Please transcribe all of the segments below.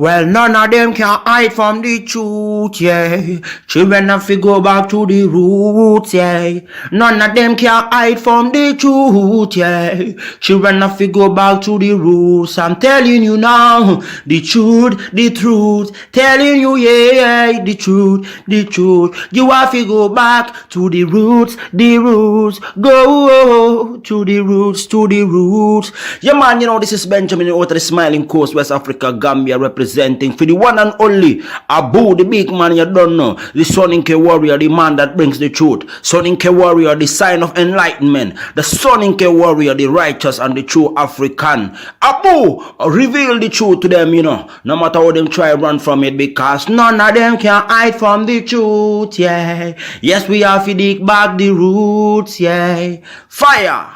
Well, none of them can hide from the truth, yeah. Children have to go back to the roots, yeah. None of them can hide from the truth, yeah. Children have to go back to the roots. I'm telling you now, the truth. Telling you, yeah, the truth, the truth. You have to go back to the roots, the roots. Go to the roots, to the roots. Yeah, man, you know, this is Benjamin out of the Smiling Coast, West Africa, Gambia, representing for the one and only Abu, the big man you don't know, the Soninke warrior, the man that brings the truth, Soninke warrior, the sign of enlightenment, the Soninke warrior, the righteous and the true African. Abu, reveal the truth to them, you know, no matter how them try run from it, because none of them can hide from the truth, yeah. Yes, we have to dig back the roots, yeah. Fire!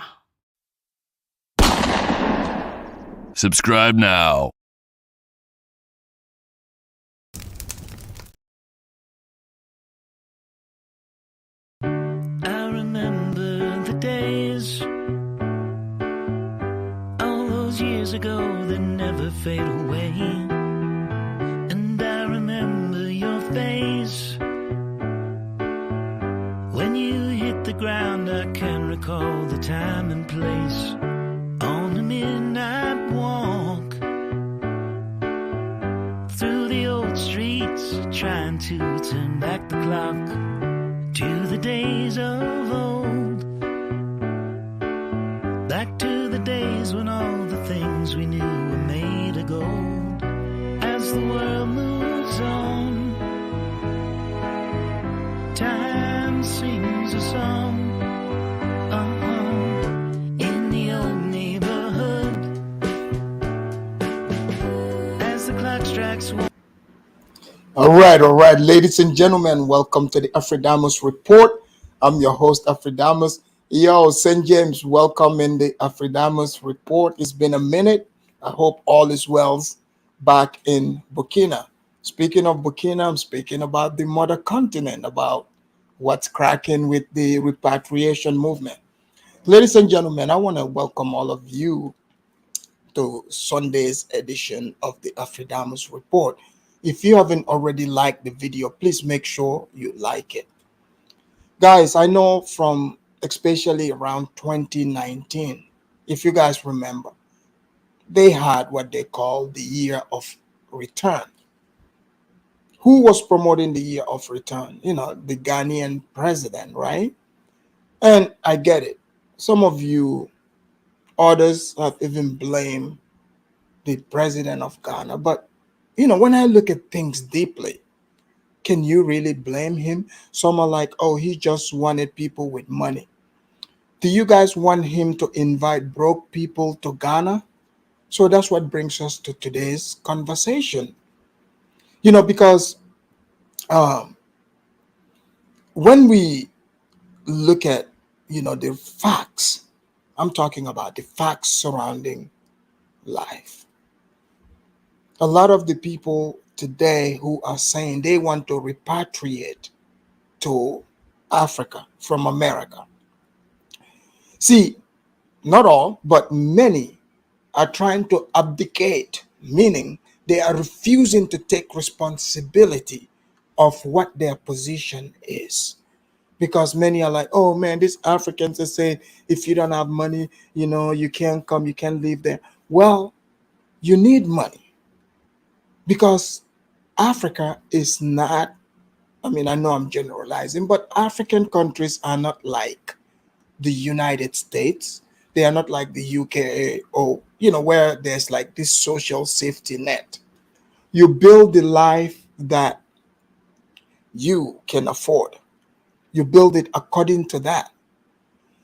Subscribe now. I remember the days, all those years ago that never fade away. And I remember your face when you hit the ground. I can recall the time and place on a midnight walk through the old streets, trying to turn back the clock to the days of old, back to the days when all the things we knew were made of gold. As the world moves on, time sings a song. In the old neighborhood, as the clock strikes one. All right, ladies and gentlemen, welcome to the Afridamus Report. I'm your host, Afridamus. Yo, St. James, welcome in the Afridamus Report. It's been a minute. I hope all is well back in Burkina. Speaking of Burkina, I'm speaking about the mother continent, about what's cracking with the repatriation movement. Ladies and gentlemen, I want to welcome all of you to Sunday's edition of the Afridamus Report. If you haven't already liked the video, please make sure you like it. Guys, I know from especially around 2019, if you guys remember, they had what they call the year of return. Who was promoting the year of return? You know, the Ghanaian president, right? And I get it. Some of you, others have even blamed the president of Ghana. But, you know, when I look at things deeply, can you really blame him? Some are like, oh, he just wanted people with money. Do you guys want him to invite broke people to Ghana? So that's what brings us to today's conversation. You know, because when we look at, you know, the facts, I'm talking about the facts surrounding life. A lot of the people today who are saying they want to repatriate to Africa from America. See, not all, but many are trying to abdicate, meaning they are refusing to take responsibility of what their position is. Because many are like, oh man, these Africans are saying, if you don't have money, you know, you can't come, you can't live there. Well, you need money because Africa is not, I mean, I know I'm generalizing, but African countries are not like the United States. They are not like the UK or, you know, where there's like this social safety net. You build the life that you can afford. You build it according to that.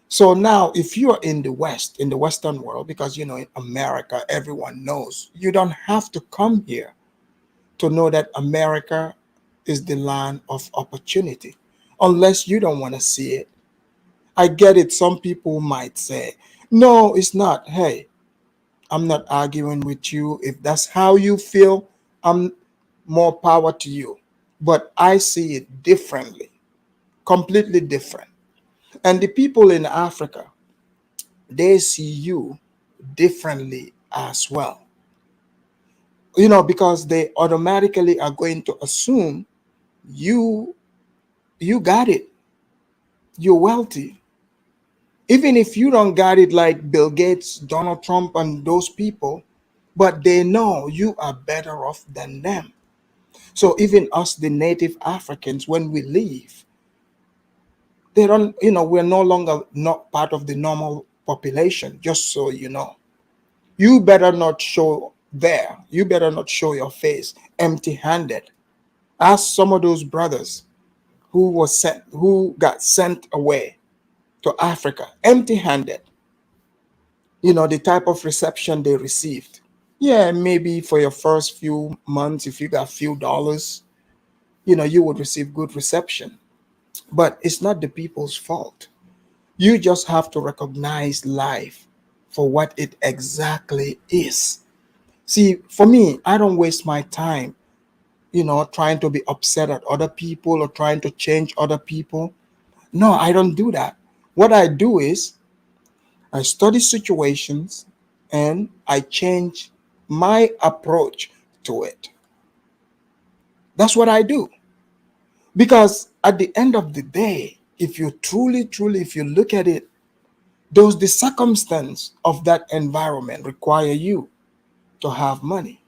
So now if you're in the West, in the Western world, because, you know, in America, everyone knows, you don't have to come here to know that America is the land of opportunity, unless you don't want to see it. I get it. Some people might say, no, it's not. Hey, I'm not arguing with you. If that's how you feel, I'm more power to you. But I see it differently, completely different. And the people in Africa, they see you differently as well. because they automatically are going to assume you you got it, you're wealthy, even if you don't got it like Bill Gates, Donald Trump, and those people, but they know you are better off than them. So even us, the native Africans, when we leave, they don't, we're no longer not part of the normal population, just so you know. You better not show there. You better not show your face empty handed. Ask some of those brothers who got sent away to Africa empty handed, the type of reception they received. Yeah, maybe for your first few months, if you got few dollars, you would receive good reception. But it's not the people's fault. You just have to recognize life for what it exactly is. See, for me, I don't waste my time, trying to be upset at other people or trying to change other people. No, I don't do that. What I do is I study situations and I change my approach to it. That's what I do. Because at the end of the day, if you truly, if you look at it, does the circumstance of that environment require you to have money?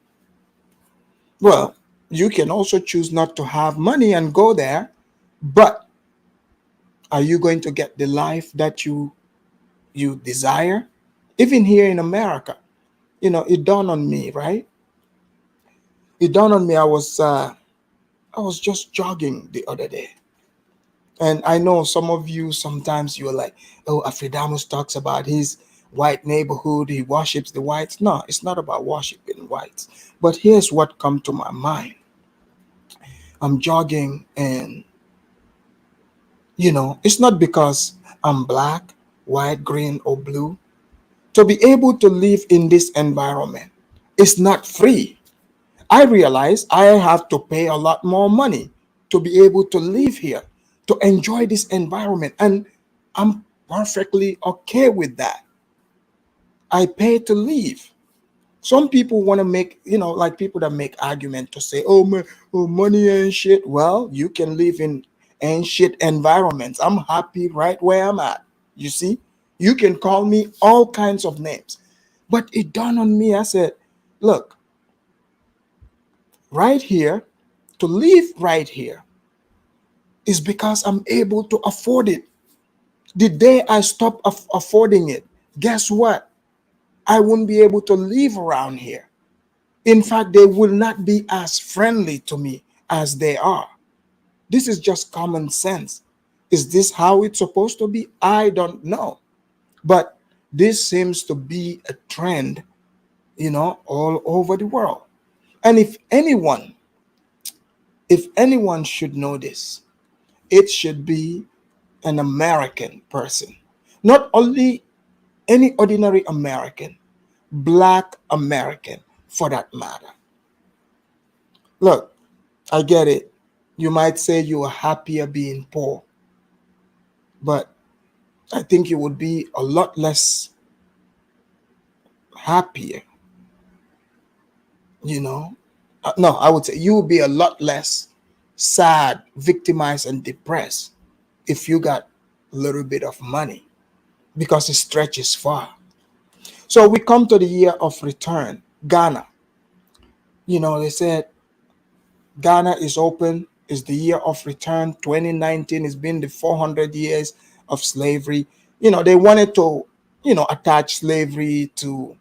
Well, you can also choose not to have money and go there, but are you going to get the life that you desire? Even here in America, it dawned on me, right? It dawned on me. I was just jogging the other day, and I know some of you sometimes you're like, oh, Afridamus talks about his white neighborhood. He worships the whites. No, it's not about worshiping whites. But here's what come to my mind. I'm jogging, and it's not because I'm black, white, green, or blue. To be able to live in this environment, it's not free. I realize I have to pay a lot more money to be able to live here, to enjoy this environment. And I'm perfectly okay with that. I pay to live. Some people want to make, like people that make argument to say, oh, man, oh, money ain't shit. Well, you can live in ain't shit environments. I'm happy right where I'm at. You see, you can call me all kinds of names. But it dawned on me, I said, look, right here, to live right here is because I'm able to afford it. The day I stop affording it, guess what? I won't be able to live around here. In fact, they will not be as friendly to me as they are. This is just common sense. Is this how it's supposed to be? I don't know. But this seems to be a trend, all over the world. And if anyone should know this, it should be an American person. Not only any ordinary American, black American for that matter. Look, I get it. You might say you are happier being poor, but I think you would be a lot less happier, you know. No, I would say you would be a lot less sad, victimized, and depressed if you got a little bit of money because it stretches far. So we come to the year of return, Ghana. They said Ghana is open, is the year of return. 2019 has been the 400 years of slavery. They wanted to, attach slavery to,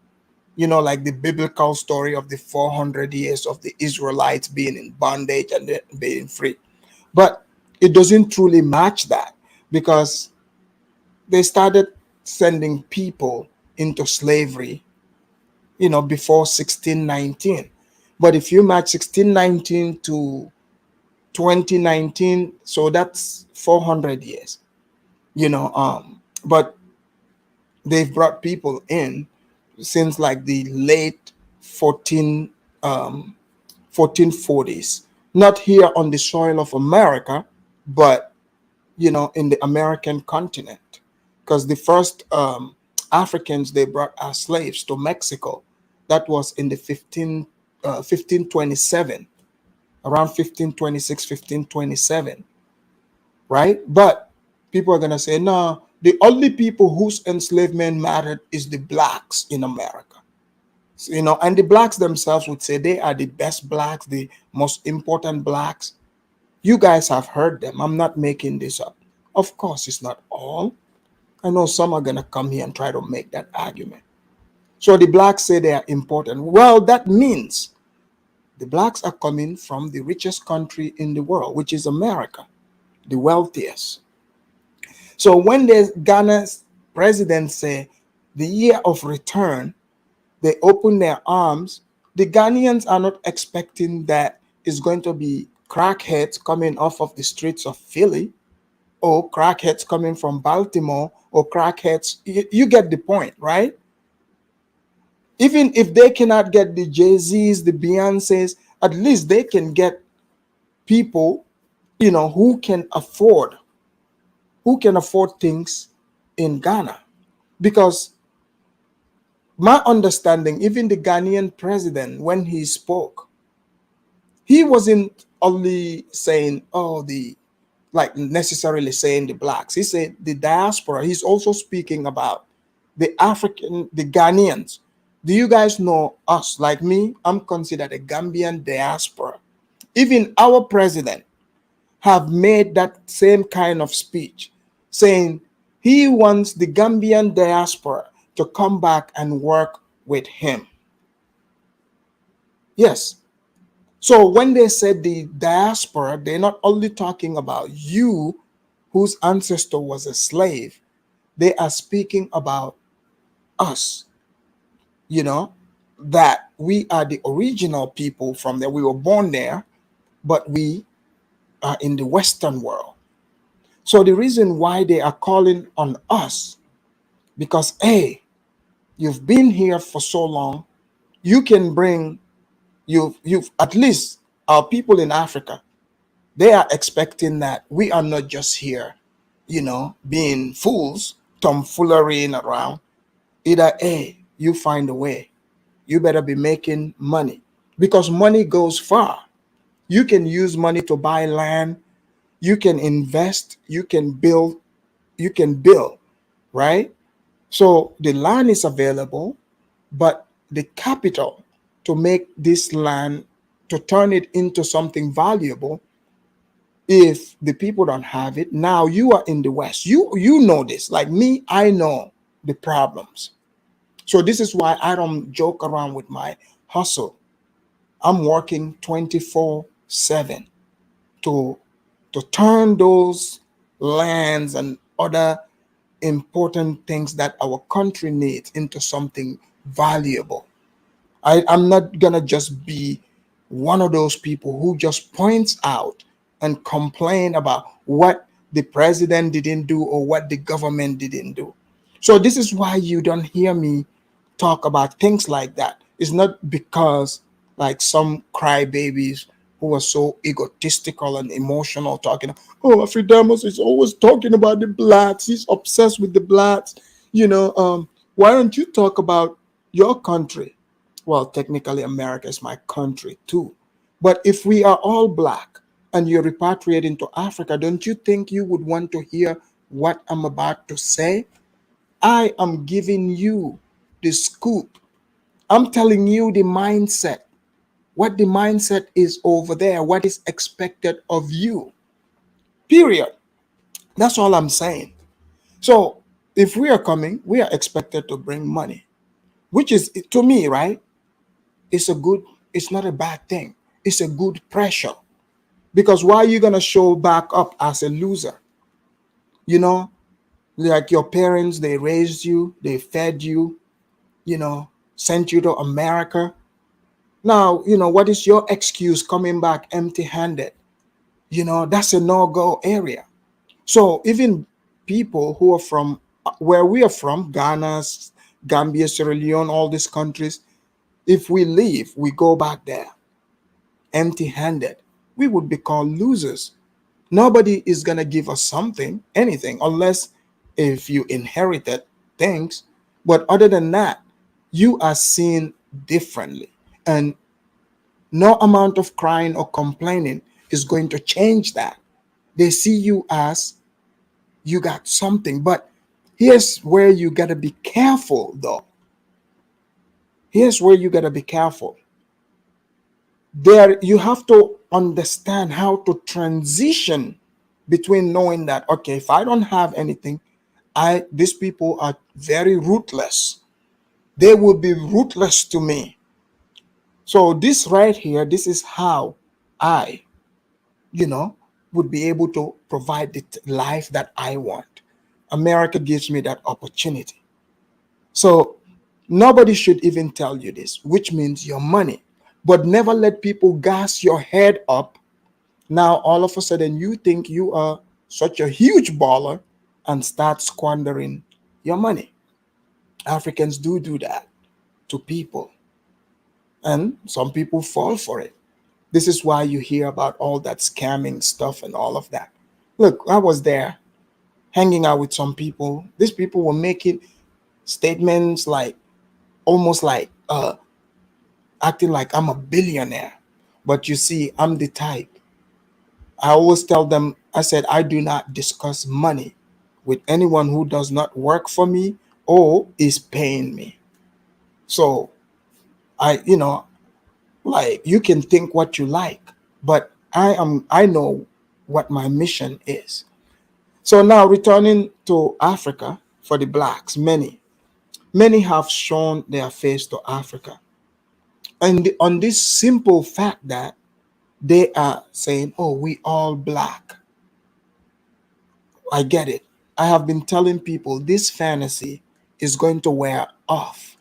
like the biblical story of the 400 years of the Israelites being in bondage and then being free. But it doesn't truly match that because they started sending people into slavery, before 1619. But if you match 1619 to 2019, so that's 400 years, but they've brought people in since like the late 1440s, not here on the soil of America, but in the American continent, because the first Africans they brought as slaves to Mexico, that was in the 1527, around 1526, 1527, right? But people are going to say, no, the only people whose enslavement mattered is the blacks in America. And the blacks themselves would say they are the best blacks, the most important blacks. You guys have heard them. I'm not making this up. Of course, it's not all. I know some are going to come here and try to make that argument. So the blacks say they are important. Well, that means the blacks are coming from the richest country in the world, which is America, the wealthiest. So when the Ghana's president say the year of return, they open their arms, the Ghanaians are not expecting that it's going to be crackheads coming off of the streets of Philly, or crackheads coming from Baltimore, or crackheads. You get the point, right? Even if they cannot get the Jay-Z's, the Beyoncé's, at least they can get people, who can afford things in Ghana. Because my understanding, even the Ghanaian president, when he spoke, he wasn't only saying, oh, like necessarily saying the blacks. He said the diaspora. He's also speaking about the Ghanaians. Do you guys know us? Like me, I'm considered a Gambian diaspora. Even our president have made that same kind of speech, saying he wants the Gambian diaspora to come back and work with him. Yes. So when they said the diaspora, they're not only talking about you whose ancestor was a slave, they are speaking about us, that we are the original people from there. We were born there, but we are in the Western world. So the reason why they are calling on us, because A, you've been here for so long, you can bring, you've at least our people in Africa, they are expecting that we are not just here, being fools, tomfoolering around. Either A, you find a way. You better be making money, because money goes far. You can use money to buy land, you can invest, you can build, right? So the land is available, but the capital to make this land, to turn it into something valuable, if the people don't have it, now you are in the West. You know this. Like me, I know the problems. So this is why I don't joke around with my hustle. I'm working 24/7 to turn those lands and other important things that our country needs into something valuable. I'm not gonna just be one of those people who just points out and complain about what the president didn't do or what the government didn't do. So this is why you don't hear me talk about things like that. It's not because like some crybabies who are so egotistical and emotional talking, oh, Afridamus is always talking about the blacks. He's obsessed with the blacks. Why don't you talk about your country? Well, technically, America is my country too. But if we are all black and you're repatriating to Africa, don't you think you would want to hear what I'm about to say? I am giving you the scoop. I'm telling you the mindset, what the mindset is over there, what is expected of you. Period. That's all I'm saying. So if we are coming, we are expected to bring money, which is, to me, right? It's not a bad thing. It's a good pressure. Because why are you going to show back up as a loser? You know, like your parents, they raised you, they fed you, sent you to America. Now, what is your excuse coming back empty handed? That's a no go area. So even people who are from where we are from, Ghana, Gambia, Sierra Leone, all these countries, if we leave, we go back there empty handed, we would be called losers. Nobody is going to give us something, anything, unless if you inherited things. But other than that, you are seen differently. And No amount of crying or complaining is going to change that. They see you as you got something. But here's where you got to be careful, though. Here's where you got to be careful. There, you have to understand how to transition between knowing that, okay, if I don't have anything, these people are very ruthless. They will be ruthless to me. So this right here, this is how I, you know, would be able to provide the life that I want. America gives me that opportunity. So nobody should even tell you this, which means your money. But never let people gas your head up. Now all of a sudden you think you are such a huge baller and start squandering your money. Africans do that to people, and some people fall for it. This is why you hear about all that scamming stuff and all of that. Look, I was there hanging out with some people. These people were making statements like almost like acting like I'm a billionaire. But you see, I'm the type. I always tell them, I said, I do not discuss money with anyone who does not work for me or is paying me. So like you can think what you like, but I know what my mission is. So now returning to Africa, for the blacks, many have shown their face to Africa, and on this simple fact that they are saying, oh, we all black. I get it. I have been telling people this fantasy is going to wear off.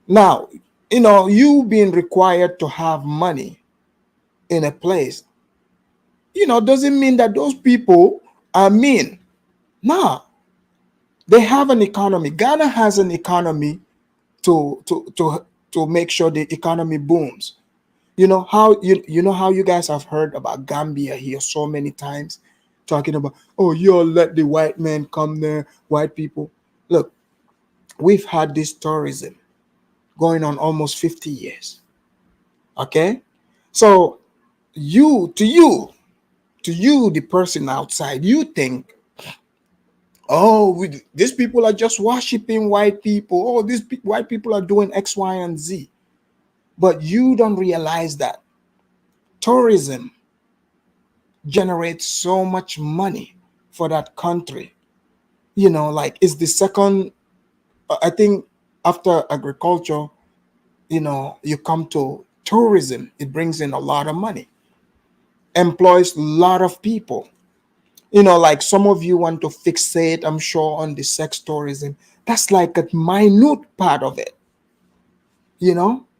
Now, you being required to have money in a place, doesn't mean that those people are mean. Nah, they have an economy. Ghana has an economy to make sure the economy booms. You know how you guys have heard about Gambia here so many times, talking about, oh, you'll let the white men come there, white people. Look, we've had this tourism going on almost 50 years. Okay? So to you, the person outside, you think, oh, these people are just worshiping white people. Oh, white people are doing X, Y, and Z. But you don't realize that tourism generates so much money for that country. Like it's the second, I think, after agriculture, you come to tourism. It brings in a lot of money, employs a lot of people. Like some of you want to fixate, I'm sure, on the sex tourism. That's like a minute part of it,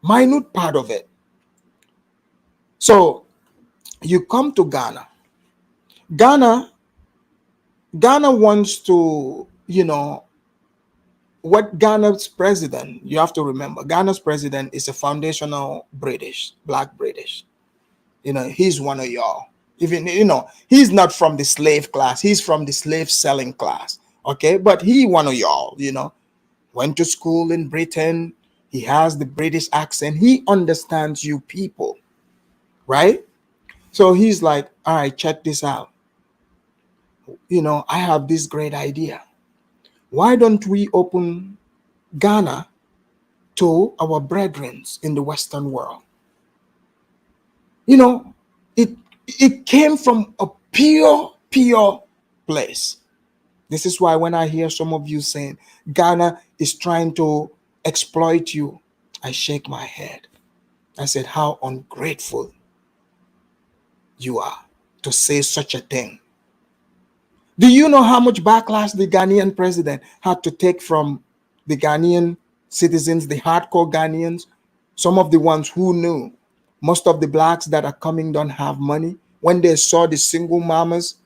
minute part of it. So you come to Ghana. Ghana, Ghana wants to, what Ghana's president, you have to remember, Ghana's president is a foundational British, black British. He's one of y'all. Even, he's not from the slave class, he's from the slave selling class. Okay, but he one of y'all, went to school in Britain. He has the British accent. He understands you people, right? So he's like, all right, check this out. I have this great idea. Why don't we open Ghana to our brethren in the Western world? You know, it it came from a pure place. This is why when I hear some of you saying Ghana is trying to exploit you, I shake my head. I said, how ungrateful you are to say such a thing. Do you know how much backlash the Ghanaian president had to take from the Ghanaian citizens, the hardcore Ghanaians, some of the ones who knew most of the blacks that are coming don't have money? When they saw the single mamas,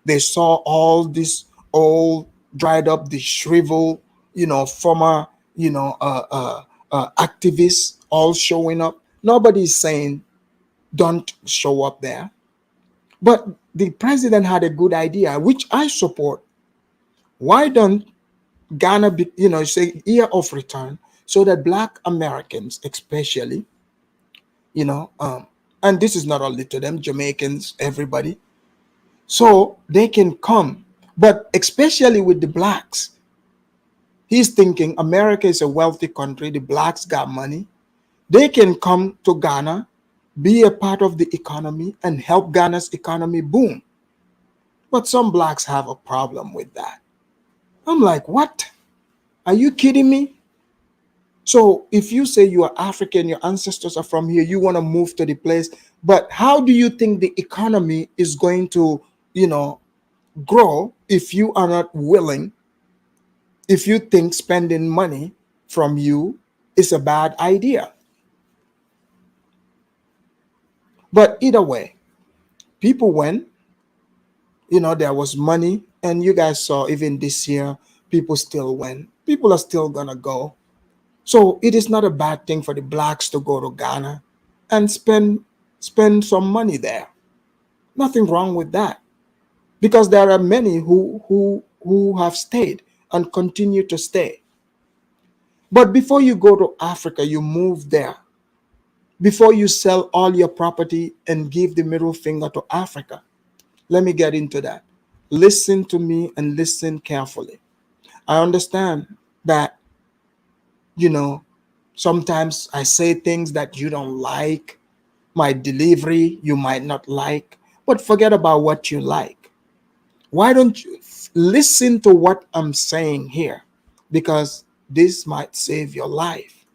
they saw all this old, dried up, the shriveled, former, activists all showing up. Nobody's saying don't show up there. But the president had a good idea, which I support. Why don't Ghana be, say year of return, so that black Americans especially, and this is not only to them, Jamaicans, everybody. So they can come, but especially with the blacks, he's thinking America is a wealthy country, the blacks got money. They can come to Ghana, be a part of the economy, and help Ghana's economy boom. But some blacks have a problem with that. I'm like, what? Are you kidding me? So if you say you are African, your ancestors are from here, you want to move to the place, but how do you think the economy is going to, grow if you are not willing, if you think spending money from you is a bad idea? But either way, people went, there was money, and you guys saw even this year, people still went. People are still gonna go. So it is not a bad thing for the blacks to go to Ghana and spend some money there. Nothing wrong with that. Because there are many who have stayed and continue to stay. But before you go to Africa, you move there. Before you sell all your property and give the middle finger to Africa. Let me get into that. Listen to me and listen carefully. I understand that, sometimes I say things that you don't like. My delivery you might not like, but forget about what you like. Why don't you listen to what I'm saying here? Because this might save your life.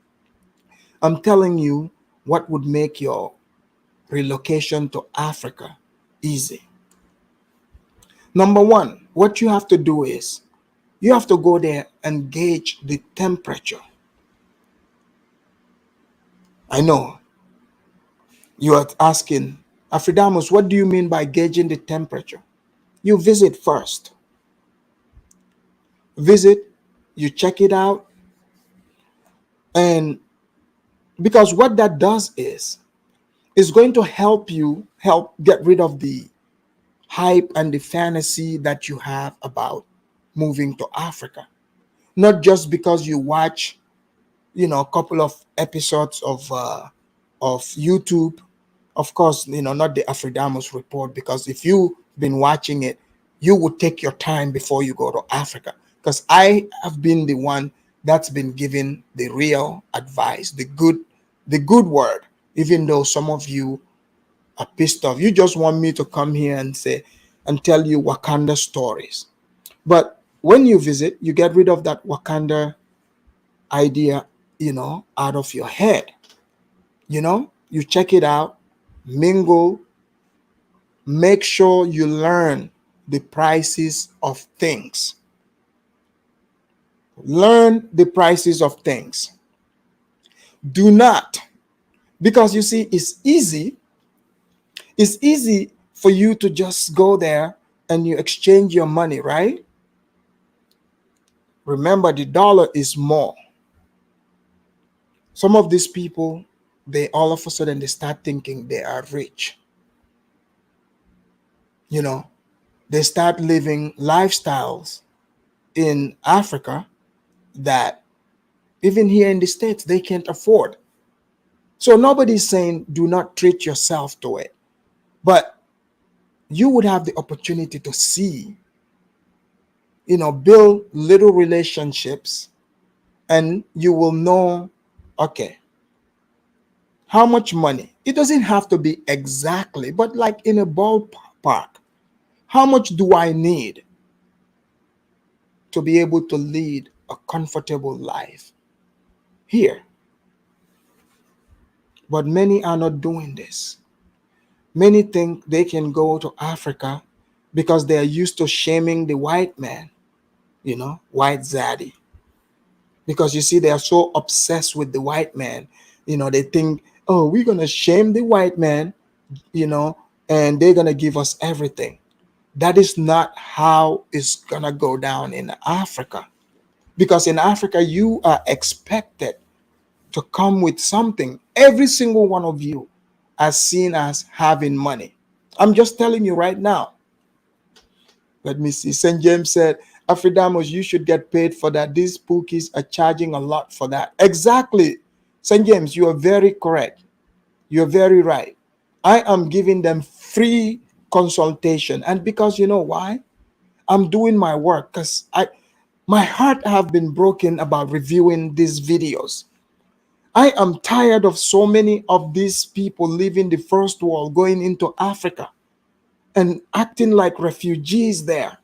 I'm telling you what would make your relocation to Africa easy. Number one, what you have to do is you have to go there and gauge the temperature. I know you are asking, Afridamus, what do you mean by gauging the temperature? You visit first. Visit, you check it out, and because what that does is going to help get rid of the hype and the fantasy that you have about moving to Africa. Not just because you watch, a couple of episodes of YouTube. Of course, not the Afridamus report, because if you've been watching it, you would take your time before you go to Africa. Because I have been the one that's been given the real advice, the good word, even though some of you are pissed off. You just want me to come here and tell you Wakanda stories. But when you visit, you get rid of that Wakanda idea, out of your head. You check it out, mingle, make sure you learn the prices of things. Learn the prices of things. Do not, because you see, it's easy for you to just go there and you exchange your money, right? Remember, the dollar is more. Some of these people, they all of a sudden they start thinking they are rich. They start living lifestyles in Africa that even here in the States they can't afford. So nobody's saying do not treat yourself to it, but you would have the opportunity to see, build little relationships, and you will know, okay, how much money. It doesn't have to be exactly, but like in a ballpark, how much do I need to be able to lead a comfortable life here? But many are not doing this. Many think they can go to Africa because they are used to shaming the white man, white zaddy. Because you see, they are so obsessed with the white man. They think, oh, we're going to shame the white man, and they're going to give us everything. That is not how it's going to go down in Africa. Because in Africa, you are expected to come with something. Every single one of you are seen as having money. I'm just telling you right now. Let me see. St. James said, Afridamus, you should get paid for that. These bookies are charging a lot for that. Exactly. St. James, you are very correct. You're very right. I am giving them free consultation. And because you know why? I'm doing my work because my heart have been broken about reviewing these videos. I am tired of so many of these people leaving the first world, going into Africa and acting like refugees there.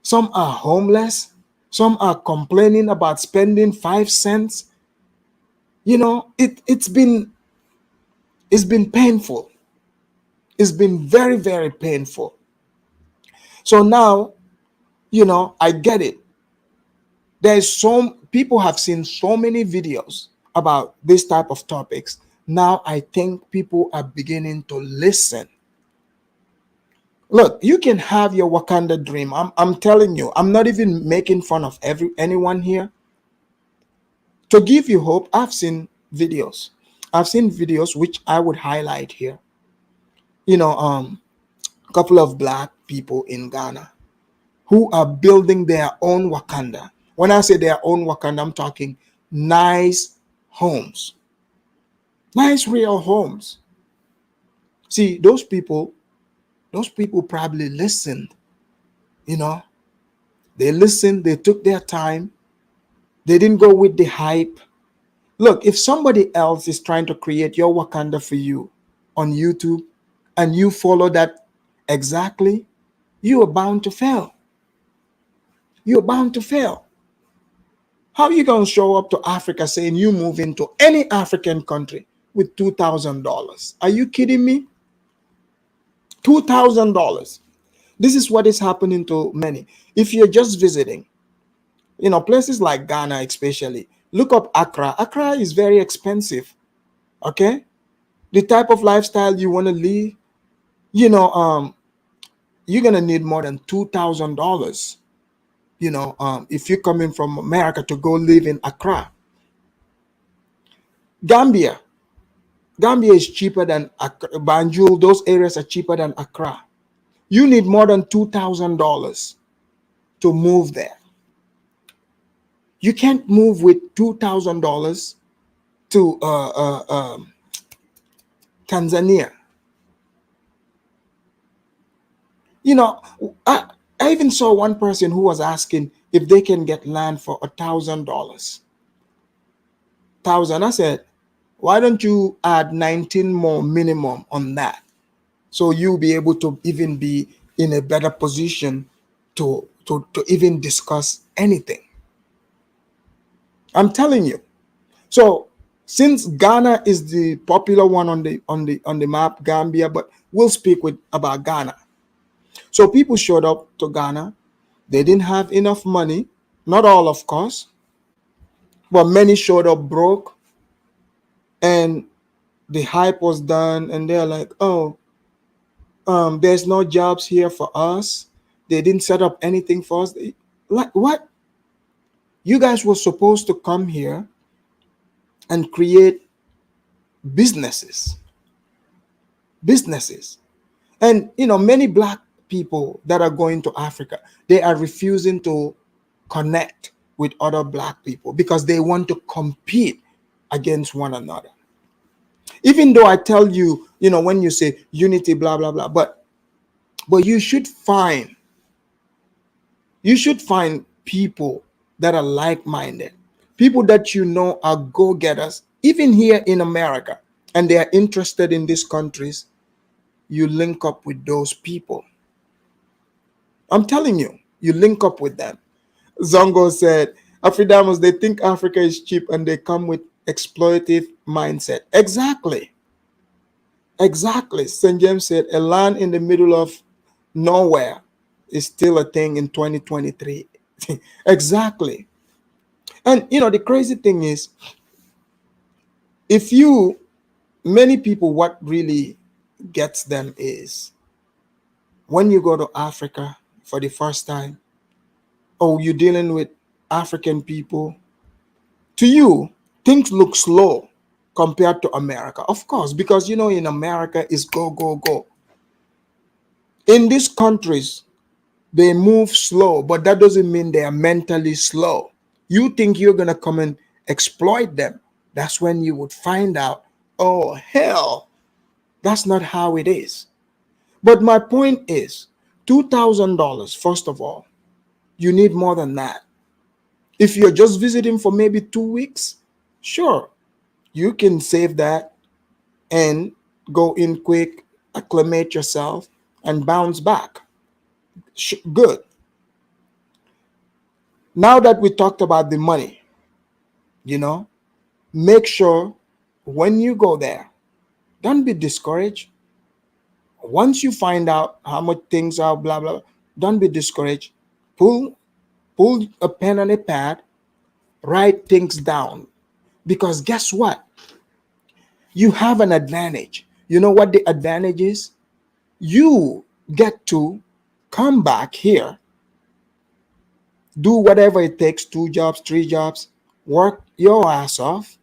Some are homeless, some are complaining about spending 5 cents. You know, it's been painful. It's been very, very painful. So now, I get it. There's some people have seen so many videos about this type of topics. Now I think people are beginning to listen. Look, you can have your Wakanda dream. I'm telling you, I'm not even making fun of anyone here. To give you hope, I've seen videos. I've seen videos which I would highlight here. A couple of black people in Ghana who are building their own Wakanda. When I say their own Wakanda, I'm talking nice homes, nice real homes. See, those people probably listened. You know, they listened, they took their time, they didn't go with the hype. Look, if somebody else is trying to create your Wakanda for you on YouTube and you follow that exactly, you are bound to fail. You're bound to fail. How are you going to show up to Africa saying you move into any African country with $2,000? Are you kidding me? $2,000. This is what is happening to many. If you're just visiting, places like Ghana especially, look up Accra. Accra is very expensive. Okay? The type of lifestyle you want to live, you're going to need more than $2,000. If you're coming from America to go live in Accra. Gambia is cheaper than Banjul. Those areas are cheaper than Accra. You need more than $2,000 to move there. You can't move with $2,000 to Tanzania. I even saw one person who was asking if they can get land for $1,000. I said, why don't you add 19 more minimum on that? So you'll be able to even be in a better position to even discuss anything. I'm telling you. So since Ghana is the popular one on the map, Gambia, but we'll speak about Ghana. So people showed up to Ghana. They didn't have enough money. Not all, of course, but many showed up broke. And the hype was done, and they're like, oh, there's no jobs here for us. They didn't set up anything for us. Like, what? You guys were supposed to come here and create businesses. And many black people that are going to Africa, they are refusing to connect with other black people because they want to compete against one another. Even though I tell you, when you say unity, blah blah blah, but you should find people that are like-minded, people that are go-getters, even here in America, and they are interested in these countries. You link up with those people. I'm telling you, you link up with them. Zongo said, Afridamos, they think Africa is cheap and they come with exploitative mindset. Exactly. St. James said, a land in the middle of nowhere is still a thing in 2023. Exactly. And the crazy thing is, many people, what really gets them is when you go to Africa for the first time, oh, you're dealing with African people. To you, things look slow compared to America. Of course, because in America is go, go, go. In these countries, they move slow, but that doesn't mean they are mentally slow. You think you're going to come and exploit them. That's when you would find out Oh, hell, that's not how it is. But my point is $2,000, first of all, you need more than that. If you're just visiting for maybe 2 weeks, sure, you can save that and go in quick, acclimate yourself, and bounce back. Good. Now that we talked about the money, you know, make sure when you go there, don't be discouraged. Once you find out how much things are, blah, blah, don't be discouraged. Pull, pull a pen and a pad, write things down. Because guess what? You have an advantage. You know what the advantage is? You get to come back here, do whatever it takes, 2 jobs, 3 jobs, work your ass off,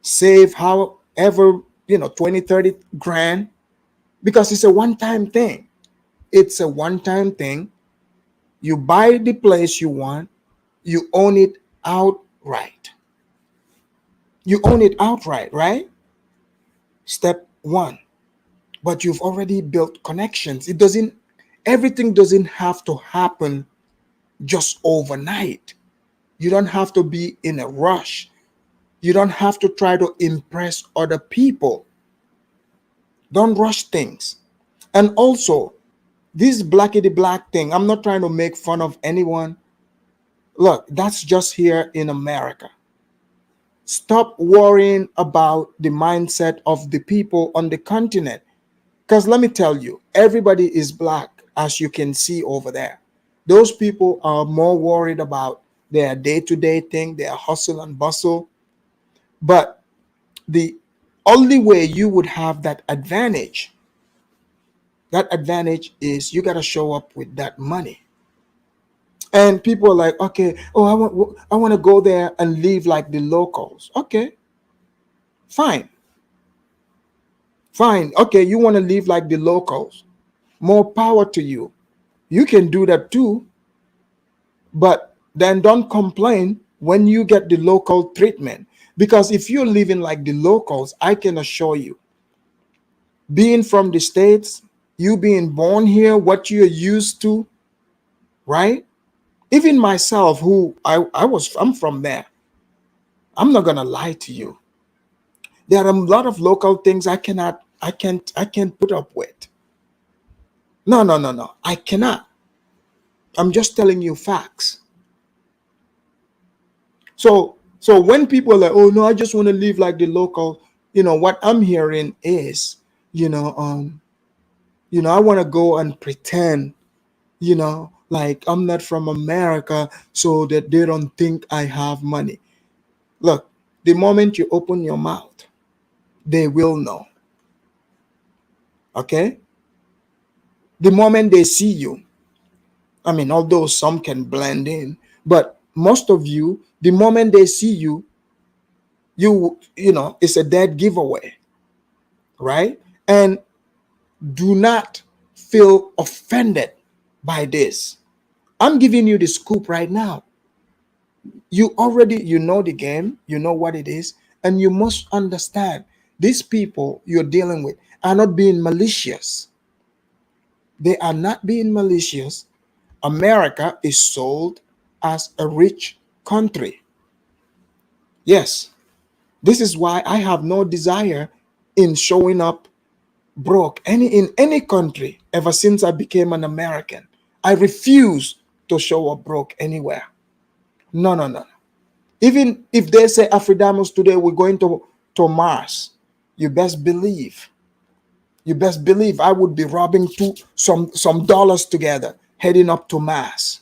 save however, 20, 30 grand, because it's a one-time thing. It's a one-time thing. You buy the place you want, you own it outright. You own it outright, right? Step one. But you've already built connections. Everything doesn't have to happen just overnight. You don't have to be in a rush. You don't have to try to impress other people. Don't rush things. And also, this blackity black thing, I'm not trying to make fun of anyone. Look, that's just here in America. Stop worrying about the mindset of the people on the continent. Because let me tell you, everybody is black, as you can see over there. Those people are more worried about their day-to-day thing, their hustle and bustle. But the only way you would have that advantage is you got to show up with that money. And people are like, okay, oh, I want to go there and live like the locals. Okay, fine. Fine. Okay, you want to live like the locals. More power to you. You can do that too. But then don't complain when you get the local treatment. Because if you're living like the locals, I can assure you, being from the States, you being born here, what you're used to, right? Even myself, who I'm from there. I'm not gonna lie to you. There are a lot of local things I can't put up with. No, no, no, no. I cannot. I'm just telling you facts. So when people are like, oh no, I just want to live like the local, what I'm hearing is, you know, um, I want to go and pretend, like I'm not from America so that they don't think I have money. Look, the moment you open your mouth, they will know. Okay? The moment they see you, I mean, although some can blend in, but most of you, the moment they see you, it's a dead giveaway, right? And do not feel offended by this. I'm giving you the scoop right now. You know the game, you know what it is, and you must understand these people you're dealing with are not being malicious. They are not being malicious. America is sold as a rich country. Yes, this is why I have no desire in showing up broke in any country ever since I became an American. I refuse to show up broke anywhere. No, no, no. Even if they say Afridamus today we're going to Mars, you best believe. You best believe I would be robbing some dollars together heading up to Mars.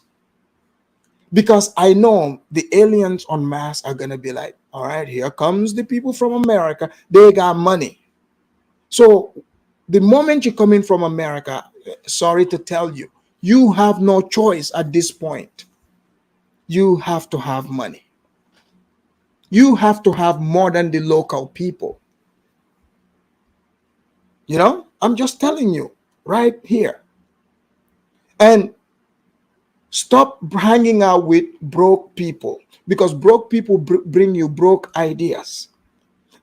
Because I know the aliens on Mars are gonna be like, all right, here comes the people from America. They got money. So the moment you come in from America, sorry to tell you, you have no choice at this point. You have to have money. You have to have more than the local people. I'm just telling you right here. And stop hanging out with broke people, because broke people bring you broke ideas.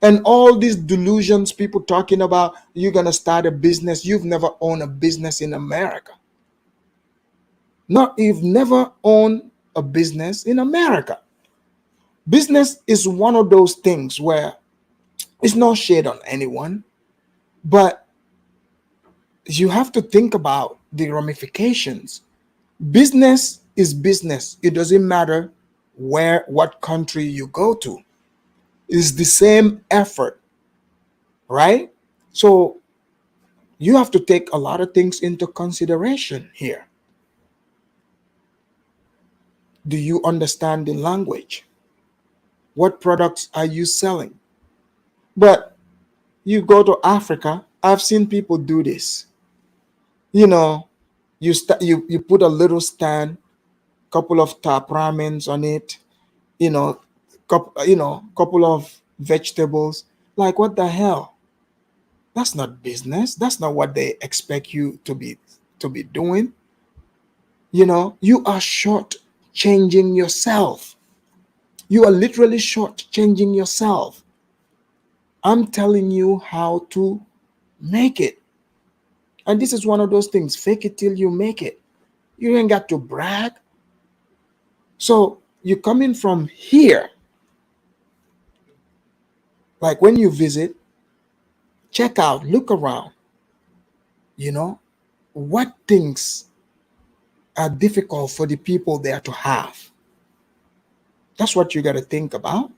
And all these delusions, people talking about you're going to start a business. You've never owned a business in America. No, you've never owned a business in America. Business is one of those things where it's no shade on anyone, but you have to think about the ramifications. Business is business. It doesn't matter what country you go to. It's the same effort, right? So you have to take a lot of things into consideration here. Do you understand the language? What products are you selling? But you go to Africa, I've seen people do this. You know, you put a little stand, couple of tap ramens on it, couple of vegetables. Like, what the hell? That's not business. That's not what they expect you to be doing. You are short changing yourself. You are literally short changing yourself. I'm telling you how to make it. And this is one of those things, fake it till you make it. You ain't got to brag. So you coming from here, like when you visit, check out, look around, you know, what things are difficult for the people there to have. That's what you got to think about.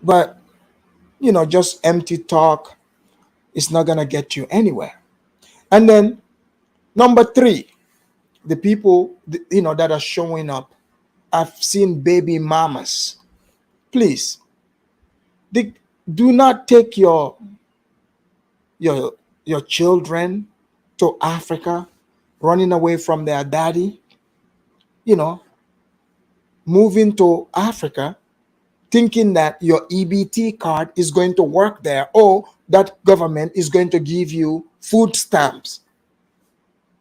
But, just empty talk is not going to get you anywhere. And then, number three, the people, that are showing up. I've seen baby mamas. Please, do not take your your children to Africa running away from their daddy, you know, moving to Africa thinking that your EBT card is going to work there or that government is going to give you food stamps.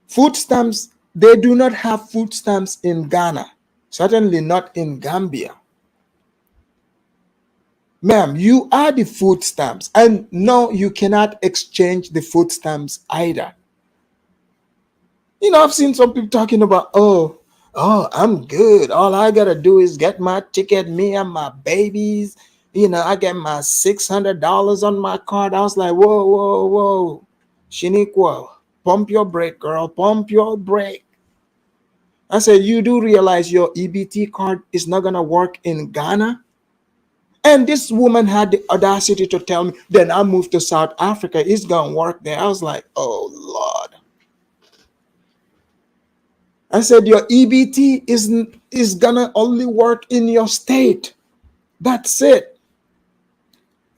Food stamps, they do not have food stamps in Ghana, certainly not in Gambia. Ma'am, you are the food stamps, and no, you cannot exchange the food stamps either. I've seen some people talking about, I'm good. All I gotta do is get my ticket, me and my babies. I get my $600 on my card. I was like, whoa, whoa, whoa, Shaniqua, pump your brake, girl, pump your brake. I said, you do realize your EBT card is not gonna work in Ghana? And this woman had the audacity to tell me, then I moved to South Africa. It's gonna work there. I was like, oh Lord. I said your EBT is gonna only work in your state. That's it.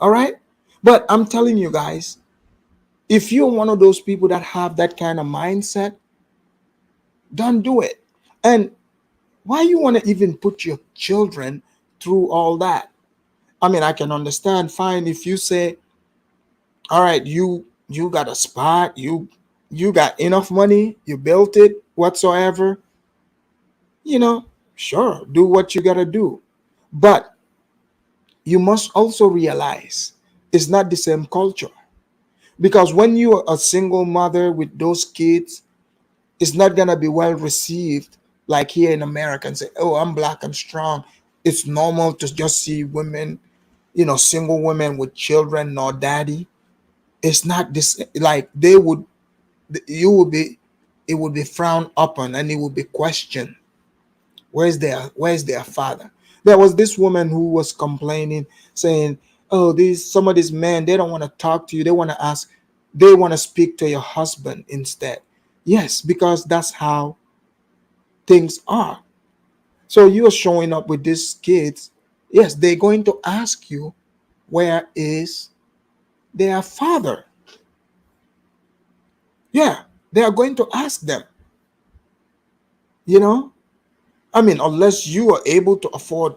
All right. But I'm telling you guys, if you're one of those people that have that kind of mindset, don't do it. And why you want to even put your children through all that? I mean, I can understand fine if you say, all right, you got a spot, you got enough money, you built it whatsoever, sure, do what you got to do. But you must also realize it's not the same culture. Because when you are a single mother with those kids, it's not going to be well received like here in America and say, oh, I'm black and strong. It's normal to just see women, single women with children, no daddy. It's not this, like it would be frowned upon and it would be questioned. Where's their father? There was this woman who was complaining, saying, oh, some of these men, they don't want to talk to you. They want to speak to your husband instead. Yes, because that's how things are. So you're showing up with these kids. Yes, they're going to ask you, where is their father? Yeah, they are going to ask them. I mean, unless you are able to afford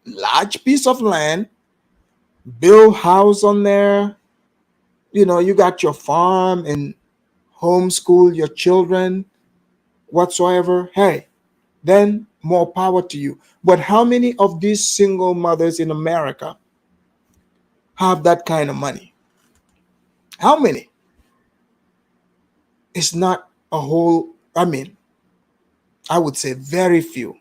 large piece of land, build house on there, you got your farm and homeschool your children, whatsoever. Hey, then more power to you. But how many of these single mothers in America have that kind of money? How many? It's not a whole, I mean, I would say very few.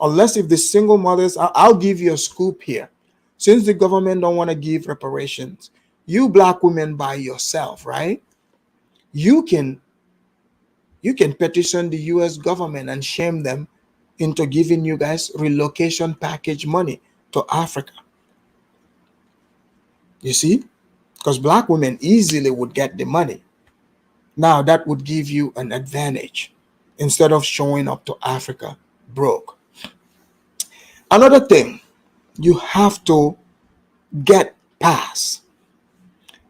Unless if the single mothers, I'll give you a scoop here. Since the government don't want to give reparations, you black women by yourself, right? You can petition the US government and shame them into giving you guys relocation package money to Africa. You see? Because black women easily would get the money. Now that would give you an advantage instead of showing up to Africa broke. Another thing you have to get past,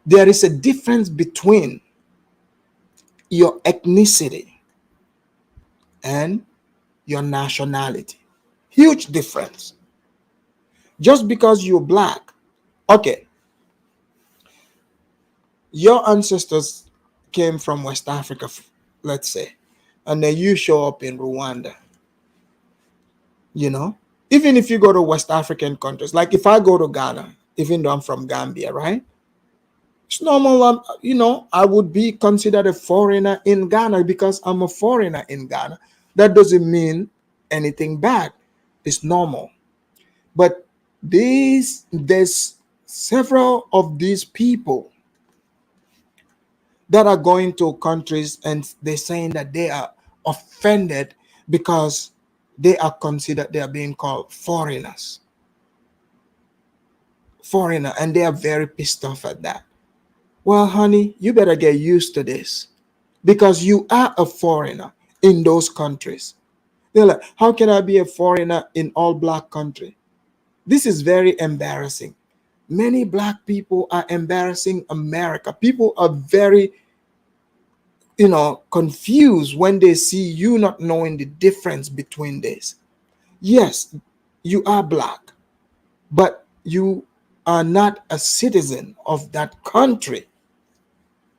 there is a difference between your ethnicity and your nationality. Huge difference. Just because you're black, okay, your ancestors came from West Africa, let's say, and then you show up in Rwanda, you know, even if you go to West African countries, like if I go to Ghana, even though I'm from Gambia, right? It's normal, I would be considered a foreigner in Ghana because I'm a foreigner in Ghana. That doesn't mean anything bad. It's normal. But there's several of these people that are going to countries and they're saying that they are offended because they are being called foreigners. Foreigner, and they are very pissed off at that. Well, honey, you better get used to this because you are a foreigner in those countries. They're like, how can I be a foreigner in all black country? This is very embarrassing. Many black people are embarrassing America. People are very, confused when they see you not knowing the difference between this. Yes, you are black, but you are not a citizen of that country.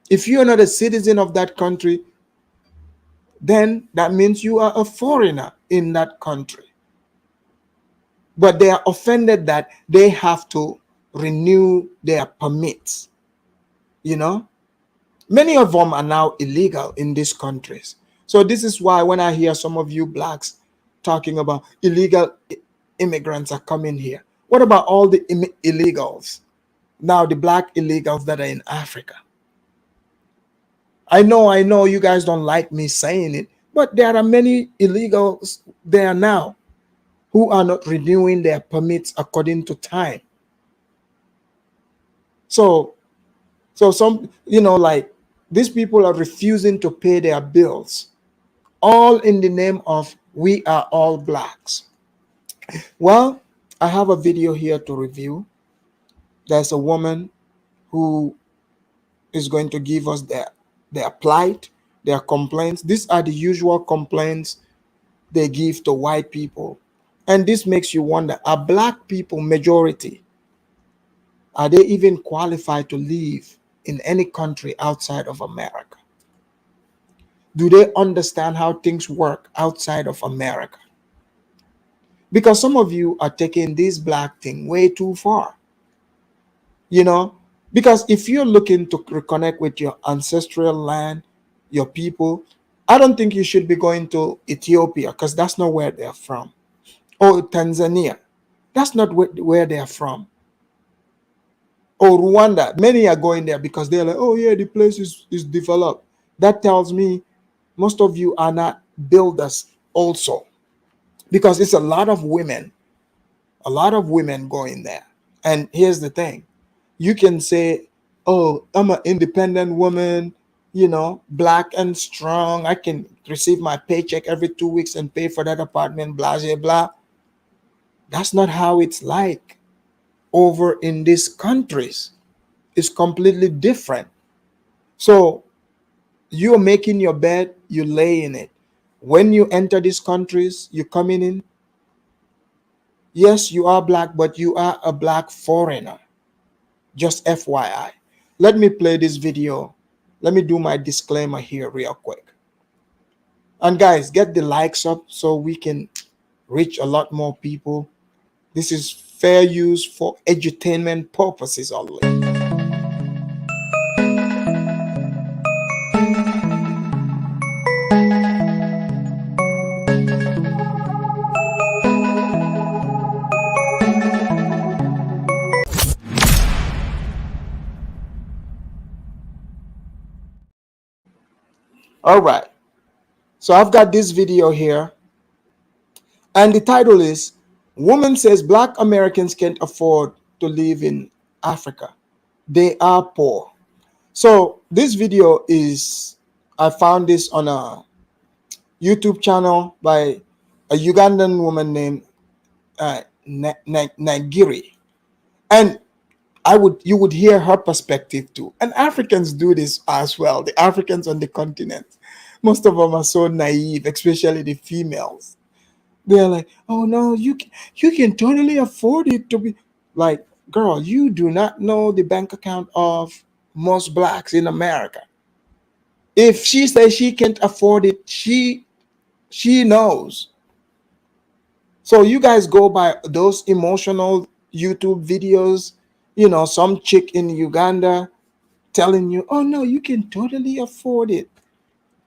If you are not a citizen of that country, then that means you are a foreigner in that country. But they are offended that they have to renew their permits. Many of them are now illegal in these countries. So this is why when I hear some of you blacks talking about illegal immigrants are coming here, what about all the illegals? Now the black illegals that are in Africa. I know you guys don't like me saying it, but there are many illegals there now who are not renewing their permits according to time. So some, like these people are refusing to pay their bills, all in the name of we are all blacks. Well, I have a video here to review. There's a woman who is going to give us their plight, their complaints. These are the usual complaints they give to white people. And this makes you wonder, are black people majority? Are they even qualified to live in any country outside of America? Do they understand how things work outside of America? Because some of you are taking this black thing way too far. Because if you're looking to reconnect with your ancestral land, your people, I don't think you should be going to Ethiopia because that's not where they're from. Or Tanzania, that's not where they're from. Or Rwanda, many are going there because they're like, oh yeah, the place is developed. That tells me most of you are not builders also, because it's a lot of women going there. And here's the thing, you can say, oh, I'm an independent woman, black and strong, I can receive my paycheck every 2 weeks and pay for that apartment, blah blah blah. That's not how it's like over in these countries. It's completely different. So you're making your bed, you lay in it. When you enter these countries, you're coming in. Yes, you are black, but you are a black foreigner. Just FYI. Let me play this video. Let me do my disclaimer here real quick. And guys, get the likes up so we can reach a lot more people. This is fair use for edutainment purposes only. All right. So I've got this video here, and the title is Woman Says Black Americans Can't Afford to Live in Africa. They are poor. So this video is, I found this on a YouTube channel by a Ugandan woman named Nagiri. And you would hear her perspective too. And Africans do this as well. The Africans on the continent, most of them are so naive, especially the females. They're like, "Oh no, you can totally afford it to be like, girl, you do not know the bank account of most blacks in America. If she says she can't afford it, she knows." So you guys go by those emotional YouTube videos, some chick in Uganda telling you, "Oh no, you can totally afford it."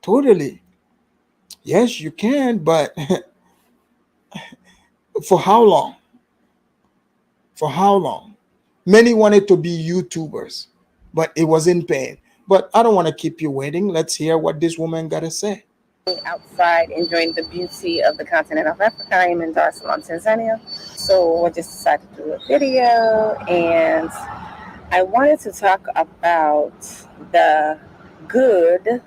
Totally. Yes, you can, but for how long? For how long? Many wanted to be YouTubers, but it wasn't paying. But I don't want to keep you waiting. Let's hear what this woman got to say. Outside enjoying the beauty of the continent of Africa. I am in Dar es Salaam, Tanzania. So I just decided to do a video, and I wanted to talk about the good,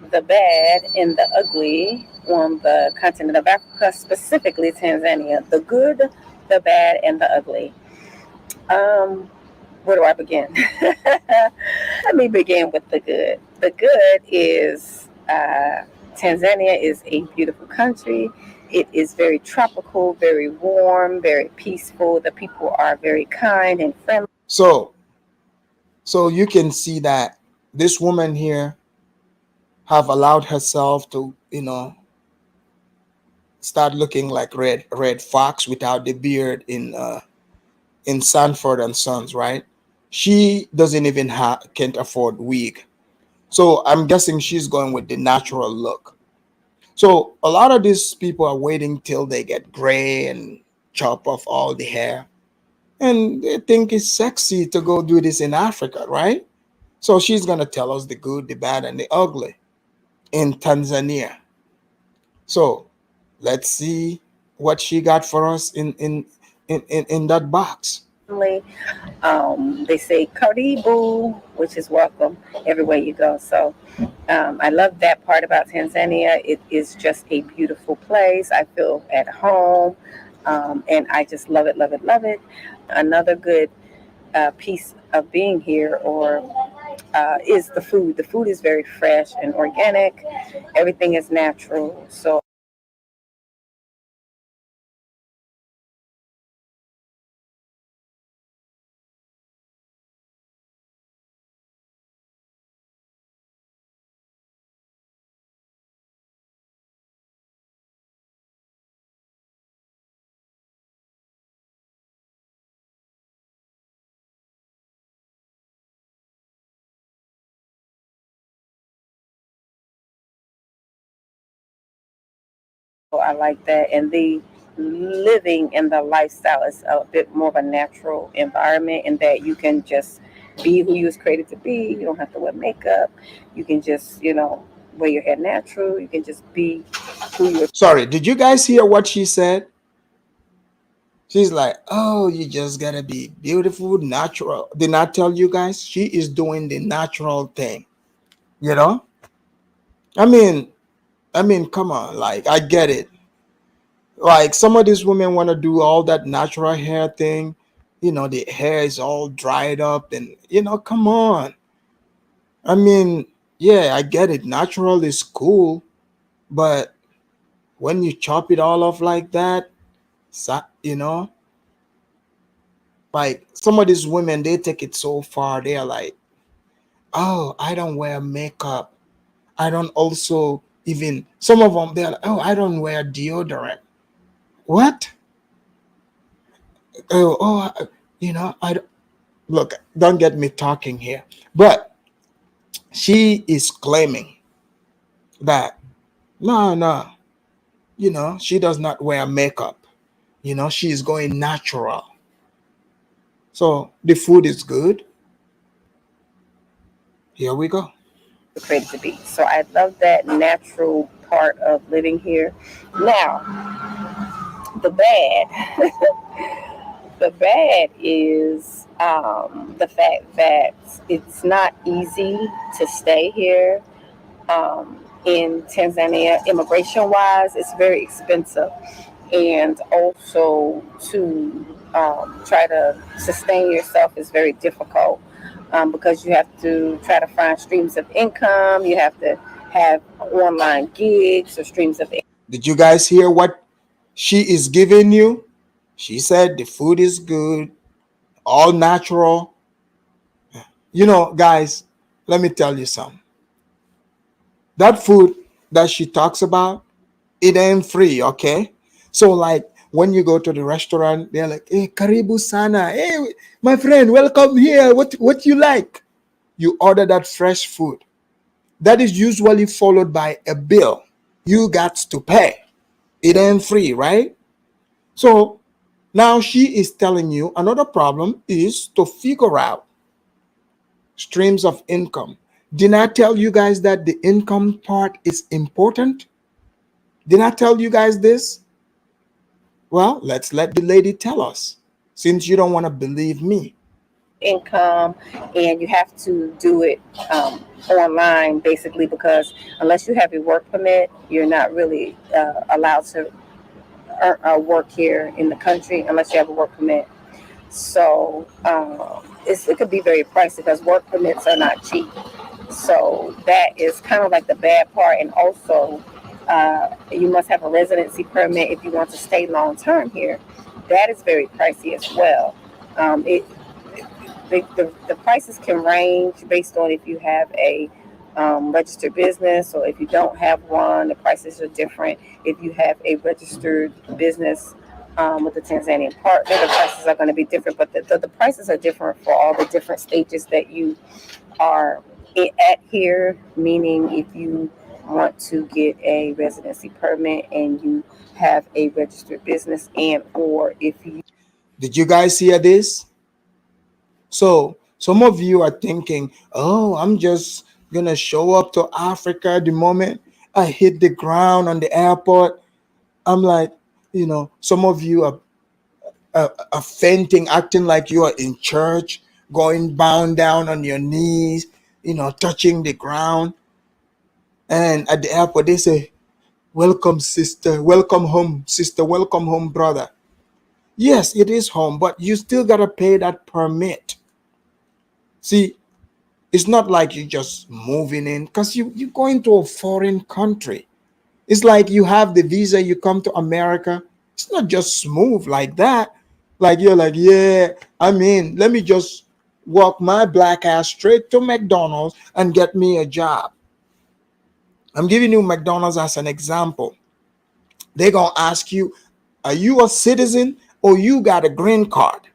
the bad, and the ugly on the continent of Africa, specifically Tanzania. The good, the bad, and the ugly. Where do I begin? Let me begin with the good. The good is Tanzania is a beautiful country. It is very tropical, very warm, very peaceful. The people are very kind and friendly. So you can see that this woman here have allowed herself to, start looking like red fox without the beard in Sanford and Sons, right? She doesn't even can't afford wig. So I'm guessing she's going with the natural look. So a lot of these people are waiting till they get gray and chop off all the hair. And they think it's sexy to go do this in Africa, right? So she's going to tell us the good, the bad, and the ugly in Tanzania. So let's see what she got for us in that box. They say karibu, which is welcome everywhere you go. So I love that part about Tanzania. It is just a beautiful place. I feel at home, and I just love it, love it, love it. Another good piece of being here is the food. The food is very fresh and organic. Everything is natural. So I like that. And the living and the lifestyle is a bit more of a natural environment, in that you can just be who you was created to be. You don't have to wear makeup. You can just, wear your hair natural. You can just be who you are. Sorry, did you guys hear what she said? She's like, "Oh, you just gotta be beautiful, natural." Did not tell you guys? She is doing the natural thing. You know? I mean, come on, like I get it. Like some of these women want to do all that natural hair thing. The hair is all dried up and come on. I mean, yeah, I get it. Natural is cool, but when you chop it all off like that, you know, like some of these women, they take it so far. They're like, "Oh, I don't wear makeup. I don't also Even some of them, they're like, oh, I don't wear deodorant. What? I look. Don't get me talking here, but she is claiming that no, no, she does not wear makeup. She is going natural. So the food is good. Here we go. created to be. So I love that natural part of living here. Now, the bad. The bad is the fact that it's not easy to stay here in Tanzania. Immigration wise, it's very expensive, and also to try to sustain yourself is very difficult because you have to try to find streams of income. You have to have online gigs or streams of income. Did you guys hear what she is giving you? She said the food is good, all natural. Guys, let me tell you something. That food that she talks about, it ain't free, okay? So, like, when you go to the restaurant, they're like, hey, karibu sana. Hey, my friend, welcome here. What you like? You order that fresh food. That is usually followed by a bill. You got to pay. It ain't free, right? So now she is telling you another problem is to figure out streams of income. Did I tell you guys that the income part is important? Did I tell you guys this? Well, let's let the lady tell us, since you don't want to believe me. Income, and you have to do it online basically because unless you have a work permit, you're not really allowed to work here in the country unless you have a work permit. So it could be very pricey because work permits are not cheap. So that is kind of like the bad part. And also, you must have a residency permit if you want to stay long term here. That is very pricey as well. It the prices can range based on if you have a registered business or if you don't have one. The prices are different. If you have a registered business with the Tanzanian partner, the prices are going to be different. But the prices are different for all the different stages that you are at here. Meaning, if you want to get a residency permit and you have a registered business, and or if you Did you guys hear this? So some of you are thinking, oh, I'm just going to show up to Africa the moment I hit the ground on the airport. I'm like, some of you are fainting, acting like you are in church, going bound down on your knees, touching the ground. And at the airport, they say, welcome, sister. Welcome home, sister. Welcome home, brother. Yes, it is home, but you still got to pay that permit. See, it's not like you just moving in because you're going to a foreign country. It's like you have the visa, you come to America. It's not just smooth like that. Like you're like, yeah, let me just walk my black ass straight to McDonald's and get me a job. I'm giving you McDonald's as an example. They're going to ask you, are you a citizen or you got a green card?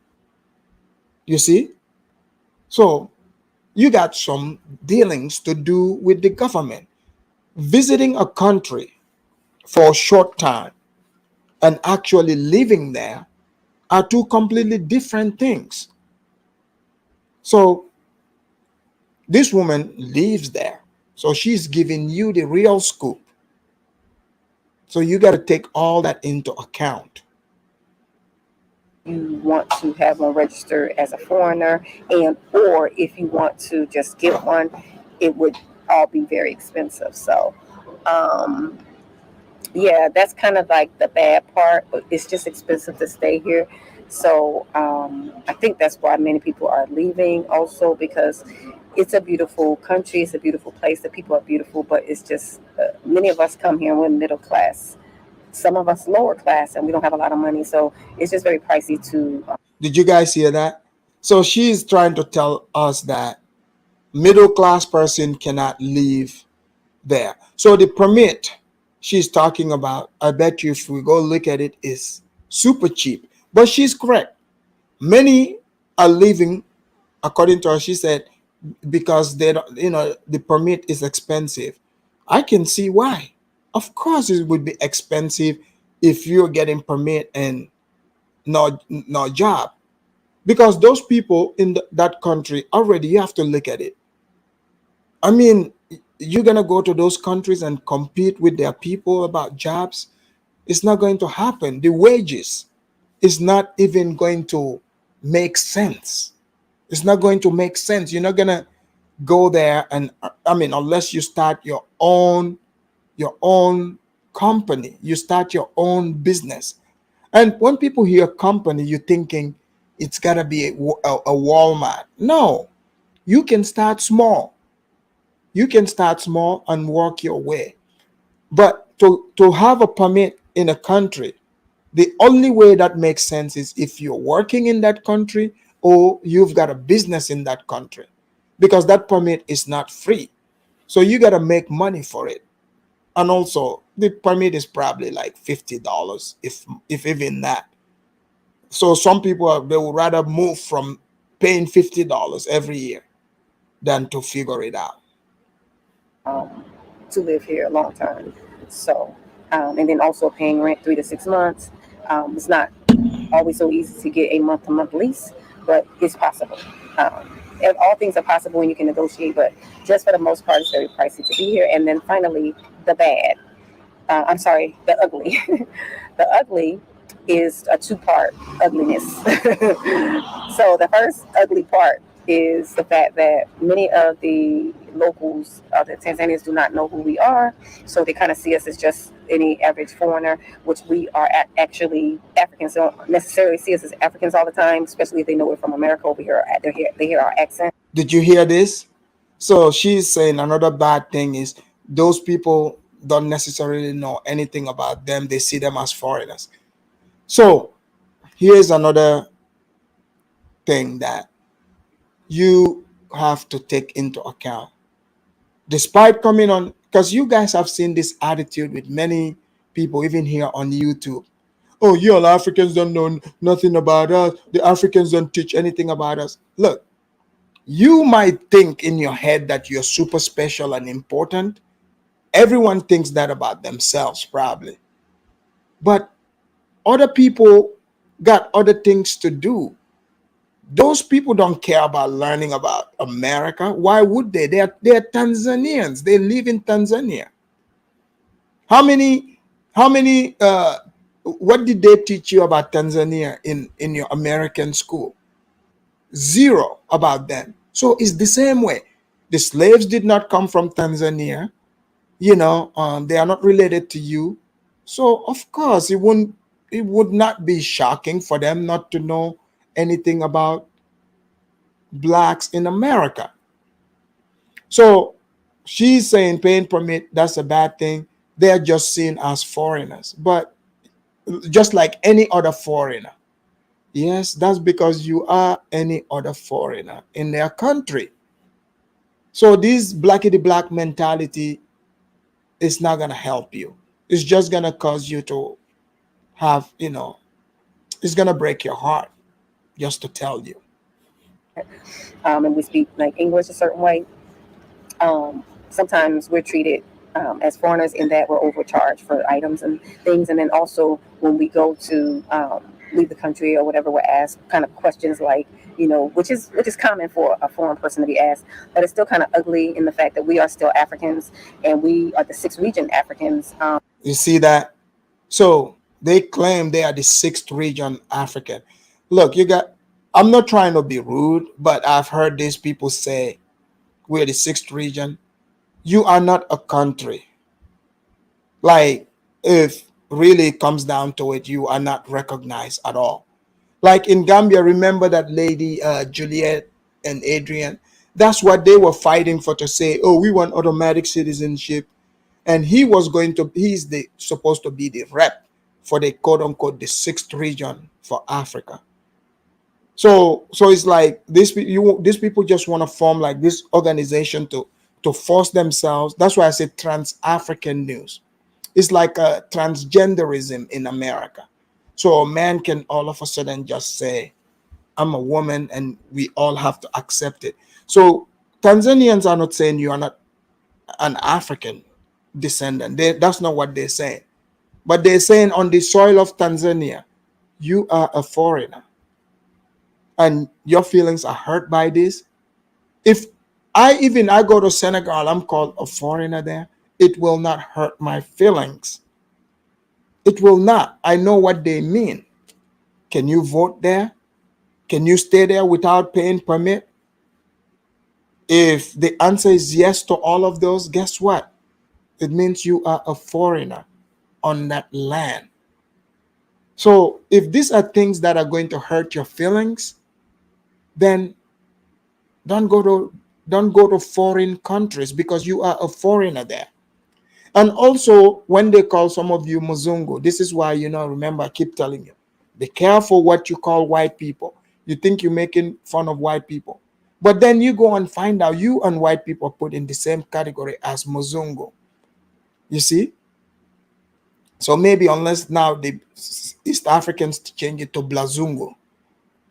You see? So you got some dealings to do with the government. Visiting a country for a short time and actually living there are two completely different things. So this woman lives there. So she's giving you the real scoop. So you got to take all that into account. you want to have one registered as a foreigner, and or if you want to just get one, it would all be very expensive. So um, yeah, that's kind of like the bad part. But it's just expensive to stay here. So I think that's why many people are leaving also because it's a beautiful country. It's a beautiful place. The people are beautiful, but it's just many of us come here and we're middle class. Some of us lower class and we don't have a lot of money. So it's just very pricey to Did you guys hear that? So she's trying to tell us that middle class person cannot leave there. So the permit she's talking about, I bet you if we go look at it, is super cheap. But she's correct. Many are leaving, according to her, she said, because they don't, the permit is expensive. I can see why. Of course, it would be expensive if you're getting permit and no job, because those people in that country already, you have to look at it. I mean, you're gonna go to those countries and compete with their people about jobs. It's not going to happen. The wages is not even going to make sense. It's not going to make sense. You're not gonna go there and, I mean, unless you start your own company, you start your own business. And when people hear company, you're thinking it's gotta be a Walmart. No, you can start small. You can start small and work your way. But to have a permit in a country, the only way that makes sense is if you're working in that country or you've got a business in that country, because that permit is not free. So you got to make money for it. And also, the permit is probably like $50, if even that. So some people they would rather move from paying $50 every year than to figure it out. To live here long term. So, and then also paying rent 3 to 6 months. It's not always so easy to get a month-to-month lease, but it's possible. And all things are possible when you can negotiate, but just for the most part, it's very pricey to be here. And then finally, the bad. I'm sorry, the ugly. The ugly is a two-part ugliness. So the first ugly part is the fact that many of the locals, the Tanzanians, do not know who we are. So they kind of see us as just any average foreigner, which we are actually Africans. Don't necessarily see us as Africans all the time, especially if they know we're from America. Over here, they hear our accent. Did you hear this? So she's saying another bad thing is those people don't necessarily know anything about them. They see them as foreigners. So here's another thing that you have to take into account. Despite coming on, because you guys have seen this attitude with many people, even here on YouTube. Oh, you all Africans don't know nothing about us. The Africans don't teach anything about us. Look, you might think in your head that you're super special and important. Everyone thinks that about themselves, probably. But other people got other things to do. Those people don't care about learning about America. Why would they? They're Tanzanians. They live in Tanzania. How many what did they teach you about Tanzania in your American school? Zero about them. So it's the same way. The slaves did not come from Tanzania. They are not related to you. So of course it would not be shocking for them not to know anything about blacks in America. So she's saying paying permit, that's a bad thing. They're just seen as foreigners, but just like any other foreigner. Yes, that's because you are any other foreigner in their country. So this blackity black mentality is not gonna help you. It's just gonna cause you to have, it's gonna break your heart, just to tell you. And we speak like English a certain way. Sometimes we're treated as foreigners in that we're overcharged for items and things, and then also when we go to leave the country or whatever, we're asked kind of questions like, which is common for a foreign person to be asked, but it's still kind of ugly in the fact that we are still Africans and we are the sixth region Africans. You see that? So they claim they are the sixth region African. Look, I'm not trying to be rude, but I've heard these people say we're the sixth region. You are not a country. Like, if really it comes down to it, you are not recognized at all. Like in Gambia, remember that lady, Juliet and Adrian? That's what they were fighting for, to say, oh, we want automatic citizenship. And he's supposed to be the rep for the quote unquote the sixth region for Africa. So it's like these people just want to form like this organization to to force themselves. That's why I say trans-African news. It's like a transgenderism in America. So a man can all of a sudden just say, I'm a woman, and we all have to accept it. So Tanzanians are not saying you are not an African descendant. That's not what they're saying. But they're saying on the soil of Tanzania, you are a foreigner and your feelings are hurt by this. If I go to Senegal, I'm called a foreigner there, it will not hurt my feelings. It will not. I know what they mean. Can you vote there? Can you stay there without paying permit? If the answer is yes to all of those, guess what? It means you are a foreigner on that land. So if these are things that are going to hurt your feelings, then don't go to don't go to foreign countries because you are a foreigner there. And also, when they call some of you Muzungu, this is why, remember, I keep telling you, be careful what you call white people. You think you're making fun of white people, but then you go and find out you and white people are put in the same category as Muzungu. You see? So maybe unless now the East Africans change it to Blazungu,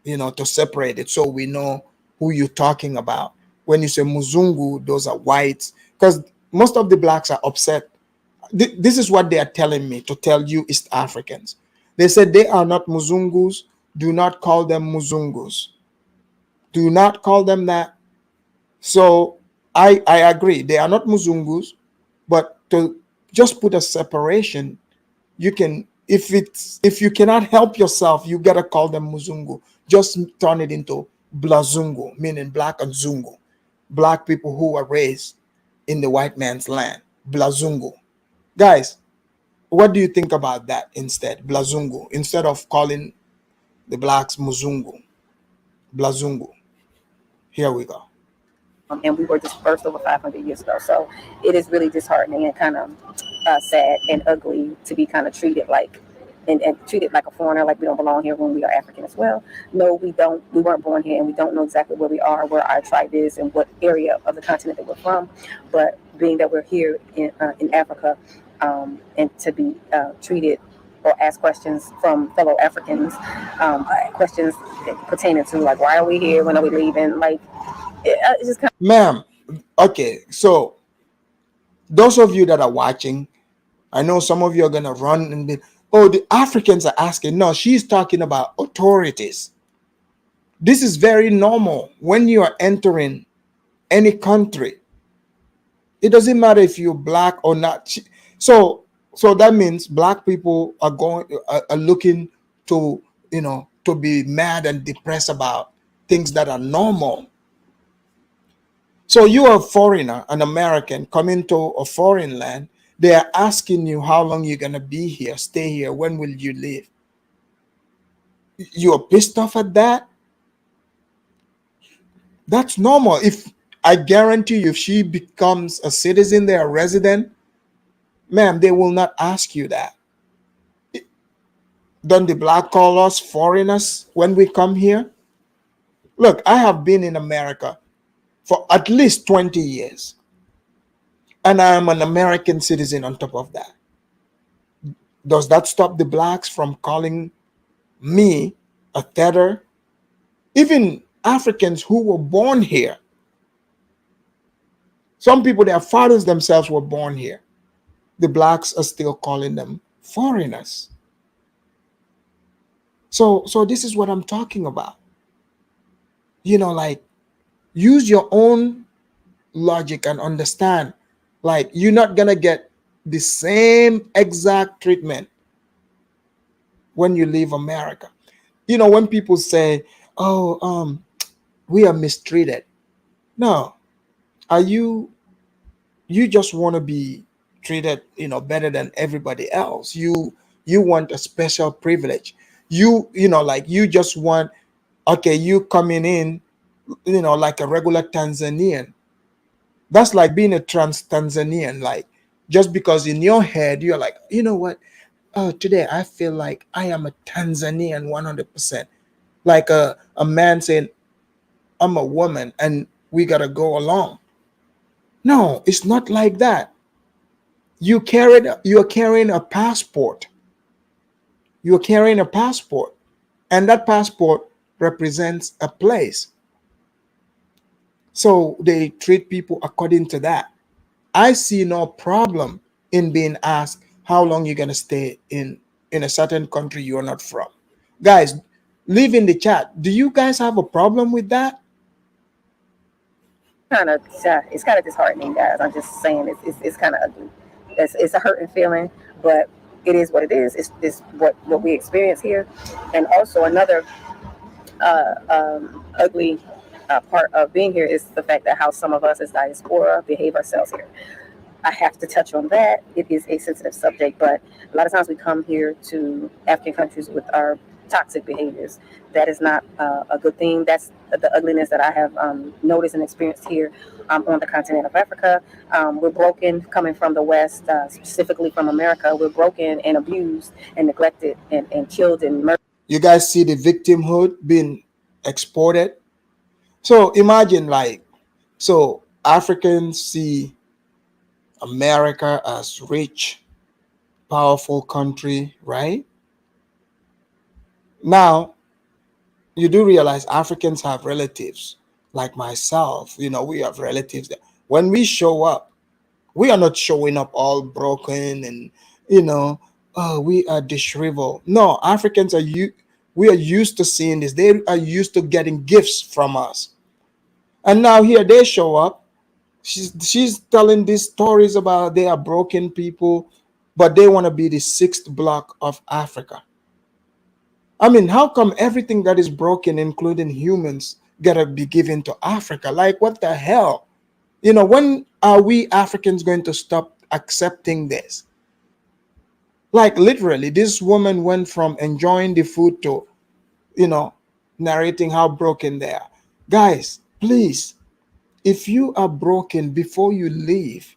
to separate it so we know who you're talking about. When you say Muzungu, those are whites, because most of the blacks are upset. This is what they are telling me to tell you East Africans. They said they are not Muzungus. Do not call them Muzungus. Do not call them that. So I agree. They are not Muzungus, but to just put a separation, you can, if you cannot help yourself, you gotta call them Muzungu. Just turn it into Blazungu, meaning black and Zungu. Black people who are raised in the white man's land. Blazungu. Guys, what do you think about that instead? Blazungu. Instead of calling the blacks Muzungu. Blazungu. Here we go. And we were dispersed over 500 years ago. So it is really disheartening and kind of sad and ugly to be kind of treated like and treated like a foreigner, like we don't belong here when we are African as well. No, we don't. We weren't born here, and we don't know exactly where we are, where our tribe is, and what area of the continent that we're from. But being that we're here in Africa, and to be treated or ask questions from fellow Africans, questions pertaining to like, why are we here? When are we leaving? Like, it's just kind of. Ma'am, okay, so those of you that are watching, I know some of you are going to run and be, oh, the Africans are asking. No, she's talking about authorities. This is very normal when you are entering any country. It doesn't matter if you're black or not. So that means black people are looking to, to be mad and depressed about things that are normal. So you are a foreigner, an American coming to a foreign land. They are asking you how long you're going to be here, stay here, when will you leave? You're pissed off at that? That's normal. If I guarantee you, if she becomes a citizen there, a resident, ma'am, they will not ask you that. Don't the black call us foreigners when we come here? Look, I have been in America for at least 20 years. And I am an American citizen on top of that. Does that stop the blacks from calling me a tether? Even Africans who were born here. Some people, their fathers themselves were born here. The blacks are still calling them foreigners. So this is what I'm talking about. Like, use your own logic and understand. Like, you're not going to get the same exact treatment when you leave America. When people say, oh, we are mistreated. No. Are you just want to be treated, better than everybody else. You want a special privilege. Like you just want, okay, you coming in, like a regular Tanzanian. That's like being a Tanzanian. Like, just because in your head, you're like, you know what? Oh, today I feel like I am a Tanzanian 100%. Like a man saying, I'm a woman and we got to go along. No, it's not like that. You're carrying a passport. You're carrying a passport, and that passport represents a place. So they treat people according to that. I see no problem in being asked how long you're gonna stay in a certain country you're not from. Guys, leave in the chat. Do you guys have a problem with that? Kind of it's kind of disheartening, guys. I'm just saying it's kind of ugly. It's a hurting feeling, but it is what it is. It's what we experience here, and also another ugly part of being here is the fact that how some of us as diaspora behave ourselves here. I have to touch on that. It is a sensitive subject, but a lot of times we come here to African countries with our toxic behaviors. That is not a good thing. That's the ugliness that I have noticed and experienced here on the continent of Africa. We're broken coming from the West, specifically from America. We're broken and abused and neglected and killed and murdered. You guys see the victimhood being exported. So imagine, like, so Africans see America as rich, powerful country, right? Now you do realize Africans have relatives like myself. We have relatives that when we show up, we are not showing up all broken and you know, oh, we are disheveled. No, Africans are we are used to seeing this. They are used to getting gifts from us. And now here they show up. She's telling these stories about they are broken people, but they want to be the sixth block of Africa. I mean, how come everything that is broken, including humans, gotta be given to Africa? Like, what the hell? When are we Africans going to stop accepting this? Like, literally, this woman went from enjoying the food to, you know, narrating how broken they are. Guys, please, if you are broken before you leave,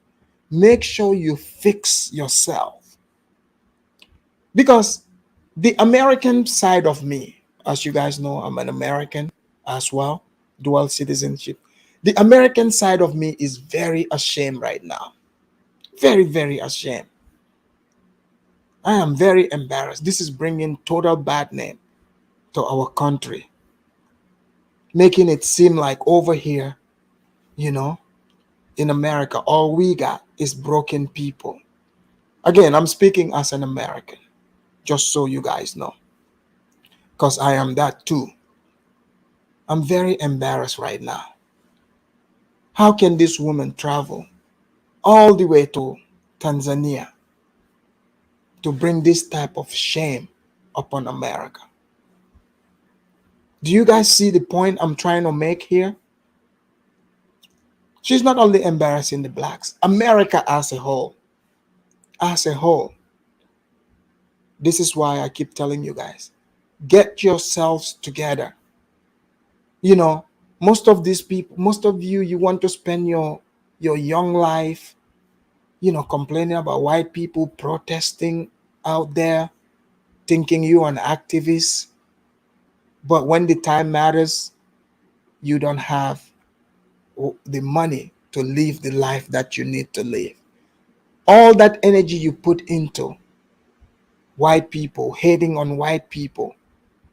make sure you fix yourself. Because the American side of me, as you guys know, I'm an American as well, dual citizenship. The American side of me is very ashamed right now. Very, very ashamed. I am very embarrassed. This is bringing total bad name to our country, making it seem like over here, you know, in America, all we got is broken people. Again, I'm speaking as an American, just so you guys know, because I am that too. I'm very embarrassed right now. How can this woman travel all the way to Tanzania to bring this type of shame upon America? Do you guys see the point I'm trying to make here? She's not only embarrassing the blacks, America as a whole. As a whole. This is why I keep telling you guys, get yourselves together. Most of these people, most of you, you want to spend your young life, complaining about white people protesting out there, thinking you're an activist. But when the time matters, you don't have the money to live the life that you need to live. All that energy you put into white people, hating on white people,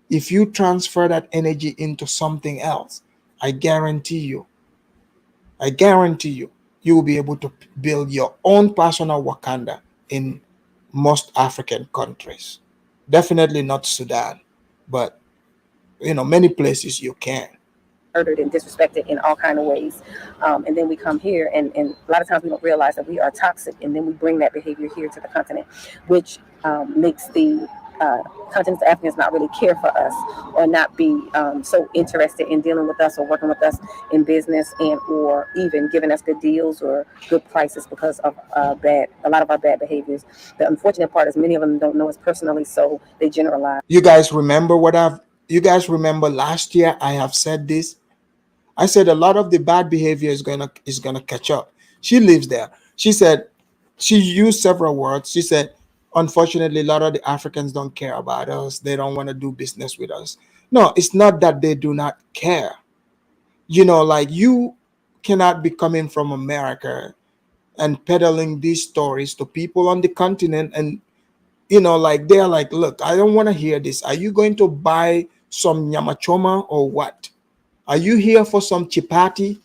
if you transfer that energy into something else, I guarantee you, you will be able to build your own personal Wakanda in most African countries. Definitely not Sudan, but many places you can. Murdered and disrespected in all kind of ways, and then we come here and a lot of times we don't realize that we are toxic, and then we bring that behavior here to the continent, which makes the continent of Africans not really care for us or not be so interested in dealing with us or working with us in business and or even giving us good deals or good prices because of a lot of our bad behaviors. The unfortunate part is many of them don't know us personally, so they generalize. You guys remember last year I have said this. I said a lot of the bad behavior is gonna catch up. She lives there. She used several words. She said, unfortunately, a lot of the Africans don't care about us. They don't want to do business with us. No, it's not that they do not care. Like, you cannot be coming from America and peddling these stories to people on the continent. And like they're like, look, I don't want to hear this. Are you going to buy some nyamachoma or what? Are you here for some chipati?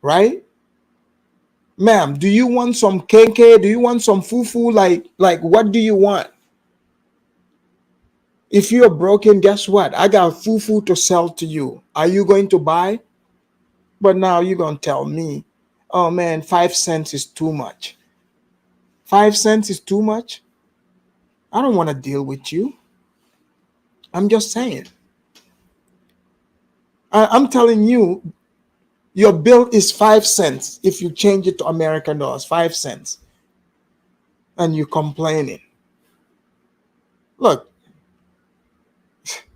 Right? Ma'am, do you want some kenke? Do you want some fufu? Like what do you want? If you're broken, guess what? I got fufu to sell to you. Are you going to buy? But now you're going to tell me, oh man, 5 cents is too much. 5 cents is too much? I don't want to deal with you. I'm just saying. I'm telling you, your bill is 5 cents if you change it to American dollars, 5 cents. And you're complaining. Look,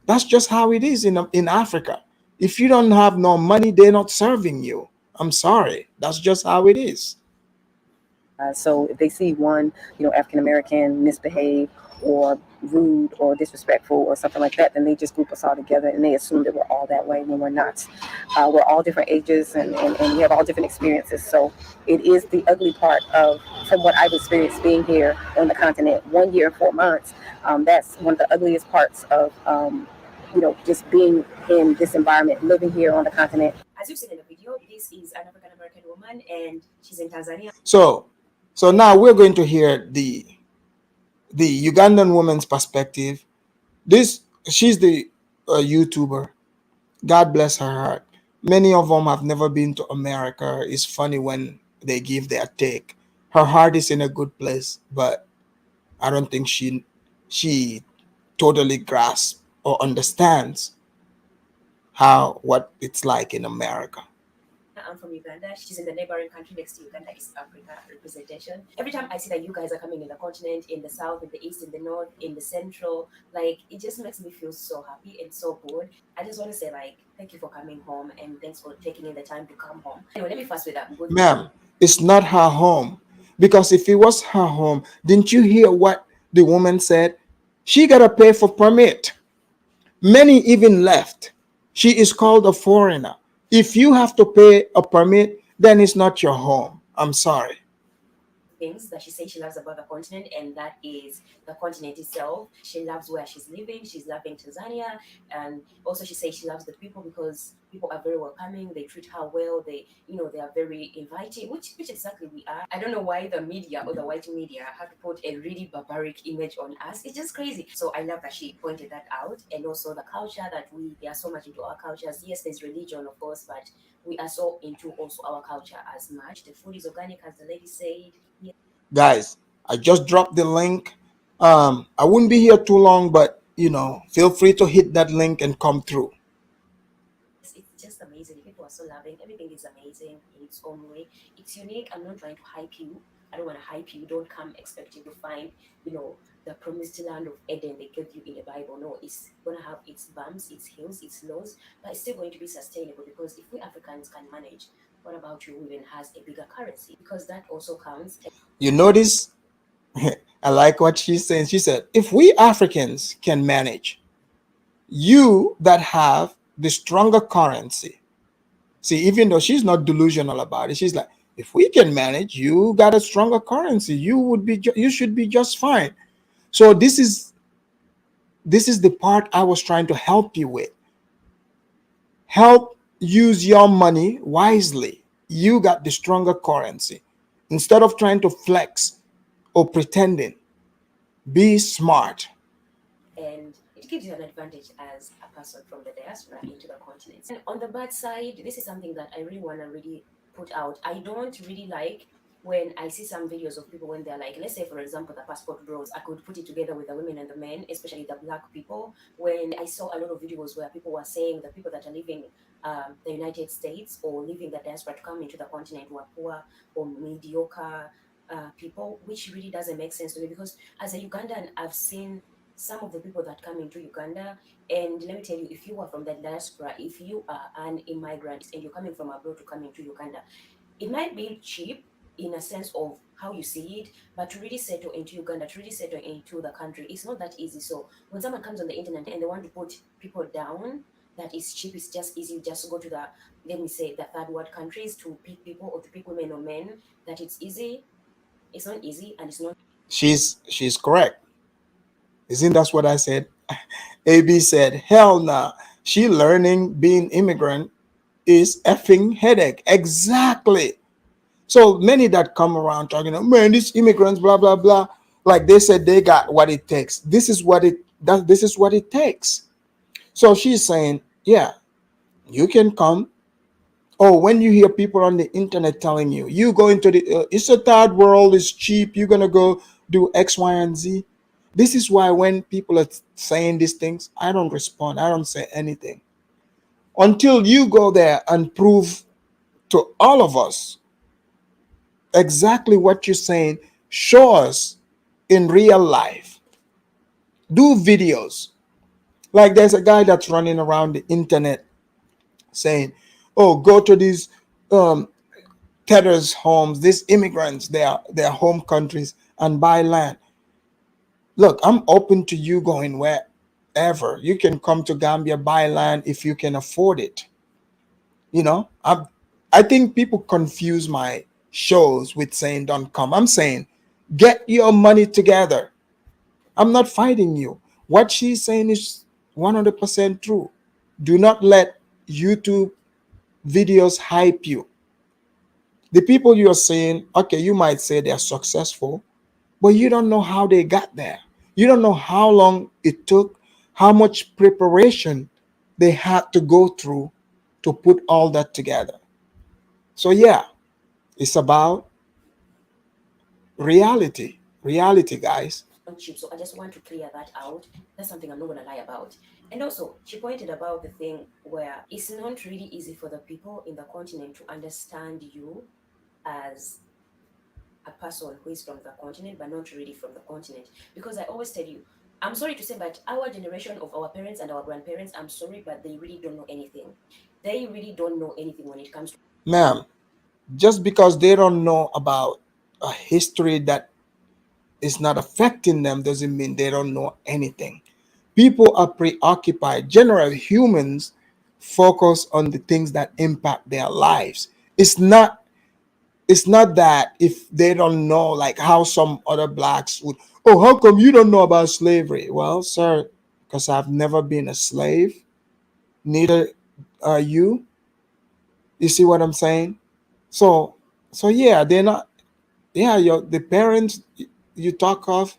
that's just how it is in Africa. If you don't have no money, they're not serving you. I'm sorry. That's just how it is. So if they see one, African American misbehave or rude or disrespectful or something like that, then they just group us all together and they assume that we're all that way when we're not. We're all different ages and we have all different experiences. So it is the ugly part from what I've experienced being here on the continent 1 year and 4 months. That's one of the ugliest parts of, just being in this environment, living here on the continent. As you've seen in the video, this is an African American woman and she's in Tanzania. So now we're going to hear the Ugandan woman's perspective. She's the YouTuber. God bless her heart. Many of them have never been to America. It's funny when they give their take. Her heart is in a good place, but I don't think she totally grasps or understands what it's like in America. I'm from Uganda. She's in the neighboring country next to Uganda, East Africa representation. Every time I see that you guys are coming in the continent, in the south, in the east, in the north, in the central, like it just makes me feel so happy and so good. I just want to say thank you for coming home and thanks for taking in the time to come home. Anyway, let me fast with that. Ma'am, it's not her home. Because if it was her home, didn't you hear what the woman said? She got to pay for permit. Many even left. She is called a foreigner. If you have to pay a permit, then it's not your home. I'm sorry. Things that she says she loves about the continent, and that is the continent itself. She loves where she's living. She's loving Tanzania, and also she says she loves the people because people are very welcoming. They treat her well. They are very inviting, which exactly we are. I don't know why the media or the white media have to put a really barbaric image on us. It's just crazy. So I love that she pointed that out, and also the culture that we are so much into our cultures. Yes, there's religion, of course, but we are so into also our culture as much. The food is organic, as the lady said. Guys, I just dropped the link. I wouldn't be here too long, but feel free to hit that link and come through. It's just amazing. People are so loving. Everything is amazing in its own way. It's unique. I'm not trying to hype you. I don't want to hype you. Don't come expecting to find, the promised land of Eden they gave you in the Bible. No, it's going to have its bumps, its hills, its lows, but it's still going to be sustainable because if we Africans can manage, what about you even has a bigger currency? Because that also counts. You notice? I like what she's saying. She said, if we Africans can manage, you that have the stronger currency. See, even though she's not delusional about it, she's like, if we can manage, you got a stronger currency, you should be just fine. So this is the part I was trying to help you with. Help use your money wisely. You got the stronger currency. Instead of trying to flex or pretending, be smart. And it gives you an advantage as a person from the diaspora into the continent. And on the bad side, this is something that I really want to really put out. I don't really like when I see some videos of people when they're like, let's say, for example, the passport bros, I could put it together with the women and the men, especially the black people. When I saw a lot of videos where people were saying the people that are living the United States or living the diaspora to come into the continent were poor or mediocre people, which really doesn't make sense to me because as a Ugandan, I've seen some of the people that come into Uganda, and let me tell you, if you are from the diaspora, if you are an immigrant and you're coming from abroad to come into Uganda, it might be cheap in a sense of how you see it, but to really settle into Uganda, to really settle into the country, it's not that easy. So when someone comes on the internet and they want to put people down, that is cheap, it's just easy, just go to the, let me say, the third world countries to pick people or to pick women or men, that it's easy. It's not easy and it's not. She's correct. Isn't that's what I said? AB said, hell nah. She learning being immigrant is effing headache. Exactly. So many that come around talking, man, these immigrants, blah blah blah. Like they said, they got what it takes. This is what it takes. So she's saying, yeah, you can come. Oh, when you hear people on the internet telling you, you go into the, it's a third world, it's cheap, you're gonna go do X, Y, and Z. This is why when people are saying these things, I don't respond. I don't say anything until you go there and prove to all of us exactly what you're saying. Show us in real life. Do videos. Like there's a guy that's running around the internet saying, "Oh, go to these um, Tethers homes, these immigrants, their home countries, and buy land." Look, I'm open to you going wherever. You can come to Gambia, buy land if you can afford it. You know, I think people confuse my shows with saying don't come. I'm saying get your money together. I'm not fighting you. What she's saying is 100% true. Do not let YouTube videos hype you. The people you're saying, okay, you might say they're successful, but you don't know how they got there. You don't know how long it took, how much preparation they had to go through to put all that together. So, yeah, it's about reality. Reality, guys. Cheap. So I just want to clear that out. That's something I'm not gonna lie about. And also, she pointed about the thing where it's not really easy for the people in the continent to understand you as a person who is from the continent, but not really from the continent. Because I always tell you, I'm sorry to say, but our generation of our parents and our grandparents, I'm sorry, but they really don't know anything. They really don't know anything when it comes to. Ma'am, just because they don't know about a history that is not affecting them doesn't mean they don't know anything. People are preoccupied. Generally, humans focus on the things that impact their lives. It's not it's not that if they don't know, like how some other blacks would, oh, how come you don't know about slavery? Well, sir, because I've never been a slave, neither are you. You see what I'm saying? So yeah, they're not, yeah, the parents you talk of,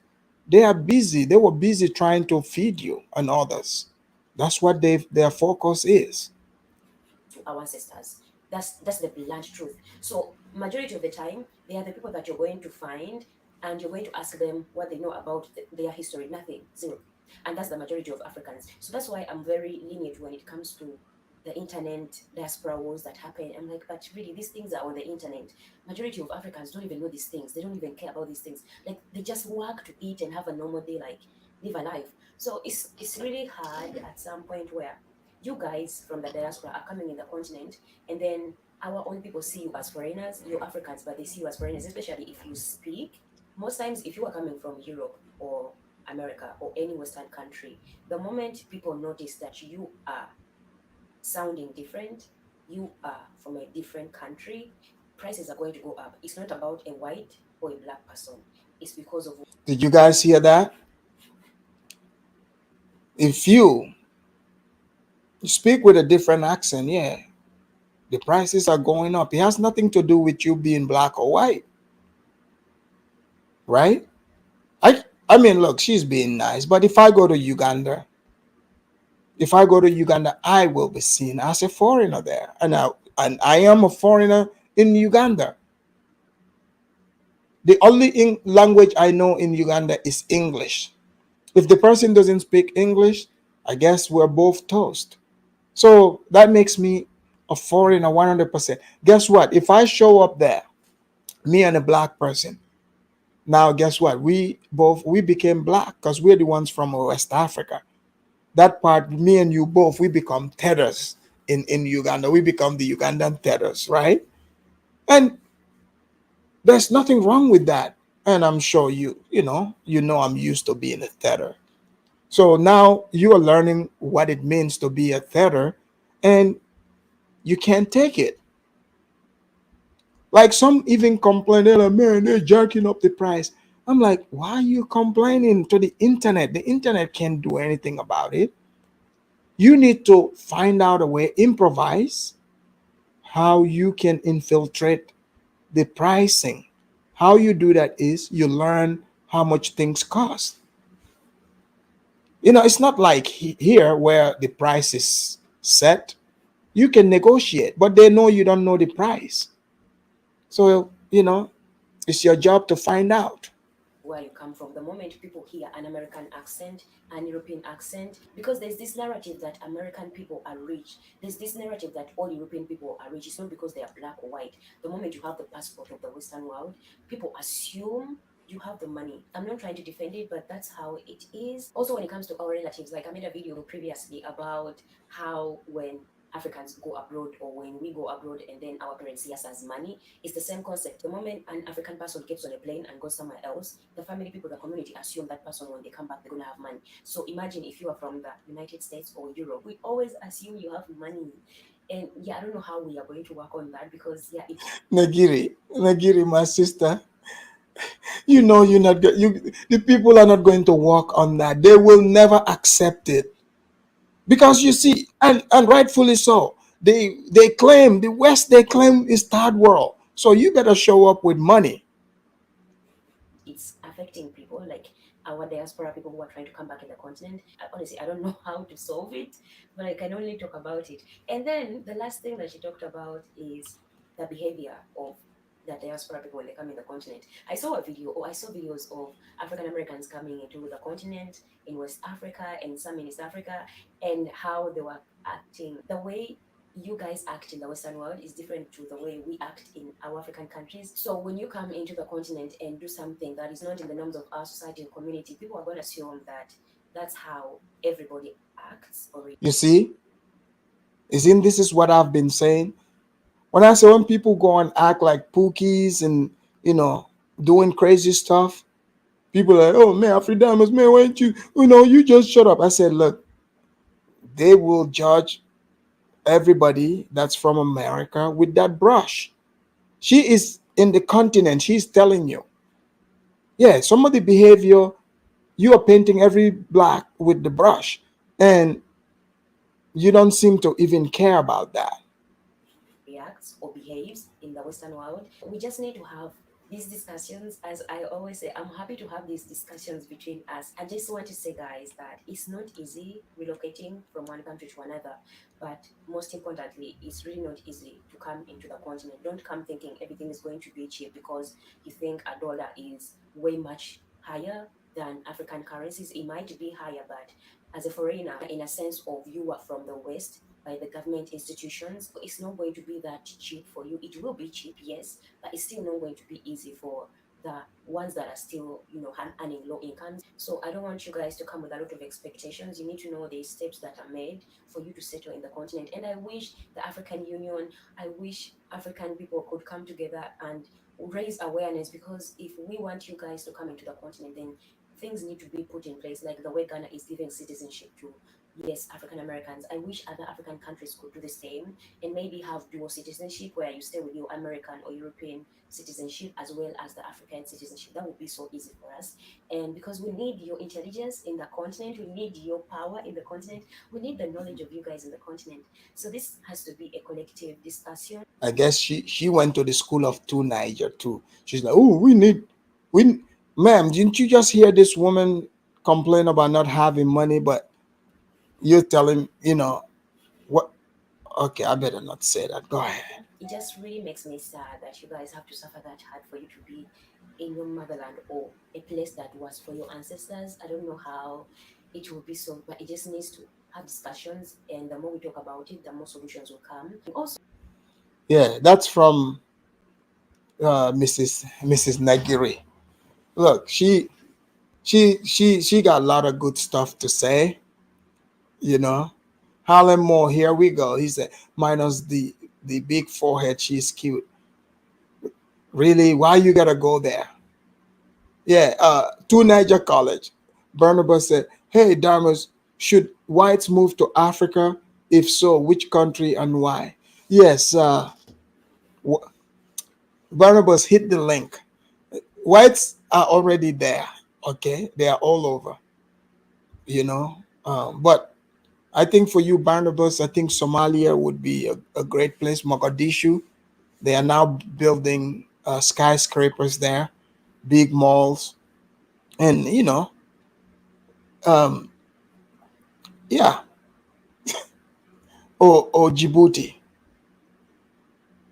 they are busy. They were busy trying to feed you and others. That's what their focus is. Our ancestors. That's the blunt truth. So majority of the time, they are the people that you're going to find, and you're going to ask them what they know about their history. Nothing, zero. And that's the majority of Africans. So that's why I'm very lenient when it comes to the internet diaspora wars that happen. I'm like, but really, these things are on the internet. Majority of Africans don't even know these things. They don't even care about these things. Like they just work to eat and have a normal day, like live a life. So it's really hard at some point where you guys from the diaspora are coming in the continent, and then our own people see you as foreigners. You're Africans, but they see you as foreigners, especially if you speak. Most times, if you are coming from Europe or America or any Western country, the moment people notice that you are sounding different, you are from a different country, prices are going to go up. It's not about a white or a black person. It's because of. Did you guys hear that? If you speak with a different accent, yeah, the prices are going up. It has nothing to do with you being black or white, right? I mean, look, she's being nice, but if I go to Uganda, I will be seen as a foreigner there, and I am a foreigner in Uganda. The only language I know in Uganda is English. If the person doesn't speak English, I guess we're both toast. So that makes me a foreigner 100%. Guess what? If I show up there, me and a black person, now guess what? We became black because we're the ones from West Africa. That part, me and you both, we become tethers in Uganda. We become the Ugandan tethers, right? And there's nothing wrong with that. And I'm sure you know I'm used to being a tether. So now you are learning what it means to be a theater, and you can't take it. Like some even complain, they're like, man, they're jerking up the price. I'm like, why are you complaining to the internet? The internet can't do anything about it. You need to find out a way, improvise how you can infiltrate the pricing. How you do that is you learn how much things cost. It's not like here where the price is set. You can negotiate, but they know you don't know the price. So, it's your job to find out. where you come from. The moment people hear an American accent, an European accent, because there's this narrative that American people are rich. There's this narrative that all European people are rich. It's not because they are black or white. The moment you have the passport of the Western world, people assume you have the money. I'm not trying to defend it, but that's how it is. Also, when it comes to our relatives, like I made a video previously about how when Africans go abroad or when we go abroad and then our parents see us as money, it's the same concept. The moment an African person gets on a plane and goes somewhere else, the family people, the community assume that person when they come back, they're going to have money. So imagine if you are from the United States or Europe, we always assume you have money. And yeah, I don't know how we are going to work on that because yeah, it Nagiri, my sister, you're not the people are not going to work on that. They will never accept it because you see, and rightfully so. They claim the West. They claim is third world. So you better show up with money. it's affecting people like our diaspora people who are trying to come back in the continent. Honestly, I don't know how to solve it, but I can only talk about it. And then the last thing that she talked about is the behavior of the diaspora people when they come in the continent. I saw a video, or I saw videos of African Americans coming into the continent in West Africa and some in East Africa, and how they were acting. The way you guys act in the Western world is different to the way we act in our African countries. So when you come into the continent and do something that is not in the norms of our society and community, people are going to assume that that's how everybody acts already. You see, isn't this is what I've been saying? When I say when people go and act like pookies and doing crazy stuff, people are like, oh man, Afridamus, man, why don't you just shut up? I said, look, they will judge everybody that's from America with that brush. She is in the continent. She's telling you, yeah, some of the behavior, you are painting every black with the brush, and you don't seem to even care about that. Reacts or behaves in the Western world. We just need to have these discussions. As I always say, I'm happy to have these discussions between us. I just want to say, guys, that it's not easy relocating from one country to another, but most importantly, it's really not easy to come into the continent. Don't come thinking everything is going to be cheap because you think a dollar is way much higher than African currencies. It might be higher, but as a foreigner, in a sense of you are from the West, by the government institutions, it's not going to be that cheap for you. It will be cheap, yes, but it's still not going to be easy for the ones that are still, earning low incomes. So I don't want you guys to come with a lot of expectations. You need to know the steps that are made for you to settle in the continent. And I wish the African Union, I wish African people could come together and raise awareness, because if we want you guys to come into the continent, then things need to be put in place, like the way Ghana is giving citizenship to, yes, African Americans. I wish other African countries could do the same and maybe have dual citizenship where you stay with your American or European citizenship as well as the African citizenship. That would be so easy for us. And because we need your intelligence in the continent, we need your power in the continent, we need the knowledge of you guys in the continent. So this has to be a collective discussion. I guess she went to the school of two Niger too. She's like, oh, we, ma'am, didn't you just hear this woman complain about not having money? But you're telling, what? Okay, I better not say that. Go ahead. It just really makes me sad that you guys have to suffer that hard for you to be in your motherland or a place that was for your ancestors. I don't know how it will be solved, but it just needs to have discussions, and the more we talk about it, the more solutions will come. Also, Yeah, that's from Mrs. Nagiri. Look, she got a lot of good stuff to say. You know, Harlem Moore. Here we go. He said, minus the big forehead. She's cute. Really? Why you gotta go there? Yeah. To Niger College. Barnabas said, Hey, Damas, should whites move to Africa? If so, which country and why? Yes, w- Barnabas hit the link. Whites are already there. Okay, they are all over. You know, but I think for you, Barnabas, I think Somalia would be a great place. Mogadishu, they are now building skyscrapers there, big malls, and um, yeah. Or Djibouti,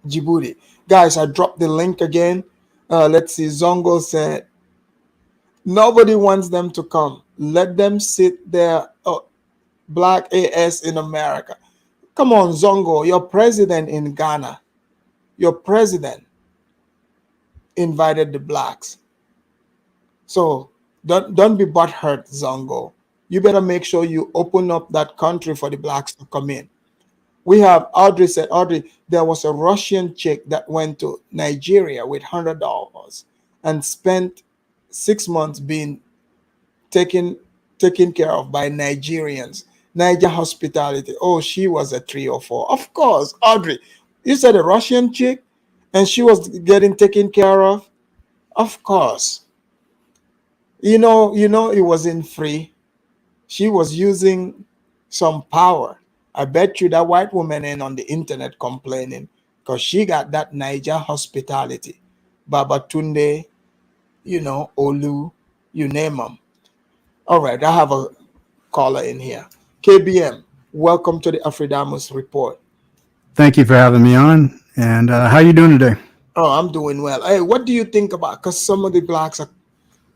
Djibouti. Guys, I dropped the link again. Let's see. Zongo said nobody wants them to come. Let them sit there. Oh, Black AS in America. Come on, Zongo. Your president in Ghana. Your president invited the blacks. So don't be butthurt, Zongo. You better make sure you open up that country for the blacks to come in. We have Audrey said, Audrey, there was a Russian chick that went to Nigeria with $100 and spent 6 months being taken taken care of by Nigerians. Niger hospitality. Oh, she was a 3 or 4. Of course, Audrey. You said a Russian chick and she was getting taken care of? Of course. It wasn't free. She was using some power. I bet you that white woman ain't on the internet complaining because she got that Niger hospitality. Babatunde, Olu, you name them. All right, I have a caller in here. KBM, welcome to the Afridamus Report. Thank you for having me on. And how you doing today? Oh, I'm doing well. Hey, what do you think about, because some of the blacks are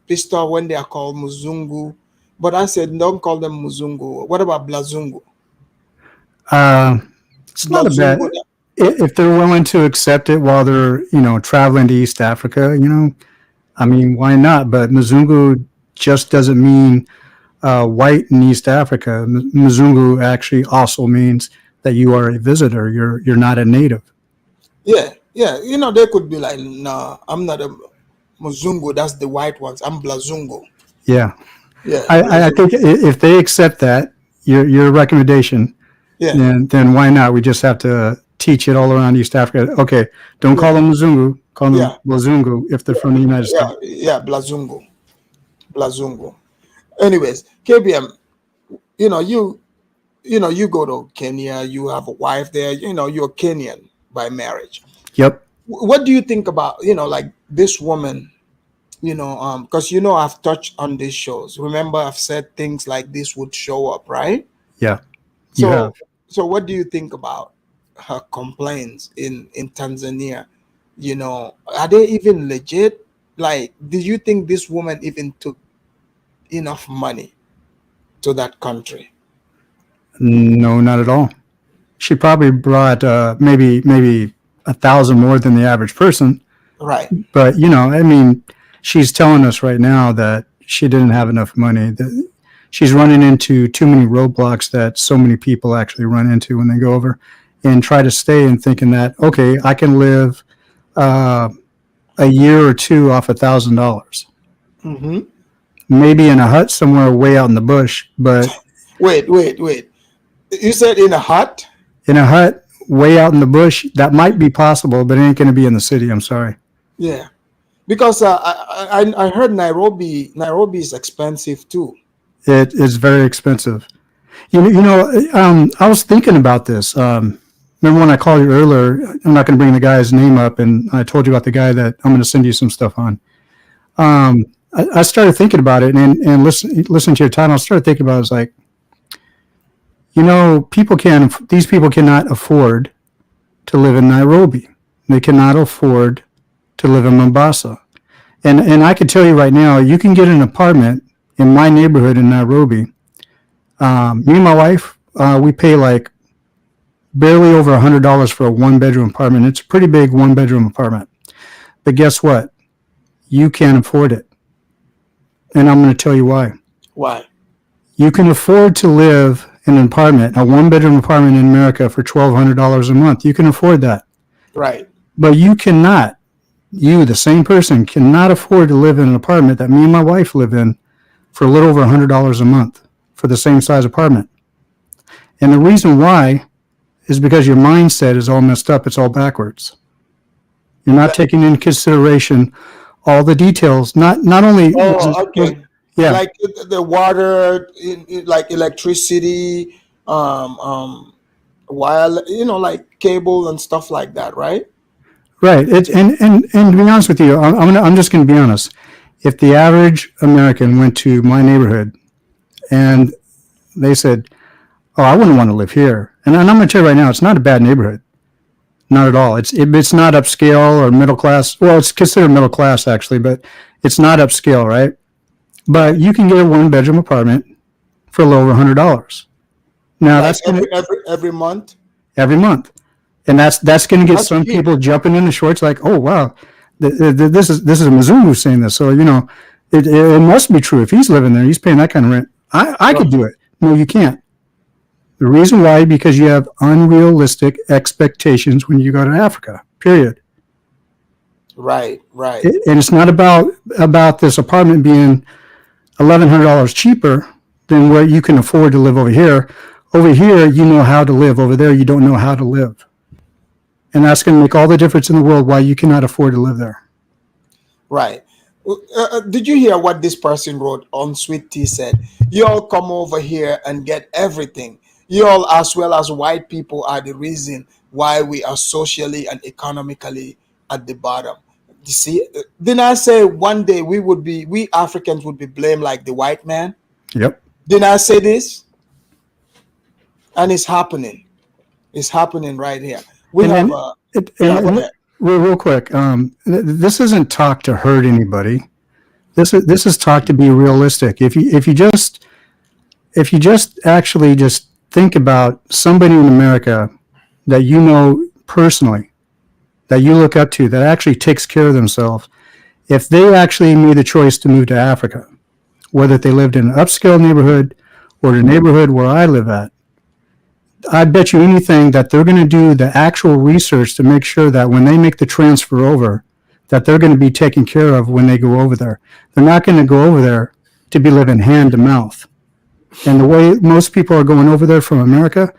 pissed off when they are called Muzungu, but I said don't call them Muzungu. What about Blazungu? It's not a bad Blazungu, if they're willing to accept it while they're traveling to East Africa. I mean, why not? But Mzungu just doesn't mean white in East Africa. Mzungu actually also means that you are a visitor. You're not a native. yeah. They could be like, nah, I'm not a Muzungu. That's the white ones. I'm Blazungu. Yeah, Yeah, I think if they accept that your recommendation, yeah, then why not? We just have to teach it all around East Africa. Okay, don't call them Mzungu, call them yeah, Blazungu if they're from the United yeah, States. yeah, Blazungu. Anyways, KBM, you go to Kenya. You have a wife there. You're Kenyan by marriage. Yep. What do you think about like this woman? Because I've touched on these shows. Remember, I've said things like this would show up, right? Yeah. You have. So what do you think about her complaints in Tanzania? Are they even legit? Like, do you think this woman even took enough money to that country? No, not at all. She probably brought maybe 1,000 more than the average person. Right. But I mean, she's telling us right now that she didn't have enough money. That she's running into too many roadblocks that so many people actually run into when they go over, and try to stay and thinking that okay, I can live a year or two off $1,000. Mm-hmm. Maybe in a hut somewhere way out in the bush, but Wait. You said in a hut? in a hut way out in the bush, that might be possible, but it ain't going to be in the city. I'm sorry. Yeah. Because I heard Nairobi is expensive too. It is very expensive. I was thinking about this. Remember when I called you earlier? I'm not going to bring the guy's name up, and I told you about the guy that I'm going to send you some stuff on. I started thinking about it, and listen to your title. I started thinking about it. It's like, these people cannot afford to live in Nairobi. They cannot afford to live in Mombasa. And I can tell you right now, you can get an apartment in my neighborhood in Nairobi. Me and my wife, we pay like barely over $100 for a 1-bedroom apartment. It's a pretty big 1-bedroom apartment. But guess what? You can't afford it. And I'm going to tell you why. Why? You can afford to live in an apartment, a 1-bedroom apartment in America for $1,200 a month. You can afford that. Right. But you, the same person, cannot afford to live in an apartment that me and my wife live in for a little over $100 a month. for the same size apartment. And the reason why is because your mindset is all messed up. It's all backwards. You're not taking into consideration all the details. Not only. Oh, okay. Yeah. Like the water, like electricity, wire, like cable and stuff like that, right? Right. And to be honest with you, I'm just going to be honest. If the average American went to my neighborhood and they said, "Oh, I wouldn't want to live here," and I'm going to tell you right now, it's not a bad neighborhood. Not at all. It's not upscale or middle class. Well, it's considered middle class actually, but it's not upscale, right? But you can get a 1-bedroom apartment for a little over $100. Now Like that's going to every month. every month, and that's going to get That's some cheap. people jumping in the shorts like, "Oh wow, this is a Mzungu saying this," so it must be true. If he's living there, he's paying that kind of rent. I could do it. No, you can't. The reason why, because you have unrealistic expectations when you go to Africa, period. Right. And it's not about this apartment being $1,100 cheaper than what you can afford to live over here. Over here, you know how to live. Over there, you don't know how to live. And that's going to make all the difference in the world why you cannot afford to live there. Right. Did you hear what this person wrote on Sweet Tea? Said, "You all come over here and get everything. You all, as well as white people, are the reason why we are socially and economically at the bottom." You see, didn't I say one day we Africans would be blamed like the white man? Yep. Didn't I say this? And it's happening. It's happening right here. We have go ahead. Real quick, this isn't talk to hurt anybody. This is talk to be realistic. If you just actually just think about somebody in America that you know personally, that you look up to, that actually takes care of themselves, if they actually made the choice to move to Africa, whether they lived in an upscale neighborhood or the neighborhood where I live at, I bet you anything that they're going to do the actual research to make sure that when they make the transfer over, that they're going to be taken care of when they go over there. They're not going to go over there to be living hand to mouth. And the way most people are going over there from America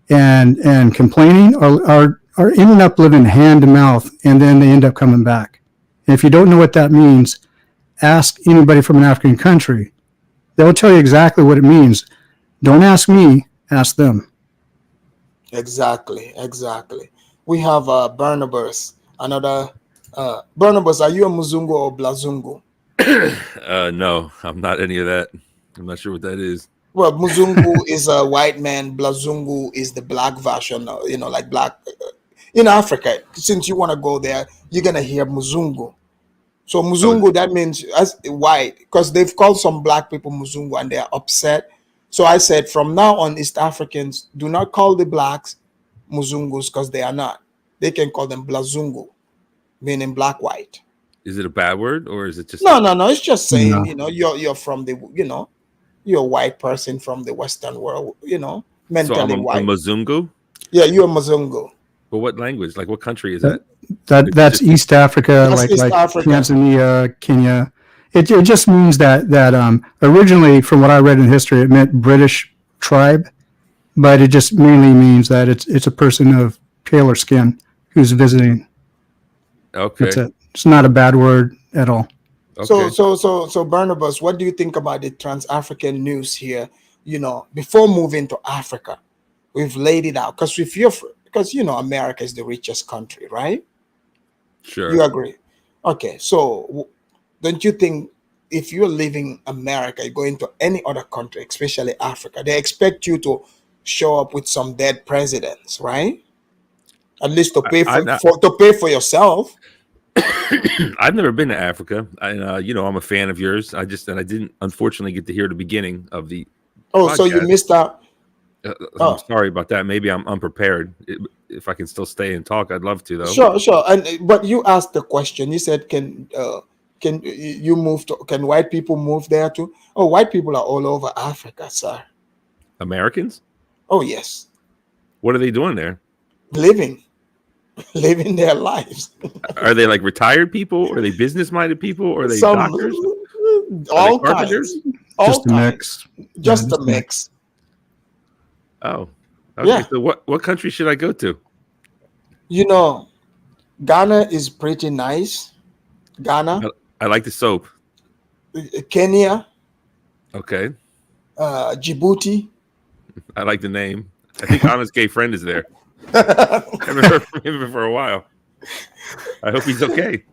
and complaining are ending up living hand to mouth, and then they end up coming back. And if you don't know what that means, ask anybody from an African country. They'll tell you exactly what it means. Don't ask me, ask them. Exactly. We have Barnabas. Another Barnabas, are you a Muzungu or Blazungu? No, I'm not any of that. I'm not sure what that is. Well, Muzungu is a white man. Blazungu is the black version. Like black in Africa. Since you want to go there, you're gonna hear Muzungu. So Muzungu, that means as white, because they've called some black people Muzungu and they're upset. So I said, from now on, East Africans do not call the blacks Muzungus because they are not. They can call them Blazungu, meaning black white. Is it a bad word or is it just No. It's just saying, you're from the, you're a white person from the Western world, mentally so I'm white. a Mzungu? Yeah, you're a Muzungu. But what language? Like what country is that? That's East Africa, That's East Africa. Tanzania, Kenya. It just means that originally, from what I read in history, it meant British tribe, but it just mainly means that it's a person of paler skin who's visiting. Okay. That's it. It's not a bad word at all. Okay. So Barnabas, what do you think about the Trans-African News here? Before moving to Africa, we've laid it out because America is the richest country, right? Sure. You agree? Okay, so don't you think if you're leaving America, you're going to any other country, especially Africa, they expect you to show up with some dead presidents, right? At least to pay for yourself. I've never been to Africa. I'm a fan of yours. I didn't unfortunately get to hear the beginning of the podcast. So you missed out. I'm sorry about that. Maybe I'm unprepared. If I can still stay and talk, I'd love to, though. Sure. But you asked the question. You said, can you move to? Can white people move there too? Oh, white people are all over Africa, sir. Americans? Oh yes. What are they doing there? Living their lives. Are they like retired people? Are they business-minded people? Or are they doctors? All kinds. all Just a mix. kinds, just Yeah, a mix. Oh, okay. Yeah. So what country should I go to? You know, Ghana is pretty nice. Ghana, I like the soap. Kenya, Okay, Djibouti. I like the name. I think Anna's gay friend is there. I haven't heard from him for a while. I hope he's okay.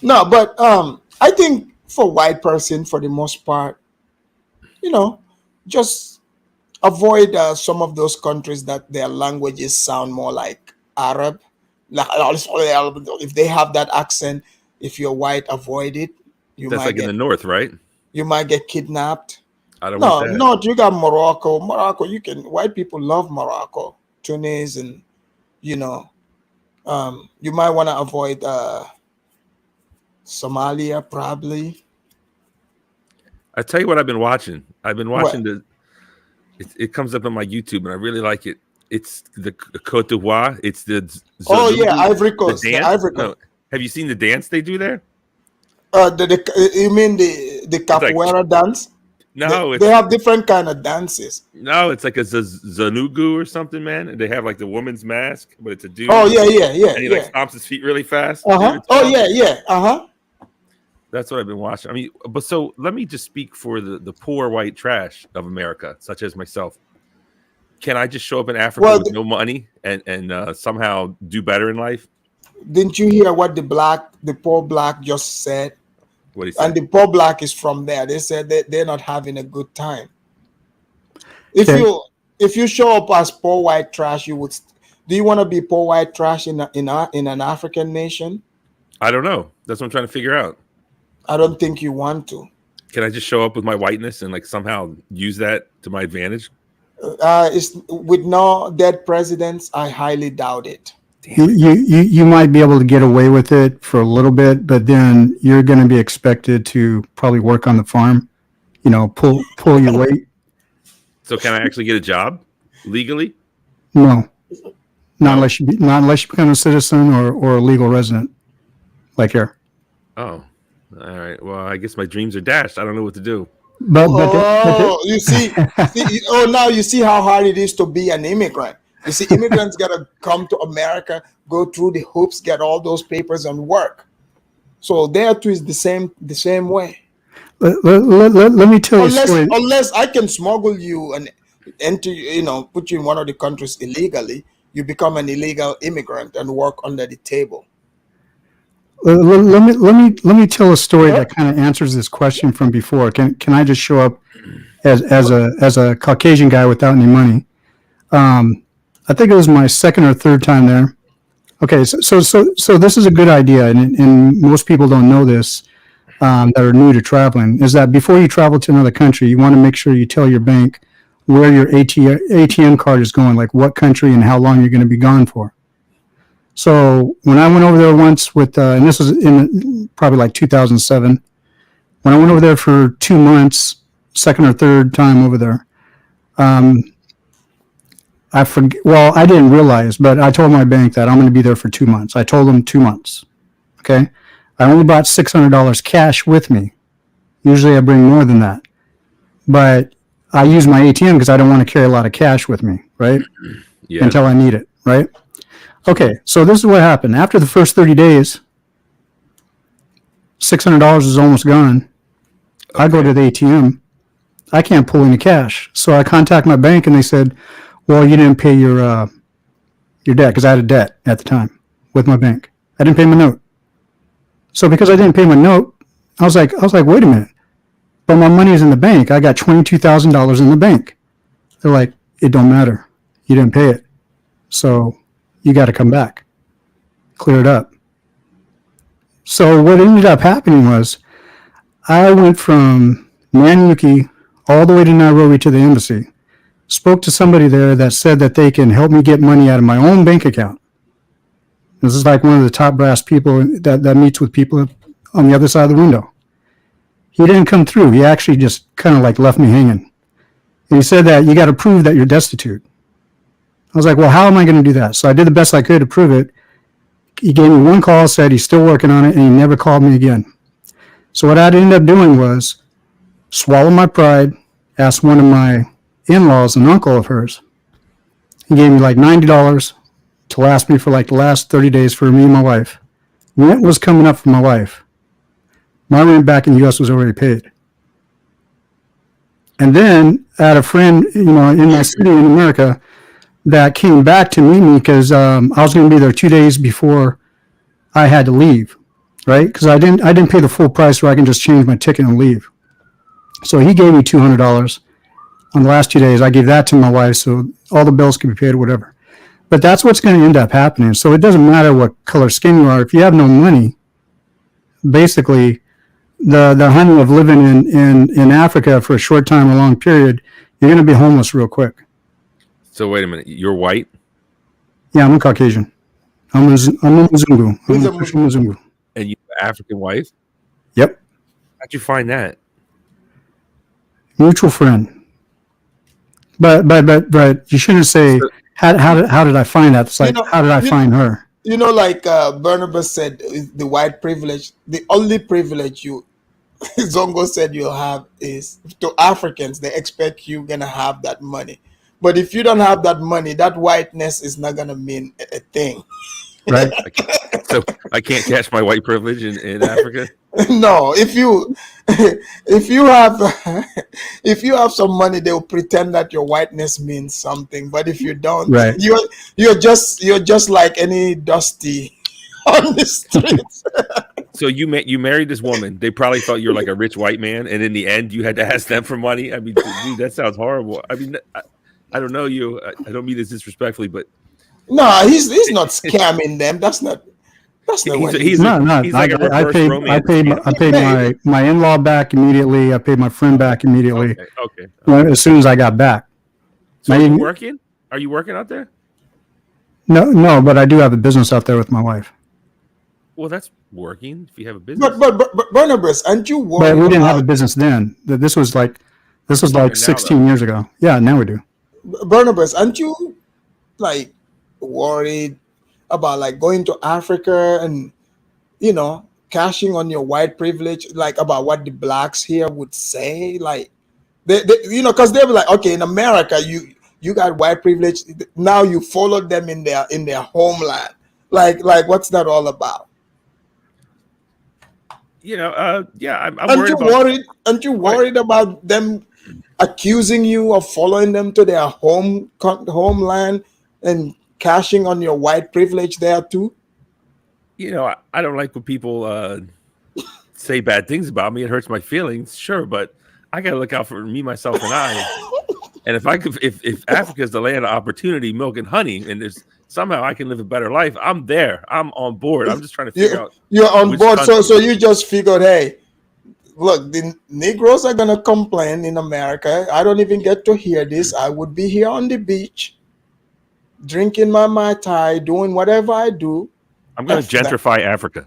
No, but I think for white person, for the most part, just avoid some of those countries that their languages sound more like Arab. Like, if they have that accent, if you're white, avoid it. That's like in the north, right? You might get kidnapped. I don't No, want that. no, you got Morocco. Morocco, white people love Morocco, Tunis, and you might want to avoid Somalia, probably. I tell you what I've been watching. I've been watching What? it comes up on my YouTube and I really like it. It's the Cote d'Ivoire. It's the Oh Zulu, yeah, Ivory the Coast. The dance. Ivory No, Coast. have you seen the dance they do there? You mean the capoeira dance? No, They have different kind of dances. no, it's like a Zanugu or something, man. And they have like the woman's mask, but it's a dude. Oh yeah. And he like stomps his feet really fast. Uh huh. Dude, it's Oh awesome. yeah. Uh huh. That's what I've been watching. I mean, but so let me just speak for the poor white trash of America, such as myself. Can I just show up in Africa Well, with no money and somehow do better in life? Didn't you hear what the poor black just said? What he said? And the poor black is from there. They said that they're not having a good time. If Okay. if you show up as poor white trash, you would. Do you want to be poor white trash in an African nation? I don't know. That's what I'm trying to figure out. I don't think you want to. Can I just show up with my whiteness and like somehow use that to my advantage? It's with no dead presidents. I highly doubt it. You might be able to get away with it for a little bit, but then you're going to be expected to probably work on the farm, pull your weight. So can I actually get a job legally? No, not unless you become a citizen or a legal resident, like here. Oh, all right. Well, I guess my dreams are dashed. I don't know what to do. But You see, now you see how hard it is to be an immigrant. You see, immigrants gotta come to America, go through the hoops, get all those papers, and work. So there too is the same way. let me tell you a story. Unless I can smuggle you and enter, put you in one of the countries illegally, you become an illegal immigrant and work under the table. Let me tell a story that kind of answers this question from before. Can I just show up as a Caucasian guy without any money? I think it was my second or third time there. Okay, so this is a good idea, and most people don't know this that are new to traveling. Is that before you travel to another country, you want to make sure you tell your bank where your ATM card is going, like what country and how long you're going to be gone for. So when I went over there once with, and this was in probably like 2007, when I went over there for 2 months, second or third time over there, I didn't realize, but I told my bank that I'm going to be there for 2 months. I told them 2 months. Okay. I only brought $600 cash with me. Usually I bring more than that, but I use my ATM because I don't want to carry a lot of cash with me, right? Yeah. Until I need it, right? Okay, so this is what happened. After the first 30 days, $600 is almost gone. Okay. I go to the ATM. I can't pull any cash. So I contact my bank and they said, well, you didn't pay your debt, because I had a debt at the time with my bank. I didn't pay my note. So because I didn't pay my note, I was like, wait a minute. But my money is in the bank. I got $22,000 in the bank. They're like, it don't matter. You didn't pay it. So you got to come back, clear it up. So what ended up happening was I went from Nanyuki all the way to Nairobi to the embassy, spoke to somebody there that said that they can help me get money out of my own bank account. This is like one of the top brass people that meets with people on the other side of the window. He didn't come through. He actually just kind of like left me hanging. And he said that you got to prove that you're destitute. I was like, well, how am I going to do that? So I did the best I could to prove it. He gave me one call, said he's still working on it, and he never called me again. So what I ended up doing was swallow my pride, ask one of my in-laws, an uncle of hers. He gave me like $90 to last me for like the last 30 days for me and my wife. Rent was coming up for my wife. My rent back in the U.S. was already paid. And then I had a friend, in my city in America that came back to meet me because I was going to be there 2 days before I had to leave, right? Because I didn't pay the full price where I can just change my ticket and leave. So he gave me $200 on the last 2 days. I gave that to my wife so all the bills could be paid or whatever. But that's what's going to end up happening. So it doesn't matter what color skin you are. If you have no money, basically the honey of living in Africa for a short time or long period, you're going to be homeless real quick. So wait a minute, you're white? Yeah, I'm a Caucasian. I'm a Mzungu. I'm a Christian Mzungu. And you have an African wife? Yep. How'd you find that? Mutual friend. But you shouldn't say how did I find that? It's like how did I find her? Like Barnabas said, the white privilege, the only privilege Zongo said you'll have is to Africans. They expect you're gonna have that money, but if you don't have that money, that whiteness is not gonna mean a thing. Right. So I can't cash my white privilege in Africa. No, if you have some money, they'll pretend that your whiteness means something. But if you don't, right, you're just like any dusty on the streets. So you married this woman. They probably thought you were like a rich white man, and in the end, you had to ask them for money. I mean, dude, that sounds horrible. I mean, I don't know you. I don't mean this disrespectfully, but no, he's not scamming them. That's not what he's like a reverse romance. I paid my in-law back immediately. I paid my friend back immediately. Okay. As soon as I got back. So are you working? Are you working out there? No, but I do have a business out there with my wife. Well, that's working if you have a business. But Barnabas, aren't you worried? But we didn't have a business then. This was like 16 years ago. Yeah, now we do. Barnabas, aren't you like worried about like going to Africa and cashing on your white privilege, like about what the blacks here would say, like they because they'll be like, okay, in America you got white privilege, now you followed them in their homeland, like what's that all about? Yeah, I'm Aren't you worried about them accusing you of following them to their homeland and cashing on your white privilege there too? I don't like when people say bad things about me. It hurts my feelings, sure, but I gotta look out for me, myself, and I. And if Africa is the land of opportunity, milk and honey, and there's somehow I can live a better life, I'm there. I'm on board. I'm just trying to figure out. You're on board, so you just figured, hey, look, the Negroes are gonna complain in America. I don't even get to hear this. I would be here on the beach, drinking my Mai Tai, doing whatever I do. I'm going to gentrify Africa.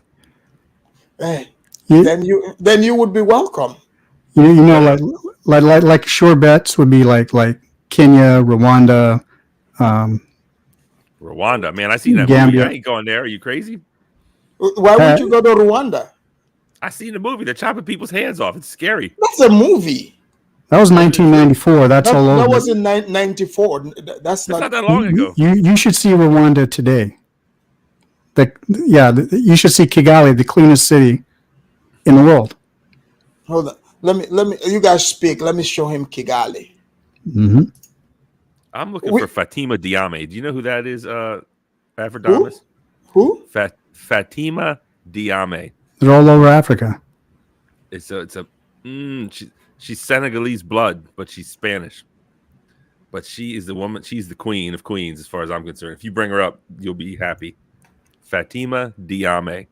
Hey, then you would be welcome. Like sure bets would be like Kenya, Rwanda. Rwanda, man, I seen that Gambia. movie. I ain't going there. Are you crazy? Why would you go to Rwanda? I seen the movie. They're chopping people's hands off. It's scary. That's a movie. That was 1994. That's all over. That was in 94. That's not that long ago. You should see Rwanda today. You should see Kigali, the cleanest city in the world. Hold on. Let me. You guys speak. Let me show him Kigali. Mm-hmm. I'm looking for Fatima Diame. Do you know who that is, Afrodamus? Who? Fatima Diame. They're all over Africa. She's Senegalese blood, but she's Spanish. But she is the woman. She's the queen of queens, as far as I'm concerned. If you bring her up, you'll be happy. Fatima Diame.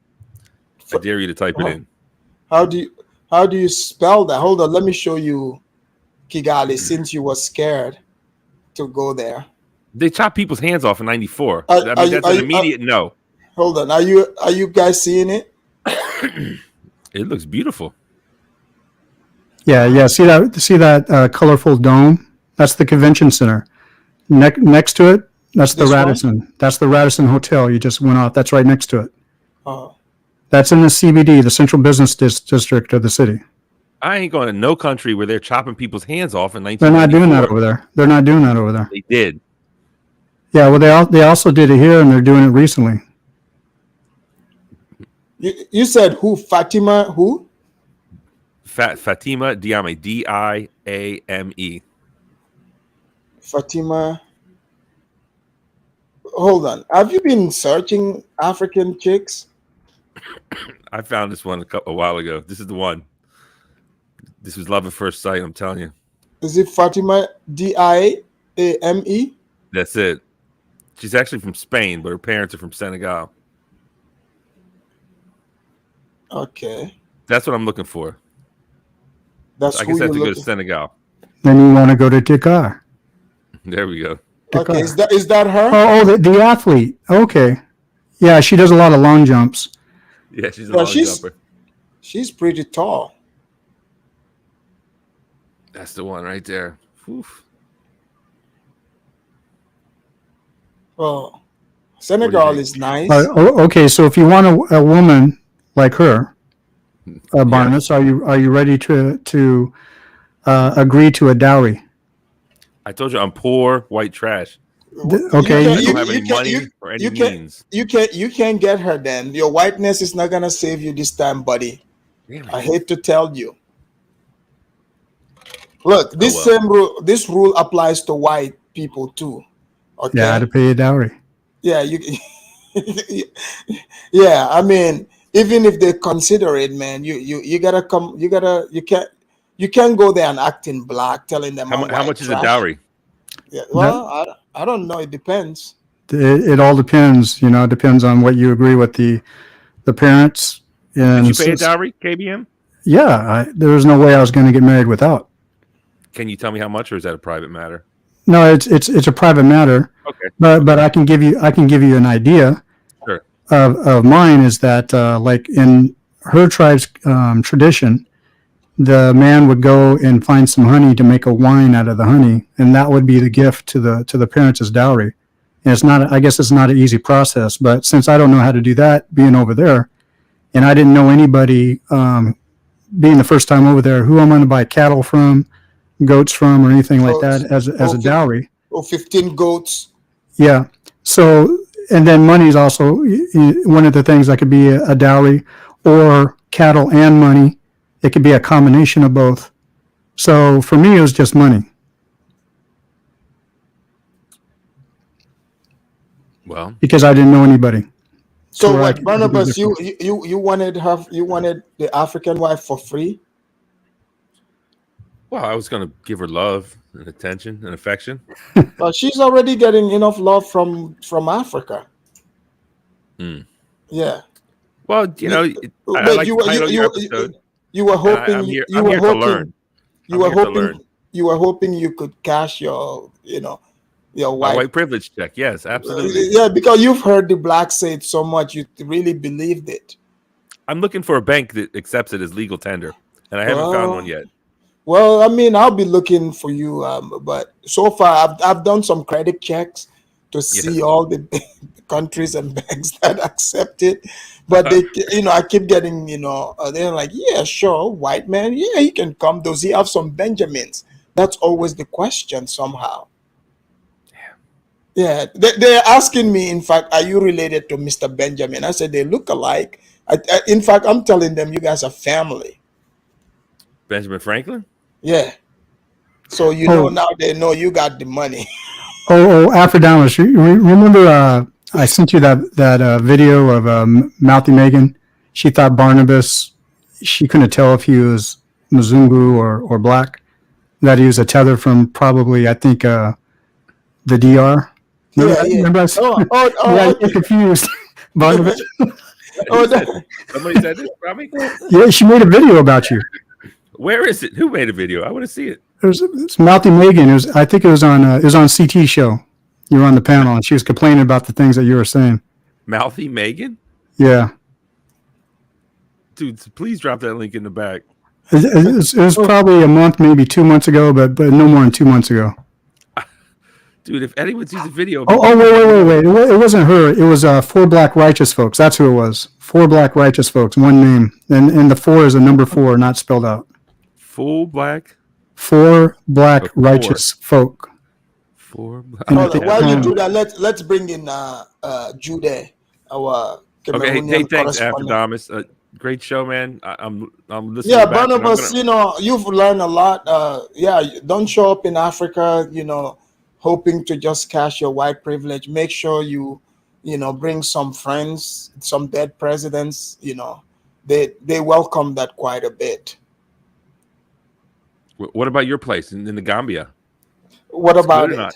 I dare you to type it in. How do you spell that? Hold on, let me show you Kigali since you were scared to go there. They chop people's hands off in 94. That's an immediate no. Hold on. Are you guys seeing it? It looks beautiful. Yeah. See that colorful dome? That's the convention center. Next to it, that's the Radisson. That's the Radisson Hotel you just went off. That's right next to it. Oh. That's in the CBD, the Central Business District of the city. I ain't going to no country where they're chopping people's hands off in They're not doing that 1994. over there. They're not doing that over there. They did. Yeah, well, they also did it here, and they're doing it recently. You said who? Fatima who? Fatima Diame, Diame. Fatima. Hold on. Have you been searching African chicks? I found this one a while ago. This is the one. This was love at first sight. I'm telling you. Is it Fatima Diame? That's it. She's actually from Spain, but her parents are from Senegal. Okay. That's what I'm looking for. That's I who guess I have you're to go to looking. Senegal. Then you want to go to Dakar. There we go. Okay, is that her? Oh, the athlete. Okay. Yeah, she does a lot of long jumps. Yeah, she's a Well, long jumper. She's pretty tall. That's the one right there. Oof. Well, Senegal is nice. Okay, so if you want a woman like her, Barnabas, are you ready to agree to a dowry? I told you I'm poor, white trash. Okay. I don't have any money or any means. You can't get her then. Your whiteness is not gonna save you this time, buddy. Damn I it. hate to tell you. Look, this this rule applies to white people too. Okay. Yeah, to pay a dowry. Yeah, you. Yeah, I mean, even if they consider it, man, you gotta come. You can't go there and acting black, telling them How much is a dowry? Yeah, well, I don't know. It depends. It all depends. It depends on what you agree with the parents. And Did you pay a dowry, KBM? Yeah, there was no way I was going to get married without. Can you tell me how much, or is that a private matter? No, it's a private matter. Okay. But I can give you an idea. Sure. Of mine is that like in her tribe's tradition, the man would go and find some honey to make a wine out of the honey, and that would be the gift to the parents as dowry. And I guess it's not an easy process, but since I don't know how to do that, being over there, and I didn't know anybody, being the first time over there, who I'm going to buy cattle from, goats from, or anything like that as a dowry. Or 15 goats. Yeah. So, and then money is also one of the things that could be a dowry, or cattle and money. It could be a combination of both. So for me, it was just money. Well, because I didn't know anybody. So what, Barnabas? You wanted the African wife for free? Well, I was going to give her love and attention and affection. But she's already getting enough love from Africa. Yeah. Well, I like to title your episode. You were hoping I'm here to learn. You were hoping you could cash your white privilege check. Yes, absolutely. Yeah, because you've heard the blacks say it so much, you really believed it. I'm looking for a bank that accepts it as legal tender, and I haven't found one yet. Well, I mean, I'll be looking for you, but so far I've done some credit checks to see all the countries and banks that accept it. But they, I keep getting, they're like, yeah, sure, white man, yeah, he can come. Does he have some Benjamins? That's always the question somehow. Yeah, they're asking me, in fact, are you related to Mr. Benjamin? I said, they look alike. In fact, I'm telling them, you guys are family. Benjamin Franklin? Yeah. So, now they know you got the money. Afrodamus, remember I sent you that video of Mouthy Megan? She thought Barnabas, she couldn't tell if he was Mzungu or black, that he was a tether from probably, I think, the DR. Remember I get confused. Barnabas. Somebody said this about me? Yeah, she made a video about you. Where is it? Who made a video? I want to see it. It's Mouthy Megan. I think it was on CT show. You were on the panel, and she was complaining about the things that you were saying. Mouthy Megan? Yeah. Dude, please drop that link in the back. It was probably a month, maybe 2 months ago, but no more than 2 months ago. Dude, if anyone sees a video of Oh, me, wait. It wasn't her. It was four black righteous folks. That's who it was. Four black righteous folks, one name. And the four is a number four, not spelled out. full black. Four black Four. righteous folk. Four black. And Hold at on. the While you do time, that, let's bring in Jude, our Okay, hey, Cameroonian thanks, correspondent. Afrodamus. Great show, man. I'm listening. Yeah, back and I'm Barnabas, gonna- you've learned a lot. Yeah, don't show up in Africa, hoping to just cash your white privilege. Make sure you bring some friends, some dead presidents. They welcome that quite a bit. What about your place in the Gambia? What It's about good or it? not?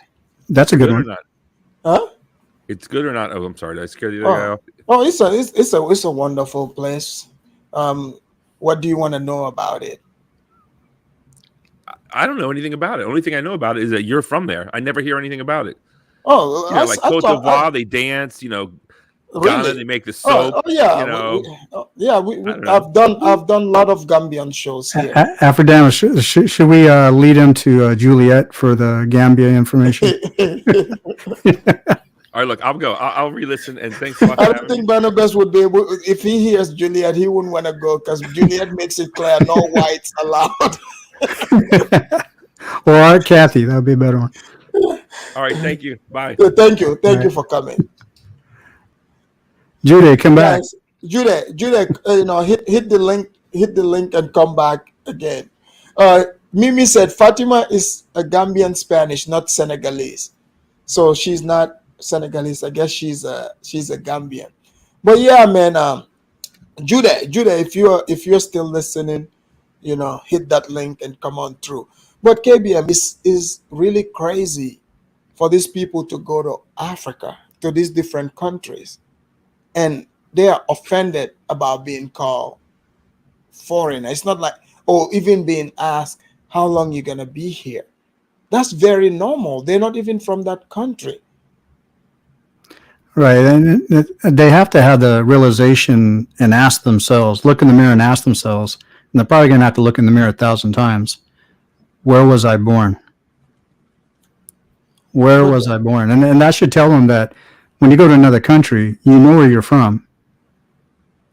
that's a good Good or one. not? Huh? It's good or not? Oh, I'm sorry. Did I scare the other guy Oh, off? oh, it's a wonderful place. What do you want to know about it? I don't know anything about it. Only thing I know about it is that you're from there. I never hear anything about it. Oh, Like Cote d'Ivoire, they dance. Ghana, really? they make the soap. Oh yeah, I don't know. I've done a lot of Gambian shows here. Afrodamus, should we lead him to Juliet for the Gambia information? All right, look, I'll go. I'll re-listen, and thanks a lot for I don't having me. think Barnabas would be able, if he hears Juliet, he wouldn't want to go because Juliet makes it clear no whites allowed. Or Kathy, that would be a better one. All right, thank you. Bye. Thank you for coming. Judy, come back. Guys, Jude, hit the link and come back again. Mimi said Fatima is a Gambian Spanish, not Senegalese, so she's not Senegalese. I guess she's a Gambian. But yeah, man, Jude, if you're still listening, hit that link and come on through. But KBM is really crazy for these people to go to Africa, to these different countries, and they are offended about being called foreigner. It's not like, even being asked how long you're gonna be here. That's very normal. They're not even from that country. Right. And they have to have the realization and ask themselves, look in the mirror and ask themselves, and they're probably going to have to look in the mirror 1,000 times. Where was I born? Where was I born? And that should tell them that when you go to another country, you know where you're from.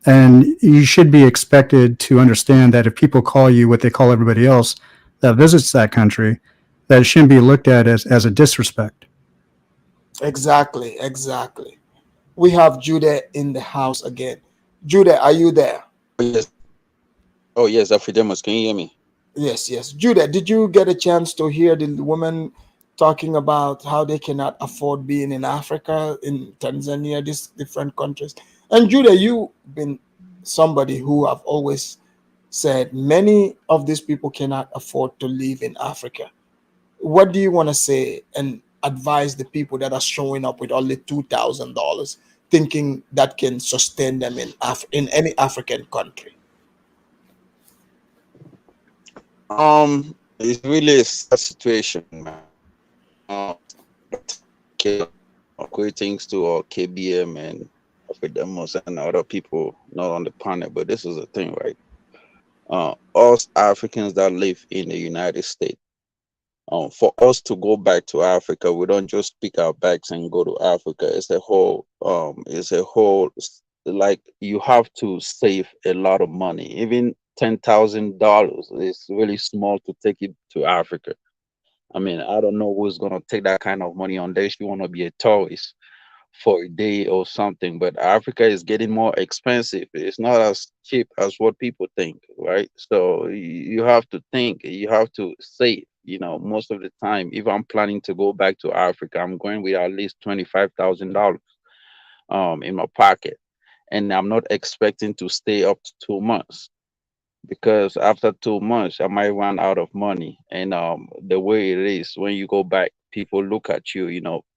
And you should be expected to understand that if people call you what they call everybody else that visits that country, that it shouldn't be looked at as a disrespect. Exactly. We have Judah in the house again. Judah, are you there? Yes. Oh, yes, Afrodemus. Can you hear me? Yes. Judah, did you get a chance to hear the woman talking about how they cannot afford being in Africa, in Tanzania, these different countries? And Judah, you've been somebody who have always said many of these people cannot afford to live in Africa. What do you want to say and advise the people that are showing up with only $2,000, thinking that can sustain them in any African country? It's really a sad situation, man. Greetings to all KBM and Afrodemus and other people not on the panel, but this is the thing, right? Us Africans that live in the United States, for us to go back to Africa, we don't just pick our bags and go to Africa. It's a whole, like you have to save a lot of money. Even $10,000 is really small to take it to Africa. I mean, I don't know who's gonna take that kind of money unless you want to be a tourist for a day or something. But Africa is getting more expensive. It's not as cheap as what people think, right? So you have to think, you have to save. Most of the time, if I'm planning to go back to Africa, I'm going with at least $25,000 in my pocket, and I'm not expecting to stay up to 2 months, because after 2 months I might run out of money. And the way it is, when you go back, people look at you.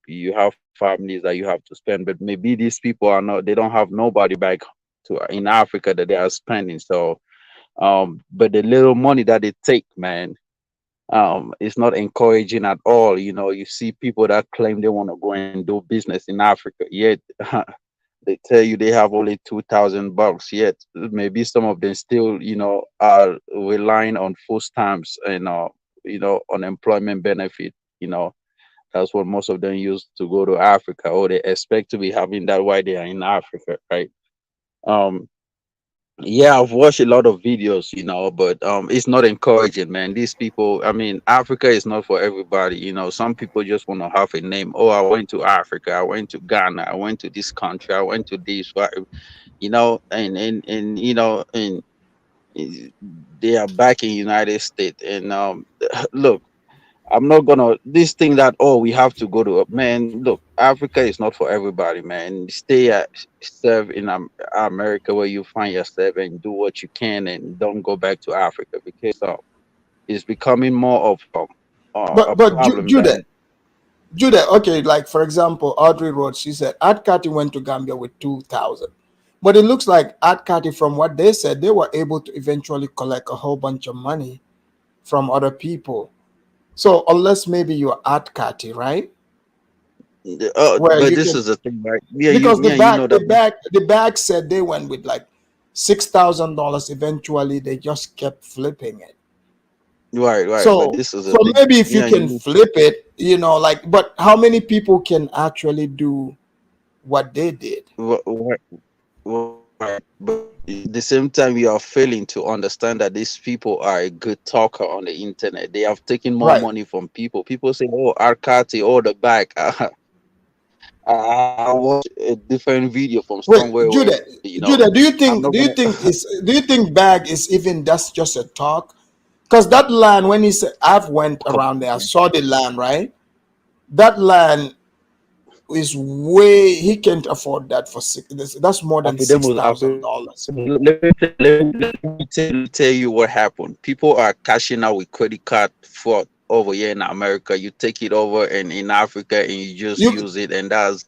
You have families that you have to spend, but maybe these people are not. They don't have nobody back to in Africa that they are spending. So, but the little money that they take, man, it's not encouraging at all. You see people that claim they want to go and do business in Africa, yet they tell you they have only $2,000. Yet maybe some of them still, are relying on food stamps and unemployment benefit. That's what most of them use to go to Africa, or they expect to be having that while they are in Africa, right? Um, yeah, I've watched a lot of videos, but it's not encouraging, man. These people, I mean, Africa is not for everybody. Some people just want to have a name. Oh, I went to Africa, I went to Ghana, I went to this country, I went to this, right? And eh, they are back in United States. And look, I'm not gonna this thing that, oh, we have to go to, man. Look, Africa is not for everybody, man. Serve in America where you find yourself and do what you can, and don't go back to Africa, because it's becoming more of a But problem Judah, than. okay, like for example, Audrey wrote, she said Art Carty went to Gambia with 2,000. But it looks like Art Carty, from what they said, they were able to eventually collect a whole bunch of money from other people. So unless maybe you're Art Carty, right? Where But you this can, is the thing, right? Yeah, because you, the yeah, you know bag, that. the bag said they went with like $6,000. Eventually, they just kept flipping it. Right, right. But So, this is so the thing. maybe if you Yeah, can flip it, like, but how many people can actually do what they did? right, right. But at the same time, you are failing to understand that these people are a good talker on the internet. They have taken more Right. money from people. People say, "Oh, Arcati, oh, the back." I watched a different video from Wait, somewhere where Judah, do you I'm think not gonna. bag is even that's just a talk? Because that land, when he said I've went Come around there, I on, saw the land, right? That land is way he can't afford that for six. That's more than six thousand dollars. let me tell you what happened. People are cashing out with credit card fraud over here in America. You take it over, and in Africa, and you just You, use it, and that.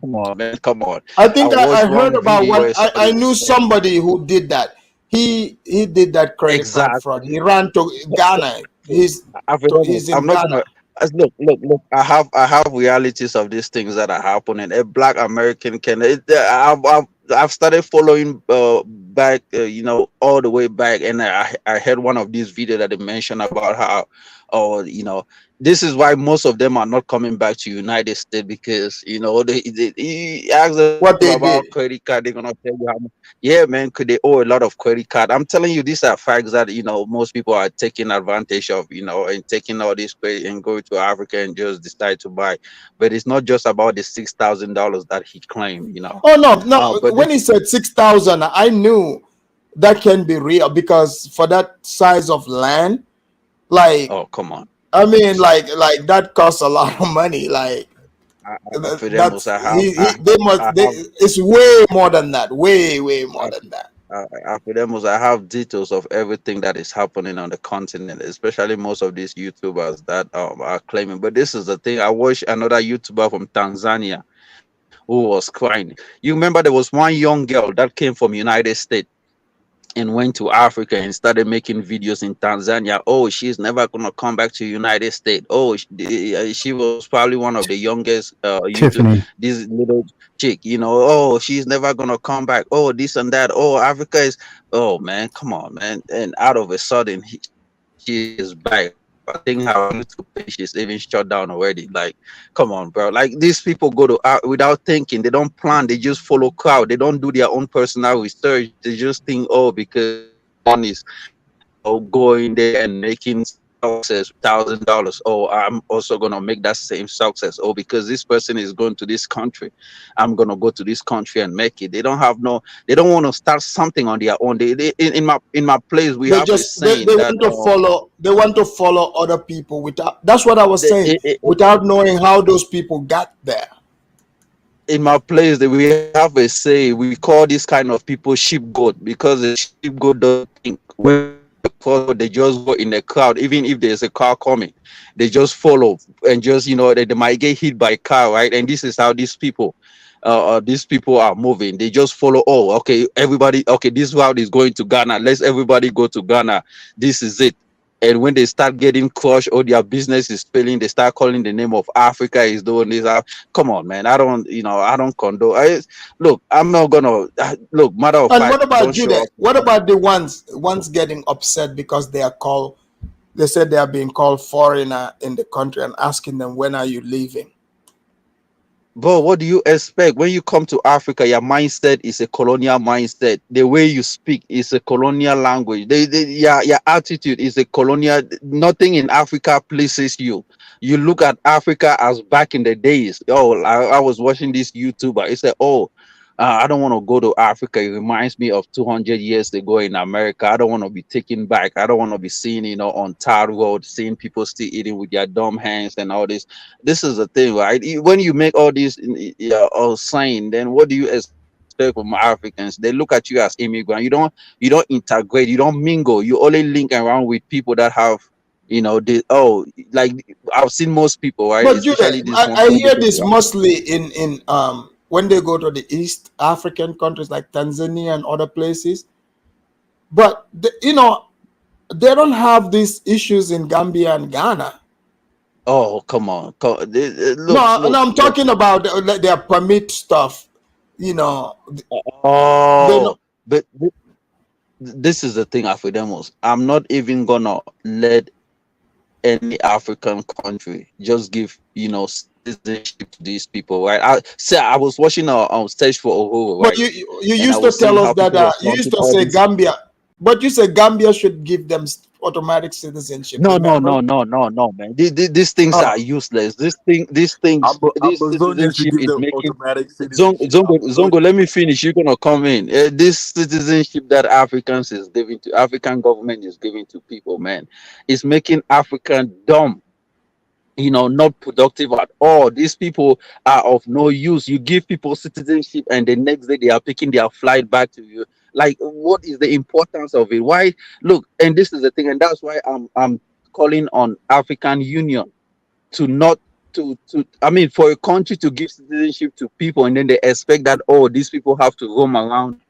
Come on, man, come on. I I think I watched heard one about video one. where I somebody knew somebody who did that. He did that credit card fraud. exactly. He ran to Ghana. He's I'm in not Ghana. gonna look. I have realities of these things that are happening. A Black American I've started following back, all the way back, and I heard one of these videos that they mentioned about how, oh, this is why most of them are not coming back to United States, because you ask them What they about did. credit card, they're gonna tell you how much. Yeah, man, could they owe a lot of credit card? I'm telling you, these are facts that most people are taking advantage of, and taking all this credit and going to Africa and just decide to buy. But it's not just about the $6,000 that he claimed. Oh no, no. But When this, he said 6,000, I knew that can be real because for that size of land, like oh, come on. I mean, like that costs a lot of money. Like For them, that's also, I have, they must. I have, It's way more than that. Way more than that. for them, also, I have details of everything that is happening on the continent, especially most of these YouTubers that are claiming. But this is the thing. I watched another YouTuber from Tanzania who was crying. You remember there was one young girl that came from United States and went to Africa and started making videos in Tanzania. Oh, she's never gonna come back to United States. Oh, she was probably one of the youngest YouTube, Tiffany. this little chick. Oh, she's never gonna come back. Oh, this and that. Oh, Africa is. Oh man, come on, man. And out of a sudden, she is back. I think her YouTube page is even shut down already. Like, come on, bro. Like, these people go to without thinking. They don't plan. They just follow crowd. They don't do their own personal research. They just think, oh, because one is going there and making success $1,000. Oh, I'm also gonna make that same success. Oh, because this person is going to this country, I'm gonna go to this country and make it. They don't have no. They don't want to start something on their own. In my place, we They have a just they saying that want to follow. They want to follow other people without. That's what I was the, saying. Without knowing how those people got there. in my place that we have a say, we call this kind of people sheep goat, because the sheep goat don't think. When they cross road, they just go in the crowd, even if there's a car coming, they just follow, and just they might get hit by a car, right? And this is how these people are moving. They just follow. Oh, okay, everybody. Okay, this route is going to Ghana. Let's everybody go to Ghana. This is it. And when they start getting crushed or their business is failing, they start calling the name of Africa is doing this. Come on, man. I don't condone. Look, I'm not gonna look. Matter of And fact, what about don't show Judah? up. What about the ones getting upset because they are called They said they are being called foreigner in the country and asking them, when are you leaving? Bro, what do you expect when you come to Africa? Your mindset is a colonial mindset. The way you speak is a colonial language. Your attitude is a colonial. Nothing in Africa pleases you. You look at Africa as back in the days. Oh, I was watching this YouTuber. He said, "Oh, I don't want to go to Africa. It reminds me of 200 years ago in America. I don't want to be taken back. I don't want to be seen, on tar road, seeing people still eating with their dumb hands and all this." This is the thing, right? When you make all these all saying, then what do you expect from Africans? They look at you as immigrant. You don't integrate, you don't mingle. You only link around with people that have, like I've seen most people, right? But Judah, Especially this one I when they hear go this to mostly in when they go to the East African countries like Tanzania and other places. But they don't have these issues in Gambia and Ghana. Oh, come on. Look, No, and look, I'm look. talking about their permit stuff. You know, they Oh, know. but this is the thing, Afridemos. I'm not even gonna let any African country just give citizenship to these people, right? I was watching a stage for Uhuru, But right? you And I used to was seeing tell us how that people was you used flaunting to all say this. Gambia, but you said Gambia should give them automatic citizenship. No, no, Remember? no, no, no, no, man. These things are Oh, useless. This Amazonians should citizenship give is them making automatic citizenship. Zongo, let me finish. You're gonna come in. This citizenship that Africans is giving to African government is giving to people, man, is making African dumb. Not productive at all. These people are of no use. You give people citizenship, and the next day they are picking their flight back to you. Like, what is the importance of it? Why? Look, and this is the thing, and that's why I'm calling on African Union to not to I mean, for a country to give citizenship to people and then they expect that, oh, these people have to roam around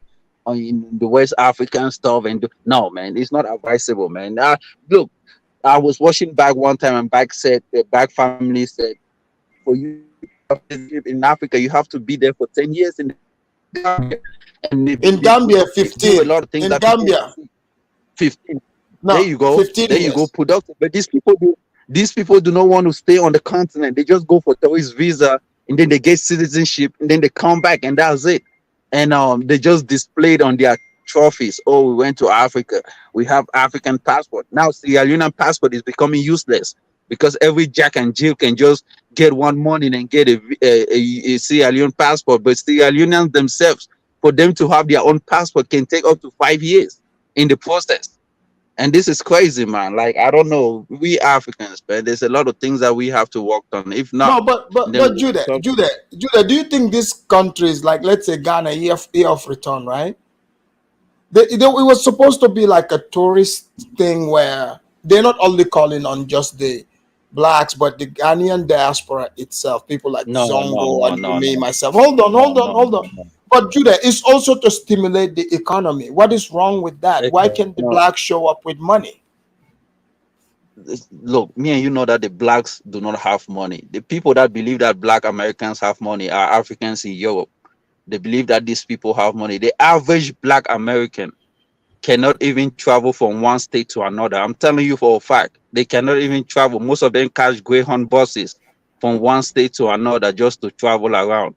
in the West African stuff and no, man, it's not advisable, man. Look, I was watching back one time and back said the back family said for you to have citizenship in Africa you have to be there for 10 years in the Gambia, and in they Gambia, do a lot 15. of things In that people will Gambia, see. 15. no, 15 There you go, years. productive. But these people do not want to stay on the continent. They just go for tourist visa and then they get citizenship and then they come back and that's it. And they just displayed on their trophies. Oh, we went to Africa. We have African passport. Now Sierra Leonean passport is becoming useless because every Jack and Jill can just get one morning and get a Sierra Leone passport. But Sierra Leoneans themselves, for them to have their own passport, can take up to 5 years in the process. And this is crazy, man. Like, I don't know. We Africans, man, there's a lot of things that we have to work on. If not, No, then but we'll be suffering. Judah, do you think these countries, like let's say Ghana, year of return, right? It was supposed to be like a tourist thing where they're not only calling on just the blacks, but the Ghanaian diaspora itself, people like No, no, Zongo no, and you, no, me, no, myself. Hold on, no, no, hold on. no, no. But Judah, it's also to stimulate the economy. What is wrong with that? Why Okay, can't the no. blacks show up with money? Look, me and you know that the blacks do not have money. The people that believe that black Americans have money are Africans in Europe. They believe that these people have money. The average black American cannot even travel from one state to another. I'm telling you for a fact, they cannot even travel. Most of them catch Greyhound buses from one state to another just to travel around.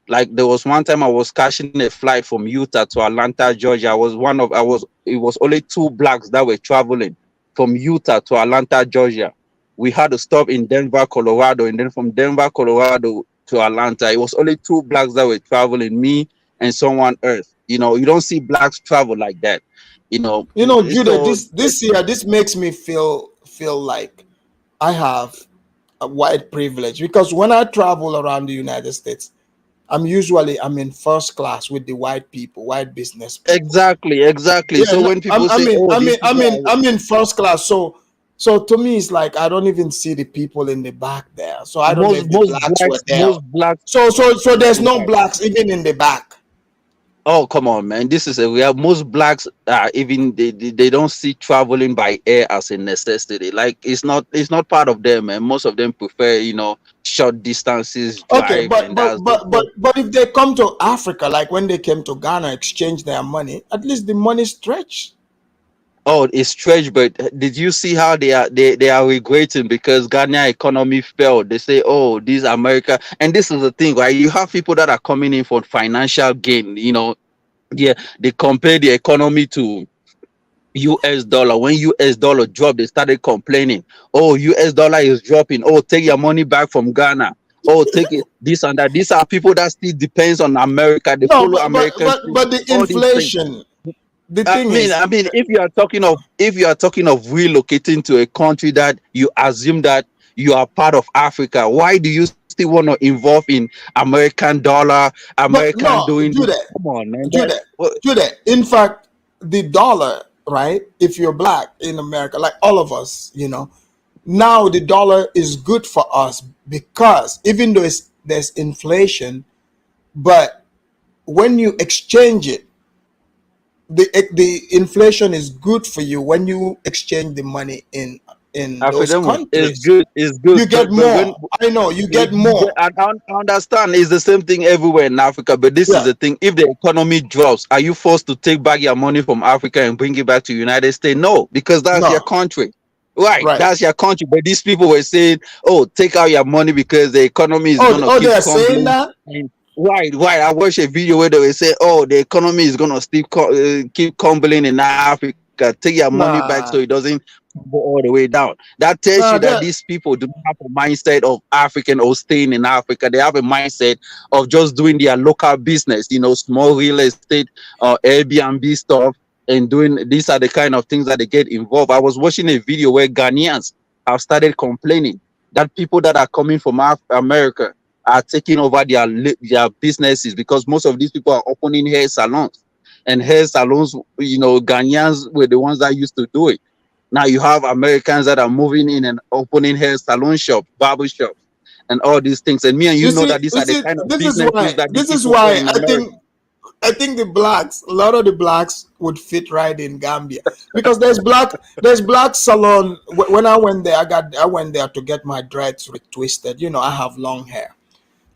Like there was one time I was catching a flight from Utah to Atlanta, Georgia. It was only two blacks that were traveling from Utah to Atlanta, Georgia. We had to stop in Denver, Colorado, and then from Denver, Colorado to Atlanta. It was only two blacks that were traveling, me and someone else. You don't see blacks travel like that. Judah, So this year, this makes me feel like I have a white privilege because when I travel around the United States, I'm in first class with the white people, white business people. exactly, exactly. Yeah, So no, when people say, "Oh, these people are," I'm in first class. So to me, it's like I don't even see the people in the back there. So I don't know most if the most blacks were blacks, there. So there's no right. blacks even in the back. Oh, come on, man. This is a real. Most blacks even they don't see traveling by air as a necessity. Like it's not part of them, man. Most of them prefer, short distances Okay, drive, and that's it. but if they come to Africa, like when they came to Ghana, exchange their money, at least the money stretch. Oh, it's stretched, but did you see how they are regretting because Ghana economy fell? They say, oh, this America, and this is the thing, right? You have people that are coming in for financial gain. Yeah, they compare the economy to US dollar. When US dollar dropped, they started complaining. Oh, US dollar is dropping. Oh, take your money back from Ghana. Oh, take it this and that. These are people that still depends on America. They No, follow Americans. but the All these things. inflation. The I thing mean, is, I mean, if you are talking of relocating to a country that you assume that you are part of Africa, why do you still want to involve in American dollar, but American no, doing this? Judah, Come on, man. Judah, Judah. In fact, the dollar, right? If you're black in America, like all of us, now the dollar is good for us because even though there's inflation, but when you exchange it, the inflation is good for you when you exchange the money in those Afidemo, countries. it's You good, get but when more. I know you get more. I understand it's the same thing everywhere in Africa, but this is Yeah. the thing. If the economy drops, are you forced to take back your money from Africa and bring it back to United States? No, because that's your No. country. Right, Right. that's your country. But these people were saying, "Oh, take out your money because the economy is Oh, gonna oh, they keep are saying crumbling." that. And right, right. I watched a video where they were saying, "Oh, the economy is gonna keep crumbling in Africa. Take your money back so it Nah, doesn't go all the way down." That tells you nah. that They these people do not have a mindset of African or staying in Africa. They have a mindset of just doing their local business, small real estate, Airbnb stuff, and doing these are the kind of things that they get involved. I was watching a video where Ghanaians have started complaining that people that are coming from America are taking over their businesses because most of these people are opening hair salons. And hair salons, Ghanaians were the ones that used to do it. Now you have Americans that are moving in and opening hair salon shops, barber shops, and all these things. And me and you You know see, that these you are the see. kind of This is businesses why. that these This is people own why in I America. think. I think a lot of the blacks would fit right in Gambia because there's black salon. When I went there, I went there to get my dreads retwisted. I have long hair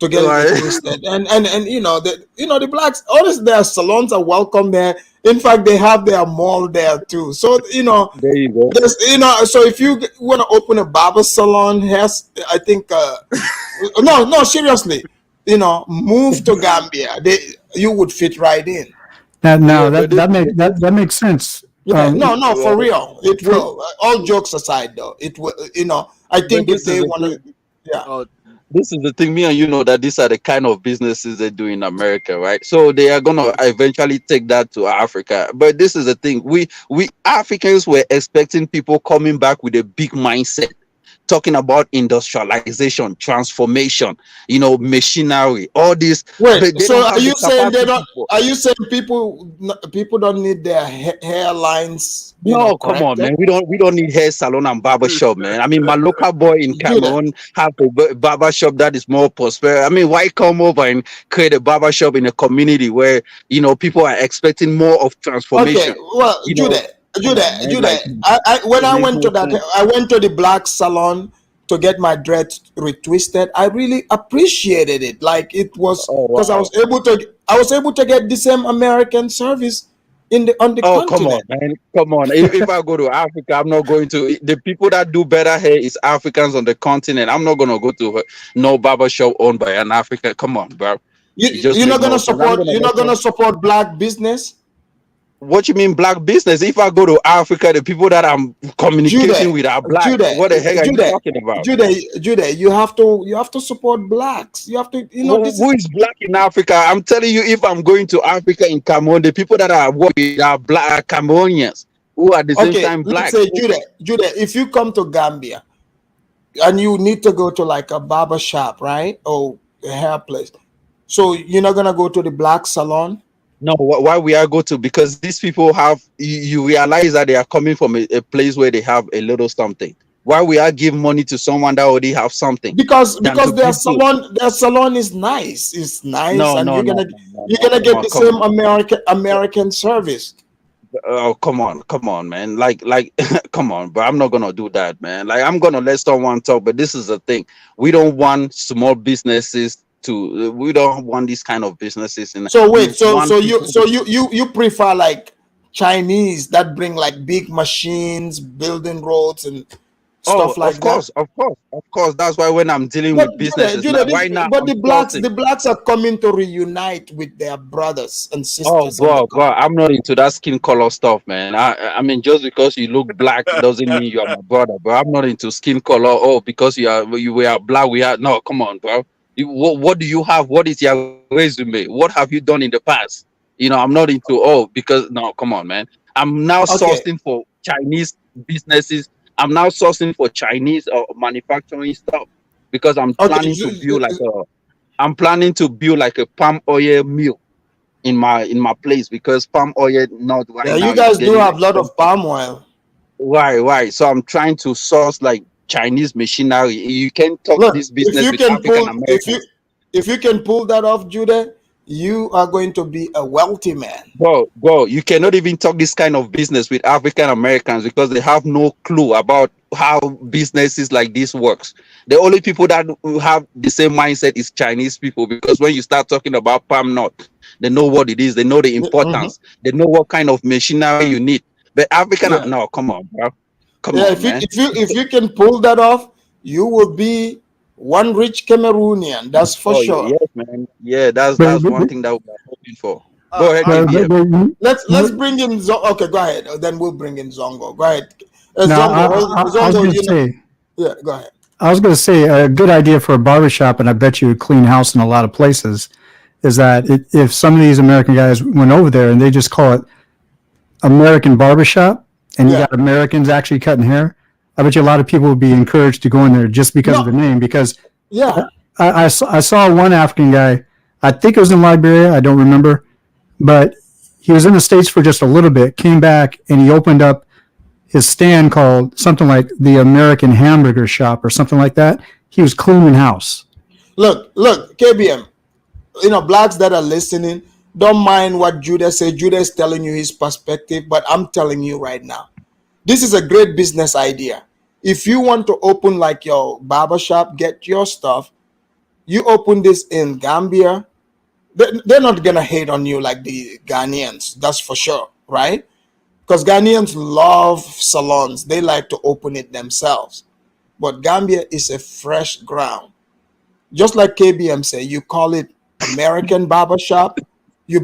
to get it Right. retwisted, and the blacks. Honestly, their salons are welcome there. In fact, they have their mall there too. So There you go. there's so if you want to open a barber salon, I think no, seriously, move to Gambia. You would fit right in. Now Yeah, but this is the that makes sense. Yeah, no, for right. real, it For, will. All jokes aside, though, it will. I But think if this is they the want thing. to, yeah. Oh, this is the thing. Me and you know that these are the kind of businesses they do in America, right? So they are gonna eventually take that to Africa. But this is the thing. We Africans were expecting people coming back with a big mindset, talking about industrialization, transformation, machinery, all this, Wait, but they so don't are have the you saying they don't? capacity for. Are you saying people don't need their hairlines, No, come on, corrected? man. We don't need hair salon and barber shop, man. I mean, my local boy in Judah, Cameroon have a barber shop that is more prosperous. I mean, why come over and create a barber shop in a community where people are expecting more of okay, transformation? well, You know, Judah, come Judah, on, man. Judah. Like When it I makes went to no that, sense. I went to the black salon to get my dreads retwisted. I really appreciated it. Like it was Oh because wow. I was able to get the same American service on the Oh, come on, continent. man. Come on. If I go to Africa, I'm not going to. The people that do better hair is Africans on the continent. I'm not going to go to no barber shop owned by an African. Come on, bro. It just You're make not no gonna sense. I'm support. going to You're let not you. gonna support black business, What you mean black business? If I go to Africa, the people that I'm Judah, communicating with are black. Judah, What the heck are you Judah, talking about? Judah. You have to support blacks. You have to. This Who is is black in Africa? I'm telling you, if I'm going to Africa in Cameroon, the people that are working are black are Cameroonians who are at the same okay. time Let's black. say Judah. If you come to Gambia and you need to go to like a barber shop, right, or a hair place, so you're not gonna go to the black salon. No, why we are go to, because these people have you realize that they are coming from a place where they have a little something. Why we are give money to someone that already have something than to Because give to. their salon is nice. It's nice, No, and no, no, no, no, you're no. gonna Come get on, the come same on. American service. Oh, come on, man. Like, come on, but I'm not gonna do that, man. Like, I'm gonna let someone talk, but this is the thing. We don't want small businesses to. We don't want these kind of businesses, and So we wait, so want so you people. so you you you prefer like Chinese that bring like big machines, building roads and Oh, stuff like that. of course. That's why when I'm dealing But with businesses, Judah, like right now, but I'm the sourcing. blacks are coming to reunite with their brothers and Oh, sisters on the bro, continent. I'm not into that skin color stuff, man. I mean, just because you look black doesn't mean you are my brother, bro. I'm not into skin color. Oh, because you were black, we are no. Come on, bro. What do you have? What is your resume? What have you done in the past? I'm not into because no, come on, man. I'm now Okay, sourcing for Chinese businesses. I'm now sourcing for Chinese manufacturing stuff because okay. I'm planning to build like a palm oil mill in my place because palm oil not right Yeah, now you is guys do getting have a lot of expensive. palm oil. Right. So I'm trying to source like Chinese machinery. You can talk Look, this business with African Americans. if you can pull that off, Judah, you are going to be a wealthy man. Bro, you cannot even talk this kind of business with African Americans because they have no clue about how businesses like this works. The only people that have the same mindset is Chinese people because when you start talking about palm nut, they know what it is, they know the Mhm. importance, they know what kind of machinery you need. But African, Yeah, no, come on, bro, come yeah. on, man. If you can pull that off, you will be one rich Cameroonian. That's for Oh sure. yes, man. Yeah, that's But, that's but, one but, thing that we're hoping for. Go ahead, but, KBM. Let's bring in Okay, go ahead. Then we'll bring in Zongo. Go ahead. now, I was Zongo, going to say, yeah, go ahead. a good idea for a barbershop, and I bet you would clean house in a lot of places, is that if some of these American guys went over there and they just call it American barbershop, and you Yeah. got Americans actually cutting hair, I bet you a lot of people would be encouraged to go in there just because of No, the name. Because yeah. I saw one African guy, I think it was in Liberia, I don't remember, but he was in the States for just a little bit, came back, and he opened up his stand called something like the American Hamburger Shop or something like that. He was cleaning house. Look, KBM. Blacks that are listening, don't mind what Judah said. Judah is telling you his perspective, but I'm telling you right now, this is a great business idea. If you want to open like your barber shop, get your stuff, you open this in Gambia, they're not gonna hate on you like the Ghanaians, that's for sure, right? Because Ghanaians love salons, they like to open it themselves. But Gambia is a fresh ground. Just like KBM say, you call it American barber shop, you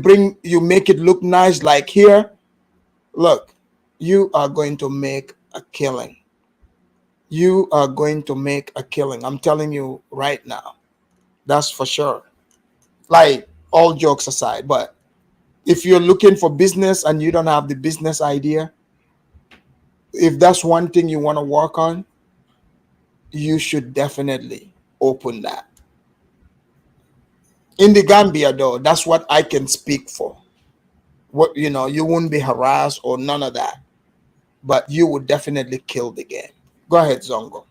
make it look nice like here. Look, you are going to make a killing. You are going to make a killing. I'm telling you right now. That's for sure. Like, all jokes aside, but if you're looking for business and you don't have the business idea, if that's one thing you want to work on, you should definitely open that. In the Gambia, though, that's what I can speak for. What you wouldn't be harassed or none of that, but you would definitely kill the game. Go ahead, Zongo.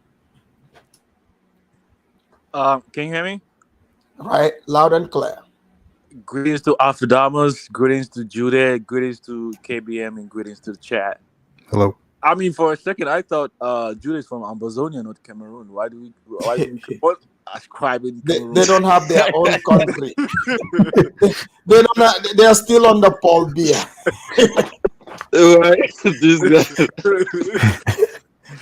Can you hear me? Right, loud and clear. Greetings to Afadamas, greetings to Judah, greetings to KBM, and greetings to the chat. Hello. I mean, for a second, I thought Judah is from Ambazonia, not Cameroon. Why do we what ascribe in They Cameroon? don't have their own country. They don't. They are still on the Paul Beer. Right, this guy.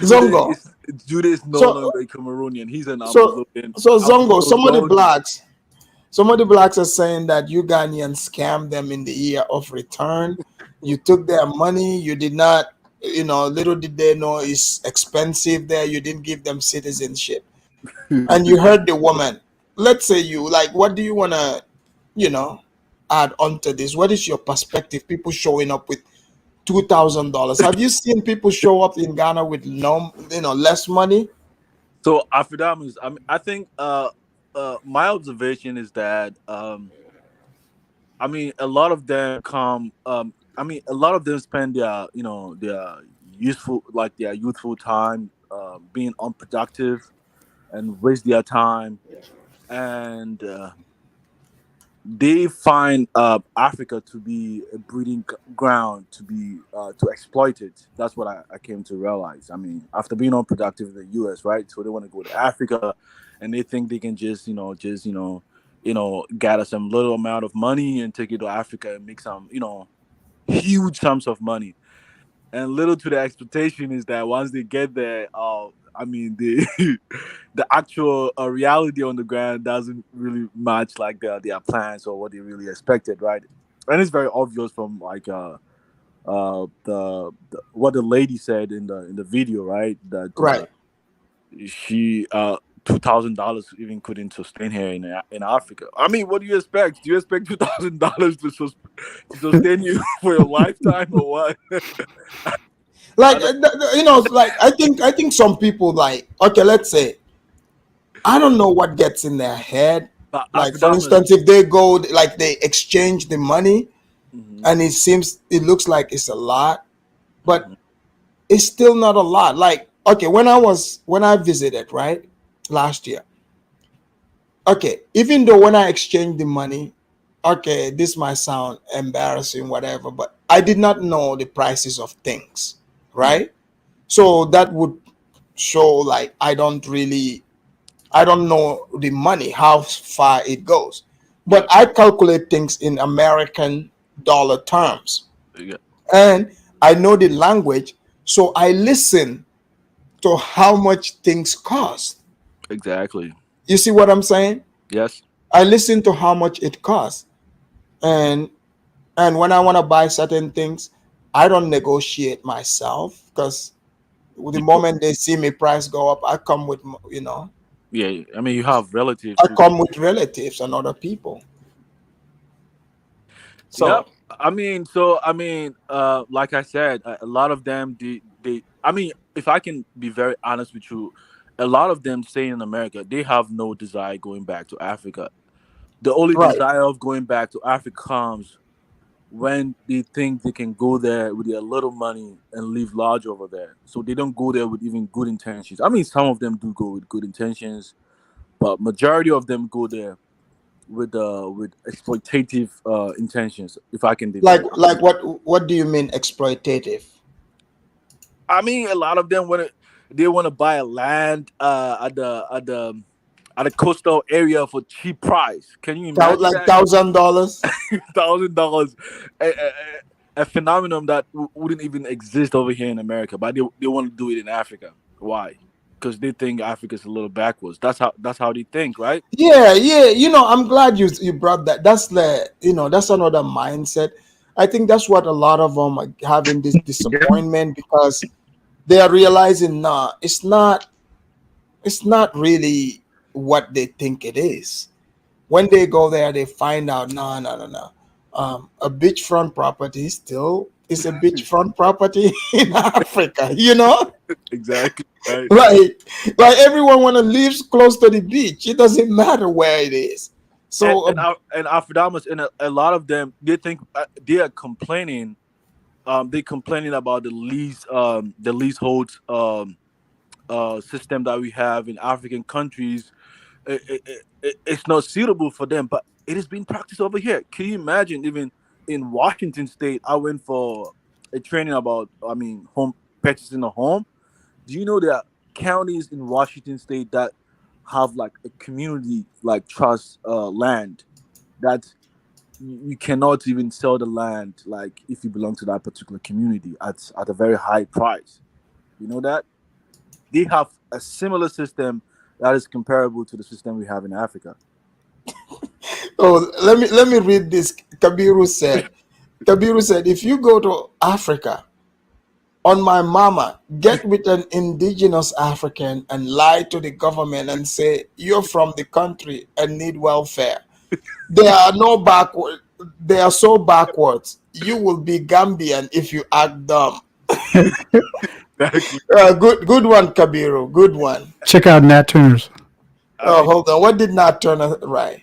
Judah Zongo. is Judah is no So longer a Cameroonian. He's an so Ambazonian. so Zongo. Ambazonian. Some of the blacks are saying that you Ghanaians scammed them in the year of return. You took their money. You did not. Little did they know it's expensive there. You didn't give them citizenship, and you heard the woman. Let's say you like. What do you wanna, you know, add onto this? What is your perspective? People showing up with $2,000. Have you seen people show up in Ghana with less money? So Afadamas, I think my observation is that I mean, a lot of them come. A lot of them spend their their youthful time being unproductive and waste their time, and they find Africa to be a breeding ground to exploit it. That's what I came to realize. I mean, after being unproductive in the U.S., right? So they want to go to Africa, and they think they can gather some little amount of money and take it to Africa and make some huge sums of money. And little to the expectation is that once they get there, I mean the the actual reality on the ground doesn't really match like their plans or what they really expected, right? And it's very obvious from like the what the lady said in the video, right? That Right. she $2,000 even couldn't sustain her in Africa. I mean, what do you expect? Do you expect $2,000 to sustain you for your lifetime or what? Like like I think some people, like, okay, let's say, I don't know what gets in their head. But Like, for Afrodamas, instance, if they go, like, they exchange the money, hmm and it looks like it's a lot, but hmm it's still not a lot. Like, okay, when I visited, right, last year, okay, even though when I exchanged the money, okay, this might sound embarrassing, whatever, but I did not know the prices of things, yeah, right? So that would show, like, I don't know the money, how far it goes. yeah, But I calculate things in American dollar terms. yeah, And I know the language, so I listen to how much things cost. exactly. You see what I'm saying? Yes. I listen to how much it costs. And when I want to buy certain things, I don't negotiate myself, because the You do. moment they see me price go up, I come with, Yeah, I mean, you have relatives I who. come with relatives and other people. Yep. So Like I said, a lot of them, I mean, if I can be very honest with you, a lot of them stay in America. They have no desire going back to Africa. The only right. desire of going back to Africa comes when they think they can go there with their little money and live large over there. So they don't go there with even good intentions. I mean, some of them do go with good intentions, but majority of them go there with exploitative intentions. If I can be Like, very honest. what do you mean exploitative? I mean, a lot of them want to buy a land at the coastal area for cheap price. Can you imagine Like that? $1,000? $1,000, a phenomenon that wouldn't even exist over here in America, but they want to do it in Africa. Why? Because they think Africa's a little backwards. That's how they think, right? Yeah, yeah. I'm glad you brought that. That's another mindset. I think that's what a lot of them are having, this disappointment, because they are realizing, nah, it's not really what they think it is. When they go there, they find out, no, no, no, no. A beachfront property still is a beachfront property in Africa. Exactly. Right. Like, everyone want to live close to the beach. It doesn't matter where it is. and So, and our and Afrodamas and a lot of them they think they are complaining. They complaining about the leasehold system that we have in African countries. It's not suitable for them, but it is being practiced over here. Can you imagine? Even in Washington State, I went for a training about, I mean, home purchasing a home. Do you know there are counties in Washington State that have like a community like trust land that you cannot even sell the land like if you belong to that particular community at a very high price. You know that they have a similar system that is comparable to the system we have in Africa. let me read this. Kabiru said, if you go to Africa, on my mama, get with an indigenous African and lie to the government and say you're from the country and need welfare. They are no backward. They are so backwards. You will be Gambian if you act dumb. Exactly. Good one, Kabiru. Good one. Check out Nat Turner's. I Oh, mean, hold on. What did Nat Turner write?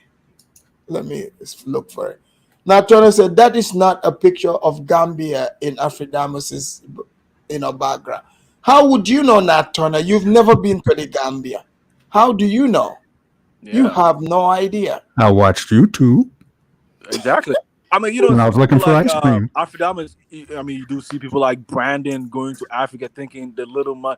Let me look for it. Nat Turner said that is not a picture of Gambia in Afridamus's, background. How would you know, Nat Turner? You've never been to the Gambia. How do you know? You yeah, have no idea. I watched YouTube exactly. I mean, you don't when I see was looking people for like ice cream. Afrikaans. I mean, you do see people like Brandon going to Africa, thinking the little money,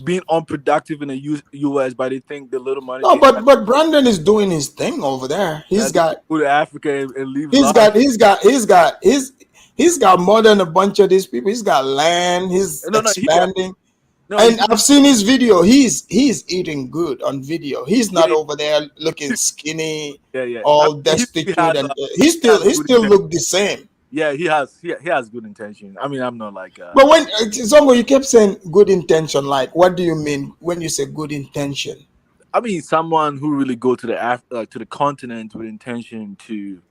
being unproductive in the U.S., but they think the little money No, they have, but Brandon is doing his thing over there. that they can go to Africa and live He's large. got he's got he's got his He's got more than a bunch of these people. He's got land. He's No, no, expanding. no. And I've seen his video. He's eating good on video. He's not Yeah, over there looking skinny, yeah. all He destitute, has, and he has he good still intention. look the same. Yeah, he has good intention. I mean, I'm not like But when Zongo, you kept saying good intention. Like, what do you mean when you say good intention? I mean, someone who really go to to the continent with intention to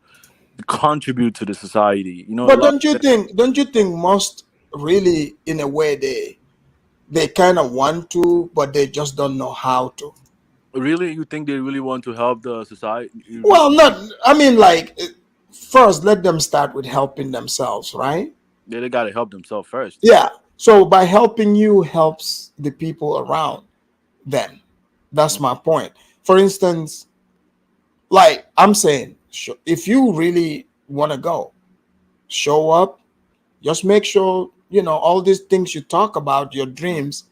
contribute to the society. You know, a But lot. don't you think most really, in a way, they kind of want to, but they just don't know how to. Really, you think they really want to help the society? Well, not. I mean, like, first, let them start with helping themselves, right? They got to help themselves first. Yeah. So by helping you helps the people around them. That's my point. For instance, like I'm saying, if you really want to go, show up. Just make sure all these things you talk about, your dreams.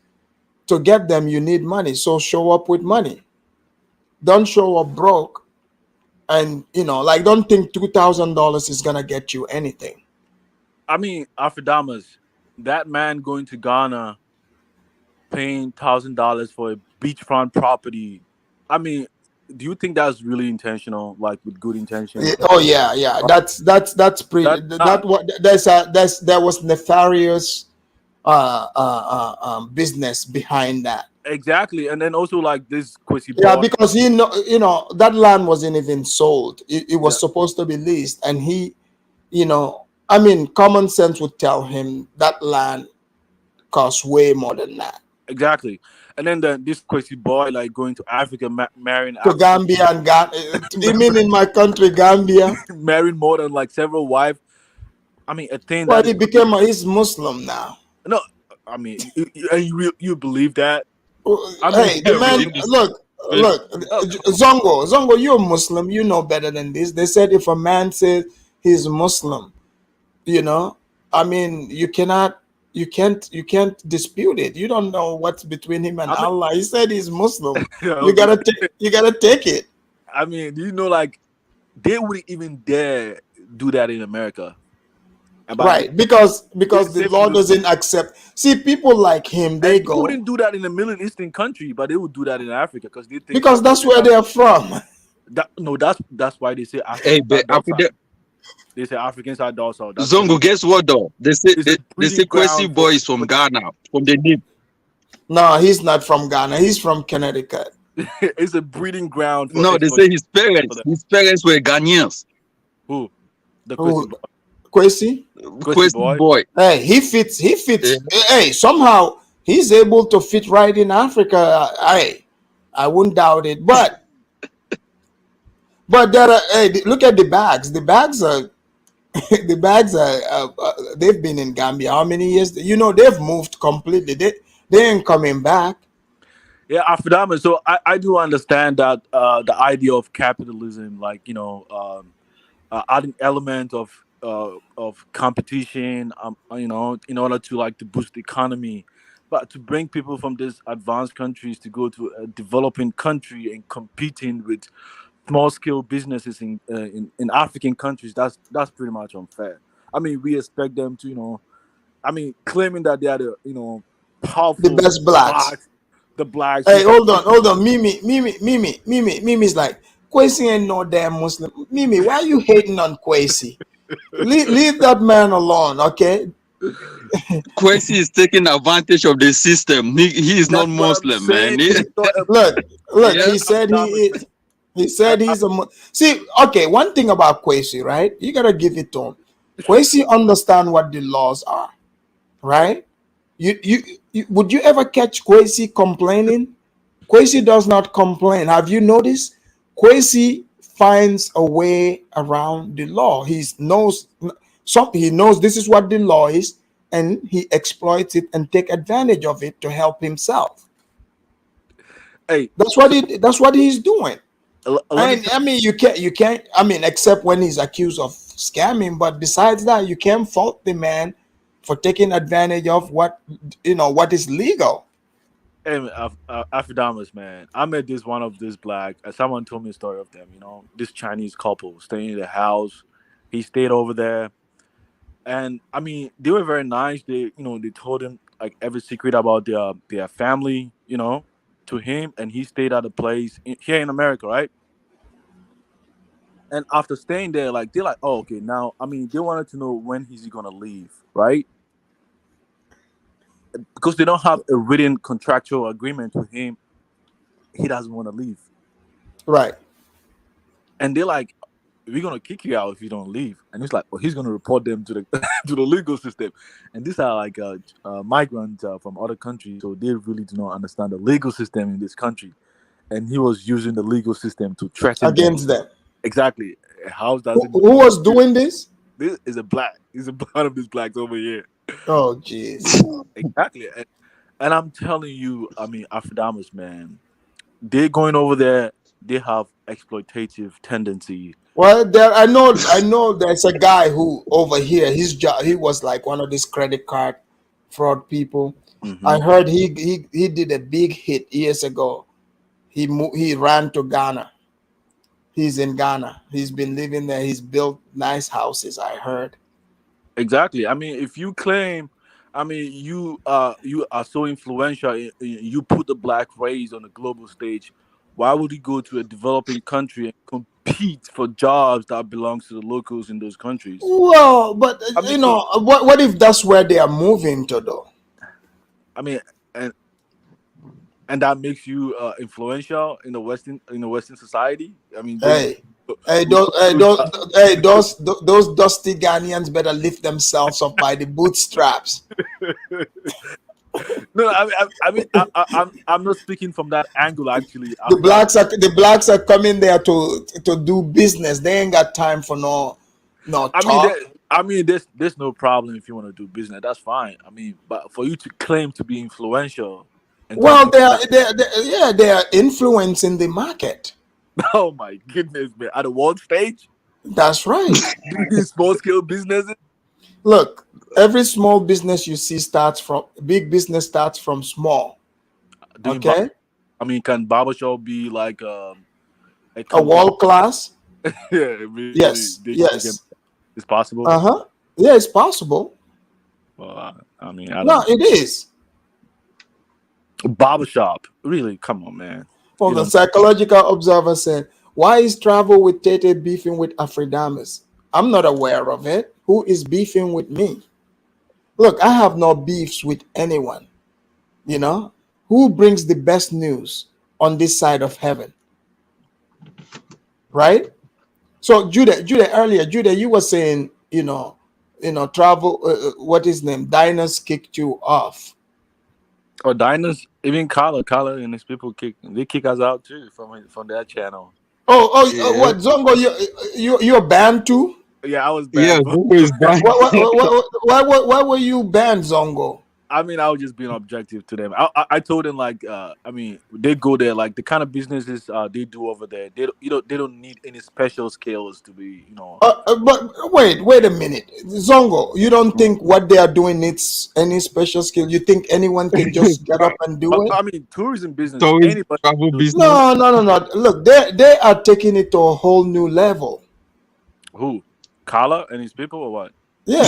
To get them, you need money. So show up with money. Don't show up broke. And like, don't think $2,000 is gonna get you anything. I mean, Afrodamas, that man going to Ghana, paying $1,000 for a beachfront property. I mean, do you think that's really intentional? Like with good intention? Oh yeah. That's pretty. That what there was nefarious business behind that. Exactly, and then also like this Quissy Yeah, boy. because that land wasn't even sold. It was supposed to be leased, and I mean, common sense would tell him that land costs way more than that. Exactly, and then this Quissy boy like going to Africa, marrying To Gambia and Ghana. You mean in my country, Gambia? marrying more than like several wives. I mean, a thing Well, that is he's Muslim now. no. I mean, you believe that? I mean, Hey, the man, look, Zongo, you're Muslim. You know better than this. They said if a man says he's Muslim, I mean, you can't dispute it. You don't know what's between him and Allah. He said he's Muslim. You gotta take it. I mean, do you know like they wouldn't even dare do that in America? Right, because the law doesn't accept. See, people like him, they go. Wouldn't do that in a Middle Eastern country, but they would do that in Africa because they think because that's where they are from. That's why they say Hey, but they say Africans are docile. Zongo, guess what though? They say Kwesi boy is from Ghana, from the name. No, he's not from Ghana. He's from Connecticut. It's a breeding ground. No, they say his parents were Ghanaians. Who? The Kwesi boy. Kwesi boy. Hey, he fits. Yeah. Hey, somehow he's able to fit right in Africa. I wouldn't doubt it. But there are. Hey, look at the bags. The bags are. The bags are. They've been in Gambia how many years? They've moved completely. They ain't coming back. Yeah, Afrodama. So I do understand that the idea of capitalism, like adding element of competition, in order to like to boost the economy, but to bring people from these advanced countries to go to a developing country and competing with small scale businesses in African countries, that's pretty much unfair. I mean, we expect them to, claiming that they are the powerful, the best blacks. The blacks. Hey, hold on. Mimi's like, Kwesi ain't no damn Muslim. Mimi, why are you hating on Kwesi? leave that man alone, okay? Kwesi is taking advantage of the system. He is not Muslim, man. Look. Yeah. He said he's a. See, okay. One thing about Kwesi, right? You gotta give it to him. Kwesi understand what the laws are, right? You would you ever catch Kwesi complaining? Kwesi does not complain. Have you noticed? Kwesi finds a way around the law. He knows this is what the law is, and he exploits it and take advantage of it to help himself. Hey, that's what he's doing. I mean, you can't. I mean, except when he's accused of scamming. But besides that, you can't fault the man for taking advantage of what is legal. Hey, Afrodamas, man, I met one of this black. Someone told me a story of them. This Chinese couple staying in the house. He stayed over there. and I mean they were very nice. They told him like every secret about their family, to him, and he stayed at a place here in America, right? And after staying there, like they're like, oh, okay, now I mean they wanted to know when he's he gonna leave, right? Because they don't have a written contractual agreement with him, he doesn't want to leave, Right. and they're like, we're gonna kick you out if you don't leave. And he's like, well, he's gonna report them to the to the legal system. And these are like migrants from other countries, so they really do not understand the legal system in this country. And he was using the legal system to threaten them. Against them. Exactly. How does it? Who was doing this? This is a black. He's a one of these blacks over here. Oh, jeez. Exactly. And I'm telling you, I mean, Afrodamas, man, they're going over there. They have exploitative tendency. Well, I know there's a guy who over here, his job, he was like one of these credit card fraud people. I Mhm. heard he did a big hit years ago. He ran to Ghana. He's in Ghana. He's been living there. He's built nice houses, I heard. Exactly. I mean, if you claim, I mean, you are so influential, you put the black race on the global stage. Why would you go to a developing country and compete for jobs that belongs to the locals in those countries? Well, but I you mean, know, what if that's where they are moving to though? I mean, and and that makes you influential in the Western society. I mean, those Hey, hey, those, those dusty Ghanaians better lift themselves up by the bootstraps. no, I'm not speaking from that angle. Actually, The blacks are coming there to do business. They ain't got time for no I mean, talk. there's no problem if you want to do business. That's fine. I mean, but for you to claim to be influential and to Well, use that, they are influencing the market. oh my goodness, man, at the world stage, That's right. doing small scale businesses, Look, every small business you see starts from big business starts from small. doing. Okay, I mean, can barbershop be like a a company? world class. Yeah, really, Yes, they can. yes. It's possible. Uh-huh. Yeah, it's possible. Well, I mean, I don't No, know. it is. Barbershop, really? Come on, man. Well, You the don't. psychological observer said, why is travel with Tete beefing with Afridamus? I'm not aware of it. Who is beefing with me? Look, I have no beefs with anyone. You know, who brings the best news on this side of heaven, right? So, Judah, you were saying, travel. What is his name? Diners kicked you off. Or diners, even Kala and his people kick us out too from that channel. Yeah, What Zongo? You're banned too? Yeah, I was yeah, banned. who is that? Why were you banned, Zongo? I mean, I was just being objective to them. I told them like, I mean, they go there like the kind of businesses they do over there. They don't need any special skills to be. But wait a minute, Zongo. You don't think what they are doing needs any special skill? You think anyone can just get up and do it? I mean, tourism business, So it's anybody travel can do it. business. No. Look, they are taking it to a whole new level. Who? Kala and his people or what? Yeah,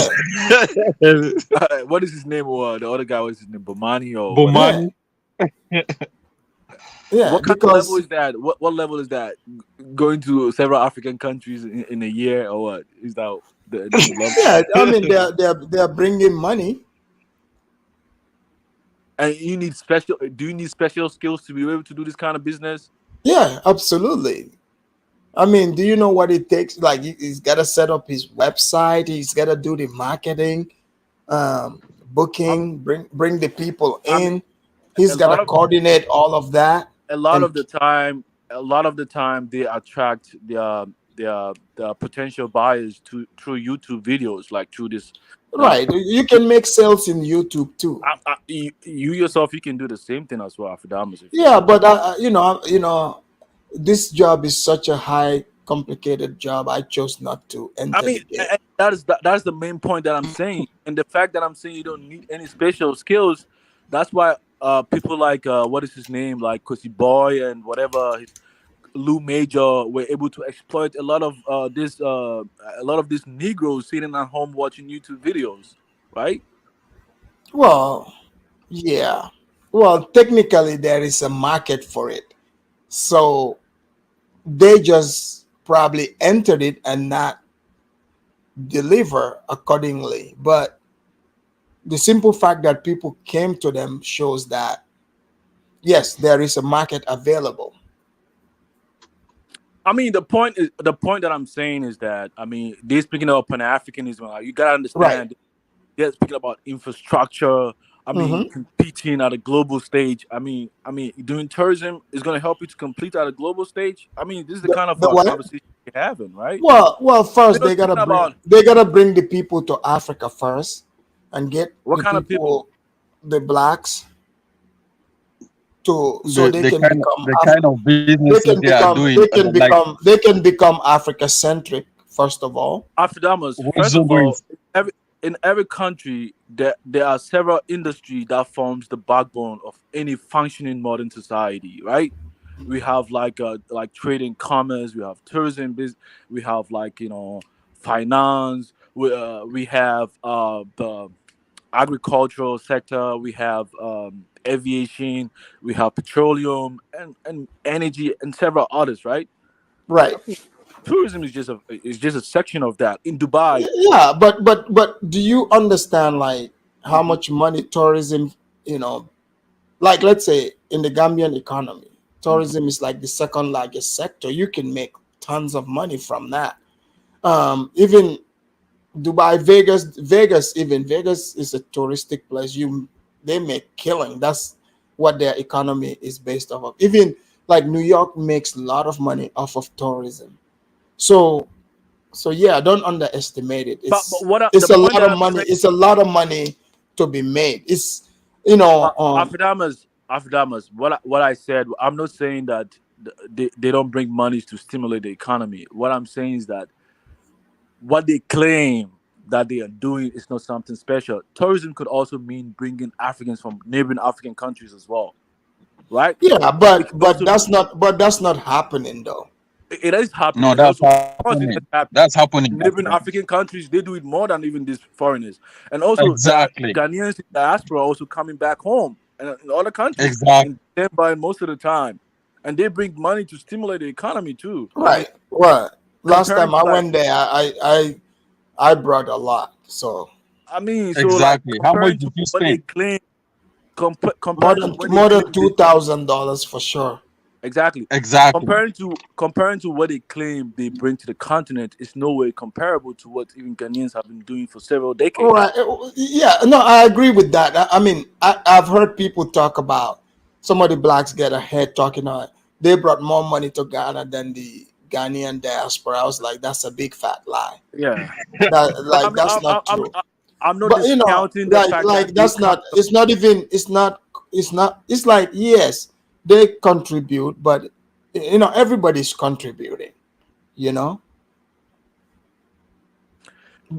What is his name? Or the other guy, what's his name? Bomani or whatever. yeah, Bomani. yeah. What kind of level Because is that? What level is that? Going to several African countries in a year or what? Is that the level? yeah, I mean they are bringing money. And you need special. Do you need special skills to be able to do this kind of business? Yeah, absolutely. I mean, do you know what it takes? Like he's got to set up his website. He's got to do the marketing, I, booking, bring the people I mean, in. He's a got lot to of coordinate all of that. a lot And of the time, they attract the potential buyers through YouTube videos, like through this. right, you can make sales in YouTube too. You yourself, you can do the same thing as well, Afrodamas, if you Yeah, want. but this job is such a high, complicated job. I chose not to I enter mean, the game. that's the main point that I'm saying, and the fact that I'm saying you don't need any special skills. That's why people like what is his name, like Kosi Boy and whatever. Lou Major were able to exploit a lot of these Negroes sitting at home watching YouTube videos, right? Well, yeah. Well, technically, there is a market for it. So they just probably entered it and not deliver accordingly. But the simple fact that people came to them shows that, yes, there is a market available. I mean, the point that I'm saying is that, I mean, they're speaking about Pan Africanism. Like, you gotta Right. understand, they're speaking about infrastructure. I mean, Mm-hmm. competing at a global stage. Doing tourism is going to help you to compete at a global stage. I mean, this is the kind of The what? conversation we're having, right? Well, They're first not speaking about they gotta bring the people to Africa first, and get what the kind of people. people, the blacks, to so The the kind of businesses they are doing, like they can become Africa centric first of all. Afterdamus, what first of Zobo all, is. in every country, there are several industries that forms the backbone of any functioning modern society, right? We have like trade and commerce, we have tourism, we have finance, we have the agricultural sector, we have aviation, we have petroleum and energy and several others, right? Right. Tourism is just a section of that. In Dubai, Yeah, but do you understand like how hmm much money tourism, you know, like let's say in the Gambian economy, hmm tourism is like the second largest sector. You can make tons of money from that. Even Dubai, Vegas is a touristic place. They make killing. That's what their economy is based off of. Even like New York makes a lot of money off of tourism. So yeah, don't underestimate it. but It's the a point lot that of I'm money. saying, It's a lot of money to be made. It's you know Afdamas, what I said, I'm not saying that they don't bring money to stimulate the economy. What I'm saying is that what they claim that they are doing is not something special. Tourism could also mean bringing Africans from neighboring African countries as well, right? yeah, It but could also that's not happening though. it is happening, No, and that's also of course it is happening. happening. That's happening. Neighboring African countries, they do it more than even these foreigners, and also there are Exactly. Ghanaians in diaspora also coming back home and in other countries Exactly. and stand by most of the time, and they bring money to stimulate the economy too. I mean, Right. Right. Last comparing time to I like, went there, I brought a lot. So so like Exactly. How much comparing to did you what they spend? claim, comparing to what they more claim than they $2,000 for sure. exactly. Exactly. Comparing to what they claim they bring to the continent is no way comparable to what even Ghanaians have been doing for several decades. Right. Yeah. No, I agree with that. I mean, I've heard people talk about some of the blacks get ahead talking about they brought more money to Ghana than the Ghanaian diaspora. I was like, that's a big fat lie. Yeah, That but I like mean, that's not true. I'm not But discounting the fact that they that's come not. from. It's not. It's like yes, they contribute, but everybody's contributing. You know.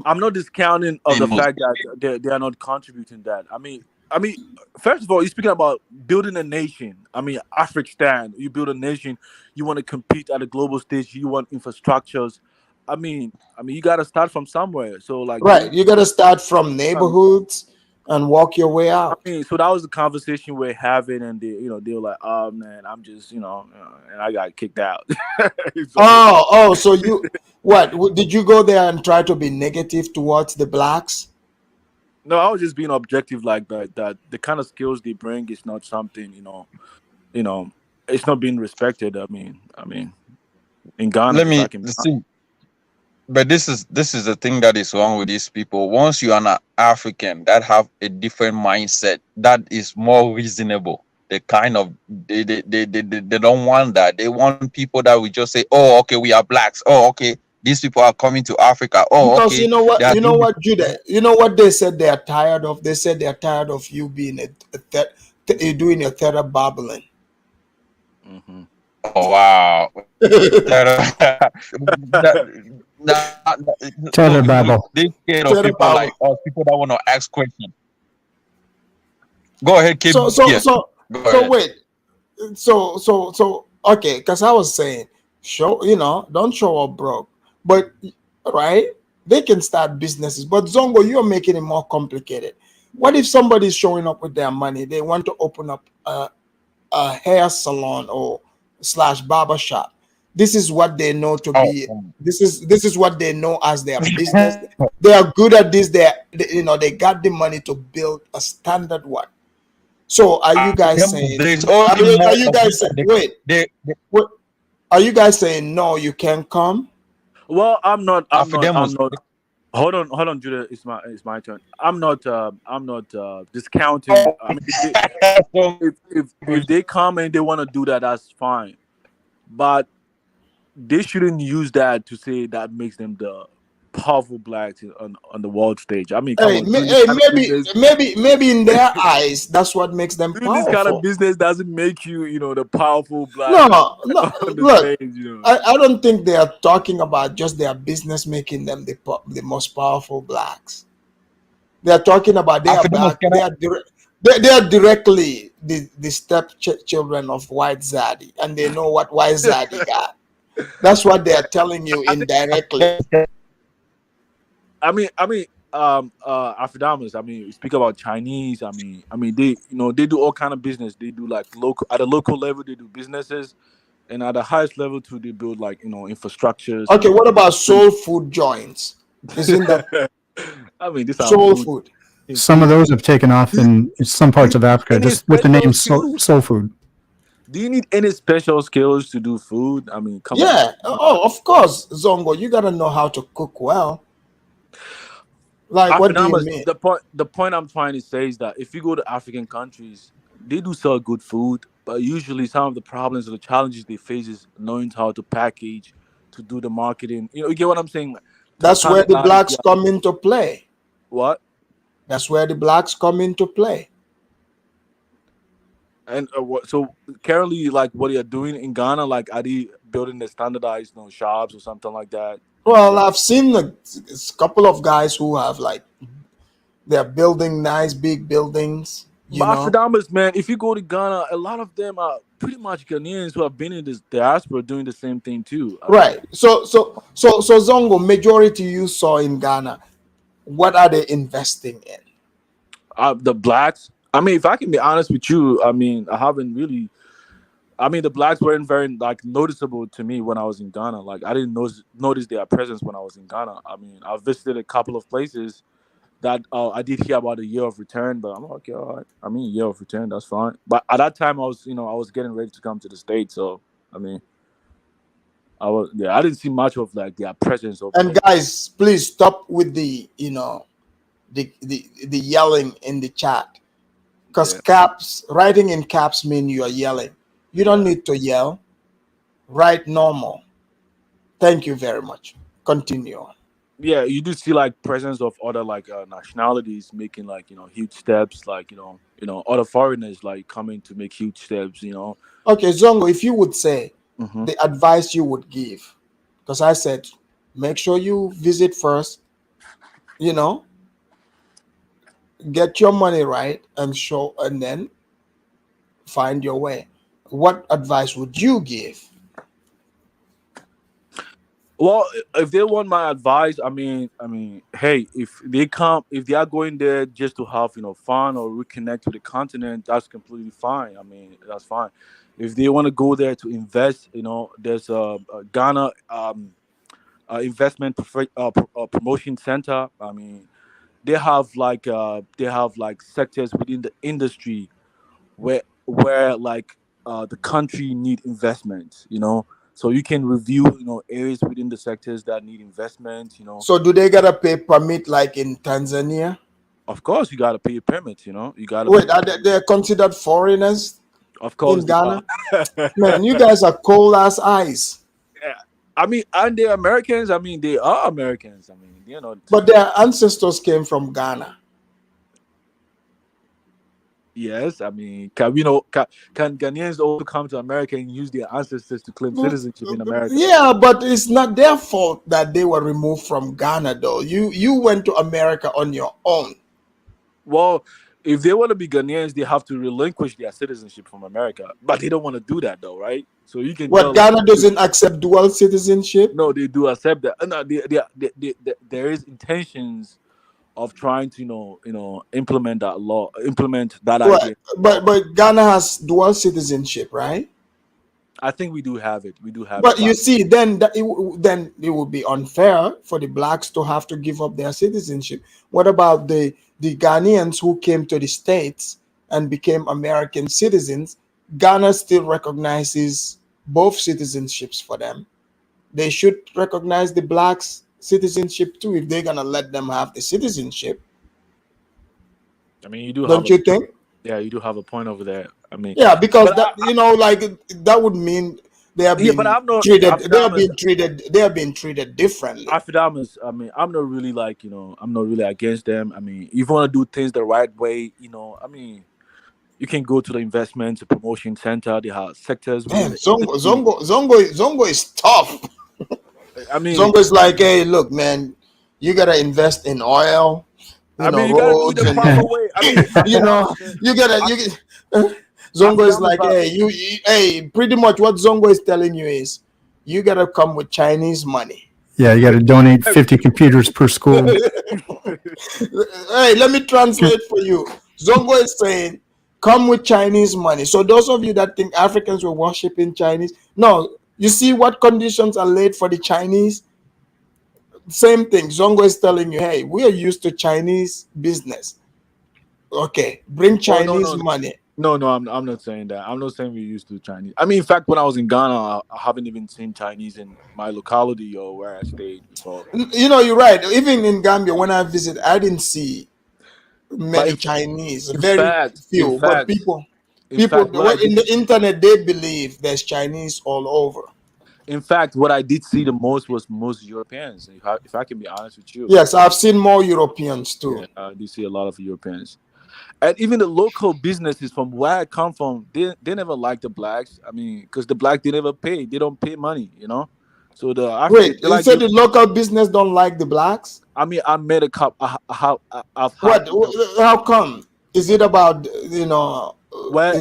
I'm not discounting of the Most fact that they are not contributing that. I mean, first of all, you're speaking about building a nation. I mean, African, you build a nation, you want to compete at a global stage, you want infrastructures. You got to start from somewhere. So, like, Right. You got to start from neighborhoods and walk your way out. so that was the conversation we're having, and they were like, "Oh man, I'm just, and I got kicked out." So, Oh. So did you go there and try to be negative towards the blacks? no, I was just being objective, like that. That the kind of skills they bring is not something, you know, it's not being respected. In Ghana, let if I me can. see. But this is the thing that is wrong with these people. Once you are an African that have a different mindset, that is more reasonable. They kind of they don't want that. They want people that will just say, "Oh, okay, we are blacks. Oh, okay, these people are coming to Africa. Oh, Because okay, they are doing Judah, you know what they said they are tired of? They said they are tired of you being you doing your theta babbling. Hmm. Oh wow. Tether So Babel. they scared of Theta people like babble. us, people that want to ask questions. Go ahead, keep So so yeah. so Go so ahead. wait. So Okay, because I was saying, don't show up broke. But right, they can start businesses. But Zongo, you're making it more complicated. What if somebody's showing up with their money? They want to open up a hair salon or slash barber shop. This is what they know to Oh, be. This is what they know as their business. They are good at this. They got the money to build a standard one. So are you guys saying? there's Are only you, more are you of guys it saying? at the, Wait, the what? Are you guys saying no? You can't come. Well, I'm not. I'm not. I'm Afidemos. not. Hold on, Judah. It's my turn. I'm not discounting. Oh, I mean, so if they come and they want to do that, that's fine. But they shouldn't use that to say that makes them the powerful blacks on the world stage. I mean, come Hey, on, doing this hey, kind of business, maybe in their eyes, that's what makes them doing this kind of powerful. business doesn't make you, the powerful No, black no. on the Look, stage. I don't think they are talking about just their business making them the most powerful blacks. They are talking about they are Afidemos, back. can They I? are they are directly the children of White Zaddy, and they know what White Zaddy got. That's what they are telling you I think. indirectly. Afrodamas. I mean, we speak about Chinese. I mean, they do all kind of business. They do like local at a local level. They do businesses, and at the highest level too, they build like infrastructures. Okay, what about soul food joints? Isn't that I mean, this are soul food. food? Some of those have taken off in some parts of Africa, Any just with the special name skills? soul food. Do you need any special skills to do food? I mean, come on. Yeah. Oh, of course, Zongo. You gotta know how to cook well. Like, what do you Afinamas, mean? the point I'm trying to say is that if you go to African countries, they do sell good food, but usually some of the problems or the challenges they face is knowing how to package, to do the marketing. You get what I'm saying? That's where the Sometimes, blacks yeah. come into play. What? That's where the blacks come into play. And so currently, like what they're doing in Ghana, like are they building the standardized, shops or something like that? Well, I've seen a couple of guys who have like they're building nice big buildings. But Afrodamas, man, if you go to Ghana, a lot of them are pretty much Ghanaians who have been in this diaspora doing the same thing too. I mean, Right. So Zongo, majority you saw in Ghana, what are they investing in? the blacks. I mean, if I can be honest with you, I mean, I haven't really. I mean, the blacks weren't very like noticeable to me when I was in Ghana. Like, I didn't notice their presence when I was in Ghana. I mean, I visited a couple of places that I did hear about a year of return, but I'm like, okay, all right. I mean, year of return, that's fine. But at that time, I was getting ready to come to the States, so I mean, I didn't see much of like their presence over And there. guys, please stop with the yelling in the chat. Because Yeah, writing in caps mean you are yelling. You don't yeah. need to yell. Write normal. Thank you very much. Continue on. Yeah, you do see like presence of other like nationalities making like huge steps, like other foreigners like coming to make huge steps. Okay, Zongo, if you would say Hmm. the advice you would give, because I said make sure you visit first, you know, get your money right and then find your way. What advice would you give? Well, if they want my advice, I mean, hey, if they are going there just to have fun or reconnect with the continent, that's completely fine. I mean, that's fine. If they want to go there to invest, there's a Ghana investment promotion center. I mean, they have like sectors within the industry where like the country need investment. So you can review areas within the sectors that need investment. So do they gotta pay permit like in Tanzania? Of course you got to pay your permit. You got to pay Wait, your are they're considered foreigners Of in course they are. Ghana? Man, you guys are cold as ice. Yeah. I mean, and they're Americans. I mean, they are Americans. I mean, But their ancestors came from Ghana. yes. I mean, can Ghanaians also come to America and use their ancestors to claim citizenship in America? Yeah, but it's not their fault that they were removed from Ghana though. You went to America on your own. Well, if they want to be Ghanaians, they have to relinquish their citizenship from America. But they don't want to do that though, right? So you can tell What, them, Ghana doesn't accept dual citizenship? no, they do accept that. No, there is intentions of trying to implement that law, implement that Right. idea. But Ghana has dual citizenship, right? I think we do have it. We do have it. But you see, then it would be unfair for the blacks to have to give up their citizenship. What about the Ghanaians who came to the States and became American citizens? Ghana still recognizes both citizenships for them. They should recognize the blacks' citizenship too if they're gonna let them have the citizenship. I mean, you do have Don't a you think? yeah, you do have a point over there. I mean, Yeah, because but that, like, that would mean they are yeah, but being I'm not. treated. Afidam They are being treated differently. I mean, I'm not really like I'm not really against them. I mean, if you want to do things the right way, I mean, you can go to the investment promotion center. They have sectors within Man, the industry. Zongo is tough. I mean, Zongo is like, hey, look, man, you gotta invest in oil, you got to do it roads, the and proper way. I mean, you gotta Zongo is Afidam is like, hey, hey, pretty much what Zongo is telling you is, you gotta come with Chinese money. Yeah, you got to donate 50 computers per school. Hey, let me translate for you. Zongo is saying, come with Chinese money. So those of you that think Africans were worshiping Chinese, no, you see what conditions are laid for the Chinese? Same thing. Zongo is telling you, hey, we are used to Chinese business. Okay, bring oh no, Chinese money. no, I'm not saying that. I'm not saying we used to Chinese. I mean, in fact, when I was in Ghana, I haven't even seen Chinese in my locality or where I stayed before. You're right. Even in Gambia, when I visit, I didn't see But many Chinese, in very fact, few. But people, in fact, what I well, in did, the internet, they believe there's Chinese all over. in fact, what I did see the most was most Europeans. If I can be honest with you, Yes, I've seen more Europeans too. yeah, I did see a lot of Europeans, and even the local businesses from where I come from, they never like the blacks. I mean, because the black they never pay, they don't pay money. So the Africans, Wait, they you like said the local business don't like the blacks? I mean, I met a couple. I've had What? How come? Is it about where they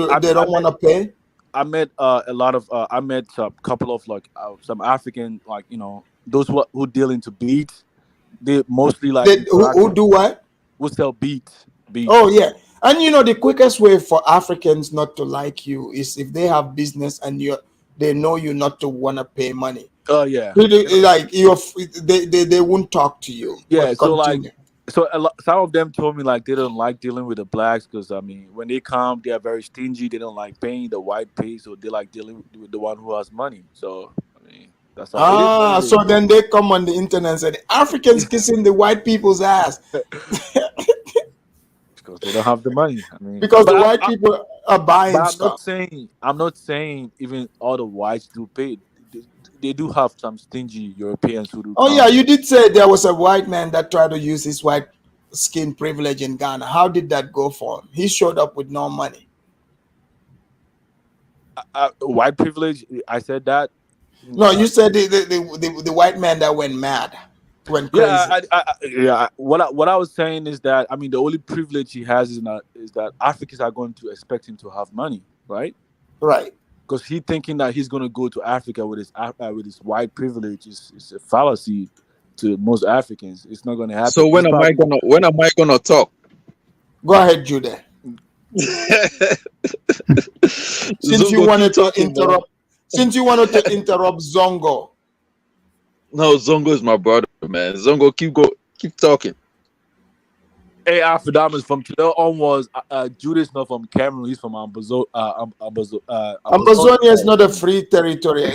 I don't want met to pay? a lot of I met a couple of like some African like those who deal into beads. They mostly like Who interacting. do what? Who sell beads? Oh Beads. yeah, and the quickest way for Africans not to like you is if they have business and they know you not to want to pay money. Oh yeah. Like they won't talk to you. Yeah. But So like, continue. some of them told me like they don't like dealing with the blacks because I mean when they come they are very stingy. They don't like paying the white pay, so they like dealing with the one who has money. So I mean that's how it is. What it So is. then they come on the internet and say the Africans kissing the white people's ass Because they don't have the money. I mean, because the white people are but buying stuff. I'm not saying even all the whites do pay. They, they do have some stingy Europeans who do Oh yeah, come. you did say there was a white man that tried to use his white skin privilege in Ghana. How did that go for him? He showed up with no money. White privilege. I said that. No, you said the white man that went mad, went Yeah, crazy. yeah. What I was saying is that I mean the only privilege he has is that Africans are going to expect him to have money, right? Right. Because he thinking that he's going to go to Africa with his white privilege is a fallacy to most Africans. It's not going to happen. So He's probably when am I gonna talk? Go ahead, Judah. Since you Zongo, keep wanted to talking, man. interrupt, since you wanted to interrupt Zongo. No, Zongo is my brother, man. Zongo, keep talking. Hey, Afidam is from today onwards. Judas not from Cameroon. He's from Amazonia is not a free territory.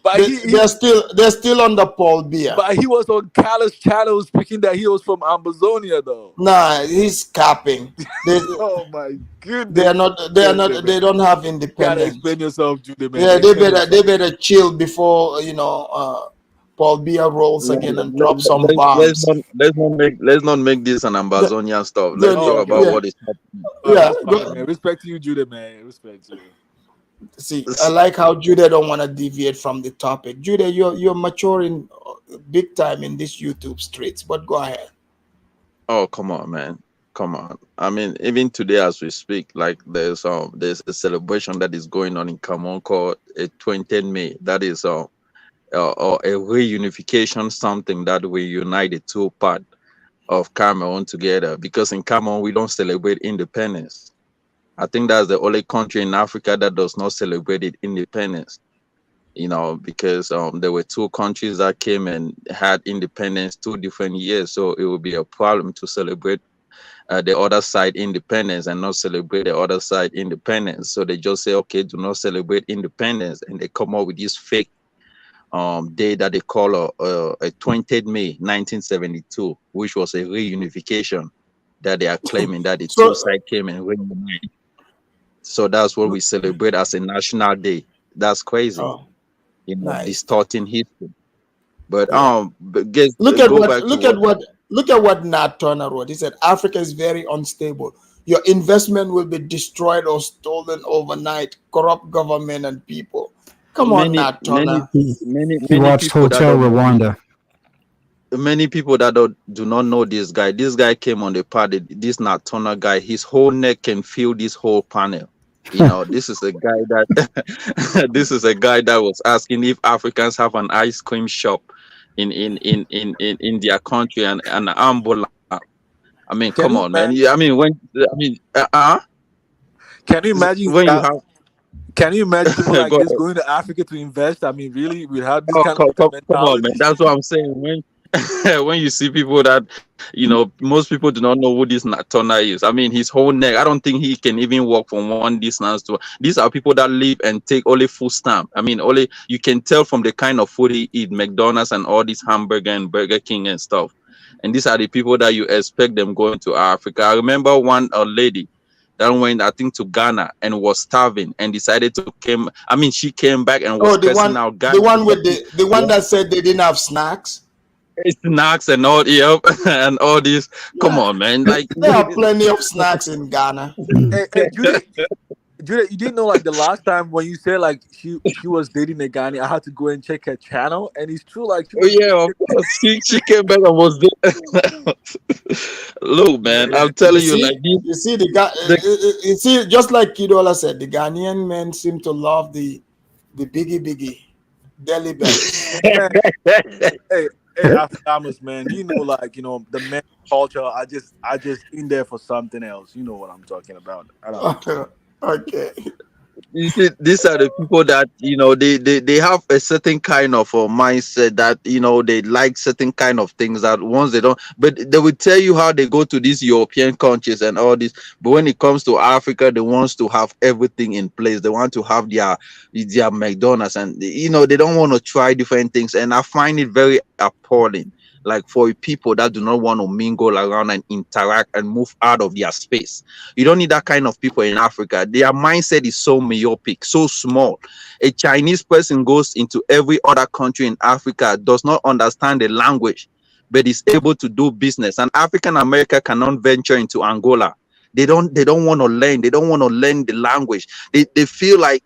But They're still under Paul Biya. but he was on Callous channel speaking that he was from Amazonia though. Nah, he's capping. Oh my goodness! They are not. They are not. They don't have Gotta independence. explain yourself, Judah, man. Yeah, Explain yourself. they better chill before Paul Biya rolls again and drops some bombs. Let's not make this an Amazonian stuff. Let's Then, talk about yeah. what is happening. Yeah, That's fine, man. Respect to you, Judah, man. Respect to you. see, I like how Judah don't want to deviate from the topic. Judah, you're maturing big time in these YouTube streets. But go ahead. Oh, come on, man. Come on. I mean, even today as we speak, like there's a celebration that is going on in Cameroon called a 20th May. That is or a reunification, something that we unite the two part of Cameroon together. Because in Cameroon we don't celebrate independence. I think that's the only country in Africa that does not celebrate independence. Because there were two countries that came and had independence 2 different years, so it would be a problem to celebrate the other side independence and not celebrate the other side independence. So they just say, okay, do not celebrate independence, and they come up with this fake day that they call a 20th May 1972, which was a reunification that they are claiming that the So, two sides came and reunited. So that's what we celebrate as a national day. That's crazy, oh, nice. distorting history. But Yeah. guess Look at go what back to look at what look at what Nat Turner wrote. He said Africa is very unstable. Your investment will be destroyed or stolen overnight. Corrupt government and people. Come on, many Nat many Turner. He many watched people that Hotel don't know this. Rwanda. Many people that do not know this guy. This guy came on the party. This Natona guy, his whole neck can feel this whole panel. This is a guy that this is a guy that was asking if Africans have an ice cream shop in their country and an ambulant. I mean, Can come you on, man. imagine? Yeah, I mean, Can you imagine? when you have Can you imagine people like go this ahead. going to Africa to invest? I mean, really, we have this Oh, kind of come on, man. mentality. That's what I'm saying. When when you see people that most people do not know who this Natona is. I mean, his whole neck. I don't think he can even walk from one distance to. These are people that live and take only food stamp. I mean, only you can tell from the kind of food he eat, McDonald's and all these hamburger and Burger King and stuff. And these are the people that you expect them going to Africa. I remember one lady that went, I think, to Ghana and was starving and decided to came. I mean, she came back and was Oh, cursing out the Ghana one because with the one that said they didn't have snacks. snacks and all, yep, and all this. Come Yeah, on, man. Like, there are plenty of snacks in Ghana. Hey, Judy, you didn't know like the last time when you said like she was dating a guy, I had to go and check her channel, and it's true. Like she oh was. yeah, of course. She came back and was there. Look, man, I'm You telling you, see, like this. you see The, you see, just like Kidola said, the Ghanaian men seem to love the biggie deli bellies. Man, hey, Afghanis, man, like the men culture. I just in there for something else. You know what I'm talking about. I don't. Okay. you see, these are the people that they have a certain kind of mindset that they like certain kind of things that once they don't, but they will tell you how they go to these European countries and all this. But when it comes to Africa, they want to have everything in place. They want to have their McDonald's, and they don't want to try different things. And I find it very appalling. Like for people that do not want to mingle around and interact and move out of their space. You don't need that kind of people in Africa. Their mindset is so myopic, so small. A Chinese person goes into every other country in Africa, does not understand the language, but is able to do business. And African America cannot venture into Angola. They don't want to learn. They don't want to learn the language. They feel like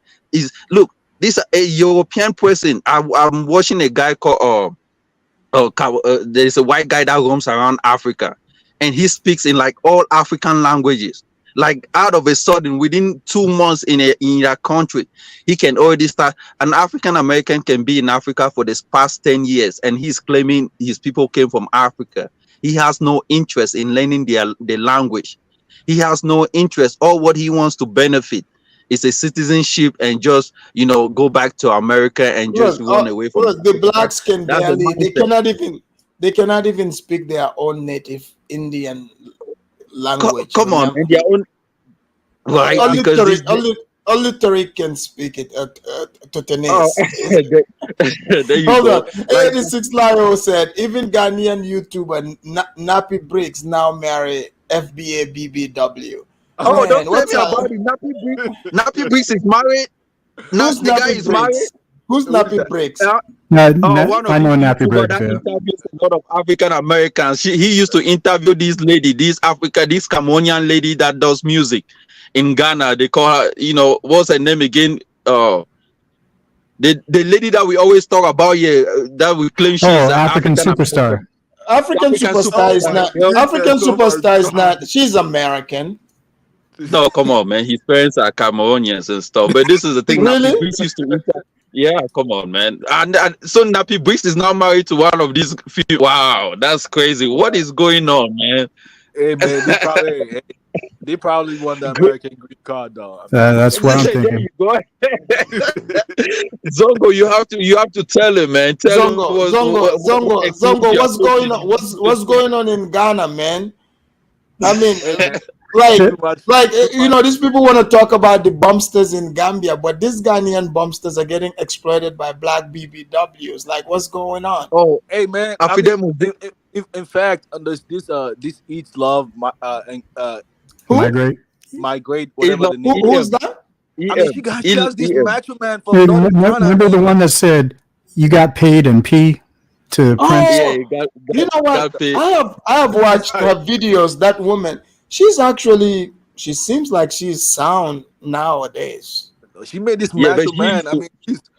look, this a European person. I'm watching a guy called there's a white guy that roams around Africa, and he speaks in like all African languages. Like out of a sudden, within 2 months in a country, he can already start. An African American can be in Africa for this past 10 years, and he's claiming his people came from Africa. He has no interest in learning the language. He has no interest. All what he wants to benefit is a citizenship and just go back to America and just run away from Look, the Africa. blacks can That's the barely. mindset. They cannot even speak their own native Indian language. Come on, Remember, and their own right only because this. only Tariq can speak it. To Oh, Tennis. there you Hold go. on. 86 Lio said even Ghanaian YouTuber Nappy Briggs now marry FBA BBW. Oh, Man, don't tell what's me up? about it. Nappy Briggs is married. Who's The guy Nappy is married. Briggs? Who's Nappy Briggs? One of I know these Nappy YouTubers Briggs. that Yeah. interviews a lot of African Americans. He used to interview this lady, this Cameroonian lady that does music in Ghana. They call her, what's her name again? The lady that we always talk about here, that we claim she is Oh, an African African superstar. American. African African superstar is superstar. not. You know? African Jesus, oh my superstar is God. not. She's American. No, come on, man. His parents are Cameroonians and stuff. But this is the thing. Really? Nappy Briggs used to. Yeah, come on, man. And so Nappy Briggs is now married to one of these few. Wow, that's crazy. What is going on, man? Hey man, they probably won the American green card though. I mean, That's what I'm There thinking. you go. Zongo, you have to tell him, man. Tell him Zongo. What's going on? What's going on in Ghana, man? I mean, hey man, like, too much. these people want to talk about the bumpsters in Gambia, but these Ghanaian bumpsters are getting exploited by black BBWs. Like, what's going on? Oh, Hey man, in fact, this eats love Who? Migrate. migrate whatever the name. Who's that? I mean, she has this macho man from Hey, Northern Ghana. remember the one that said you got paid in P to Oh, Prince? yeah, you know what? got paid. I have watched her videos. That woman, she seems like she's sound nowadays. She made this Yeah, but macho she man. used to-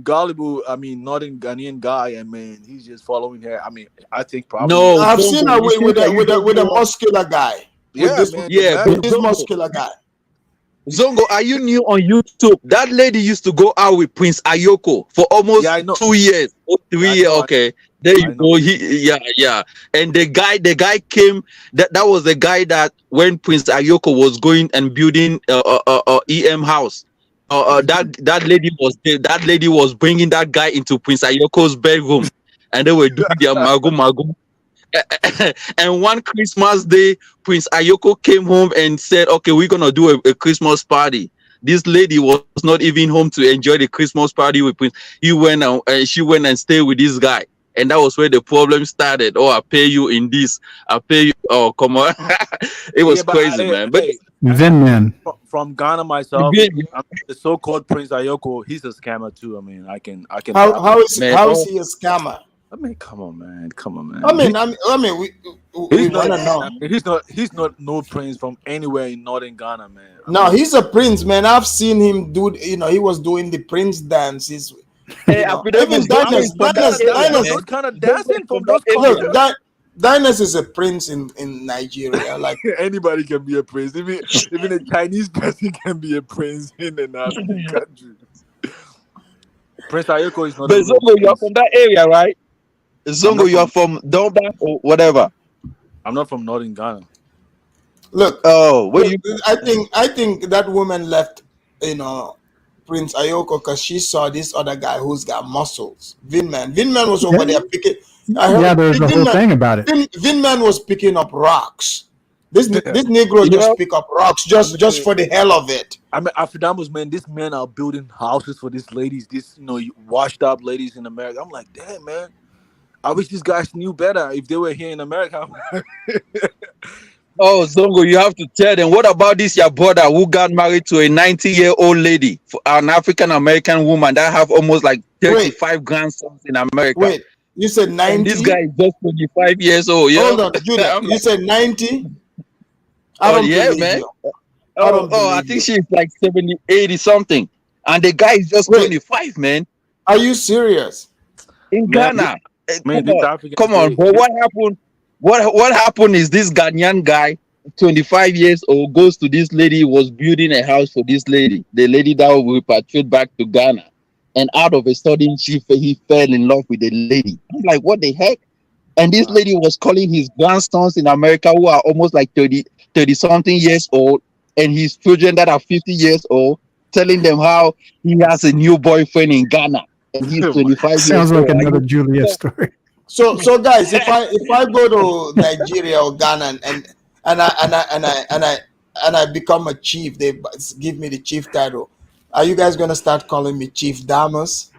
Gullible. Northern Ghanaian guy, and man, he's just following her. I mean, I think probably. No, I've Zongo, seen her you with think that you don't a know- muscular guy. Yeah, With man. Yeah, the but this Zongo, muscular guy. Zongo, are you new on YouTube? That lady used to go out with Prince Ayoko for almost Yeah, I know. 2 years or 3 I years. know. Okay, there I you know. go. Yeah. And the guy came. That was the guy that when Prince Ayoko was going and building EM house. That lady was there. That lady was bringing that guy into Prince Ayoko's bedroom, and they were doing their magu. And one Christmas day, Prince Ayoko came home and said, "Okay, we're gonna do a Christmas party." This lady was not even home to enjoy the Christmas party with Prince. She went and stayed with this guy, and that was where the problem started. Oh, I pay you in this. I pay you. Oh, come on, it was crazy, man. But Vin Man. From Ghana myself, Yeah. the so-called Prince Ayoko, he's a scammer too. I mean, I can. How is Man, he a scammer? I mean, come on, man. I mean, we He's want to know. not. He's not no prince from anywhere in northern Ghana, man. No, he's a prince, man. I've seen him do. He was doing the prince dances. Hey, Even Dinus, Those kind of dancing from those look, cultures. Dinus is a prince in Nigeria. Like, Anybody can be a prince. Even a Chinese person can be a prince in an African country. Prince Ayoko is not. But Zongo, you're from that area, right? Zongo, you're from Donba or whatever. I'm not from northern Ghana. look, Oh, where you? I think that woman left, Prince Ayoko, because she saw this other guy who's got muscles. Vinman was over there picking. Yeah, there's a whole thing about it. Vinman was picking up rocks. This Negro Yeah. just pick up rocks just for the hell of it. I mean, Afridamos, man, these men are building houses for these ladies, washed up ladies in America. I'm like, damn, man. I wish these guys knew better if they were here in America. Oh, Zongo, you have to tell them. What about this your brother who got married to a 90-year-old lady, an African American woman that have almost like 35 grandsons in America? Wait, you said 90? And this guy is just 25 years old. Yeah. Hold on, Judah. You said 90? I don't believe man. you. I think she's like 70, 80 something. And the guy is just 25, man. Are you serious? In Ghana. Come on, Africans, bro. What happened? What happened is this Ghanaian guy, 25 years old, goes to this lady, was building a house for this lady, the lady that will repatriate back to Ghana. And out of a sudden, he fell in love with the lady. I'm like, what the heck? And this lady was calling his grandsons in America who are almost like 30 something years old, and his children that are 50 years old, telling them how he has a new boyfriend in Ghana. And he's 25 years Sounds old. like another Juliet story. So guys, if I go to Nigeria or Ghana and I become a chief, they give me the chief title. Are you guys gonna start calling me Chief Damas?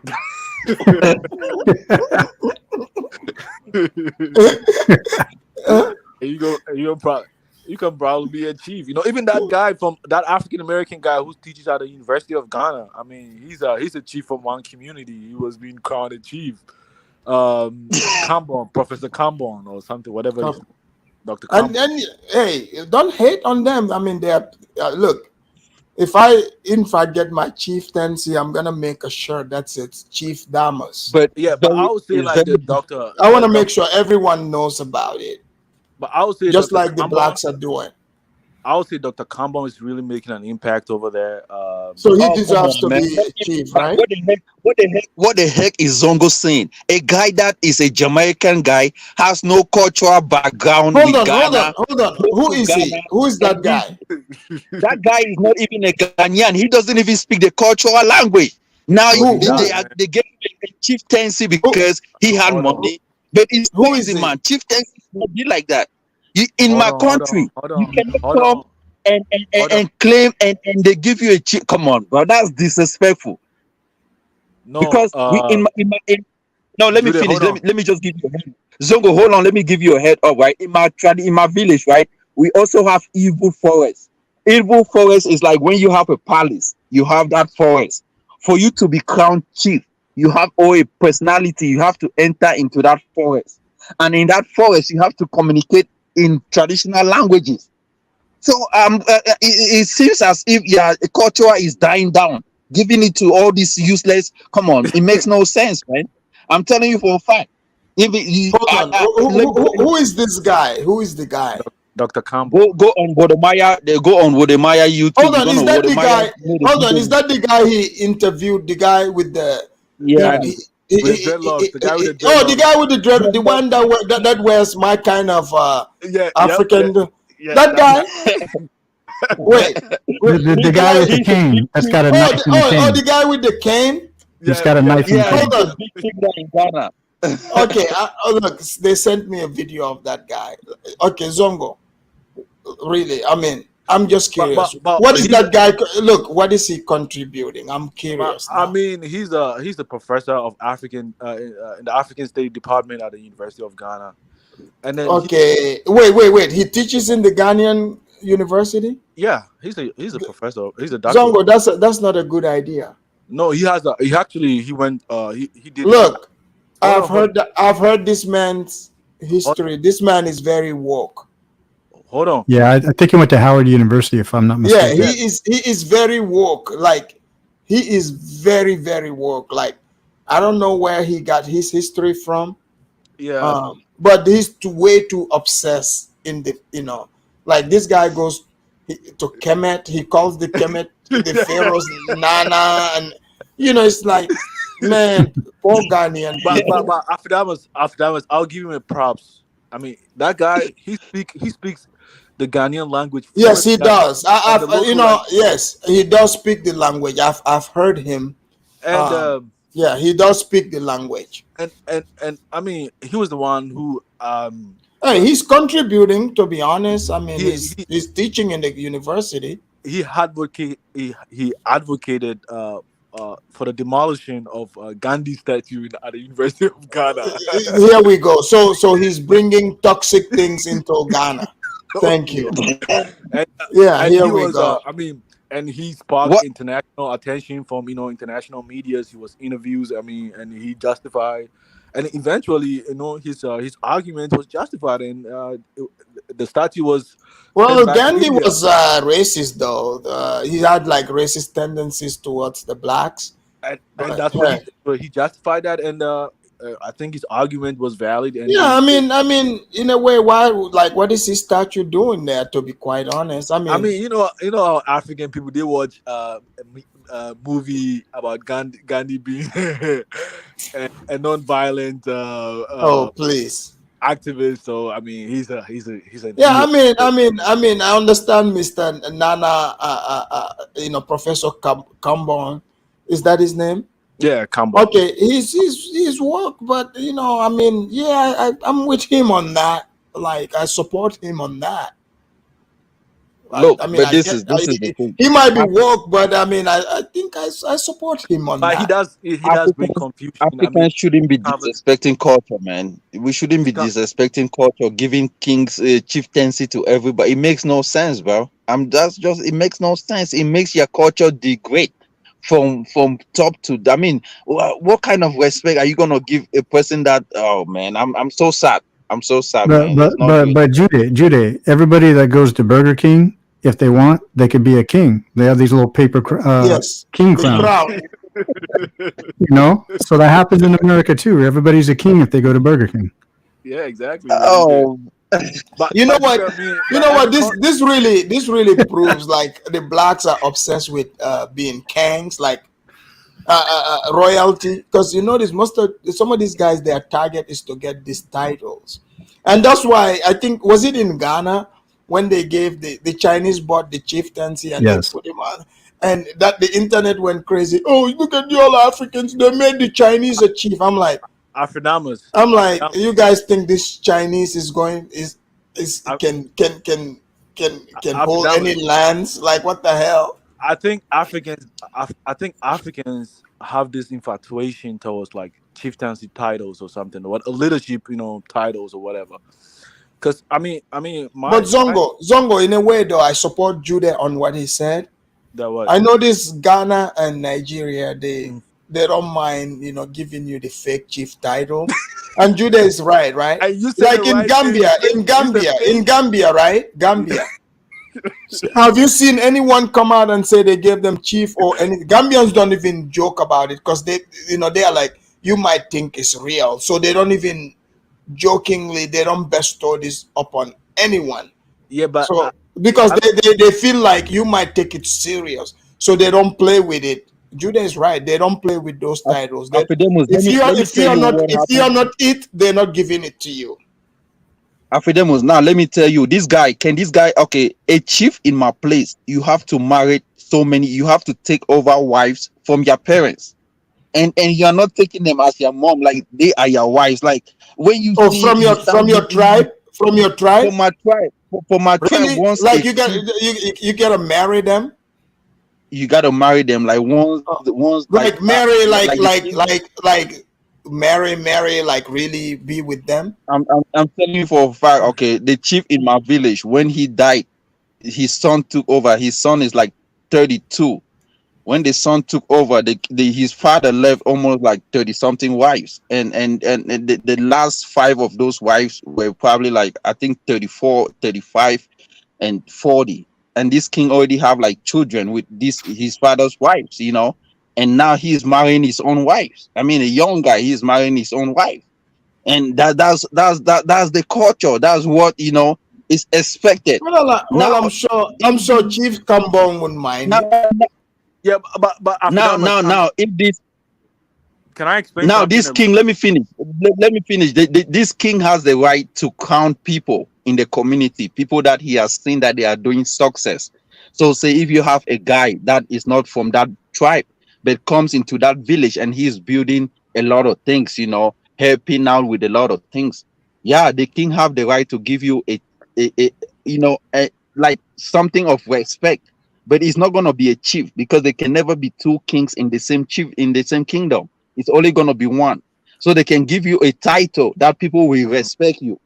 You can probably be a chief. Even that guy from that African American guy who teaches at the University of Ghana. I mean, he's a chief from one community. He was being called a chief. Cambon, Professor Cambon or something, whatever. it is. Dr. Cambon. And hey, don't hate on them. I mean, they are look. if I in fact get my chieftaincy, I'm gonna make a shirt that says Chief Damas. But Yeah, but I would say it's like very I want to make sure everyone knows about it, but I would say just Dr. like the Kambon. blacks are doing. I would say Dr. Kambon is really making an impact over there. So he Oh, come deserves on, to man. be chief, But right? what the heck is Zongo saying? A guy that is a Jamaican guy, has no cultural background Hold with on, hold on, Ghana, hold on. goes Who to is he? Ghana, Who is and that guy? that guy is not even a Ghanaian. He doesn't even speak the cultural language. Now No, he Who? does, man. they gave him a chieftaincy Who? because he had Hold on, money. But it's Who is crazy, he? man. Chieftaincy is not be like that. In hold my on, hold on, country, hold you on, cannot hold come on, and hold on. claim and they give you a chief. Come on, bro. That's disrespectful. No, Because we no, let me Jude, finish. hold on. Let me just give you a head. Zongo, hold on. Let me give you a head up, right? In my village, right? We also have evil forest. Evil forest is like when you have a palace, you have that forest. For you to be crowned chief, you have a personality. You have to enter into that forest, and in that forest, you have to communicate in traditional languages. So it seems as if the culture is dying down, giving it to all these useless. Come on, it makes no sense, man. I'm telling you for a fact. If it, you, Hold on. let Who is this guy? Who is the guy? Dr. Kambon. go on Wodemaya. They go on Wodemaya YouTube. Hold You're on. gonna Is that the Wodemaya guy? made a Hold on. video. Is that the guy he interviewed? The guy with the he, Yeah, With the dreadlocks, the guy with the oh, the dreadlocks. guy with the dread, the one that wears my kind of Yeah, yep, African. yeah, That that guy. guy. Wait, wait. The he's guy a with the he's a big cane that's thing. got a knife and a The cane. guy with the cane. He's Yeah, got a yeah, knife and Yeah, cane. he's Hold a on. big figure in Ghana. Okay, look, they sent me a video of that guy. Okay, Zongo. Really, I mean, I'm just curious. but What is he's that guy? Look, what is he contributing? I'm but curious I now. mean he's a professor of African in the African State Department at the University of Ghana, and then Okay, wait. He teaches in the Ghanaian university. he's a professor. He's a doctor. Zongo, that's not a good idea. No, he actually he went he did his Look, hold on hold I've heard this man's hold, history. This man is very woke. hold on. Yeah, I think he went to Howard University, if I'm not Yeah, mistaken. he is very woke. Like he is very woke. Like I don't know where he got his history from. Yeah. But he's way too obsessed in the like this guy goes to Kemet. He calls the Kemet the pharaohs Nana, and it's like, man, poor Ghanaian people. But after that was I'll give him a props. I mean that guy he speaks the Ghanaian language Yes, fluent he does. and the I've local language. yes, he does speak the language. I've heard him. And Um, yeah, he does speak the language. and I mean he was the one who Hey, he's contributing. To be honest, I mean, he he's teaching in the university. he advocated for the demolition of Gandhi statue at the University of Ghana. Here we go. So he's bringing toxic things into Ghana. Thank you. and Yeah, and here he we was go. I mean and he sparked What international attention from international medias. He was interviews. I mean, and he justified, and eventually his argument was justified, and the statue was sent Well, back to Gandhi India. was racist though. He had like racist tendencies towards the blacks. And But that's what he justified that, and I think his argument was valid, and yeah, I mean, in a way, why? Like, what is his statue doing there? To be quite honest, I I mean, mean, how African people they watch a movie about Gandhi being a non-violent oh please. activist. So I mean, he's a Yeah, hero. I mean, I understand, Mister Nana. Professor Cambon, is that his name? Yeah, Kambo. Okay, he's work, but I mean, yeah, I'm with him on that. Like, I support him on that. look, I mean, but this is the thing. he might be woke, but I mean, I think I support him on But that. he does bring Africans confusion. I mean, Africans shouldn't be conver- disrespecting culture, man. We shouldn't it's be disrespecting culture, giving kings chieftaincy to everybody. It makes no sense, bro. That's just it makes no sense. It makes your culture degrade from top to. I mean, what kind of respect are you gonna give a person that? Oh man, I'm so sad. I'm so sad, But man. but It's not but good. but Jude, everybody that goes to Burger King if they want, they could be a king. They have these little paper Yes, king the crowns, crown. you know? So that happens in America too. Everybody's a king if they go to Burger King. Yeah, exactly. Oh, You know But what? I mean, You but know as what? a This really proves like the blacks are obsessed with being kings, like royalty. Because you notice some of these guys, their target is to get these titles, and that's why I think was it in Ghana when they gave the Chinese bought the chieftaincy and they Yes. put him on, and that the internet went crazy. Oh, look at the all Africans! They made the Chinese a chief. Afridamus. I'm like, you guys think this Chinese is Af- can hold Afridamus. any lands? Like what the hell? I think Africans have this infatuation towards like chieftaincy titles or something, or what leadership, titles or whatever. Because But my Zongo, in a way though, I support Jude on what he said. that what. I know this Ghana and Nigeria, they Mm. they don't mind, giving you the fake chief title. And Jude is right, right? And you said the Like in right thing. Gambia, in Gambia, right? Gambia. Have you seen anyone come out and say they gave them chief or any? Gambians don't even joke about it because they are like, you might think it's real, so they don't even jokingly, they don't bestow this upon anyone. Yeah, but So because I, they feel like you might take it serious, so they don't play with it. Judah is right; they don't play with those titles. That Afidemus, let me if tell you what you are happened. not it, they're not giving it to you. Afidemus, now let me tell you, okay, a chief in my place, you have to marry so many, you have to take over wives from your parents. And you're not taking them as your mom, like they are your wives. Like when you Oh, see you start from your giving tribe, from your tribe, for my tribe, for my tribe, really? once Like a chief, you gotta marry them, you gotta marry them, like once like marry, like the king. like marry, like really be with them. I'm telling you for a fact, okay, the chief in my village, when he died, his son took over. His son is like 32. When the son took over, his father left almost like 30 something wives, and the last five of those wives were probably like, I think 34, 35, and 40. And this king already have like children with his father's wives, and now he's marrying his own wives. I mean, a young guy, he's marrying his own wife, and that's the culture. That's what is expected. Well, Now, I'm sure Chief Kambong wouldn't mind now, it. yeah, but Afridamus, now, if this can I explain Now, something? this king, let me finish. Let me finish. This king has the right to count people in the community, people that he has seen that they are doing success. So, say if you have a guy that is not from that tribe, but comes into that village and he is building a lot of things, helping out with a lot of things. Yeah, the king have the right to give you like something of respect, but it's not gonna be a chief because there can never be two kings in the same kingdom. It's only going to be one. So they can give you a title that people will respect you,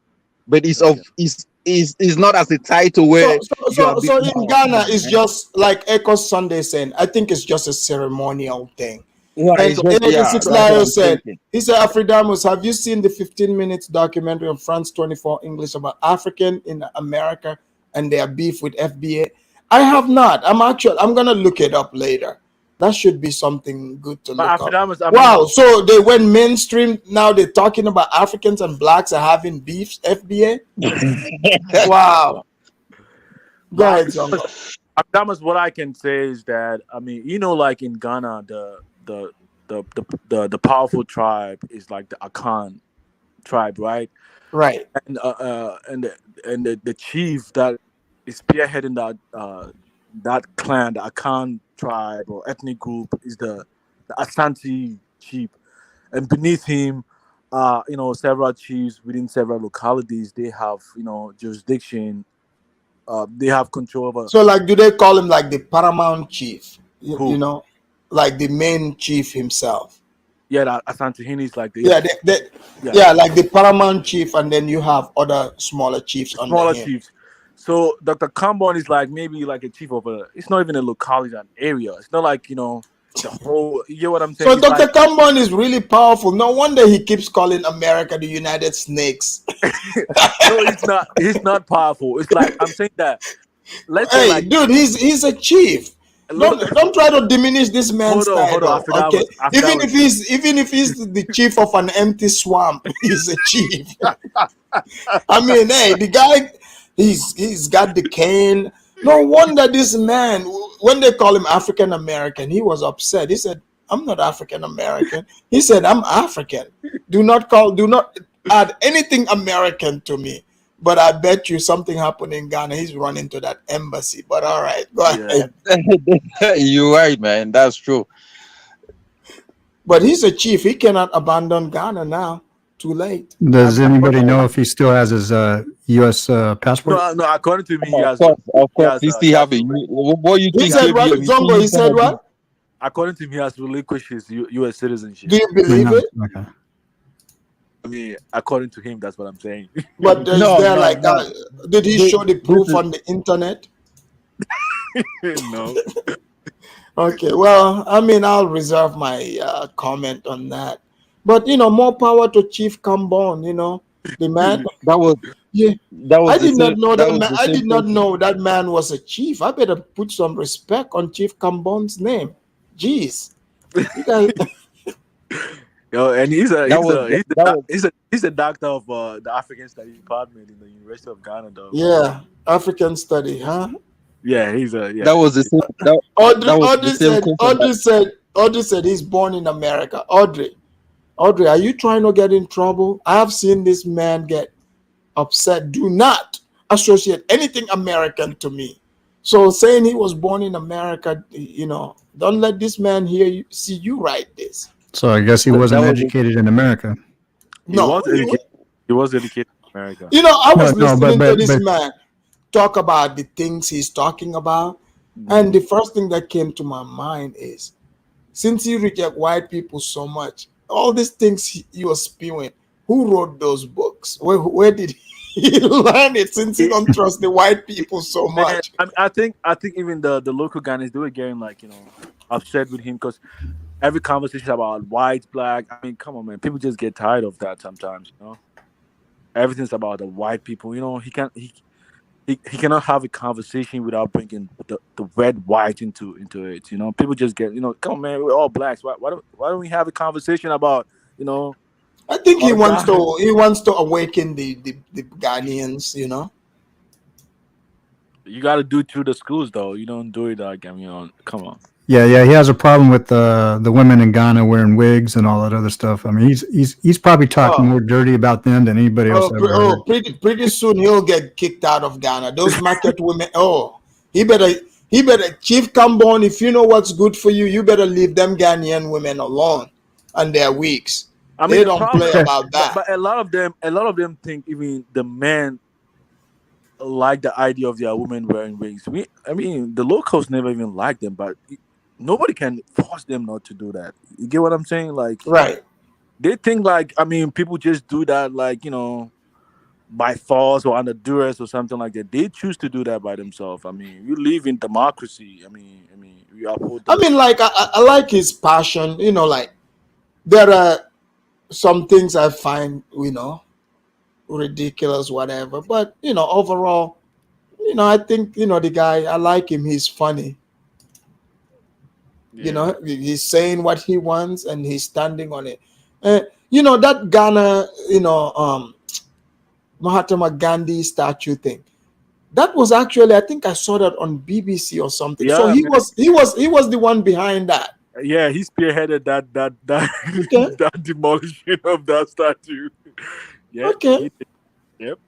but Okay. it's not as a title So where so you are so, being. so in Oh, come Ghana, on, it's man. just like Echo Sunday saying. I think it's just a ceremonial thing. Yeah, And it's just, yeah, Six that's what Lyle I'm said, thinking. he said, Afridamus, have you seen the 15 minutes documentary on France 24 English about African in America and their beef with FBA? I have not. I'm gonna look it up later. That should be something good to But look up. Afridamus, Wow, so they went mainstream now, they're talking about Africans and blacks are having beefs, FBA. Wow. Go but ahead, Zongo. Afridamus, what I can say is that like in Ghana, the powerful tribe is like the Akan tribe, right? Right. And the chief that is spearheading that clan, the Akan tribe or ethnic group, is the Asante chief, and beneath him, several chiefs within several localities. They have jurisdiction. They have control over So, like, do they call him like the paramount chief? who. Like the main chief himself. Yeah, that Asante Hini is like Yeah, yeah, yeah, like the paramount chief, and then you have other smaller chiefs under smaller him. chiefs. So Dr. Kambon is like maybe like a chief of it's not even a locality, an area. It's not like the whole. You get what I'm saying? So It's Dr. like Kambon is really powerful. No wonder he keeps calling America the United Snakes. no, it's not. It's not powerful. It's like I'm saying that let's say Hey, like dude, he's a chief. look. Don't try to diminish this man's Hold on. title. Okay, After that was even if he's the chief of an empty swamp, he's a chief. I mean, hey, the guy, he's got the cane. No wonder this man, when they call him African American, he was upset. He said, "I'm not African American." He said, "I'm African. Do not add anything American to me." But I bet you something happened in Ghana. He's running to that embassy. But all right, go yeah. ahead. You're right, man. That's true. But he's a chief. He cannot abandon Ghana now. Too late. Does anybody know if he still has his U.S. passport? No. According to me, he has. Of He course, has. he He still has have a. What you He think? said KB, what? Zongo, he said what? according to me, he has relinquished his U.S. citizenship. Do you believe it? Okay. I mean, according to him, that's what I'm saying. But is No, there no, like, no. did he This, show the this proof is on the internet? No. Okay, well, I mean, I'll reserve my comment on that. But, more power to Chief Cambon, the man. that was Yeah, that I was the did not same. know That that was man. the I same did not person. know that man was a chief. I better put some respect on Chief Cambon's name. Jeez. You guys, Yo, and he's That was that was a doctor of the African Studies department in the University of Ghana, though. yeah, African study, huh? Yeah, that was the same. That was the same question. Audrey said he's born in America. Audrey, are you trying to get in trouble? I have seen this man get upset. Do not associate anything American to me. So saying he was born in America, don't let this man see you write this. So I guess he That wasn't was educated in America. He No, was educated. He was educated in America. I was No, listening to this but man talk about the things he's talking about, Mm-hmm. and the first thing that came to my mind is, since he reject white people so much, all these things he was spewing, who wrote those books? Where did he learn it? Since he don't trust the white people so Man, much. I think even the local Ghanaians, they were getting like upset with him because every conversation about white, black. I mean, come on, man. People just get tired of that sometimes. Everything's about the white people. He cannot have a conversation without bringing the red white into it. People just get come on, man. We're all blacks. Why don't we have a conversation about I think he all wants that? to awaken the Ghanaians. You got to do it through the schools, though. You don't do it like come on. yeah, he has a problem with the women in Ghana wearing wigs and all that other stuff. I mean, he's probably talked Oh. more dirty about them than anybody else ever heard. Pretty soon he'll get kicked out of Ghana. Those market women. Oh, he better Chief Cambon. If you know what's good for you, you better leave them Ghanaian women alone and their wigs. I mean, They the don't problem- play about that. But a lot of them think even the men like the idea of their women wearing wigs. I mean, the locals never even liked them, but nobody can force them not to do that. You get what I'm saying? Like, Right. they think people just do that by force or under duress or something like that. They choose to do that by themselves. I mean, we live in democracy. I mean, we uphold. I mean, like I like his passion. Like there are some things I find ridiculous, whatever. But overall, I think the guy. I like him. He's funny. Yeah. He's saying what he wants and he's standing on it. That Ghana, Mahatma Gandhi statue thing. That was actually, I think I saw that on BBC or something. So Yeah, he man. was the one behind that. Yeah, he spearheaded that Okay. that demolition of that statue. Yeah. Okay. he did. Yep.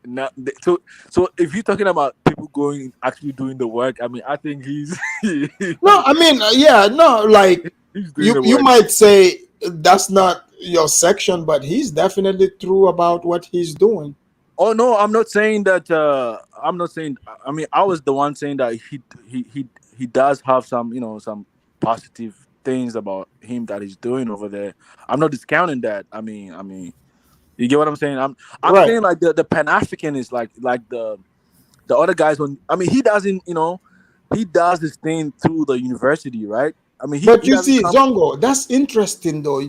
Now, so if you're talking about people actually doing the work, I mean, I think he's No, I mean, like he's doing the you work. might say that's not your section, but he's definitely true about what he's doing. Oh no, I'm not saying that. I'm not saying. I mean, I was the one saying that he does have some some positive things about him that he's doing over there. I'm not discounting that. I mean, you get what I'm saying? I'm Right. saying like the Pan African is like the other guys. He doesn't. He does this thing through the university, right? I mean, But he you doesn't see, come- Zongo, that's interesting though.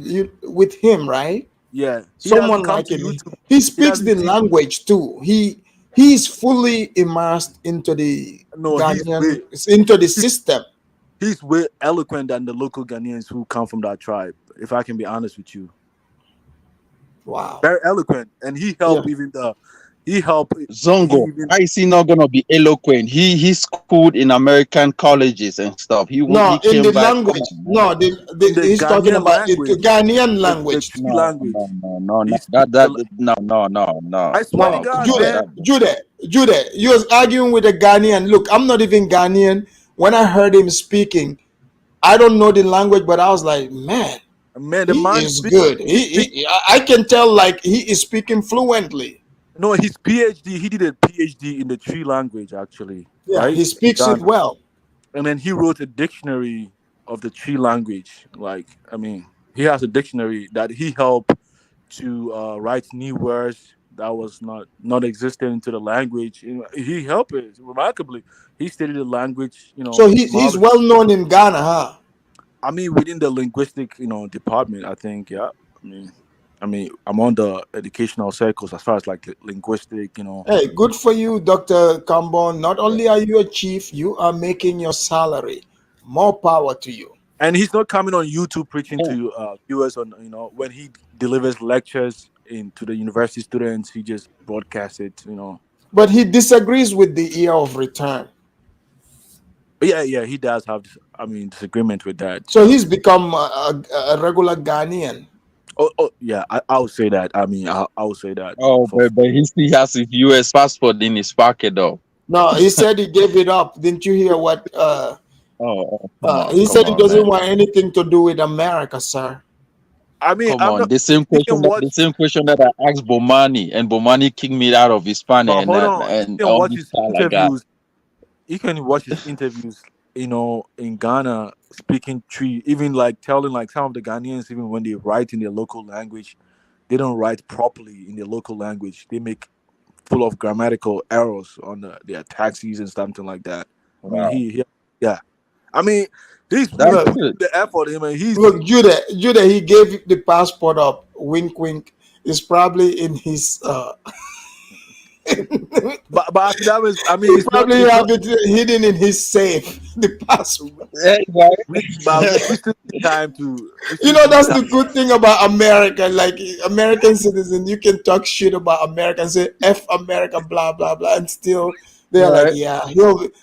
With him, right? yeah, he Someone doesn't come like to him. YouTube. He speaks doesn't the teach- language too. He he's fully immersed into the No, Ghanaian, into the he's system. he's way eloquent than the local Ghanaians who come from that tribe. If I can be honest with you, Wow. very eloquent, and he Yeah. helped even the he helped he Zongo, even why is he not gonna be eloquent? He schooled in American colleges and stuff. No, He in came the back. Come language. on, man. No, in the he's talking Ghanaian about the language, Ghanaian the language. Tree No, language. no, no, no, He no. speaks No. I swear to No, No, come God, on, Jude, man. that. Jude, you was arguing with a Ghanaian. Look, I'm not even Ghanaian. When I heard him speaking, I don't know the language, but I was like, man, Man, the he man is speaks. good. I can tell like he is speaking fluently. No, his PhD. He did a PhD in the Tree language, actually, Yeah, right? he In speaks it Ghana, well. and then he wrote a dictionary of the Tree language. Like, I mean, he has a dictionary that he helped to write new words that was not existent into the language. He helped it remarkably. He studied the language, So he's etymology. well known in Ghana, huh? I mean, within the linguistic, department, I think, yeah. I mean, I'm on the educational circles as far as like linguistic. Hey, good for you, Dr. Kambon. Not only are you a chief, you are making your salary. More power to you. And he's not coming on YouTube preaching to viewers on, when he delivers lectures to the university students, he just broadcasts it. But he disagrees with the year of return. But yeah, he does have, disagreement with that. So he's become a regular Ghanaian. Oh, yeah, I would say that. I mean, I would say that. Oh, For but he still has his U.S. passport in his pocket, though. No, he said he gave it up. Didn't you hear what? He Come said he on, doesn't man. want anything to do with America, sir. I mean, Come I'm on. not. The same He question can watch. that I asked Bomani, and Bomani kicked me out of his pan But hold on, and he can all watch this his style like that. interviews. He can watch his interviews. In Ghana, speaking tree, even like telling like some of the Ghanaians, even when they write in their local language, they don't write properly in their local language. They make full of grammatical errors on their taxis and something like that. I mean, Wow. yeah. I mean, he's That's putting good. the effort. I mean, he's Look, Judah, he gave the passport up. Wink, wink. It's probably in his. but that was. I mean, He it's not. probably It's have not. it hidden in his safe. The passport. But we still need time to. We You still know, need that's time. the good thing about America. Like American citizen, you can talk shit about America and say F America, blah blah blah, and still they're like, Right. yeah,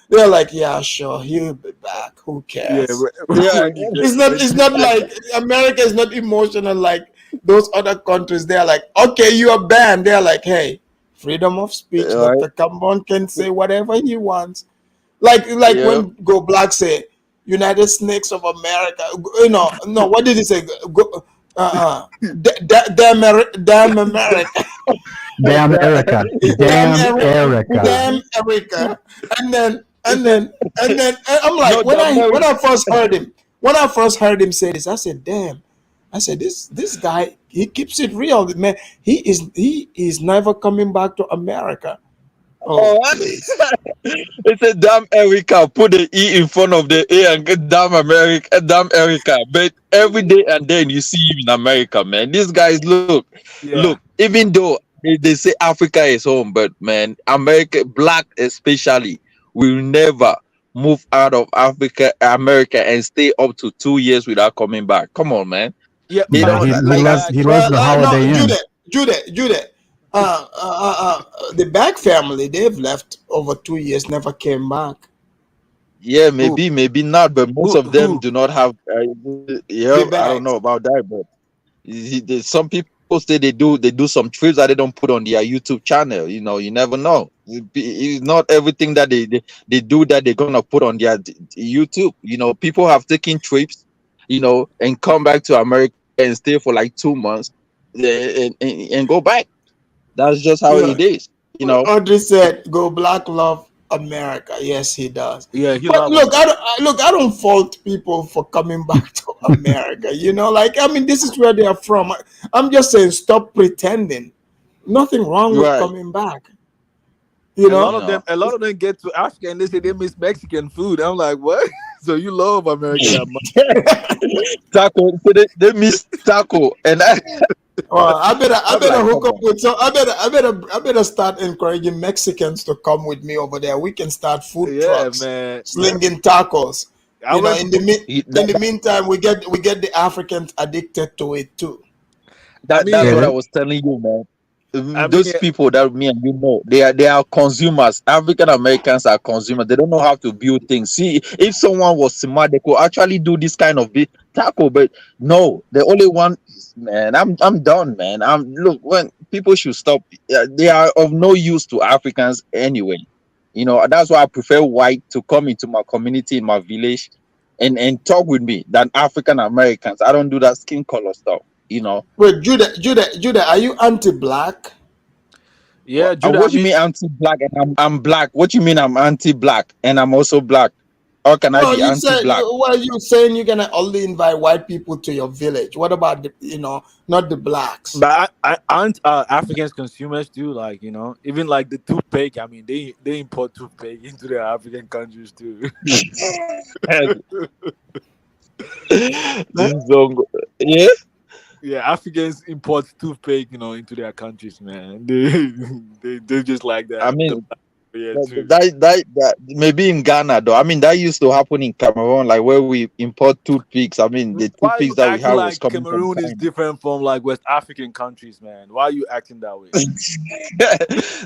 they're like, yeah, sure, he'll be back. Who Yeah, cares? Yeah. when you get It's not. when It's you not get like America is not emotional like those other countries. They're like, okay, you are banned. They're like, hey, freedom of speech. Right. Dr. Kambon can say whatever he wants. Like Yeah. when Go Black say United Snakes of America. You know, no. What did he say? Go, damn America, Damn Erica. Damn Erica. damn America, and then I'm like, No, the when I first heard him say this, I said, damn. I said, this guy, he keeps it real, man. He is never coming back to America. Oh, Oh, please. it's a damn Erica. Put the E in front of the A and get damn America, damn Erica. But every day and then you see him in America, man. These guys look. yeah. Even though they say Africa is home, but man, America, black especially, will never move out of America, and stay up to 2 years without coming back. Come on, man. Yeah, They No, don't he the like. loves bag. he loves the No, Holiday Inn. Judah. The Bag family, they've left over 2 years, never came back. Yeah, Who maybe not, but most of them who? do not have. The Yeah, I don't know Bags. about that, but some people say they do some trips that they don't put on their YouTube channel. You never know. It's not everything that they do that they're gonna put on their YouTube. People have taken trips, and come back to America and stay for like 2 months, and go back. That's just how You know, it is. Audrey said, "Go Black love America." Yes, he does. Yeah, he But love look, America. I don't fault people for coming back to America. Like I mean, this is where they are from. I'm just saying, stop pretending. Nothing wrong with Right. coming back. You A lot know, of them, a lot of them get to Africa and they say they miss Mexican food. I'm like, what? So you love America that much? Taco. So they miss taco, and Well, I I'm better like, hook come up on. with so I better start encouraging Mexicans to come with me over there. We can start food Yeah, trucks, man. slinging tacos. I went to In the meantime, we get the Africans addicted to it too. I That's mean Yeah, what I that, was telling you, man. I mean Those people that me and you know, they are consumers. African Americans are consumers. They don't know how to build things. See, if someone was smart, they could actually do this kind of big tackle. But no, the only one, man. I'm done, man. Look, when people should stop. They are of no use to Africans anyway. That's why I prefer white to come into my community in my village and talk with me than African Americans. I don't do that skin color stuff. Wait, Judah, are you anti-black? yeah, Judah, I What you mean mean anti-black and I'm black? What you mean I'm anti-black and I'm also black? How can I No, be you said anti-black? you saying you're gonna only invite white people to your village. What about not the blacks? but aren't Africans consumers too? Like, even like the toothpaste. I mean, they import toothpaste into their African countries too. This song, yeah. Yeah, Africans import toothpaste, into their countries, man. They just like I that. The mean, yeah too. that maybe in Ghana though. I mean, that used to happen in Cameroon, like where we import toothpicks. I mean, the Why are you toothpicks that we acting had was like coming from Cameroon is China. different from like West African countries, man? Why are you acting that way?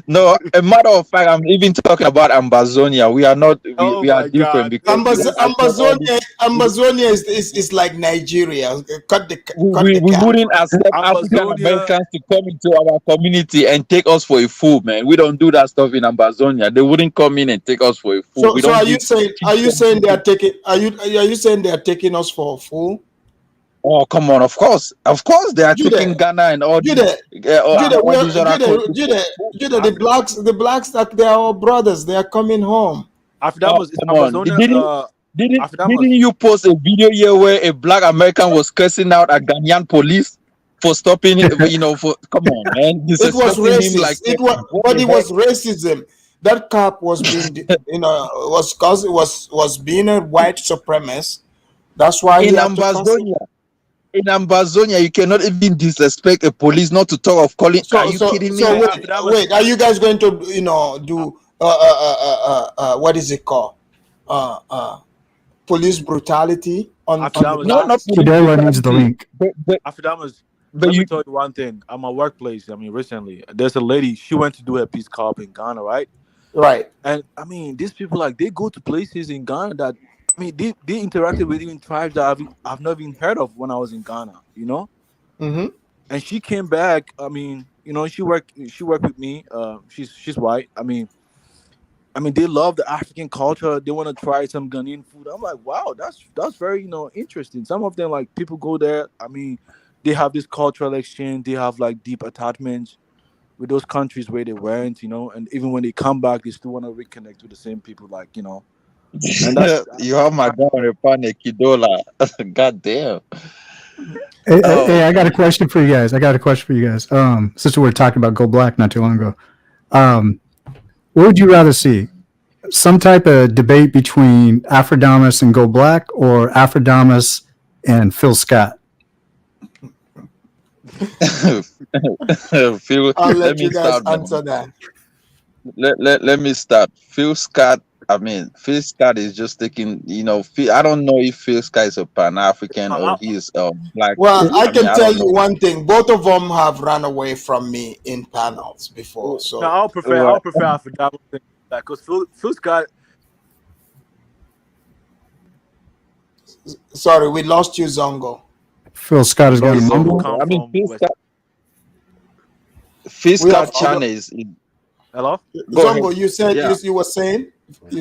No, a matter of fact, I'm even talking about Ambazonia. We are not. We, Oh we are my different God, because we don't accept all this. Amazonia is like Nigeria. Cut we the we cap. wouldn't accept African Amazonia. Americans to come into our community and take us for a fool, man. We don't do that stuff in Amazonia. They wouldn't come in and take us for a fool. So We so don't give are you saying they are people. taking are you saying they are taking us for a fool? Oh, come on! Of course, they are taking Judah, Ghana and Judah, all these other countries for a fool. Judah, the blacks that they are our brothers. They are coming home. Oh, Afdamas is come on! Amazonia. Didn't Afdamas. you post a video here where a black American was cursing out a Ghanaian police for stopping it? For come on, man, It was disrespecting him like racist. It was, what but the it heck? was racism. That cop was being, was cause it was being a white supremacist. That's why he In had to cuss him. Ambazonia, you cannot even disrespect a police, not to talk of calling. Are you kidding me, So man? Afdamas. wait. Are you guys going to do what is it called? Uh, uh, Police brutality on the Afdamas. No, not blacks? police Fidela needs the brutality. link. Afdamas. But Let me you, tell you one thing. At my workplace, I mean, recently, there's a lady. She went to do her Peace Corps in Ghana, right? Right. And I mean, these people like they go to places in Ghana that I mean they interacted with even tribes that I've never even heard of when I was in Ghana. Mm-hmm. And she came back. I mean, she worked with me. She's white. I mean, they love the African culture. They want to try some Ghanaian food. I'm like, wow, that's very interesting. Some of them like people go there. I mean, they have this cultural exchange. They have like deep attachments with those countries where they weren't. And even when they come back, they still want to reconnect with the same people. And that's you have my gun on a panic, Kidola. God damn. Hey, Oh I got a man. question for you guys. Since we were talking about Go Black not too long ago, what would you rather see? Some type of debate between Afrodamus and Go Black, or Afrodamus and Phil Scott? Phil, I'll let let me you guys start, answer man. that. Let me start. Phil Scott. I mean, Phil Scott is just taking. I don't know if Phil Scott is a Pan African or I, he is black. Well, I I mean, can I tell don't you know. one thing. Both of them have run away from me in panels before. no, So I'll prefer Right. I'll prefer Afrodamus because Phil Scott. sorry, we lost you, Zongo. Phil Scott You has got know, a He's Zongo mumble. come I mean, from West. Phil We have Scott Although, channel is. hello. Go ahead. Zongo. You said Yeah. you were saying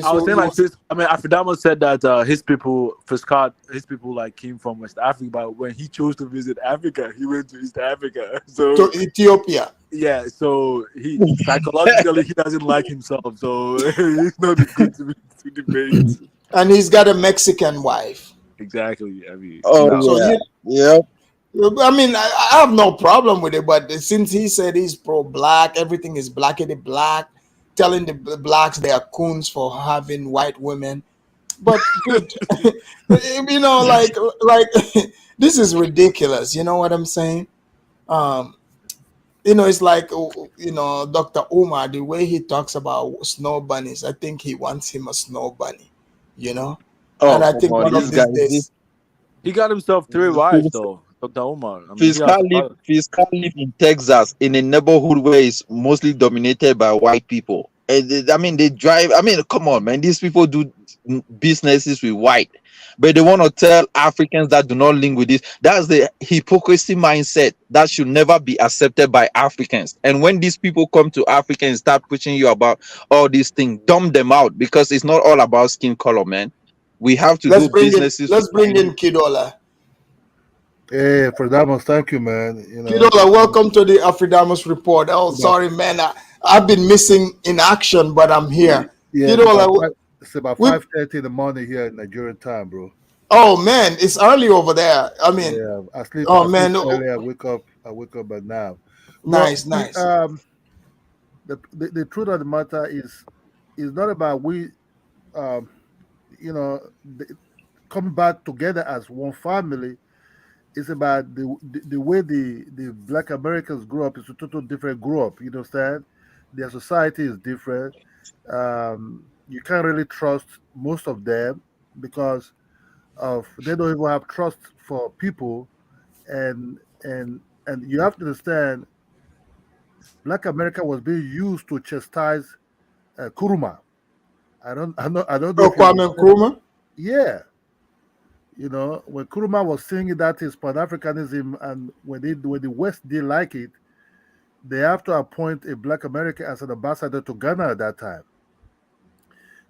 I was saying like this. I mean, Afrodamus said that his people, Phil Scott, his people like came from West Africa, but when he chose to visit Africa, he went to East Africa. So to Ethiopia, yeah, so he psychologically he doesn't like himself, so it's not good to debate. and he's got a Mexican wife. Exactly. I mean, Oh no. So yeah. Yeah. I mean, I have no problem with it, but since he said he's pro-black, everything is blackety black, telling the blacks they are coons for having white women. But dude, like this is ridiculous. You know what I'm saying? Um, you know, it's like Dr. Umar, the way he talks about snow bunnies. I think he wants him a snow bunny, you know, and Oh, I come think on, one this of guy, these days. He got himself three wives though, Dr. Omar. I mean, he has a lot. Fiscal live in Texas in a neighborhood where it's mostly dominated by white people. And I mean, they drive. I mean, come on, man. These people do businesses with white, but they want to tell Africans that do not link with this. That's the hypocrisy mindset that should never be accepted by Africans. And when these people come to Africa and start preaching you about all these things, dumb them out, because it's not all about skin color, man. We have to do businesses with Let's bring Chinese. in Kidola. Hey, for Damos, thank you, man. You know, Kidola, welcome to the Afridamus report. Oh, it's about, sorry, man. I've been missing in action, but I'm here. yeah, Kidola, it's about we 5:30 in the morning here in Nigerian time, bro. oh man, it's early over there. I mean, Yeah, oh I sleep man, early. I wake up at now. Well, nice, nice. the truth of the matter is not about we, um, you know, coming back together as one family. It's about the way the Black Americans grew up. It's a total different grow up. You understand? Their society is different. You can't really trust most of them because of they don't even have trust for people, and and you have to understand, Black America was being used to chastise Kuruma. I don't know Oh, if you Kwame understand. Nkrumah. Yeah, you know, when Kuruma was singing that is Pan Africanism, and when the West didn't like it, they have to appoint a Black American as an ambassador to Ghana at that time.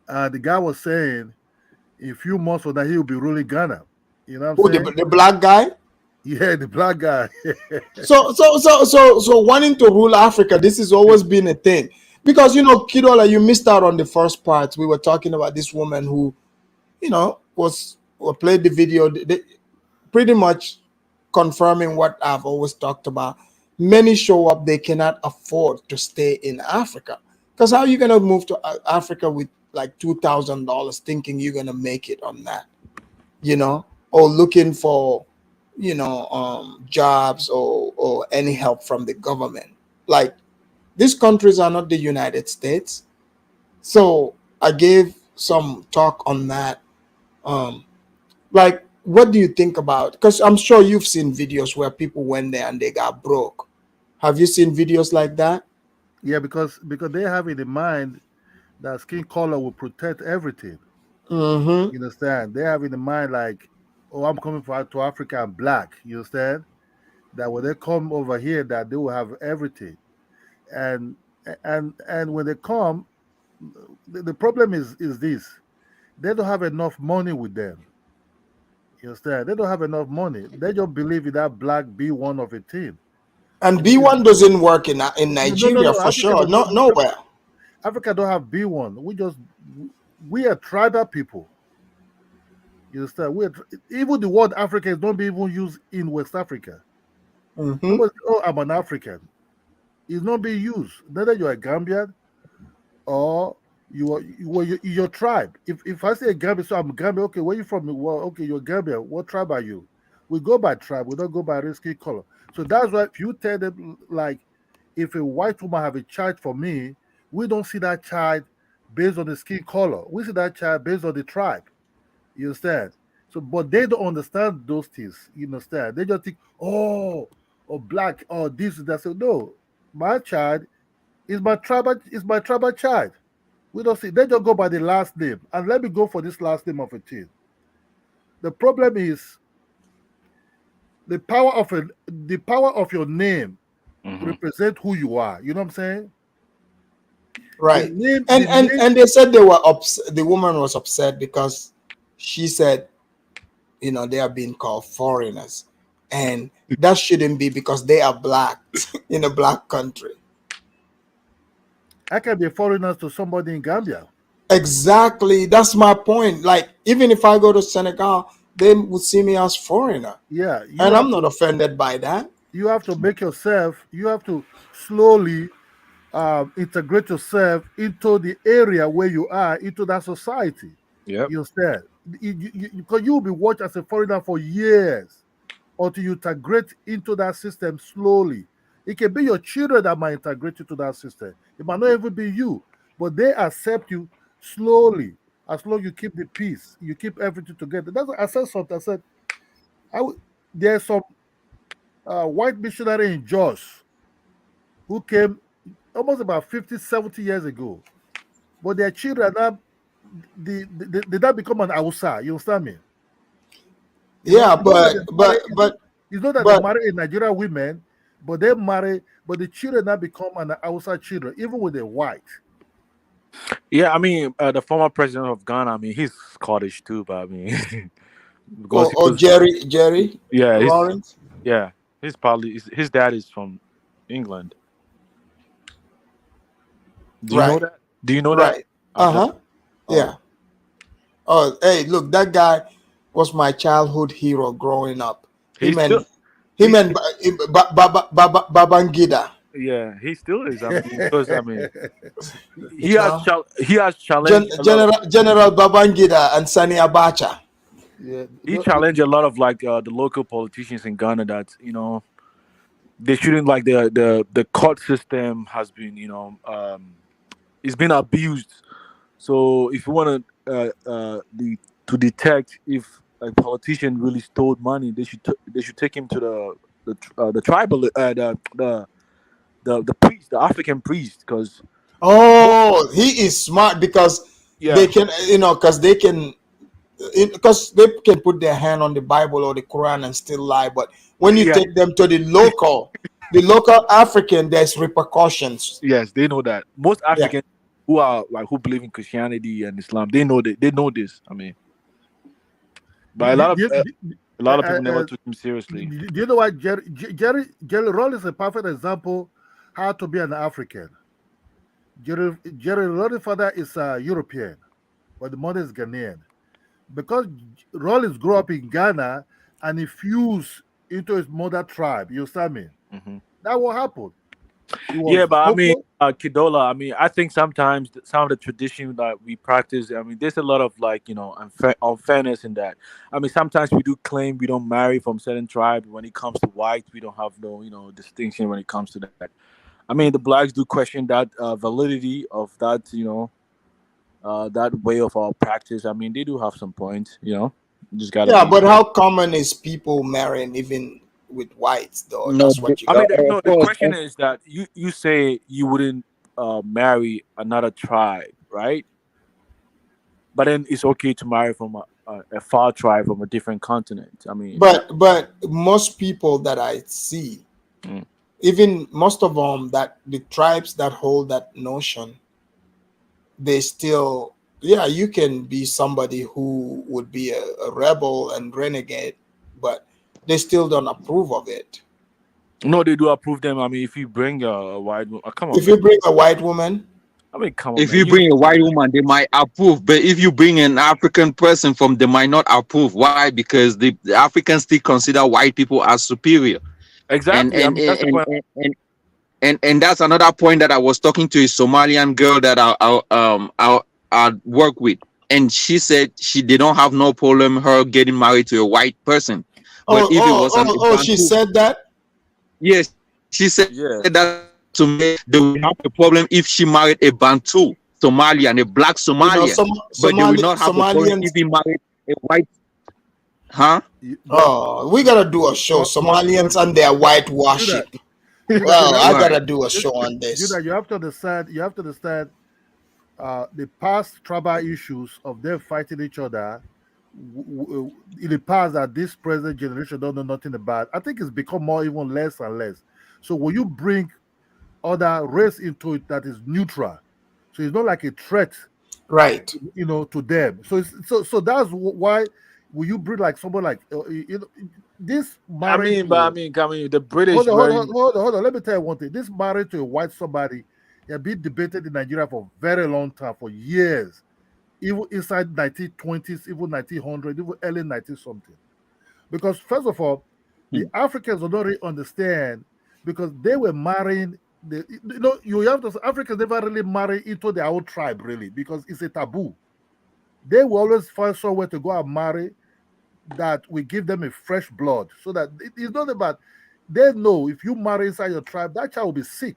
The guy was saying in a few months from now he will be ruling Ghana. You know what I'm Who saying? the black guy? Yeah, the black guy. So wanting to rule Africa, this has always been a thing. Because Kidola, you missed out on the first part. We were talking about this woman who, was or played the video, pretty much confirming what I've always talked about. Many show up, they cannot afford to stay in Africa. Because how are you gonna move to Africa with like $2,000 thinking you're gonna make it on that? Or looking for, jobs or any help from the government. Like, these countries are not the United States. So I gave some talk on that. Um, like, what do you think about? Because I'm sure you've seen videos where people went there and they got broke. Have you seen videos like that? Yeah, because they have in the mind that skin color will protect everything. Mm-hmm. You understand? They have in the mind like, oh, I'm coming to Africa, I'm black. You understand? That when they come over here, that they will have everything. And and when they come, the problem is this: they don't have enough money with them. You understand? They don't have enough money. They just believe in that black B1 of a team. And And B1 doesn't work in no, Nigeria for Africa sure. don't No, nowhere. Africa don't have B1. We are tribal people. You understand? Even the word Africa is not being even used in West Africa. Mm-hmm. Nobody, oh, I'm an African. It's not being used. Neither you're a Gambian or you're your tribe. If I say Gambian, so I'm Gambian. Okay, where you from? Well, okay, you're Gambian. What tribe are you? We go by tribe. We don't go by race, skin color. So that's why if you tell them, like, if a white woman have a child for me, we don't see that child based on the skin color. We see that child based on the tribe. You understand? So, but they don't understand those things. You understand? They just think, oh, or black, or this, that. So no, my child is my tribal child. We don't see. They just go by the last name, and let me go for this last name of a thing. The problem is the power of your name Mm-hmm. represent who you are. You know what I'm saying? The Right. name, And the and name. and they said they were the woman was upset because she said, they are being called foreigners. And that shouldn't be because they are black in a black country. I can be a foreigner to somebody in Gambia. Exactly. That's my point. Like, even if I go to Senegal, they would see me as foreigner. Yeah, And I'm not offended by that. you have to make yourself. You have to slowly integrate yourself into the area where you are, into that society. Yep. You understand? Because you will be watched as a foreigner for years. until you integrate into that system slowly. It can be your children that might integrate into that system. It might not even be you, but they accept you slowly. As long as you keep the peace, you keep everything together. That's what I said something. I said, there's some white missionary in Jos who came almost about 50, 70 years ago. But their children now, they now become an Hausa. You understand me? Yeah, It's not that they marry, it's not that they but marry a Nigerian women, but they marry, but the children now become an Hausa children, even with the white. Yeah, I mean, the former president of Ghana, I mean, he's Scottish too, but I mean, because he was, Jerry yeah, Lawrence. he's probably his dad is from England. Do you know Right, that? Do you know that? right. Uh-huh. Oh, Yeah. Oh, hey, look, that guy was my childhood hero growing up. he's Him still, and him he, and Babangida. yeah, he still is. I mean, because I mean, You know, he has challenged a lot of General Babangida and Sani Abacha. Yeah, he challenged a lot of like the local politicians in Ghana that they shouldn't like the court system has been it's been abused. So if you want to detect if a politician really stole money, they should take him to the tribal the priest, the African priest, because Oh, he is smart because they yeah, can, because they can put their hand on the Bible or the Quran and still lie. But when you yeah, take them to the local African, there's repercussions. yes, they know that most Yeah. Africans who believe in Christianity and Islam, they know this. I mean, but a lot of people never took him seriously. do you know why Jerry Roll is a perfect example how to be an African? Jerry Roll's father is a European, but the mother is Ghanaian. Because Rollins grew up in Ghana and he fused into his mother tribe. You understand me? Hmm. That what happened. He Yeah, was but I mean, vocal. Kidola, I mean, I think sometimes some of the tradition that we practice, I mean, there's a lot of like, unfairness in that. I mean, sometimes we do claim we don't marry from certain tribe. When it comes to whites, we don't have no, distinction when it comes to that. I mean, the blacks do question that validity of that, that way of our practice. I mean, they do have some points, You just gotta Yeah, be. but how common is people marrying even with whites, though? No, That's what you I got. mean, of no. The course. question is that you say you wouldn't marry another tribe, right? But then it's okay to marry from a far tribe from a different continent. I mean, But most people that I see, mm. even most of them, that the tribes that hold that notion, they still, yeah, you can be somebody who would be a rebel and renegade, but they still don't approve of it. No, they do approve them. I mean, if you bring a white, come on, If you man. bring a white woman, I mean, come on, If man. you bring a white woman, they might approve. But if you bring an African person from, they might not approve. Why? Because the Africans still consider white people as superior. And Exactly. I and mean, that's the and point. and, and, and that's another point that I was talking to a Somalian girl that I work with, and she said they don't have no problem her getting married to a white person, but if it was a she Bantu, said that. yes, she said Yeah. that to me they will have a problem if she married a Bantu Somalian, a black Somalian, but they will not have a problem Somalians. if he married a white, huh? But Oh, we gotta do a show. Somalians and their white Judah, worship. Judah, Well, I Right. gotta do a show on this. Judah, you have to understand. You have to understand the past tribal issues of them fighting each other in the past that this present generation don't know nothing about. I think it's become more even less and less. So when you bring other race into it that is neutral, so it's not like a threat, Right. to them. So so that's why when you bring like someone like this I marrying mean, but to I mean, the British hold on, hold very. on, hold on, hold on. Let me tell you one thing. This marriage to a white somebody has been debated in Nigeria for a very long time, for years. Even inside 1920s, even 1900, even early 90s something. Because first of all, the Africans don't really understand because they were marrying you have to Africans never really marry into their own tribe, really, because it's a taboo. They will always find somewhere to go and marry that we give them a fresh blood, so that it's not about, they know if you marry inside your tribe, that child will be sick.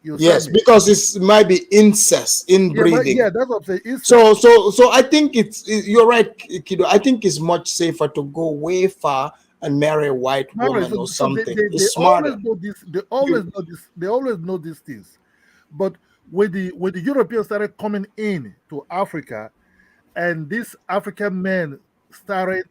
You understand Yes, me? because it might be incest, Yeah, but yeah, inbreeding. that's what I'm saying. So, Incest. so I think you're right, Kido. I think it's much safer to go way far and marry a white Marriage. woman So, or so they, something. they, they It's always smarter. know this. They always know this. They always know these things. But when the Europeans started coming in to Africa, and these African men started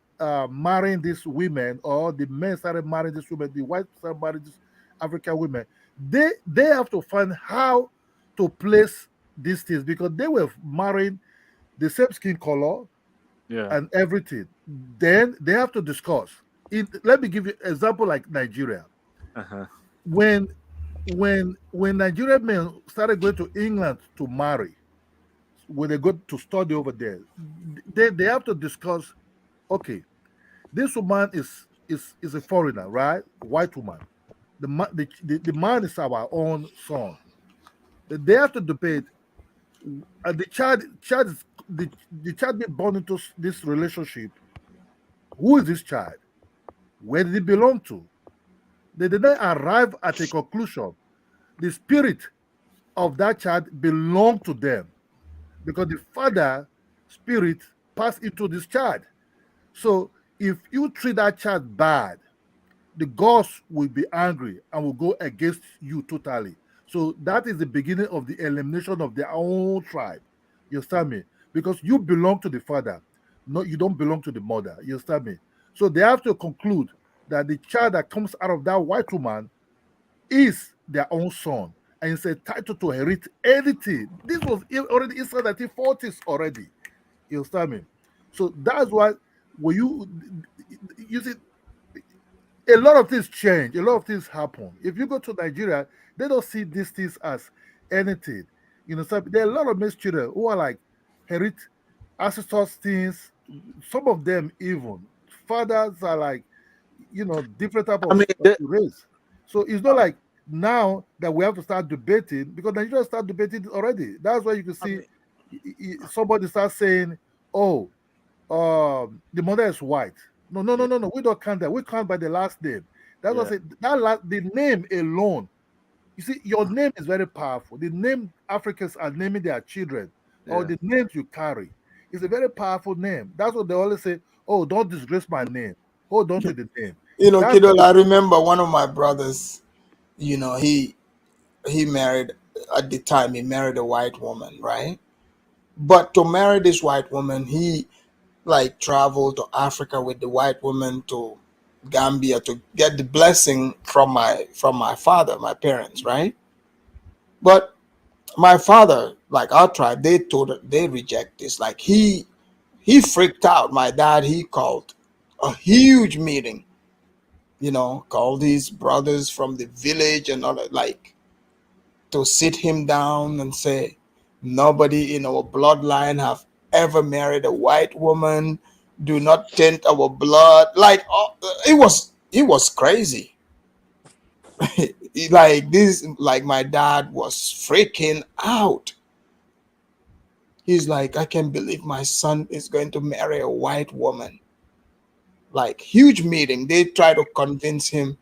marrying these women, or the men started marrying these women, the whites started marrying these African women. They have to find how to place these things, because they were marrying the same skin color Yeah. and everything. Then they have to discuss. Let me give you an example like Nigeria. Uh-huh. When when Nigerian men started going to England to marry, when they go to study over there, they have to discuss. Okay, this woman is a foreigner, right? White woman. The man is our own son. They have to debate. The child being born into this relationship. Who is this child? Where did it belong to? They did not arrive at a conclusion. The spirit of that child belonged to them, because the father spirit passed into this child. So if you treat that child bad, the gods will be angry and will go against you totally. So that is the beginning of the elimination of their own tribe. You understand me? Because you belong to the father, no, you don't belong to the mother. You understand me? So they have to conclude that the child that comes out of that white woman is their own son, and it's entitled to inherit anything. This was already inside the 1940s already. You understand me? So that's why when you see, a lot of things change, a lot of things happen. If you go to Nigeria, they don't see these things as anything. You know, so there are a lot of mixed children who are like inherit ancestors things. Some of them even fathers are like, different type I of mean, the, race. So it's not like now that we have to start debating, because Nigeria start debating already. That's why you can I see mean, somebody start saying, "Oh, the mother is white." No, no, no, yeah, no, no. We don't count that. We count by the last name. That's what I yeah, say. The name alone. You see, your name is very powerful. The name Africans are naming their children, or yeah, the names you carry, is a very powerful name. That's what they always say. Oh, don't disgrace my name. Hold on to the name. That's Kiddo, very I remember one of my brothers, he married, at the time he married a white woman, right? But to marry this white woman, he like traveled to Africa with the white woman to Gambia to get the blessing from my father, my parents, right? But my father, like our tribe, they reject this. Like he freaked out. My dad, he called a huge meeting, called his brothers from the village and all that, like to sit him down and say, nobody in our bloodline have ever married a white woman. Do not taint our blood. Like it was crazy. Like this, like my dad was freaking out. He's like, I can't believe my son is going to marry a white woman. Like huge meeting. They try to convince him,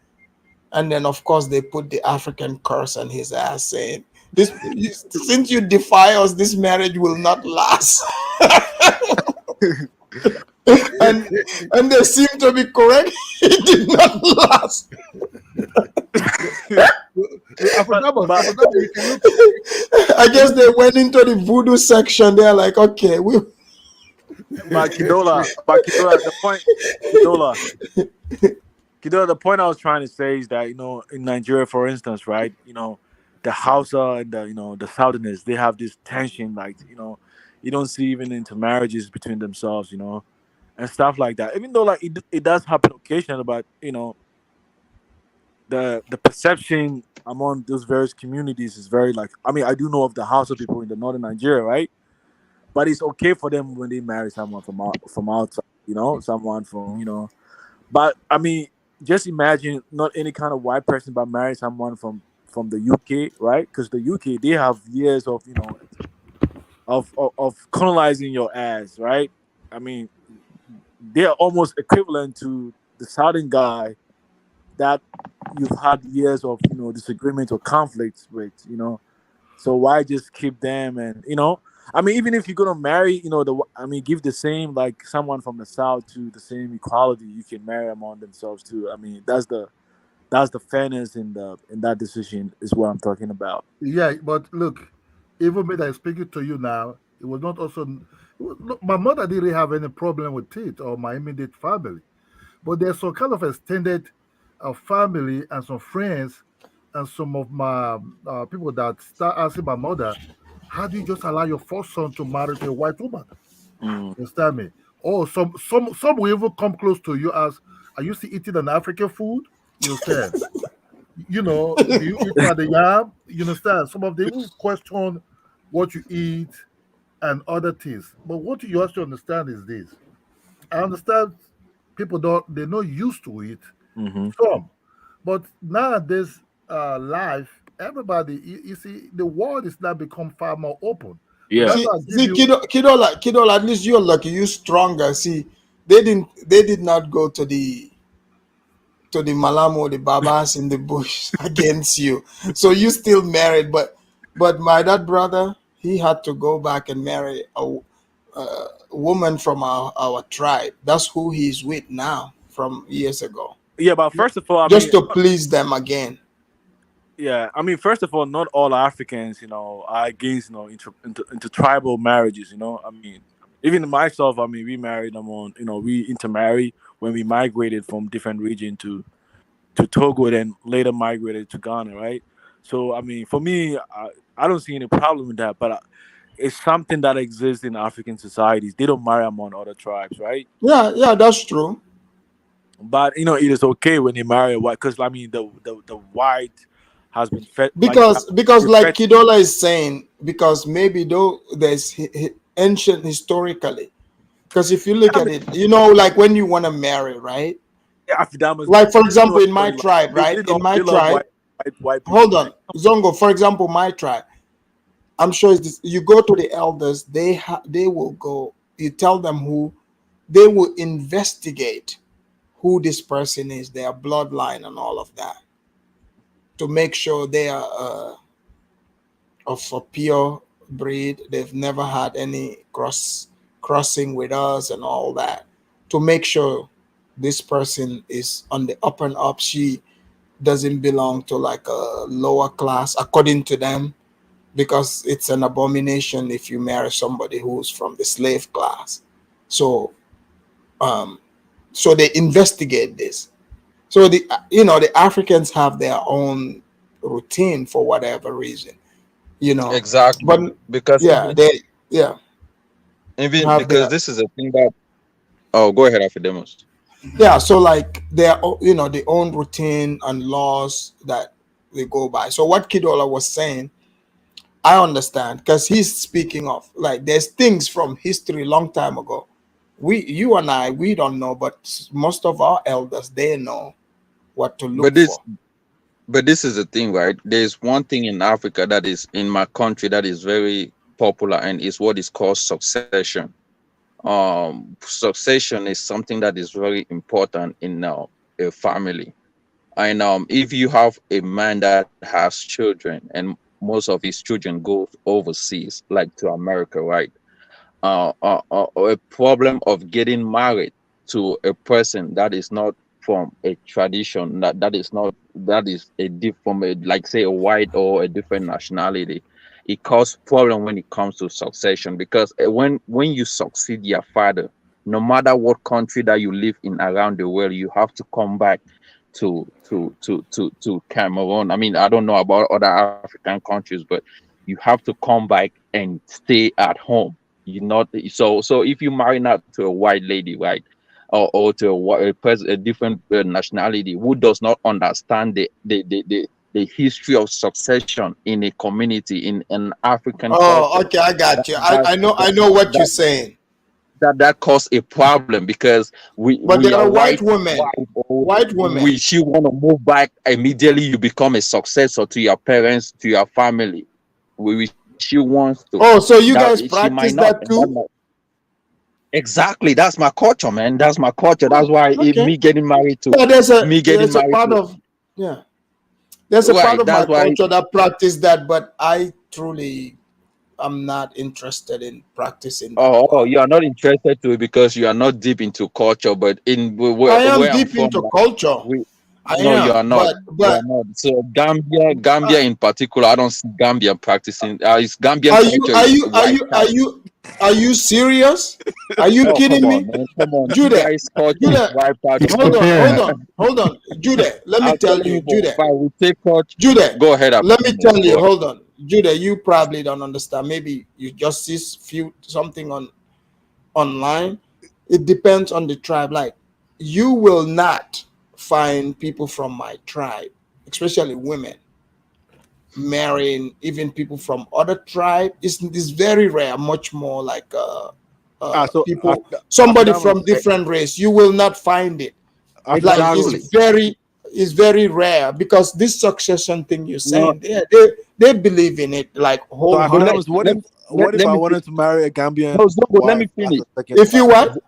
and then of course they put the African curse on his ass, saying, "This since you defy us, this marriage will not last." and and they seem to be correct. It did not last. but After that, you can look. I guess they went into the voodoo section. They're like, okay, we Kidola, the point, Kidola, Kidola, the point I was trying to say is that in Nigeria, for instance, right, the Hausa and the Southerners, they have this tension, like you don't see even intermarriages between themselves, and stuff like that. Even though like it does happen occasionally, but the perception among those various communities is very like, I mean, I do know of the Hausa people in the northern Nigeria, right? But it's okay for them when they marry someone from outside, someone from But I mean, just imagine not any kind of white person, but marry someone from the UK, right? Because the UK, they have years of of colonizing your ass, right? I mean, they're almost equivalent to the southern guy that you've had years of disagreement or conflicts with. So why just keep them? And I mean, even if you're gonna marry, give the same, like someone from the south to the same equality. You can marry among themselves too. I mean, that's the fairness in that decision is what I'm talking about. Yeah, but look, even me that is speaking to you now, it was not also. Look, my mother didn't have any problem with it or my immediate family, but there's some kind of extended family and some friends and some of my people that start asking my mother, "How do you just allow your first son to marry to a white woman?" Mm. You understand me? Or some will even come close to you as, "Are you still eating an African food?" You understand? Do you eat the yam? You understand? Some of them will question what you eat and other things. But what you have to understand is this. I understand people they're not used to it. Hmm. Some. But nowadays, life, everybody, you see, the world is now become far more open. So Yeah. that's See, why I give see, you. Kidola, at least you're lucky. You stronger. See, they did not go to the Malamo, the Babas in the bush against you. So you still married, but my dad brother, he had to go back and marry a woman from our tribe. That's who he's with now from years ago, Yeah, but first of all, I just mean, to please them again. yeah, I mean, first of all, not all Africans, are against, into tribal marriages. I mean, even myself, I mean, we married among, we intermarry when we migrated from different region to Togo, then later migrated to Ghana, right? So, I mean, for me, I don't see any problem with that, but it's something that exists in African societies. They don't marry among other tribes, right? Yeah, yeah, that's true. But it is okay when they marry a white, because I mean, the white has been fed like Because like perfect. Kidola is saying, because maybe though there's ancient historically. Because if you look I at mean, it, like when you want to marry, right? Afidam Like for example, in my story, like tribe, they right? In love my they love tribe, white people, hold man. on, Zongo. For example, my tribe, I'm sure it's this, you go to the elders, they will go. You tell them who, they will investigate who this person is, their bloodline, and all of that, to make sure they are of a pure breed. They've never had any crossing with us and all that, to make sure this person is on the up and up. She doesn't belong to like a lower class according to them, because it's an abomination if you marry somebody who's from the slave class. So um so they investigate this. So the Africans have their own routine for whatever reason, Exactly. but Because yeah, they yeah even have because their this is a thing that, oh, go ahead, Afidemos. yeah. So like their own routine and laws that they go by. So what Kidola was saying, I understand, because he's speaking of like there's things from history long time ago. You and I, we don't know, but most of our elders, they know what to But look this for. but this is the thing, right? There's one thing in Africa that is in my country that is very popular, and is what is called succession. Succession is something that is very important in a family. And if you have a man that has children, and most of his children go overseas, like to America, right? A problem of getting married to a person that is not from a tradition, that is a different, like say a white or a different nationality. It causes problem when it comes to succession, because when you succeed your father, no matter what country that you live in around the world, you have to come back to Cameroon. I mean, I don't know about other African countries, but you have to come back and stay at home. You not so if you marry not to a white lady, right, or to a different nationality who does not understand the history of succession in a community, in an African Oh, culture, okay, I that got you. I, that I know that I know what you're that, saying. that cause a problem, because But we there are are white white women. wife, or White women. we she want to move back immediately, you become a successor to your parents, to your family. She wants to Oh, so you that guys she might practice not, that and that too? might, Exactly. That's my culture, man. That's my culture. That's why Okay. me getting married to Yeah, me getting there's a married part to of yeah. There's a part right. of my That's why. culture that practice that, but I truly am not interested in practicing that Oh, part. you are not interested to it because you are not deep into culture. But in I am where I'm deep from, into like, culture. we I no, you are am, not. You are but not. So Gambia uh, in particular, I don't see Gambia practicing. It's Gambian are you culture are is you are wiped you are out. you are you serious? Are you Oh, come kidding on, me? man. Come on. You Judah, guys' culture is Judah, wiped out He's over hold there. on, hold comparing. on, hold on. Judah, let me I'm tell telling you, you for a Judah, fact, we take coach. Judah, Go ahead, let me Africanus. tell you, Go ahead. hold on. Judah, you probably don't understand. Maybe you just see few something on online. It depends on the tribe. Like you will not find people from my tribe, especially women, marrying even people from other tribe. It's very rare. Much more like So people, after somebody that was from different race. You will not find it. after that Like was Exactly. it's very rare because this succession thing you're No, saying, they believe in it like so after but that let was wholeheartedly. what if let I me wanted to marry a Gambian no, Zobo, let me wife as finish. a second If you wife? what?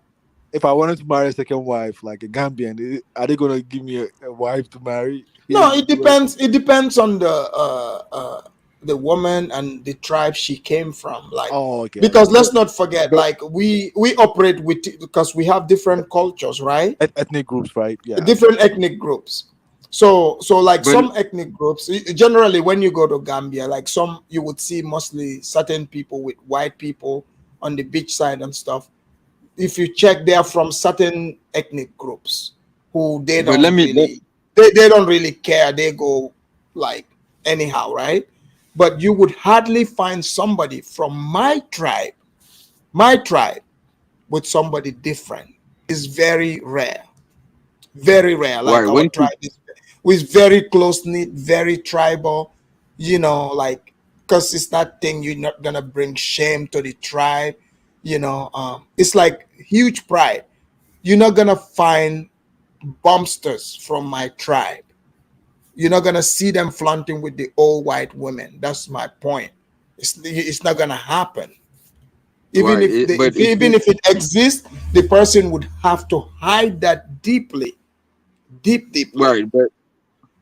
If I wanted to marry a second wife, like a Gambian, are they gonna give me a wife to marry here No, in the it US? depends. It depends on the woman and the tribe she came from. Like, Oh, okay, because okay. But let's not forget, but like we operate with because we have different cultures, right? Ethnic groups, right? Yeah. Different ethnic groups. So like but some ethnic groups, generally when you go to Gambia, like some you would see mostly certain people with white people on the beach side and stuff. If you check, they're from certain ethnic groups who they but let don't me let really they don't really care. They go like anyhow, right? But you would hardly find somebody from my tribe with somebody different. It's very rare, very rare. why Like our when tribe is very close knit, very tribal. Like because it's that thing you're not gonna bring shame to the tribe. It's like huge pride. You're not gonna find bumpsters from my tribe. You're not gonna see them flaunting with the old white women. That's my point. It's not gonna happen. Even right if they, but if it's even if it exists, the person would have to hide that deeply, deeply. right. But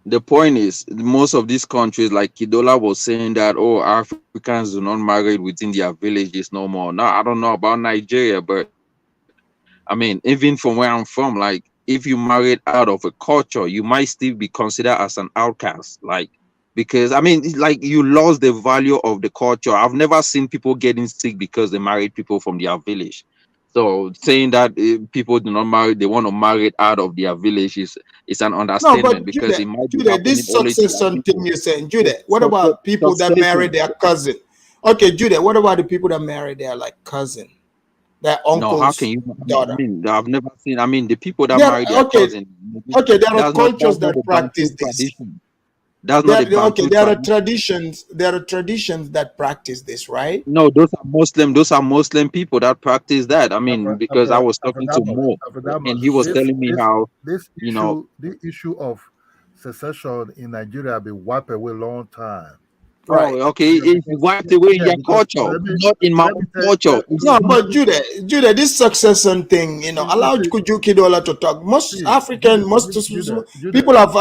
the point is, most of these countries, like Kidola was saying that, oh, Africans do not marry within their villages no more. Now, I don't know about Nigeria, but I mean, even from where I'm from, like, if you married out of a culture, you might still be considered as an outcast. Like, because I mean, it's like you lost the value of the culture. I've never seen people getting sick because they married people from their village. So saying that people do not marry, they want to marry it out of their village is an No, understatement but because Judah, it might be Judah, happening this only to white succession thing people. you're saying, So, Judah, what about people that marry succession. their cousin? Okay, Judah, what about the people that marry their like cousin, their No, how can uncle's you? I daughter? mean, I've never seen. I mean, the people that There, marry their okay, cousin. okay, there are That's cultures not that a practice Bantu this. tradition. That's not a Okay, Bantu there are tradition. traditions. There are traditions that practice this, right? No, those are Muslim. Those are Muslim people that practice that. I mean, because I was talking to After Mo, and Damas, he was telling me how, you know, this issue of secession in Nigeria been wiped away long time. oh, Right. okay, Yeah, it's because wiped away in yeah, their because culture, let me not in my let me own tell culture. It's No, not. but Judah, this succession thing, you allow see, Kidola to talk. Most African, Judah, people have,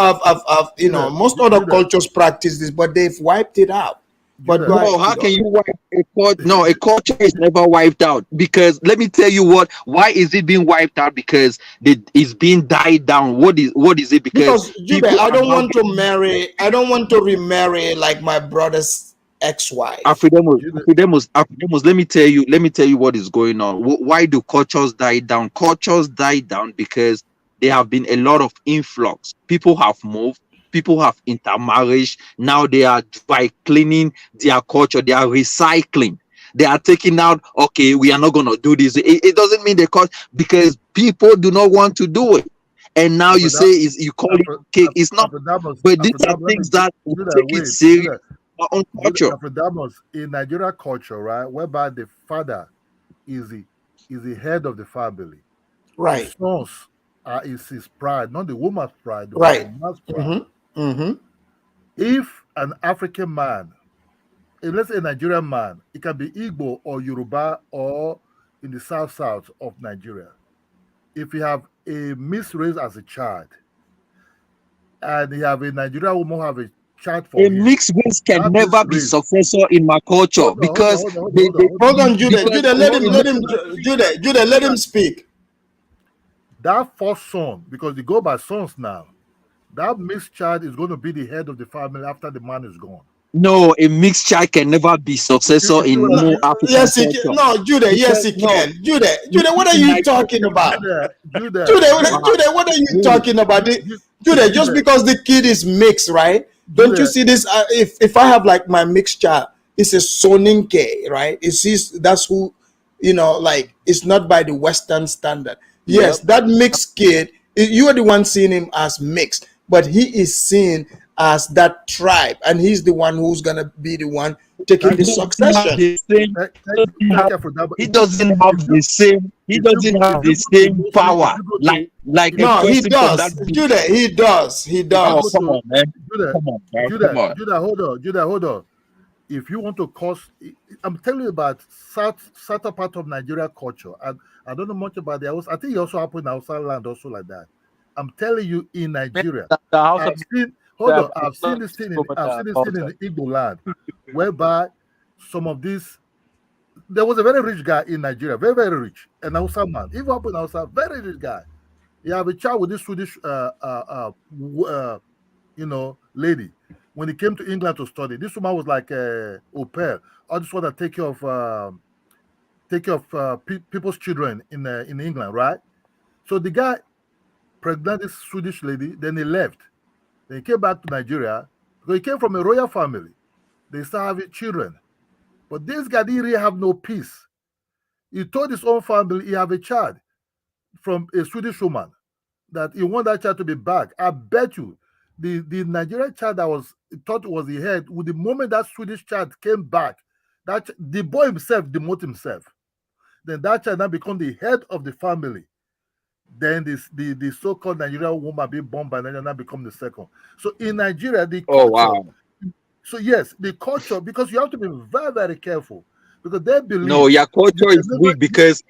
most other Judah, cultures practice this, but they've wiped it out. But go Judah. ahead, No, how can Kidola. you wipe a culture? No, a culture is never wiped out because let me tell you what. Why is it being wiped out? Because it's being died down. What is it? Because Because Judah, people I are don't now want to getting marry. I don't want to remarry like my brother's ex-wife. Afidemos, Judah, Afidemos. Let me tell you what is going on. Why do cultures die down? Cultures die down because there have been a lot of influx. People have moved. People have intermarriage. Now they are by cleaning their culture. They are recycling. They are taking out. Okay, we are not gonna do this. It doesn't mean they cause because people do not want to do it. And now you after say that, is you call it cake. It's not. But these after are that, let me things that we Judah, take it wait, serious. Our own culture. After Damas in Nigeria culture, right, whereby the father is the head of the family. The Right. sons is his pride, not the woman's pride, but the Right. man's pride. Mm-hmm. Mm-hmm. If an African man, let's say a Nigerian man, it can be Igbo or Yoruba or in the south of Nigeria, if you have a mixed race as a child, and you have a Nigerian woman have a child for A him, mixed race can that never mixed be race. successor in my culture Hold on, hold on, because hold on, hold on, they, hold on, they hold on. Hold on, Judah. because Judah, let him, Hold let on, him, hold on. Judah, let him speak. That first son, because they go by sons now, that mixed child is going to be the head of the family after the man is gone. no, a mixed child can never be successor You see what in I No, no mean? African yes, he can. culture No, Judah, yes, because he no, can. Judah, what are in you Nigeria, talking about? Judah, Judah, Judah, Judah, what are you really, talking about? Judah, just Judah, because the kid is mixed, right? Don't you Judah. see this? If I have like my mixed child, it's a Soninke, right? It's his, that's who, like it's not by the Western standard. Yes, Yep. that mixed kid, you are the one seeing him as mixed, but he is seen as that tribe, and he's the one who's gonna be the one taking Thank the he you. doesn't have succession. the same, Thank you for that. But he doesn't have the same, he if you doesn't go have the to same Muslim, if power you go to like if a you No, he person from that does. group. Judah, he does. He if you Oh, go does. come to on, man. Judah, Come on, man. Come on. Judah, hold on. If you want to cause, I'm telling you about southern part of Nigeria culture. I don't know much about the house. I think it also happened in outside land also like that. I'm telling you, in Nigeria, The House of I've seen this thing in culture. the Igbo land, whereby some of these, there was a very rich guy in Nigeria, very, very rich, an Hausa man, even up in Hausa, very rich guy. He have a child with this Swedish lady. When he came to England to study, this woman was like au pair, or this one that take care of people's children in England, right? So the guy pregnant this Swedish lady, then he left. Then he came back to Nigeria because he came from a royal family. They start having children, but this guy didn't really have no peace. He told his own family he have a child from a Swedish woman, that he want that child to be back. I bet you the Nigerian child that was thought was the head, with the moment that Swedish child came back, the boy himself demote himself. Then that child now become the head of the family. Then the so-called Nigerian woman being born by Nigeria now become the second. So in Nigeria, the Oh, culture. wow. So yes, the culture, because you have to be very, very careful, because they No, believe your you culture can is never. weak because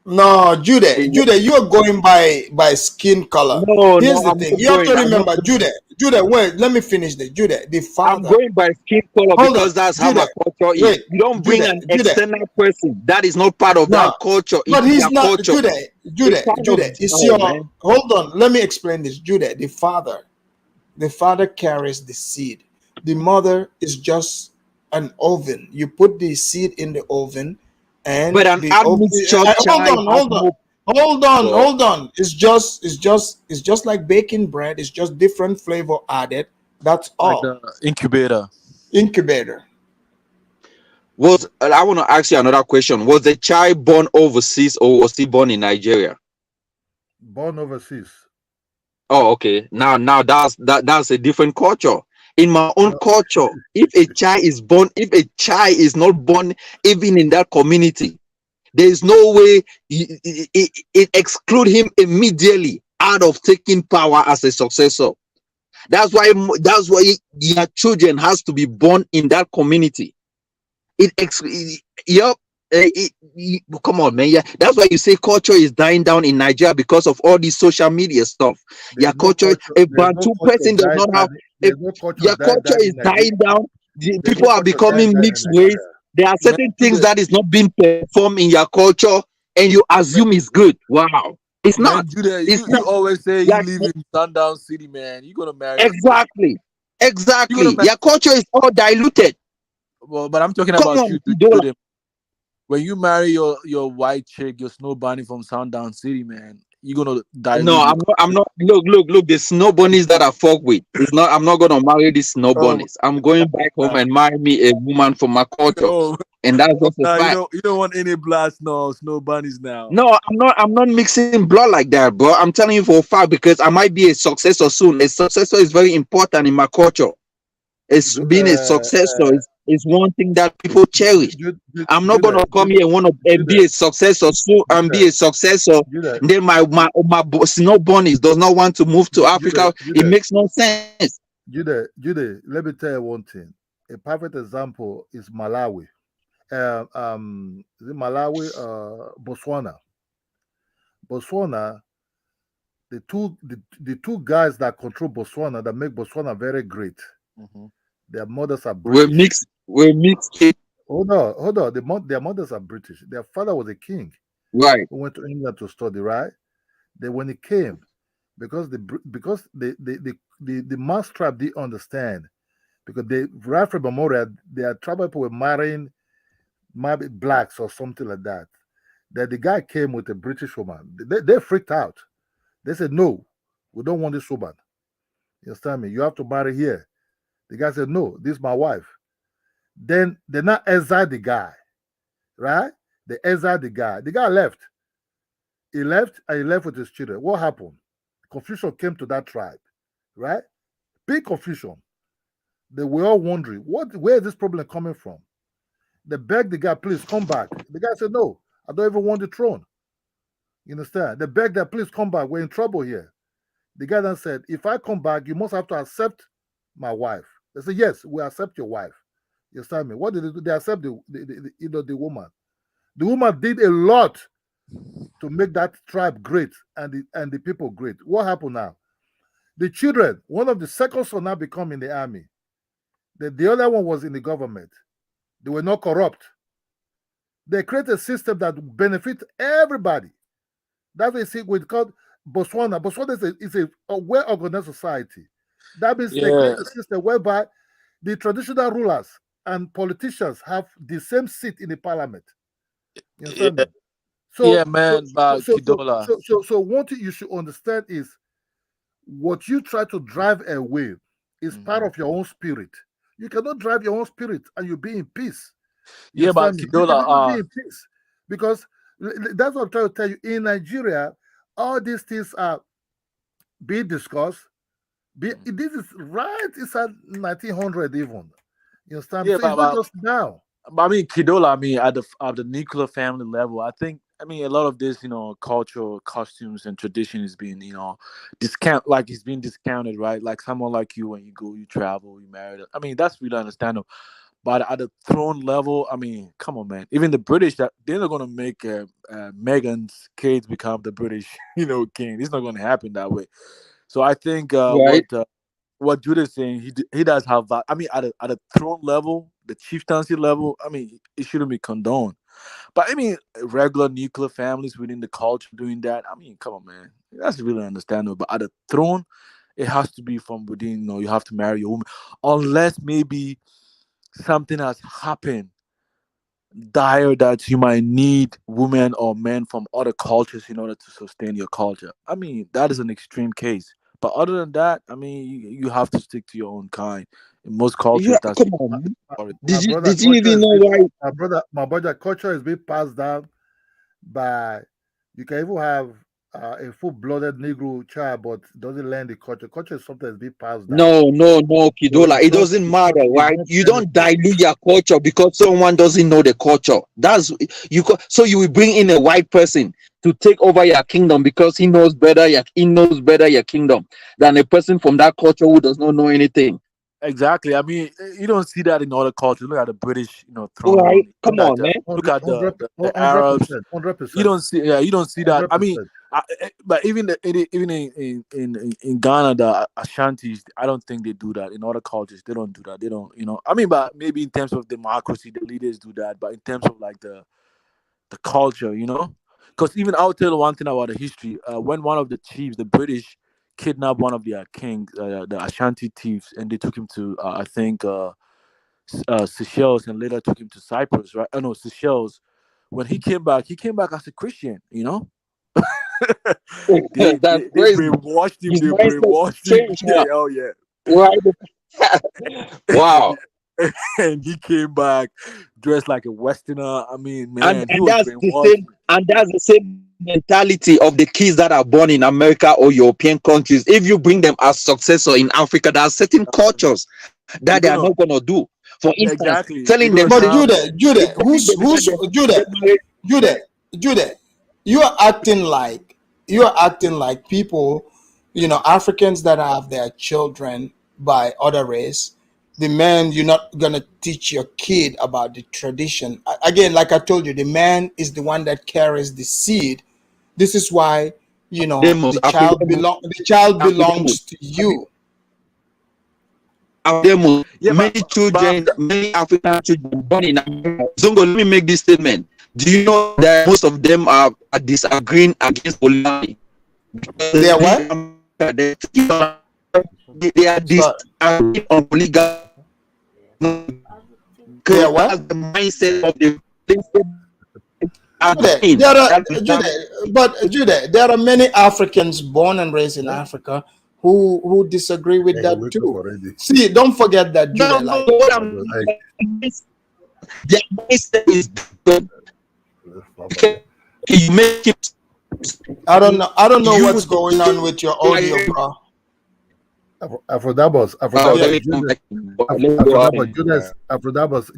No, Judah, you are going by skin color. no, Here's no, the I'm thing. not You have to going. I'm not remember, going. Judah, wait, let me finish this. Judah, the I'm father. going by skin color Hold on, because that's how my Judah. culture is. Wait, You don't bring an Judah. external person that is not part of that No, culture but into he's their not culture. It's kind of, Judah. It's oh your man. hold on, let me explain this. Judah, the father carries the seed. The mother is just an oven. You put the seed in the oven, and But an the oven. admixture Hold child on, has hold on, no. hold on, God. hold on. It's just like baking bread. It's just different flavor added. That's Like all. the incubator. Incubator. I want to ask you another question. Was the child born overseas or was he born in Nigeria? Born overseas. Oh, okay. Now that's a different culture. In my own No, culture, if a child is not born even in that community, there is no way it exclude him immediately out of taking power as a successor. That's why your children has to be born in that community. Yep. Come on, man. Yeah, that's why you say culture is dying down in Nigeria because of all this social media stuff. Your there's no culture, culture. a There's no Bantu culture person does died. not have. A, There's no culture your died culture down is in Nigeria. dying down. There's no People are culture died becoming down in mixed race. Nigeria. There are Man, certain things Judah, that is not being performed in your culture, and you man, assume it's good. Wow, it's not. man, Judah, It's you not. always say you Like, live in Sundown City, man. You're gonna marry a Igbo. exactly, You're gonna exactly. marry. Your culture is all diluted. Well, but I'm talking Come about on, you, Idola. Judah. When you marry your white chick, your snow bunny from Sundown City, man, you're gonna No, dilute your. I'm not. Look. The snow bunnies that I fuck with. It's not. I'm not gonna marry these snow Oh, bunnies. I'm going back home and marry me a woman from my culture, oh, and that's just a now fact. you don't want any blast, no snow bunnies now. No, I'm not. I'm not mixing blood like that, bro. I'm telling you for a fact because I might be a successor soon. A successor is very important in my culture. It's Ju- being a successor is one thing that people cherish. I'm not Judah, gonna come here and want to be Judah, a successor soon and Judah, be a successor. Judah, And then my snow bunnies does not want to move to Judah, Africa. It makes no sense. Judah. Let me tell you one thing. A perfect example is Malawi. is it Malawi, Botswana. Botswana, the two guys that control Botswana, that make Botswana very great, their mothers are We're British. mixed. We're mixed. Hold on. Their mothers are British. Their father was a king Right. who went to England to study, right? Then when he came, because the mass tribe didn't understand, because they right from Memorial, their tribal people were marrying maybe blacks or something like that. That the guy came with a British woman. They freaked out. They said, no, we don't want this woman. You understand me? You have to marry here. The guy said, no, this is my wife. Then they not exiled the guy, right? They exiled the guy. The guy left. He left and he left with his children. What happened? Confusion came to that tribe, right? Big confusion. They were all wondering, where is this problem coming from? They begged the guy, please come back. The guy said, no, I don't even want the throne. You understand? They begged that, please come back. We're in trouble here. The guy then said, if I come back, you must have to accept my wife. They said, yes, we accept your wife. You understand me? What did they do? They accept the woman. The woman did a lot to make that tribe great and the people great. What happened now? The children, one of the second son now become in the army. The other one was in the government. They were not corrupt. They create a system that benefits everybody. That's what you see with called Botswana. Botswana is a well-organized society. That means they create a system whereby the traditional rulers and politicians have the same seat in the parliament. You understand me? So, man, but Kidola. So one thing you should understand is what you try to drive away is part of your own spirit. You cannot drive your own spirit and you be in peace. You But understand me? You Kidola, cannot be in peace because that's what I'm trying to tell you. In Nigeria, all these things are being discussed. This is right. It's at 1900 even. You understand? So it's not just now. But I mean, Kidola, at the nuclear family level, I think, a lot of this, cultural costumes and tradition is being, it's being discounted, right? Like someone like you, when you go, you travel, you marry. I mean, that's really understandable. But at the throne level, I mean, come on, man. Even the British, that they're not gonna make Meghan's kids become the British, king. It's not gonna happen that way. So I think Right. what Judah's saying, he does have that. I mean, at a throne level, the chieftaincy level, I mean, it shouldn't be condoned. But I mean, regular nuclear families within the culture doing that, I mean, come on, man, that's really understandable. But at a throne, it has to be from within. You have to marry a woman, unless maybe something has happened dire that you might need women or men from other cultures in order to sustain your culture. I mean, that is an extreme case. But other than that, I mean, you have to stick to your own kind. In most cultures, Yeah, that's come on, man. My brother, Did you even know why? my brother, culture is being passed down by. You can even have a full-blooded Negro child, but doesn't learn the culture. Culture is something that's being passed down. No, Kidola. It doesn't matter, right? You don't dilute your culture because someone doesn't know the culture. That's so you will bring in a white person to take over your kingdom because he knows better your kingdom than a person from that culture who does not know anything. Exactly. I mean, you don't see that in other cultures. Look at the British, throne. Right? Come on, man. Look at the Arabs. 100%. You don't see that. I mean, but even in Ghana, the Ashantis, I don't think they do that. In other cultures, they don't do that. They don't, I mean, but maybe in terms of democracy, the leaders do that. But in terms of like the culture, because even I'll tell you one thing about the history. When one of the chiefs, the British, kidnapped one of their kings, the Ashanti chiefs, and they took him to I think Seychelles, and later took him to Cyprus, right? Oh no, Seychelles. When he came back as a Christian. they That's crazy. brainwashed him. His They mindset brainwashed him. changed now. Yeah, oh yeah. Right. Wow. And he came back dressed like a Westerner. I mean, man, he was that's the brainwashed. same, and that's the same mentality of the kids that are born in America or European countries. If you bring them as successor in Africa, there are certain cultures that they are not gonna do. For instance, Exactly. telling them, But Judah, you are acting like people, Africans that have their children by other race, the man, you're not gonna teach your kid about the tradition. Again, like I told you, the man is the one that carries the seed. This is why, you know, Demos, the child belongs to you. Demos, Yeah, many children, many African children born in America. Zongo, let me make this statement. Do you know that most of them are disagreeing against polygamy? They are what? They are disagreeing on polygamy. They are what? That's the mindset of the Jude, there are many Africans born and raised in Africa who disagree with that too. See, don't forget that, Jude. Their mindset is good. You make it. I don't know what's going on with your audio, bro. Aphrodabos,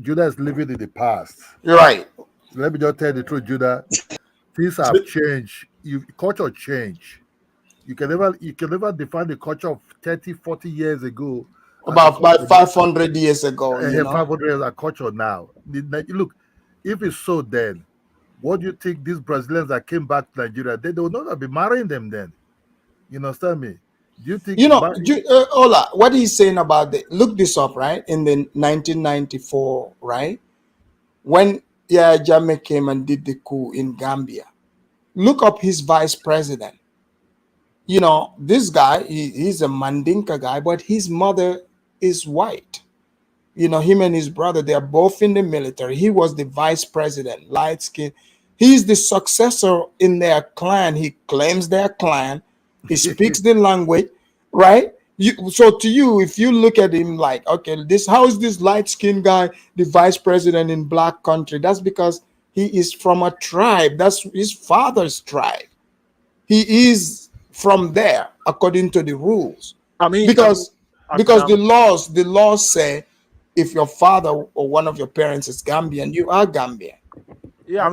Judah is living in the past. You're right. Let me just tell the truth, Judah. Things have changed. Culture change. You can never define the culture of 30, 40 years ago. About 500 years ago. 500 years of culture now. Look, if it's so then, what do you think these Brazilians that came back to Nigeria, they will not be marrying them then? You understand me? Do you think Ola, what he's saying about look this up, right? In the 1994, right? When Yahya Jammeh came and did the coup in Gambia. Look up his vice president. You know, this guy, he's a Mandinka guy, but his mother is white. You know, him and his brother, they're both in the military. He was the vice president, light skin. He's the successor in their clan. He claims their clan. He speaks the language, right? So to you, if you look at him like, okay, how is this light-skinned guy the vice president in black country? That's because he is from a tribe. That's his father's tribe. He is from there according to the rules. I mean, because the laws say if your father or one of your parents is Gambian, you are Gambian. Yeah, I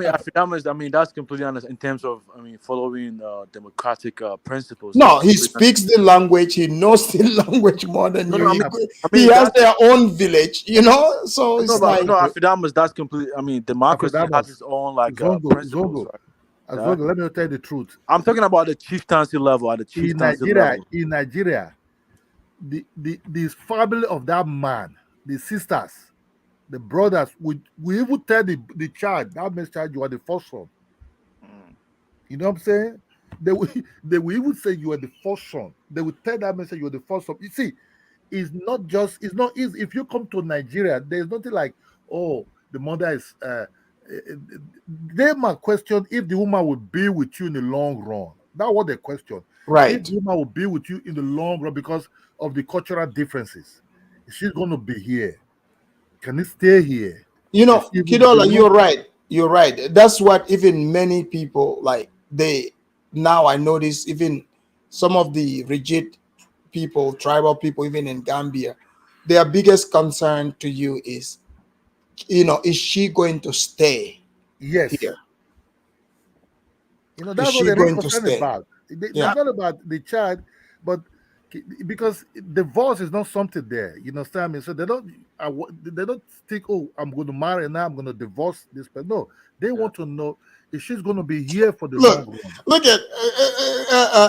mean, that's completely honest in terms of, following democratic principles. No, he speaks the language. He knows the language more than you. He has their own village, you know. So it's Afidamas, that's completely. I mean, democracy has its own principles. Zongo, let me tell you the truth. I'm talking about the chieftaincy level. At the chieftaincy level in Nigeria, the family of that man, the sisters, the brothers, we even tell the child, that man's child, you are the first son. You know what I'm saying? They will even say you are the first son. They will tell that man, say you are the first son. You see, it's not easy. If you come to Nigeria, there's nothing like, oh, the mother is they might question if the woman will be with you in the long run. That's what they question. Right. If the woman will be with you in the long run because of the cultural differences, she's going to be here. Can it stay here? You know, Kidola, you're right. You're right. That's what even many people now I notice even some of the rigid people, tribal people, even in Gambia, their biggest concern to you is, is she going to stay here? You know, that's what they're not concerned about. It's not about the child, but because divorce is not something there. You understand me? So they don't think, oh, I'm going to marry and now I'm going to divorce this person. No, they want to know if she's going to be here for the long run. Look at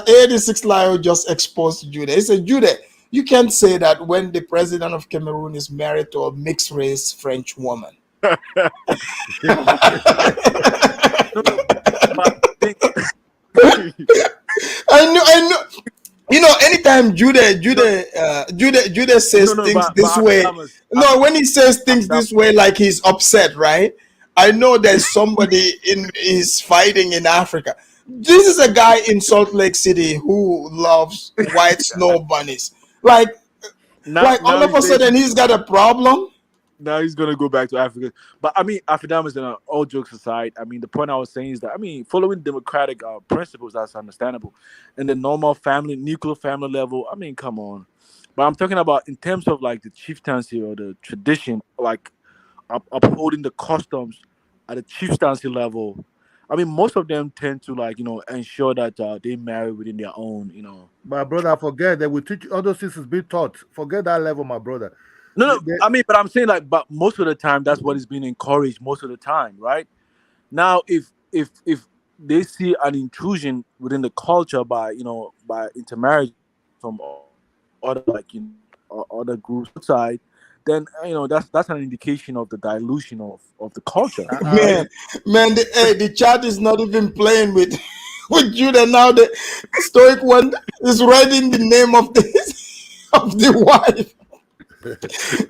86 Lion just exposed Judah. He said, Judah, you can't say that when the president of Cameroon is married to a mixed race French woman. I know. You know, anytime Judah says things this way. No, when he says things this way, like he's upset, right? I know there's somebody is fighting in Africa. This is a guy in Salt Lake City who loves white snow bunnies. Like all of a sudden he's got a problem. Now he's gonna go back to Africa. But I mean, Afidamas, all jokes aside, I mean, the point I was saying is that following democratic principles, that's understandable. And the normal nuclear family level, I mean, come on. But I'm talking about in terms of like the chieftaincy or the tradition, like upholding the customs at the chieftaincy level. I mean, most of them tend to ensure that they marry within their own, My brother, forget that we teach all those things is being taught. Forget that level, my brother. No, I mean, but I'm saying like, but most of the time, that's what is being encouraged most of the time, right? Now, if they see an intrusion within the culture by by intermarriage from other other groups outside, then that's an indication of the dilution of the culture, right? Man, the chat is not even playing with with Judah now. The stoic one is writing the name of the wife.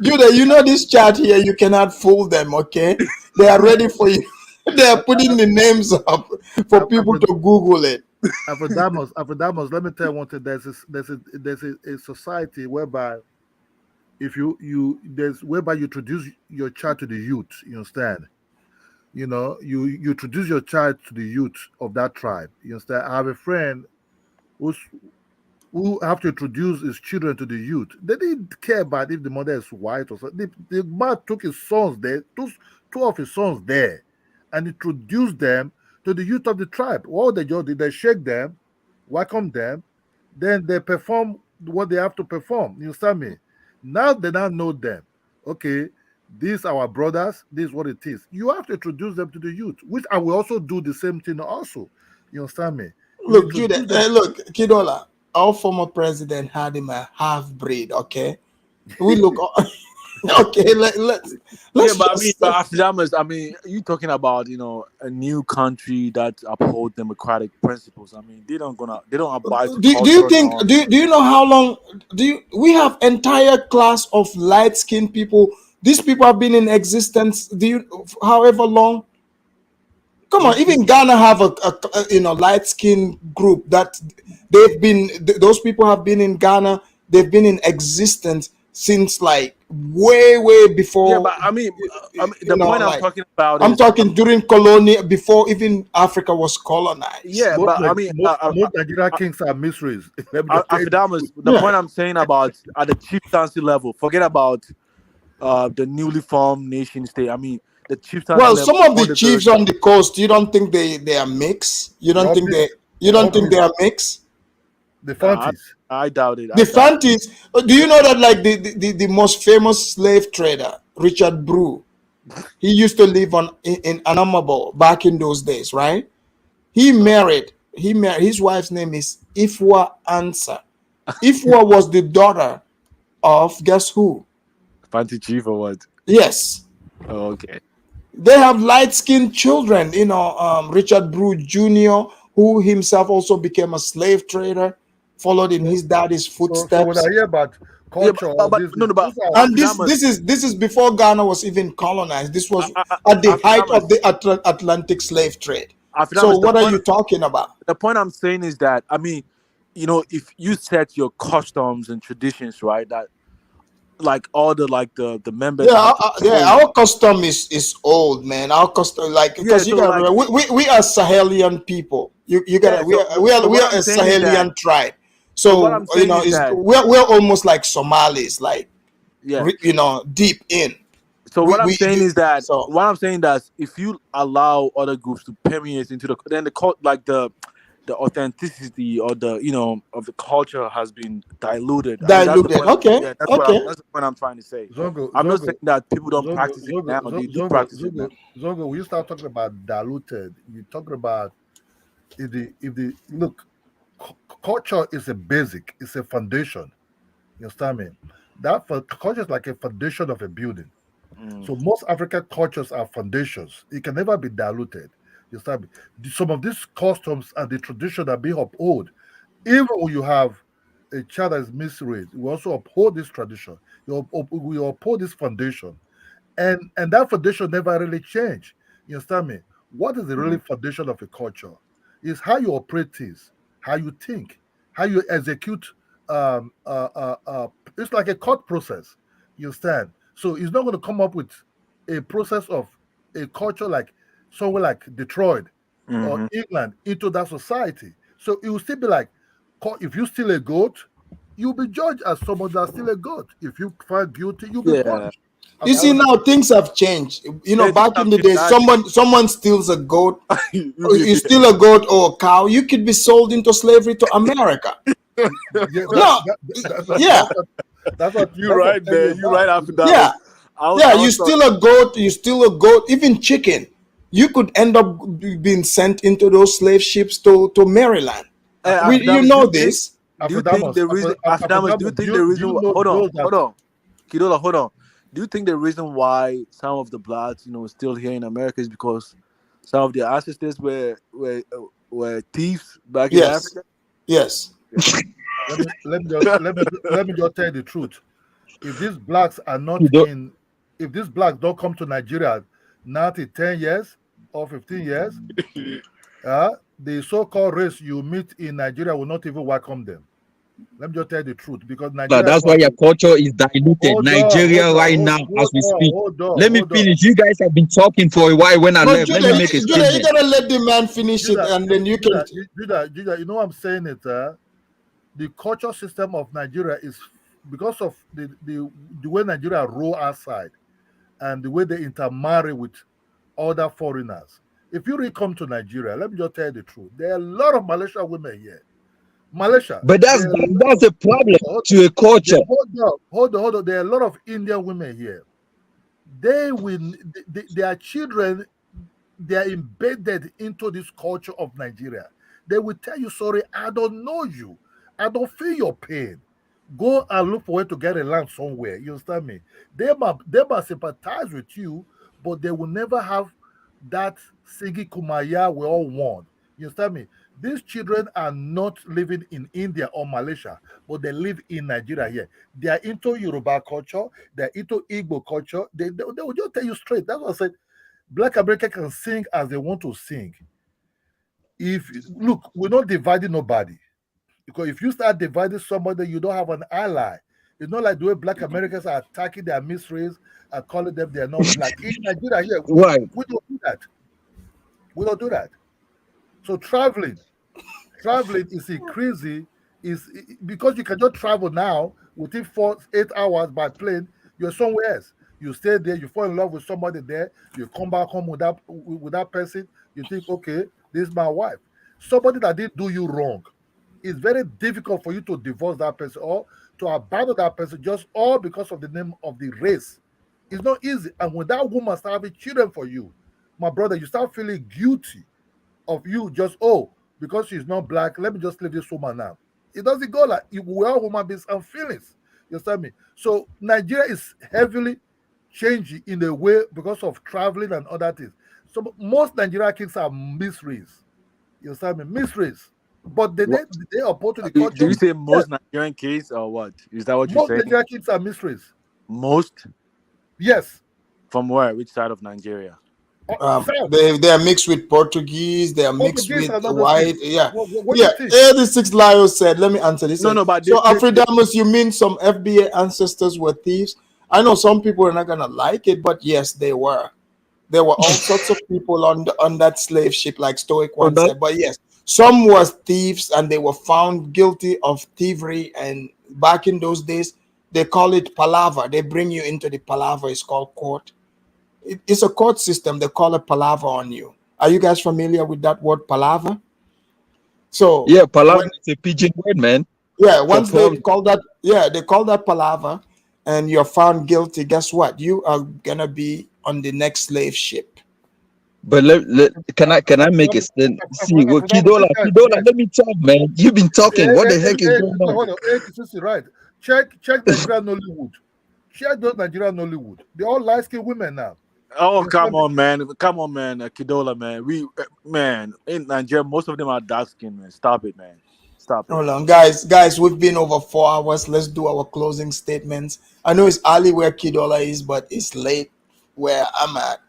Judah, you know this chat here, you cannot fool them, okay? They are ready for you. They are putting the names up for people to Google it. Afrodamos, let me tell you one thing. There's a society whereby if there's whereby you introduce your child to the youth, you understand? You introduce your child to the youth of that tribe. You understand? I have a friend who have to introduce his children to the youth. They didn't care about if the mother is white or something. The man took his sons there, two of his sons there, and introduced them to the youth of the tribe. What they do, they shake them, welcome them, then they perform what they have to perform. You understand me? Now they now know them. Okay, these are our brothers, this is what it is. You have to introduce them to the youth, which I will also do the same thing also. You understand me? Look, Judah, look, Kidola, our former president had him a half-breed, okay? We look... Okay, let's but I mean, you talking about a new country that uphold democratic principles. I mean, they don't abide. Do you think? Do you know how long? We have entire class of light-skinned people? These people have been in existence. However long? Come on, even Ghana have a light-skinned group that those people have been in Ghana. They've been in existence since like way before. Yeah, but I mean the point I'm talking about. I'm talking during colonial, before even Africa was colonized. Yeah, but I mean, most Nigerian kings are mysteries. The point I'm saying about at the chieftaincy level, forget about the newly formed nation state. I mean, the chieftaincy. Well, some of the chiefs on the coast, you don't think they are mixed? You don't think they are mixed? The Fantis. I doubt it. The Fantis. Do you know that like the most famous slave trader, Richard Brew, he used to live in Anamabo back in those days, right? He married. His wife's name is Ifwa Ansa. Ifwa was the daughter of guess who? Fanti chief or what? Yes. Oh, okay. They have light-skinned children. Richard Brew Jr., who himself also became a slave trader, followed in his daddy's footsteps. So when I hear about culture, this is before Ghana was even colonized. This was at the height of the Atlantic slave trade. So what are you talking about? The point I'm saying is that, I mean, if you set your customs and traditions right, that like all the members. Our custom is old, man. Our custom, because we are Sahelian people. We are a Sahelian tribe. So we're almost like Somalis, deep in. So what I'm saying is that if you allow other groups to permeate into the authenticity or of the culture has been diluted. Okay. That's the point I'm trying to say. I'm not saying that people don't practice it now. They do practice it now. Zongo, when you start talking about diluted, you're talking about look, culture is a basic, it's a foundation. You understand me? Culture is like a foundation of a building. So most African cultures are foundations. It can never be diluted. You understand me? Some of these customs and the tradition are being upheld. Even when you have a child that is misraised, we also uphold this tradition. We uphold this foundation. And that foundation never really changed. You understand me? What is the really foundation of a culture? Is how you operate things, how you think, how you execute. It's like a court process. You understand? So it's not going to come up with a process of a culture like somewhere like Detroit or England into that society. So it will still be like, if you steal a goat, you'll be judged as someone that's still a goat. If you find guilty, you'll be punished. You see, now things have changed. Back in the day, someone steals a goat, you steal a goat or a cow, you could be sold into slavery to America. That's what You're right, man. You're right, Afdamus. Yeah, yeah. I You was still a goat. You still a goat. Even chicken. You could end up being sent into those slave ships to Maryland. You know this. Do you think the reason, Afdamus, do you think the reason? Hold on. Kidola, hold on. Do you think the reason why some of the blacks, still here in America is because some of their ancestors were thieves back in Yes. Africa? Yes. Let me just tell you the truth. If these blacks are not if these blacks don't come to Nigeria not in 10 years or 15 years, the so-called race you meet in Nigeria will not even welcome them. Let me just tell you the truth, because Nigeria. That's why your culture is diluted. Nigeria right now, as we speak. Let me finish. You guys have been talking for a while. When I left, Judah, let me make a statement. You gotta let the man finish Judah, it, and then you can. Judah, you know what I'm saying? It the culture system of Nigeria is because of the way Nigeria roll outside and the way they intermarry with other foreigners. If you really come to Nigeria, let me just tell you the truth. There are a lot of Malaysian women here. Malaysia. But that's a problem to a culture. Hold on. There are a lot of Indian women here. Their children, they are embedded into this culture of Nigeria. They will tell you, sorry, I don't know you. I don't feel your pain. Go and look for where to get a land somewhere. You understand me? They must sympathize with you, but they will never have that Sigi Kumaya we all want. You understand me? These children are not living in India or Malaysia, but they live in Nigeria here. They are into Yoruba culture. They're into Igbo culture. They will just tell you straight. That's what I said. Black America can sing as they want to sing. Look, we're not dividing nobody. Because if you start dividing somebody, you don't have an ally. It's not like the way Black Americans are attacking their misrace and calling them they are not black. In Nigeria here, we don't do that. We don't do that. So traveling is increasing. Is because you can just travel now within 4-8 hours by plane. You're somewhere else. You stay there. You fall in love with somebody there. You come back home with that person. You think, okay, this is my wife. Somebody that did do you wrong. It's very difficult for you to divorce that person or to abandon that person just all because of the name of the race. It's not easy. And when that woman starts having children for you, my brother, you start feeling guilty of you just, because she's not black, let me just leave this woman now. It doesn't go like we are human beings and feelings. You understand me? So Nigeria is heavily changing in a way because of traveling and other things. So most Nigerian kids are misrace. You understand me? Misrace. But they oppose to the culture. Do you say most Nigerian kids or what? Is that what you're saying? Most Nigerian kids are misrace. Most? Yes. From where? Which side of Nigeria? They are mixed with Portuguese. They are mixed with white. Yeah. 86 Lyle said. Let me answer this. No, but so Afridamus, you mean some FBA ancestors were thieves? I know some people are not gonna like it, but yes, they were. There were all sorts of people on that slave ship, like Stoic one said. But yes, some were thieves, and they were found guilty of thievery. And back in those days, they call it palaver. They bring you into the palaver. It's called court. It's a court system. They call it palaver on you. Are you guys familiar with that word palaver? So yeah, palaver is a pidgin word, man. Yeah, once they call that palaver, and you're found guilty. Guess what? You are gonna be on the next slave ship. But can I make a statement? See, Kidola, let me talk, man. You've been talking. What the heck is going on? Hold on, right? Check Nigerian Nollywood. Check those Nigerian Nollywood. They're all light-skinned women now. Oh, come on, man, Kidola, man. In Nigeria, most of them are dark-skinned, man. Stop it, man. Stop it. Hold on, guys. We've been over 4 hours. Let's do our closing statements. I know it's early where Kidola is, but it's late where I'm at.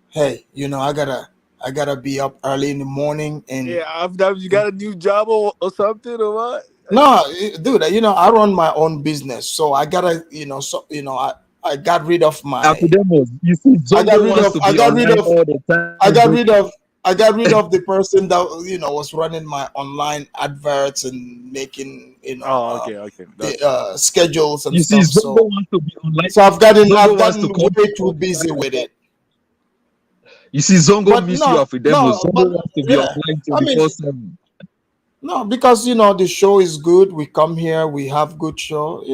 Hey, I gotta be up early in the morning. And you got a new job or something or what? No, dude. I run my own business, so I gotta. I got rid of my. You see, I got rid of the person that was running my online adverts and making the schedules and stuff. So I've gotten way too busy with it. You see, Zongo miss you, Afidemo. Zongo wants to be online 24/7. No, because the show is good. We come here, we have good show.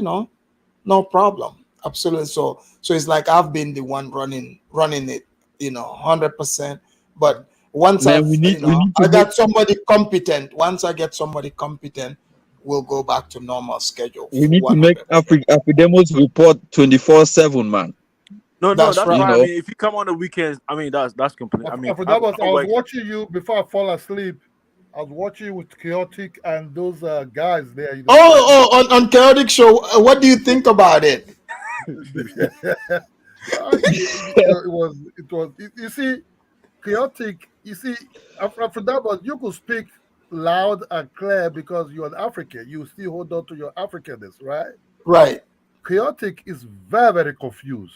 No problem. Absolutely. So it's like I've been the one running it. 100%. But once Man, we need to I make got somebody competent. Once I get somebody competent, we'll go back to normal schedule. we need to make 100%. Afridemos report 24/7, man. No, That's that's right. You fine. I know, mean, if you come on the weekends, I mean, that's complete. I mean, For I'm, that was I'm I was working. watching you before I fall asleep. I was watching you with Chaotic and those guys there. On Chaotic Show, what do you think about it? You see, Chaotic. You see, after that, but you could speak loud and clear because you're an African. You still hold on to your Africanness, right? Right. Chaotic is very, very confused.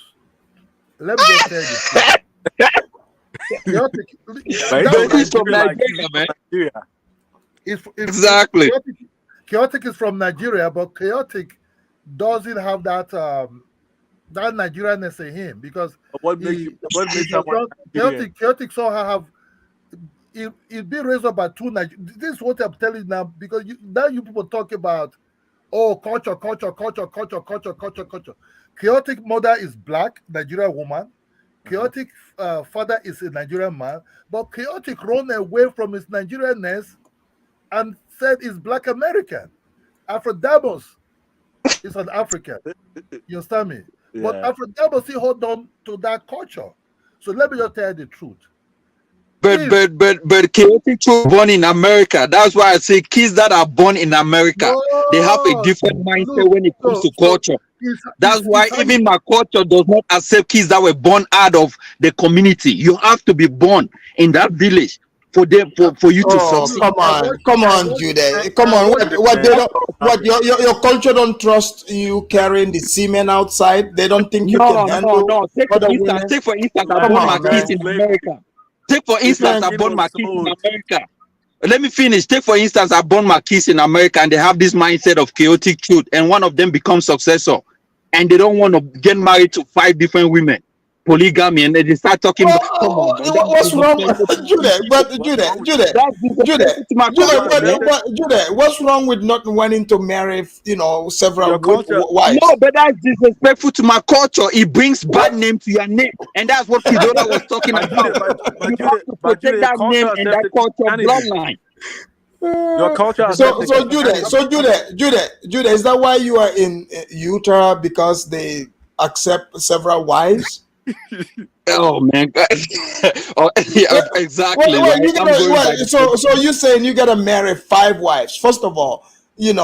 Let me just tell you the truth. Chaotic, But but he's from Nigeria, like Nigeria, man. Nigeria. Exactly. Chaotic is from Nigeria, but Chaotic doesn't have that that Nigerianness in him because What makes someone Nigerian? Chaotic somehow have he'd been raised up by two Nigerians. This is what I'm telling you now because now you people talk about culture. Chaotic mother is black, Nigerian woman. Chaotic father is a Nigerian man, but Chaotic run away from his Nigerianness and said he's Black American. Afrodamos is an African. You understand me? Yeah. But Afrodamos he hold on to that culture. So let me just tell you the truth. But chaotic was born in America. That's why I say kids that are born in America, they have a different mindset when it comes to culture. That's why even my culture does not accept kids that were born out of the community. You have to be born in that village for you to succeed. Come on, Jude. Come on. What they don't? What your culture don't trust you carrying the semen outside? They don't think you can handle. No. Take for instance, I born my kids in America. Take for instance, I born my kids in America. Let me finish. Take for instance, I born my kids in America, and they have this mindset of chaotic truth, and one of them becomes successor, and they don't want to get married to 5 different women. Polygamy, and they start talking. What's wrong, Jude? What's wrong with not wanting to marry, several wives? No, but that's disrespectful to my culture. It brings bad name to your name, and that's what Kidola was talking about. You have to protect that name and that culture bloodline. Your culture. So Jude, is that why you are in Utah, because they accept several wives? Oh man, yeah, exactly. So you're saying you gotta marry 5 wives? First of all, there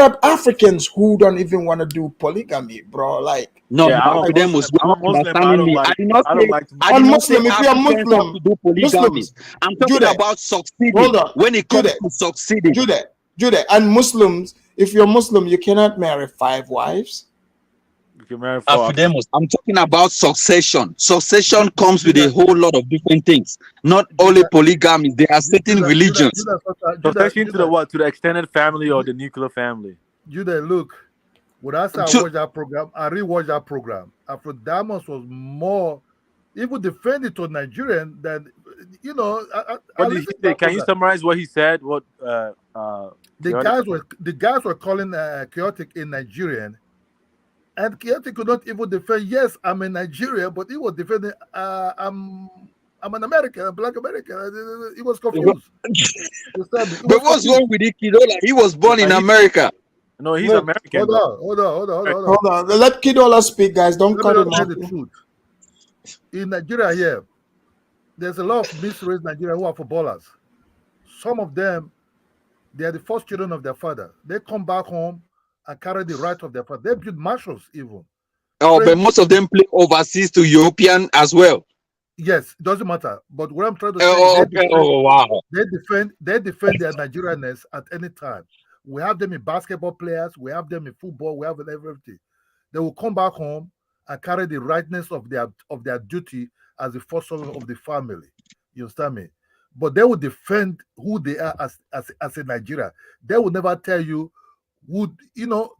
are Africans who don't even want to do polygamy, bro. Like, no, I'm a Muslim. I did not say if you're Muslim, to do polygamy. I'm talking about succeeding. Hold on. When it comes to succeeding, Jude, and Muslims, if you're Muslim, you cannot marry 5 wives. You can marry 4. I'm talking about succession. Succession comes with a whole lot of different things. Not only polygamy. There are certain religions. Succession to the what? To the extended family or the nuclear family? Jude, look. When I watch that program, I rewatched that program. Afrodamus was more, even defended to Nigerian than, What did he say? Can you summarize what he said? What the guys were calling chaotic in Nigerian, and chaotic could not even defend. Yes, I'm in Nigeria, but he was defending. I'm an American, a Black American. He was confused. But what's wrong with Kidola? He was born in America. No, he's American. Hold on. Let Kidola speak, guys. Don't cut him off. The truth. In Nigeria here, there's a lot of misraised Nigerians who are footballers. Some of them, they are the first children of their father. They come back home and carry the right of their father. They build marshals even. But most of them play overseas to European as well. Yes, it doesn't matter. But what I'm trying to say, wow. They defend their Nigerianness at any time. We have them in basketball players, we have them in football, we have in everything. They will come back home and carry the rightness of their duty as the first son of the family. You understand me? But they will defend who they are as a Nigerian. They will never tell you who,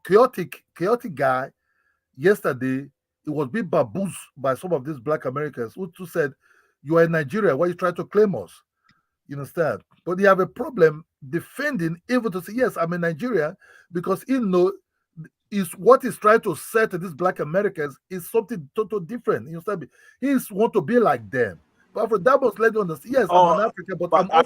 chaotic guy. Yesterday, it was being baboosed by some of these Black Americans who said, "You are in Nigeria. Why are you trying to claim us?" You understand? But they have a problem defending, even to say, yes, I'm a Nigerian, because he know is what he's trying to say to these black Americans is something totally different. You understand me? He's want to be like them. But for that must let you understand, yes, I'm Oh, an African, but but I,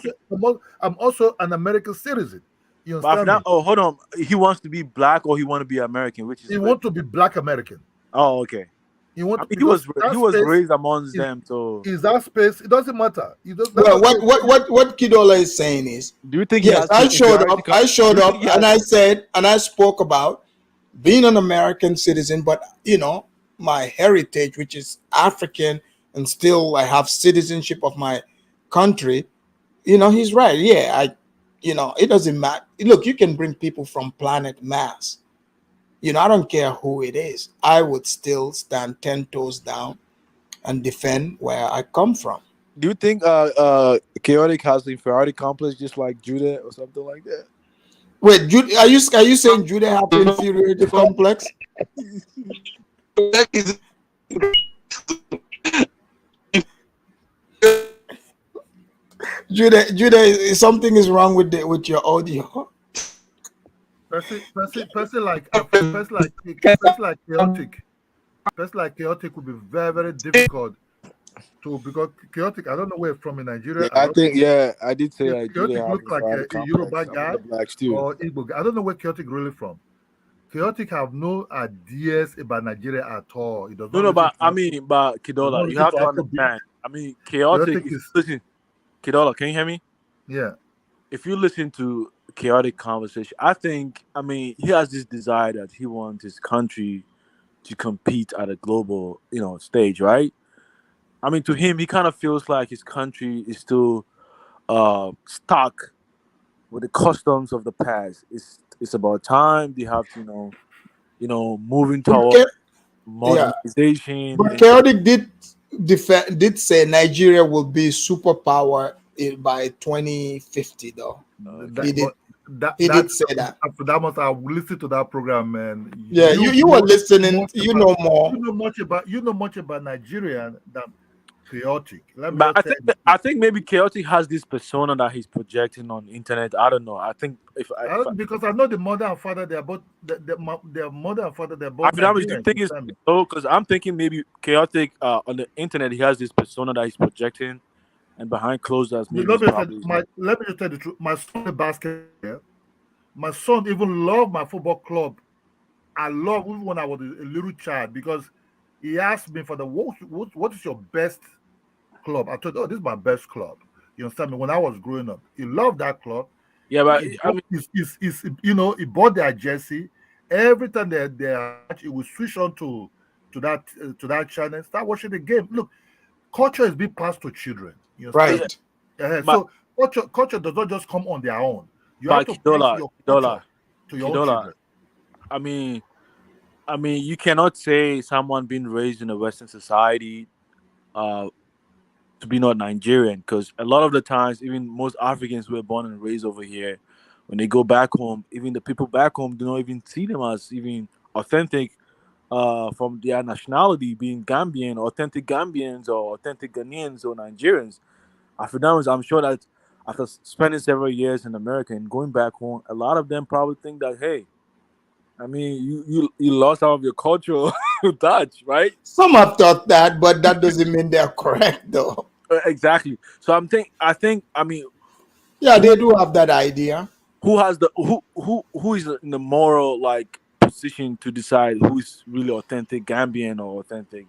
I'm also an American citizen. You but after understand that, me? oh, hold on. He wants to be black or he want to be American, He want to be black American. Oh, okay. He want I to, mean, because he that was space raised amongst is them. So, that space. It doesn't matter. That's Well, what we what Kidola is saying is, do you think he yes, has superiority? I Do showed you think up, he and has? I said, and I spoke about being an American citizen, but my heritage, which is African, and still I have citizenship of my country. He's right. Yeah, it doesn't matter. Look, you can bring people from planet Mars. I don't care who it is. I would still stand 10 toes down and defend where I come from. Do you think chaotic has the inferiority complex, just like Judah or something like that? Wait, Jude, are you saying Judah have inferiority complex? Judah, something is wrong with your audio. person like chaotic. Person like chaotic would be very, very difficult to, because chaotic. I don't know where from in Nigeria. Yeah, I I don't think know. I did say like Judah Chaotic have look like inferiority a Yoruba complex among guy the blacks too. or Igbo guy. I don't know where chaotic really from. Chaotic have no ideas about Nigeria at all. He does No, not no, listen but I to. mean, but Does not Kidola, you listen have to to Afrobeat. understand. I mean, chaotic. Chaotic If you is, listen, Kidola, can you hear me? yeah. If you listen to chaotic conversation, I mean, he has this desire that he wants his country to compete at a global, stage, right? I mean, to him, he kind of feels like his country is still stuck with the customs of the past. It's about time they have to, moving But toward yeah, modernization. but chaotic did say Nigeria will be superpower by 2050 though. That, He did but that he that did say that. after that must I will listen to that program, man. Yeah, you were listening. Much about More. you know much about Nigerian than chaotic. Let me But just tell you the I truth. think maybe chaotic has this persona that he's projecting on the internet. I don't know. I think I don't, because I know the mother and father, they are both their mother and father, they're both I mean, do you Nigerians. think You it's understand me? so? Because I'm thinking maybe chaotic on the internet he has this persona that he's projecting, and behind closed doors maybe he's probably not. Let me just tell you the truth. My son in basketball. Yeah? My son even loved my football club. I love even when I was a little child, because he asked me for what is your best club? I told him, oh, this is my best club. You understand me? When I was growing up, he loved that club. Yeah, but He I bought mean, he bought their jersey. Every time they are match, he would switch on to that channel and start watching the game. Look, culture is being passed to children. You understand yeah, me? Right. but So culture does not just come on their own. You have but to pass Kidola, your culture Kidola, to your own Kidola. children. I mean, you cannot say someone being raised in a Western society uh to be not Nigerian, because a lot of the times, even most Africans who were born and raised over here, when they go back home, even the people back home do not even see them as even authentic from their nationality, being Gambian, authentic Gambians or authentic Ghanaians or Nigerians. Afrikaners, I'm sure that after spending several years in America and going back home, a lot of them probably think that, hey, I mean, you lost some of your cultural touch, right? Some have thought that, but that doesn't mean they're correct though. Exactly. So I think, I mean, Yeah, who they do have that idea. has the who is in the moral like position to decide who is really authentic Gambian or authentic,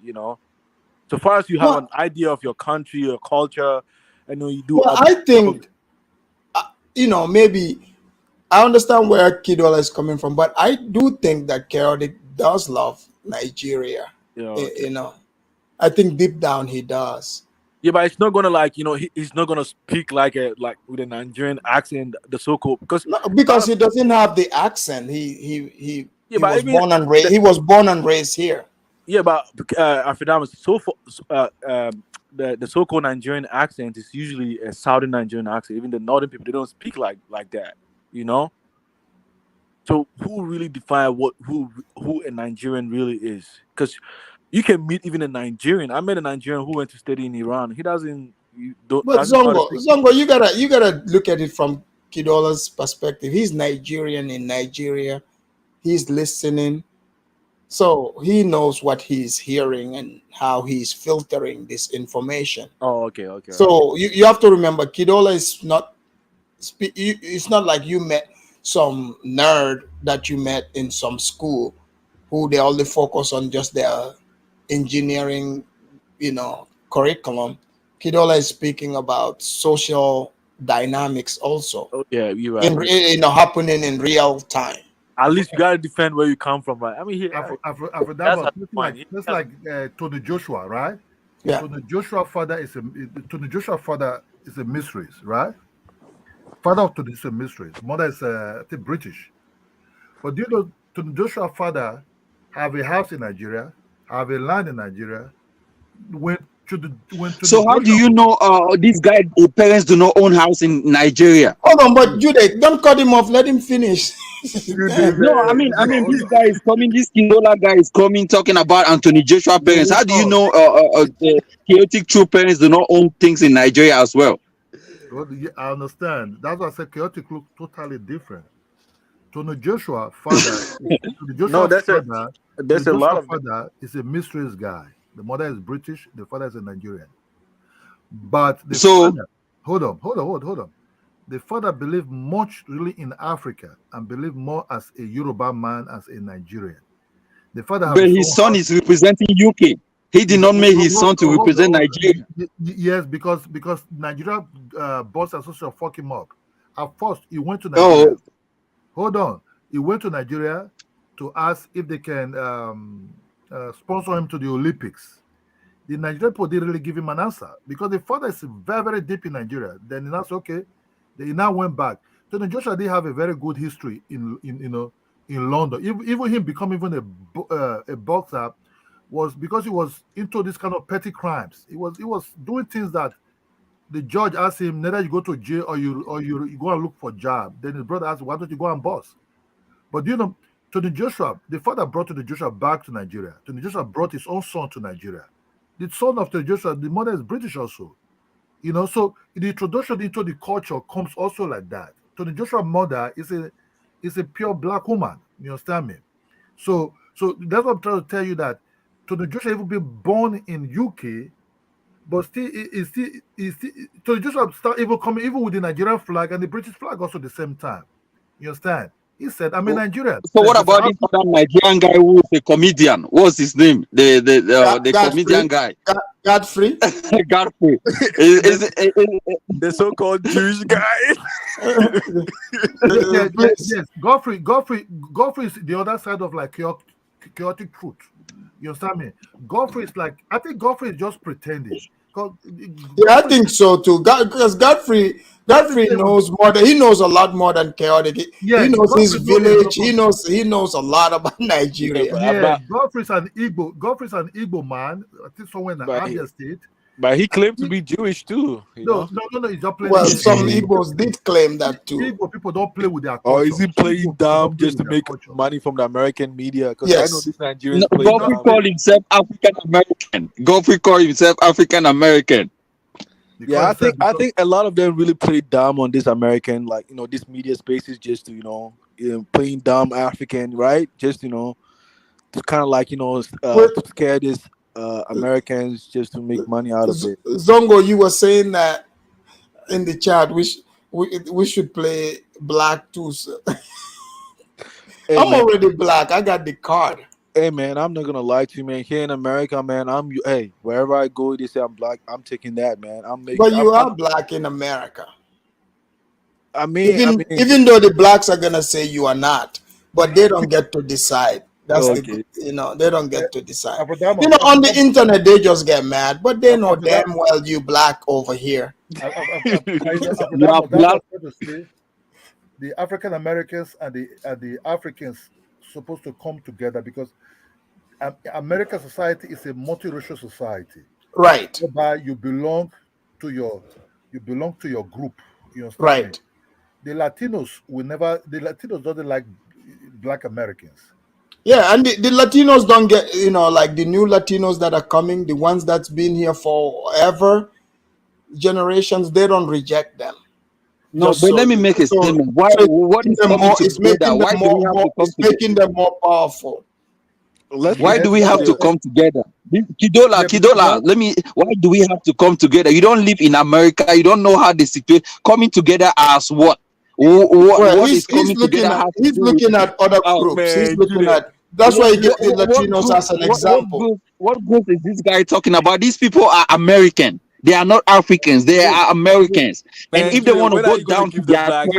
so far as you have an Well, idea of your country, your culture, and you do well, I think maybe I understand where Kidola is coming from, but I do think that chaotic does love Nigeria. okay. I think deep down he does. Yeah, but it's not gonna like he's not gonna speak like a like with a Nigerian accent, the so-called, because No, a lot because of he doesn't have the accent. yeah, but even He was born and raised here. yeah, but Afidam, the so-called Nigerian accent is usually a Southern Nigerian accent. Even the northern people, they don't speak like that, you know. So who really define who a Nigerian really is? Because you can meet even a Nigerian. I met a Nigerian who went to study in Iran. He doesn't You don't. But That's not a thing. Zongo, you gotta look at it from Kidola's perspective. He's Nigerian in Nigeria. He's listening, so he knows what he's hearing and how he's filtering this information. Oh, okay, okay. So you have to remember, Kidola is not. It's not like you met some nerd that you met in some school who they only focus on just their engineering, curriculum. Kidola is speaking about social dynamics also Oh, yeah, you're right. happening in real time. At least you gotta defend where you come from, right? I mean, here, that's Afrodama, a just point. like Tony Joshua, right? Yeah. Tony Joshua father is a mistress, right? Father of Tony is a mistress. Mother is I think British. But do you know Tony Joshua father have a house in Nigeria, have a land in Nigeria? So how do you know these guys' parents do not own house in Nigeria? Hold on, but Jude, don't cut him off. Let him finish. No, I mean, this guy is coming. This Kindola guy is coming, talking about Anthony Joshua parents. How do you know the chaotic true parents do not own things in Nigeria as well? Well, yeah, I understand. That's why I said chaotic look totally different. Tony Joshua father, there's a lot of father is a mistress guy. The mother is British, the father is a Nigerian. But father, hold on. The father believed much really in Africa and believed more as a Yoruba man as a Nigerian. The father, but his son is representing UK. He did not make his son to represent Nigeria. Yes, because Nigeria boss association fuck him up. At first, he went to Nigeria. Hold on, he went to Nigeria to ask if they can sponsor him to the Olympics. The Nigerian people didn't really give him an answer because the father is very, very deep in Nigeria. Then he asked, okay. He now went back. Tony Joshua did have a very good history in London. Even him becoming even a boxer was because he was into this kind of petty crimes. He was doing things that the judge asked him, neither you go to jail or you go and look for a job. Then his brother asked, why don't you go and boss? But Tony Joshua, the father brought Tony Joshua back to Nigeria. Tony Joshua brought his own son to Nigeria. The son of Tony Joshua, the mother is British also. So the introduction into the culture comes also like that. Tony Joshua's mother is a pure black woman. You understand me? So that's what I'm trying to tell you, that Tony Joshua even been born in UK, but still Tony Joshua start even coming even with the Nigerian flag and the British flag also at the same time. You understand? He said, I'm a Nigerian. So what about this other Nigerian guy who is a comedian? What's his name? The comedian guy. Godfrey. Godfrey. The so-called Jewish guy. Yes. Godfrey is the other side of like chaotic truth. You understand me? Godfrey is like, I think Godfrey is just pretending. Yeah, I think so too. Because Godfrey knows more. He knows a lot more than chaotic. He knows his village. He knows a lot about Nigeria. Yeah, Godfrey's an Igbo man. I think somewhere in the Abia State. But he claimed to be Jewish too. No. He's not playing. Well, some Igbos did claim that too. Igbo people don't play with their culture. Or is he playing dumb just to make money from the American media? Because I know these Nigerians play Godfrey called himself African American. Godfrey called himself African American. Yeah, I think a lot of them really play dumb on this American, this media spaces, just to playing dumb African, right? Just to kind of scare these Americans just to make money out of it. Zongo, you were saying that in the chat. We should play black too. Hey, I'm already black. I got the card. Hey man, I'm not gonna lie to you, man. Here in America, man, wherever I go, they say I'm black. I'm taking that, man. But you are black in America. I mean, even though the blacks are gonna say you are not, but they don't get to decide. That's they don't get to decide. On the internet they just get mad, but they know damn well you black over here. The African Americans and the Africans supposed to come together because American society is a multiracial society, right? Whereby you belong to your group. You know, right? The Latinos doesn't like black Americans. Yeah, and the Latinos don't get like the new Latinos that are coming, the ones that's been here forever. generations, they don't reject them. No, Just but let me make a statement. Why? What is coming together? Why do we have to come it's together? making them more powerful. Why do we have to come together? Kidola, let me. Why do we have to come together? You don't live in America. You don't know how the situation coming together as what? What is coming together? He's looking at other groups. He's looking at. That's why he gives the Latinos as an example. What group is this guy talking about? These people are American. They are not Africans. They are Americans. Man, and if they want to go down to their tribe,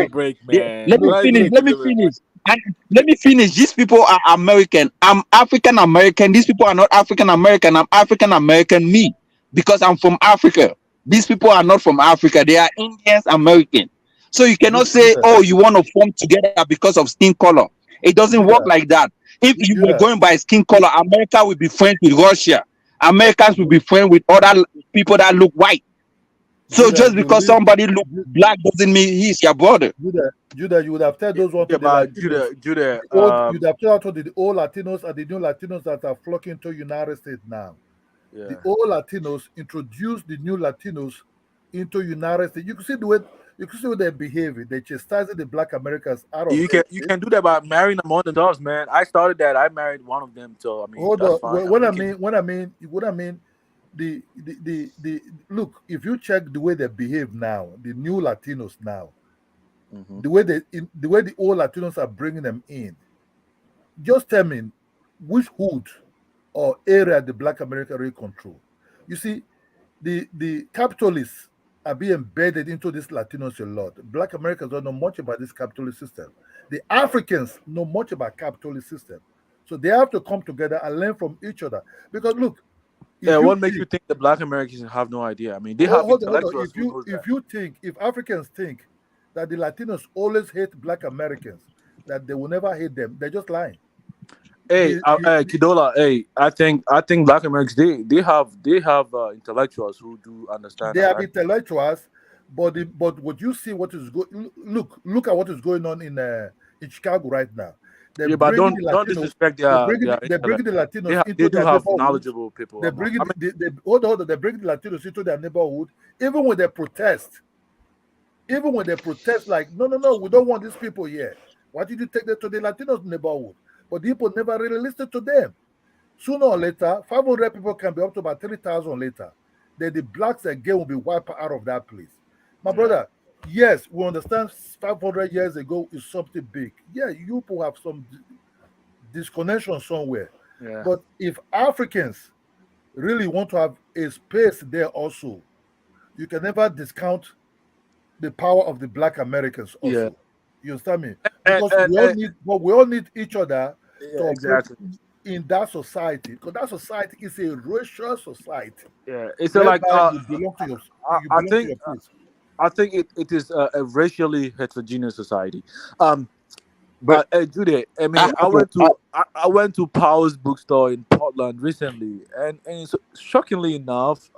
let me finish. Let me finish. These people are American. I'm African American. These people are not African American. I'm African American, me, because I'm from Africa. These people are not from Africa. They are Indians American. So you cannot say, oh, you want to form together because of skin color. It doesn't work like that. If you were going by skin color, America will be friends with Russia. Americans will be friends with other people that look white. So just because somebody look black doesn't mean he's your brother. Judah, you would have told those ones to Judah, you'd have told the old Latinos and the new Latinos that are flocking to United States now. Yeah. The old Latinos introduced the new Latinos into United States. You can see the way their behavior. They chastise the Black Americans out of. You can do that by marrying them on the dogs, man. I started that. I married one of them, so I mean. Hold that's on. fine. What I mean. The look. If you check the way they behave now, the new Latinos now, the way the old Latinos are bringing them in. Just tell me which hood or area the Black America really control. You see, the capitalists are being embedded into this Latinos a lot. Black Americans don't know much about this capitalist system. The Africans know much about capitalist system. So they have to come together and learn from each other. Because look, what makes you think the Black Americans have no idea? I mean, they have intellectuals. If Africans think that the Latinos always hate Black Americans, that they will never hate them, they're just lying. Hey, Kidola. Hey, I think Black Americans they have intellectuals who do understand. They have intellectuals, but what you see, what is going? Look at what is going on in Chicago right now. But don't disrespect their. They're bringing the Latinos into their have neighborhood. knowledgeable people. They're bringing hold on. They're bringing the Latinos into their neighborhood, even when they protest. Even when they protest, like no, we don't want these people here. Why did you take them to the Latinos neighborhood? But people never really listened to them. Sooner or later, 500 people can be up to about 3,000 later. Then the blacks again will be wiped out of that place. My brother, yes, we understand 500 years ago is something big. Yeah, you people have some disconnection somewhere. Yeah. But if Africans really want to have a space there also, you can never discount the power of the Black Americans also. Yeah. You understand me? Because we all need each other to exactly in that society. Because that society is a racial society. Yeah, it's like you belong to your place. I think it is a racially heterogeneous society. But Judy, I mean, I went to Powell's bookstore in Portland recently, and shockingly enough,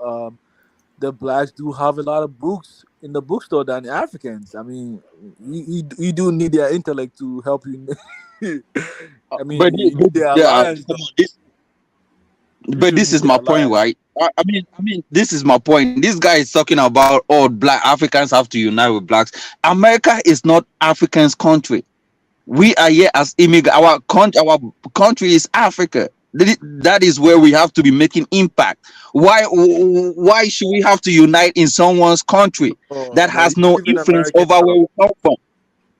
the blacks do have a lot of books in the bookstore than the Africans. I mean, you do need their intellect to help you. I mean, but this is my point, right? I mean, this is my point. This guy is talking about Black Africans have to unite with blacks. America is not Africans' country. We are here as immigrants. Our country is Africa. That is where we have to be making impact. Why should we have to unite in someone's country that has no influence over where we come from?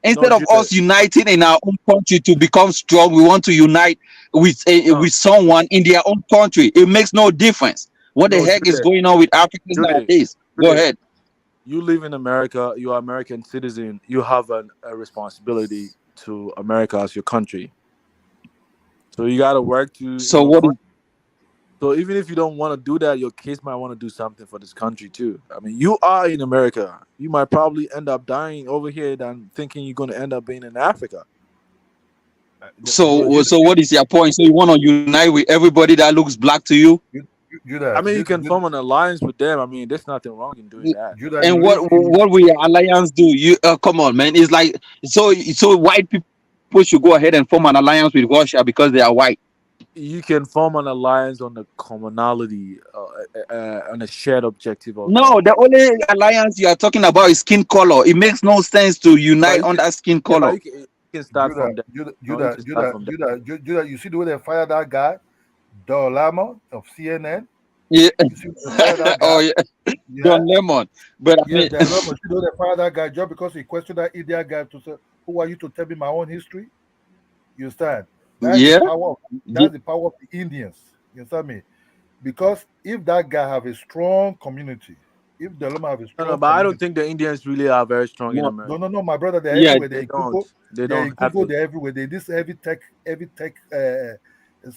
Instead of us uniting in our own country to become strong, we want to unite with someone in their own country. It makes no difference. What the heck is going on with Africans nowadays? Go ahead. You live in America. You are an American citizen. You have a responsibility to America as your country. So you got to work to. So even if you don't want to do that, your kids might want to do something for this country too. I mean, you are in America. You might probably end up dying over here than thinking you're going to end up being in Africa. So what is your point? So you want to unite with everybody that looks black to you? I mean, you can form an alliance with them. I mean, there's nothing wrong in doing that. And what will your alliance do? You come on, man. It's like so white people should go ahead and form an alliance with Russia because they are white. you can form an alliance on a commonality, on a shared objective No, of the only alliance you are talking about is skin color. It makes no sense to but unite you can, under skin yeah, but color. you can start Judah, from there. Judah, No, you Judah, can start Judah, from there. Judah, Judah. You see the way they fired that guy, Dolamo of CNN. Yeah. You see they fired that Oh guy. yeah, Yeah, John Lemon. But I yes, mean, Dolamo. You know they fired that guy just because he questioned that idiot guy to say, "Who are you to tell me my own history?" You understand? That's the yeah, power. yeah. That's the power of the Indians. You understand me? Because if that guy have a strong community, if Dolamo have a No, no, strong but I don't community. think the Indians really are very strong in No, No, America. no, no, my brother, they're yeah, everywhere. They're They in don't. Google. They They're don't in have Google. it. They're everywhere. They this heavy tech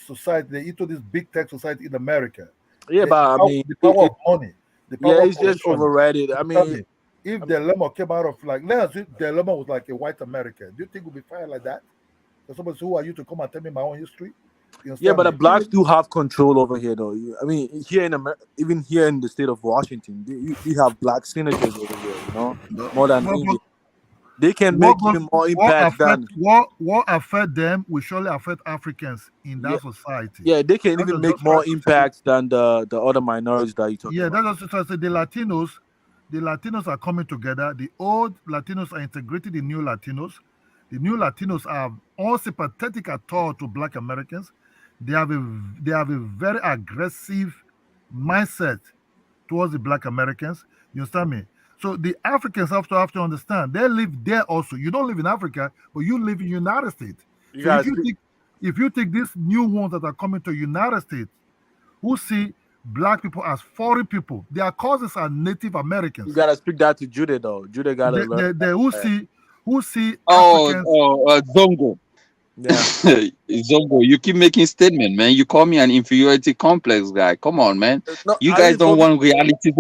society. They into this big tech society in America. Yeah, but I mean, The power of money, the yeah, power of it's just positioning. overrated. I You tell mean, me, if Delemo came out of like, let's say Delemo was like a white American, do you think we'll be fired like that? So somebody say, who are you to come and tell me my own history? You yeah, understand but the me? blacks do have control over here, though. I mean, here in America, even here in the state of Washington, we have black senators over here. More than But India. They can what make goes even more impact than what affect them will surely affect Africans in yeah, that society. yeah. They can That's even make just trying more to say. impact than the other minorities that you're talking Yeah, about. that's also say the Latinos are coming together. The old Latinos are integrating the new Latinos. The new Latinos are unsympathetic at all to Black Americans. They have a very aggressive mindset towards the Black Americans. You understand me? So the Africans have to understand they live there also. You don't live in Africa, but you live in United States. You So gotta speak. if you take these new ones that are coming to United States who see black people as foreign people. Their cousins are Native You Americans. gotta speak that to Judah though. Judah gotta learn They that. who see oh, Africans. Zongo. Yeah. Zongo, you keep making statement, man. You call me an inferiority complex guy. Come on, man. No, You I guys mean for don't me. want reality.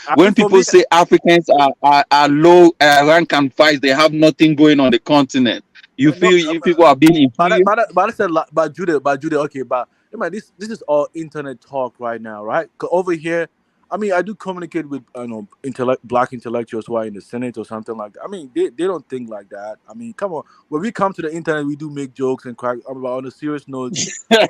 I When mean for people me. say Africans are low rank and file, they have nothing going on the continent. You No, feel you people are being inferior? but I said but Judah, okay, but you know, this is all internet talk right now, right? 'Cause over here, I mean, I do communicate with black intellectuals who are in the Senate or something like that. I mean, they don't think like that. I mean, come on, when we come to the internet, we do make jokes and crack. But on a serious note,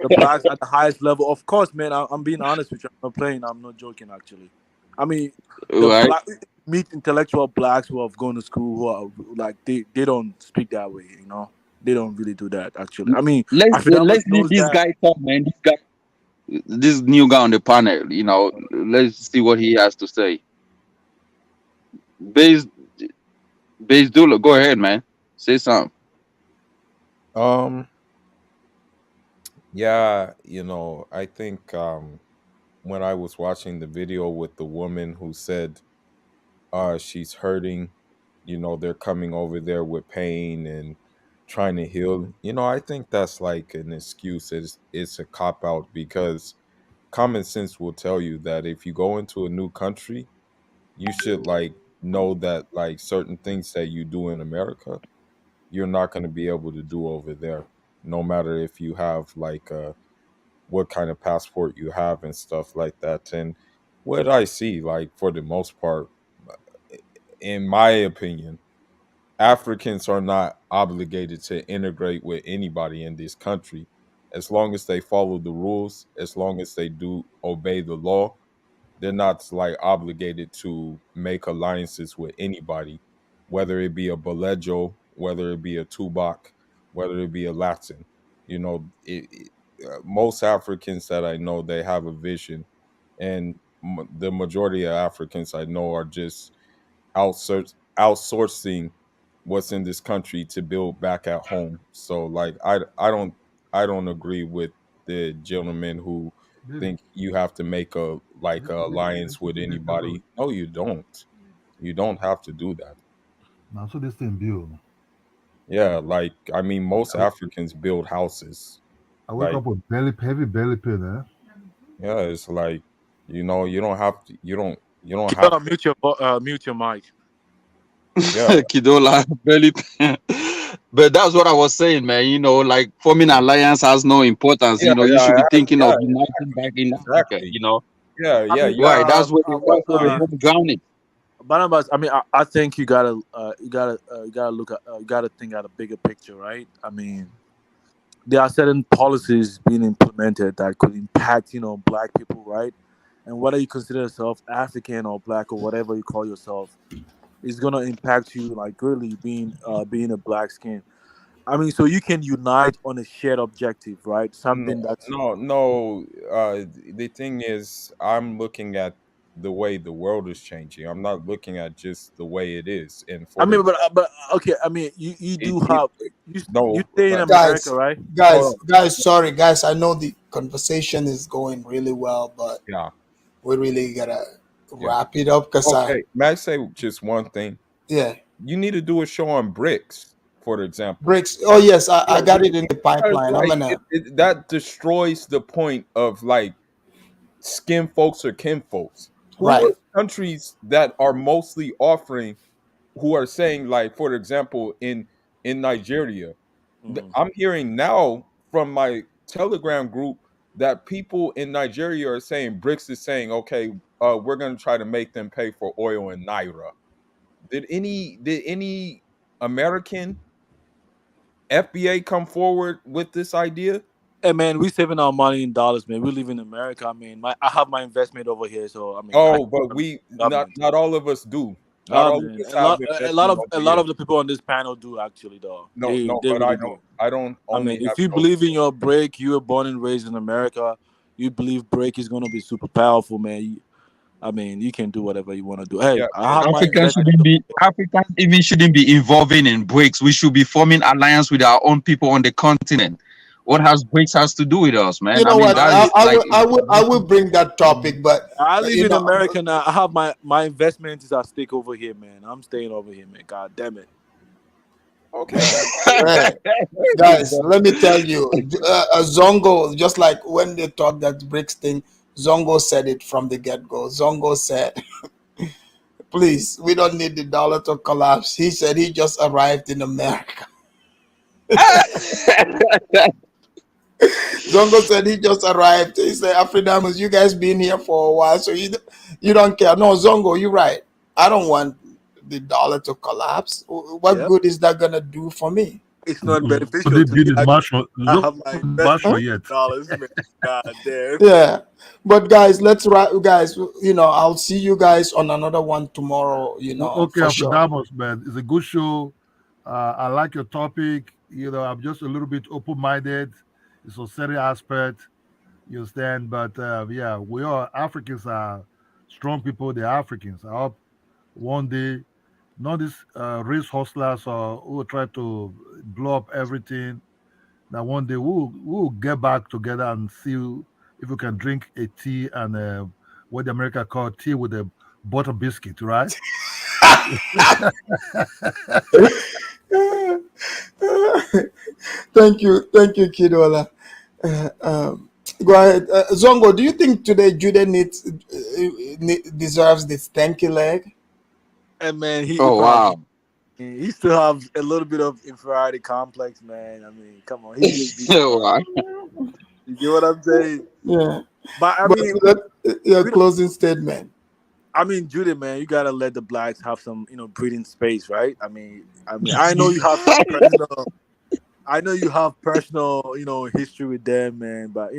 the blacks at the highest level, of course, man. I'm being honest with you. I'm not playing. I'm not joking, actually. I mean, the Right. black meet intellectual blacks who have gone to school who are like they don't speak that way, they don't really do that actually. I mean, Afidamos Let's leave knows this that. guy talk, man. This new guy on the panel, let's see what he has to say. Base Base Dula, go ahead, man. Say something. Um, yeah, I think when I was watching the video with the woman who said she's hurting, they're coming over there with pain and trying to heal. I think that's like an excuse. It's a cop out because common sense will tell you that if you go into a new country, you should like know that like certain things that you do in America, you're not going to be able to do over there, no matter if you have like what kind of passport you have and stuff like that. And what I see, like for the most part, in my opinion, Africans are not obligated to integrate with anybody in this country as long as they follow the rules, as long as they do obey the law. They're not like obligated to make alliances with anybody, whether it be a Belejo, whether it be a Tubac, whether it be a Latin. Most Africans that I know, they have a vision, and the majority of Africans I know are just outsourcing what's in this country to build back at home. So like I don't agree with the gentleman who Baby, think you have to make a alliance with anybody. No, you don't. You don't have to do that. now so this thing build. Yeah, like I mean most Africans build houses. I wake Like up with heavy belly pain, yeah, it's like you don't have to you don't You have gotta to mute your mic. yeah. Kidola, belly. But that's what I was saying, man. Like forming alliance has no importance. Yeah, You should yeah, be thinking yeah, of uniting back in Africa. exactly. Yeah, I yeah, mean, you have Right? to That's where the uh, home ground is. Barnabas. I mean, I think you gotta look at you gotta think at a bigger picture, right? I mean, there are certain policies being implemented that could impact, black people, right? And whether you consider yourself African or black or whatever you call yourself, is gonna impact you like greatly being a black skin. I mean, so you can unite on a shared objective, right? No, Something that's. no. The thing is, I'm looking at the way the world is changing. I'm not looking at just the way it is. And I for the mean, but okay. I mean, you do it have you no, stay in but America, Guys, right? hold on. sorry, guys. I know the conversation is going really well, but Yeah, we really gotta yeah. wrap it up because Okay, may I say just one thing? yeah, You need to do a show on bricks, for example. bricks. Oh yes, I Yeah, got it in the because pipeline. I'm like gonna that destroys the point of like skin folks or kin folks. Who right. are countries that are mostly offering who are saying like for example in Nigeria, Mhm. I'm hearing now from my Telegram group that people in Nigeria are saying BRICS is saying, okay, we're going to try to make them pay for oil in naira. Did any American FBA come forward with this idea? Hey man, we saving our money in dollars, man. We live in America. I mean, I have my investment over here, so I mean, I Oh, but can't we not government. not all of us do. Not Oh all of man, us have investment over a lot here. of the people on this panel do actually, though. No, no, They but really do. I don't I mean, only if have you no. believe in your break, you were born and raised in America. You believe break is gonna be super powerful, man. I mean, you can do whatever you want to do. Hey, Yeah, I have my Africans investment. shouldn't be Africans even shouldn't be involving in BRICS. We should be forming alliance with our own people on the continent. What has BRICS has to do with us, You man? I know mean, what? that I is like I will bring that topic, but I live you in know, America now. I have my investment is at stake over here, man. I'm staying over here, man. God damn it. okay, that's cool. hey, guys, let me tell you, Zongo, just like when they talk that BRICS thing, Zongo said it from the get go. Zongo said, "Please, we don't need the dollar to collapse." He said he just arrived in America. Zongo said he just arrived. He said, Afridamus, you guys been here for a while, so you don't care. No, Zongo, you're right. I don't want the dollar to collapse. What Yep. good is that gonna do for me? It's not So beneficial they to build me. his marshal. I have my Marshal investment yet. in dollars, man. God damn. Yeah. But guys, let's wrap guys, I'll see you guys on another one tomorrow, Okay, for sure. Afrodamus, man, it's a good show. I like your topic. I'm just a little bit open-minded. It's a certain aspect, you understand. But yeah, we are Africans are strong people. They're Africans. I hope one day, not these race hustlers or who try to blow up everything. That one day we'll get back together and see if we can drink a tea and what the America call tea with a butter biscuit, right? Thank you, Kidola. Go ahead, Zongo. Do you think today Jude deserves this stanky leg? And man, he oh probably wow. he still has a little bit of inferiority complex, man. I mean, come on, he just be Oh, wow. you get what I'm saying? Yeah, But I but mean, your we don't, closing statement. I mean, Judy, man, you gotta let the blacks have some, breathing space, right? I know you have some personal, I know you have personal, history with them, man. But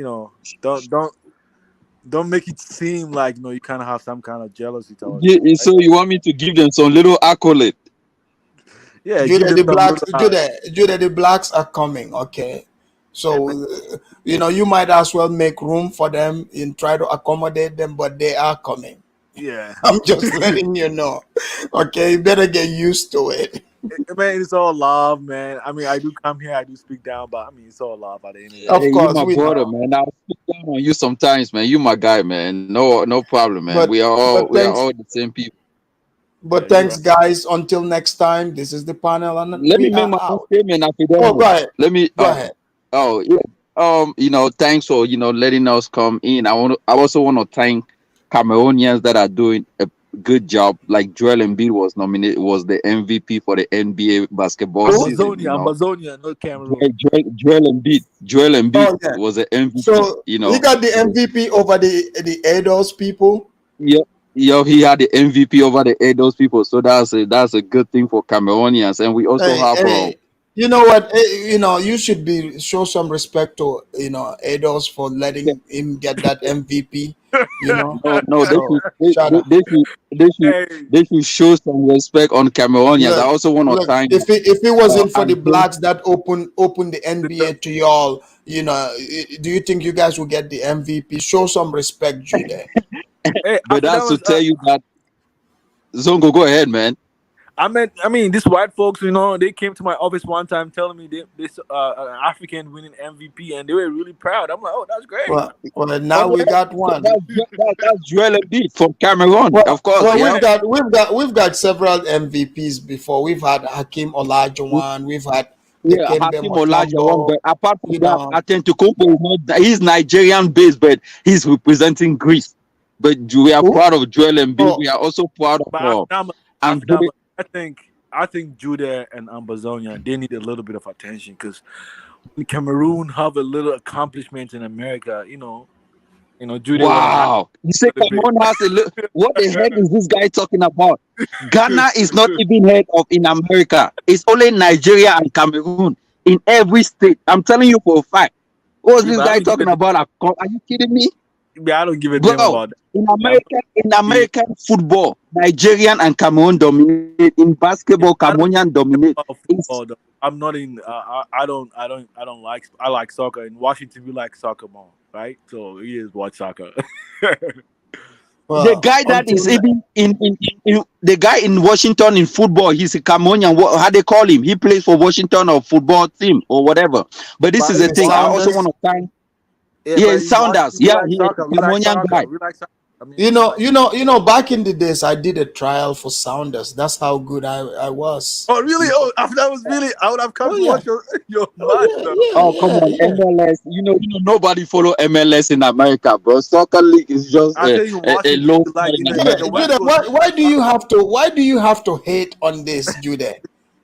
don't make it seem like you kind of have some kind of jealousy towards them, right? So you want me to give them some little accolade? Yeah, give Judah, them the some blacks, little. Judah, the blacks are coming. Okay, so you might as well make room for them and try to accommodate them, but they are coming. Yeah, I'm just letting you know. Okay, you better get used to it. man, it's all love, man. I mean, I do come here, I do speak down, but I mean, it's all love at the end of the day. Of Hey, you course, my we brother, know. man. I'll speak down on you sometimes, man. You my guy, man. No problem, man. But We are all the same people. Yeah, you're thanks, right. guys. Until next time. This is the panel, and Let me we make are my own out. statement after Oh, go that. ahead. Let me Go ahead. oh yeah. Thanks for letting us come in. I also want to thank Cameroonians that are doing a good job. Like Joel Embiid was the MVP for the NBA basketball Who? season. Amazonia, not Cameroon. Joel Embiid Oh yeah. was the MVP. So he got the MVP over the ADOS people. Yep. He had the MVP over those people. So that's a good thing for Cameroonians. And we also Hey, have hey. You know what? You should show some respect to Edos for Okay. letting him get that MVP. You know, No, they so should they, shout they, out. they should they should Hey, they should show some respect on Cameroonians. I Look, also want to look. thank If it wasn't for the Andre. blacks that opened the NBA to y'all, do you think you guys will get the MVP? Show some respect, Jude. hey, But that's to Afidamos, tell you that Zongo, go ahead, man. I mean, these white folks, they came to my office one time telling me this African winning MVP, and they were really proud. I'm like, oh, that's great. Well, now Oh we yeah, got one. that's Joel Embiid from Cameroon, Well, of course. well, Yeah. we've got several MVPs before. We've had Hakeem Olajuwon. We've had Yeah, Dikembe Hakim Olajuwon. Mutombo. But apart from You that, know, Antetokounmpo is not. He's Nigerian based, but he's representing Greece. But we are who? proud of Joel Embiid. We Oh, are also proud But of Andre. Afidamos, I think Judah and Ambazonia, they need a little bit of attention, because when Cameroon have a little accomplishment in America, Judah want to have Wow, you say a little bit. Cameroon has a little. What the heck is this guy talking about? Ghana is not even heard of in America. It's only Nigeria and Cameroon in every state. I'm telling you for a fact. What's Yeah, this but I guy don't give talking a, about? Are you kidding me? I don't give a damn Bro, about that. in American football, Nigerian and Cameroon dominate. In basketball, I don't Cameroonian dominate. about It's, football though. I'm not in. I don't like. I like soccer. In Washington, we like soccer more, right? So we just watch soccer. the well, guy that is until even in the guy in Washington in football, he's a Cameroonian. How they call him? He plays for Washington or football team or whatever. But this But is the the thing. I also Sounders. want to thank. yeah, Yeah, but in Sounders. Washington, we Yeah, like he's soccer. a We like Cameroonian guy. soccer. We like soccer. I mean, Back in the days, I did a trial for Sounders. That's how good I was. oh really? Oh, that was really. I would have come Oh to yeah. watch your Oh match yeah. though. Oh, come on, Yeah. MLS. Nobody follow MLS in America, bro. Soccer league is just I think in a Washington, low you like in in the Jude, America. West Coast. You why like do you soccer. have to hate on this, Jude? In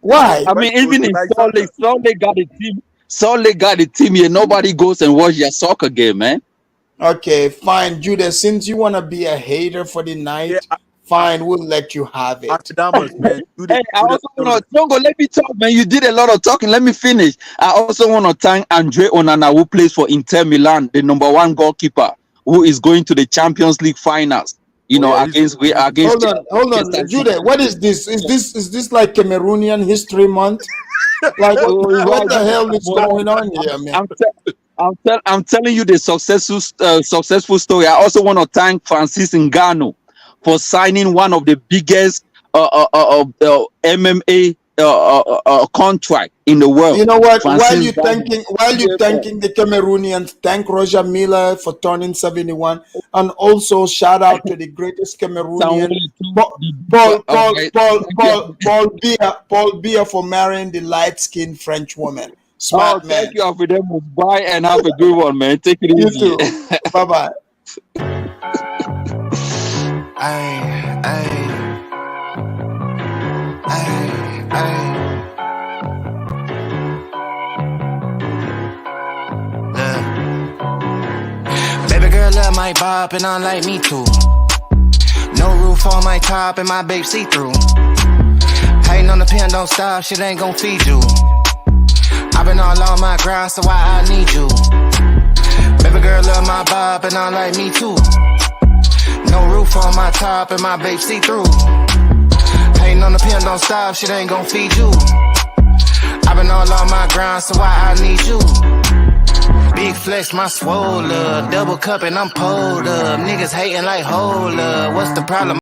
Why? the I mean, West Coast, even you in like Salt Lake, soccer. Salt Lake got a team. Salt Lake got a team here. Nobody goes and watch their soccer game, man. Okay, fine, Jude. Since you wanna be a hater for the Yeah, night, fine, we'll let you have it. Afidamos, man. Hey, I Do the also want to, Tongo, let me talk, man. You did a lot of talking. Let me finish. I also want to thank Andre Onana, who plays for Inter Milan, the #1 goalkeeper, who is going to the Champions League finals. Oh yeah, he's Against Hold on, Manchester Jude. City. What is this? Is this like Cameroonian History Month? Like Oh, what right. the hell is Well, going on here, man? I'm telling you the successful story. I also want to thank Francis Ngannou for signing one of the biggest MMA contract in the world. You know what? Francis While you Ngannou. thanking the Cameroonians, thank Roger Miller for turning 71, and also shout out to the greatest Cameroonian, Paul Biya for marrying the light-skinned French woman. Smart man. Thank you, Afidemos. Bye and have a good one, man. Take it You easy. too. Bye bye. Baby girl love my bop and I like me too. No roof on my top and my babe see-through. Hating on the pen, don't stop, shit ain't gon' feed you. I been all on my grind, so why I need you? Baby girl love my bop and I like me too. No roof on my top and my babe see-through. Hating on the pen, don't stop, shit ain't gon' feed you. I been all on my grind, so why I need you? Big flex, my swole up. Double cup and I'm pulled up. Niggas hating like hold up. What's the problem?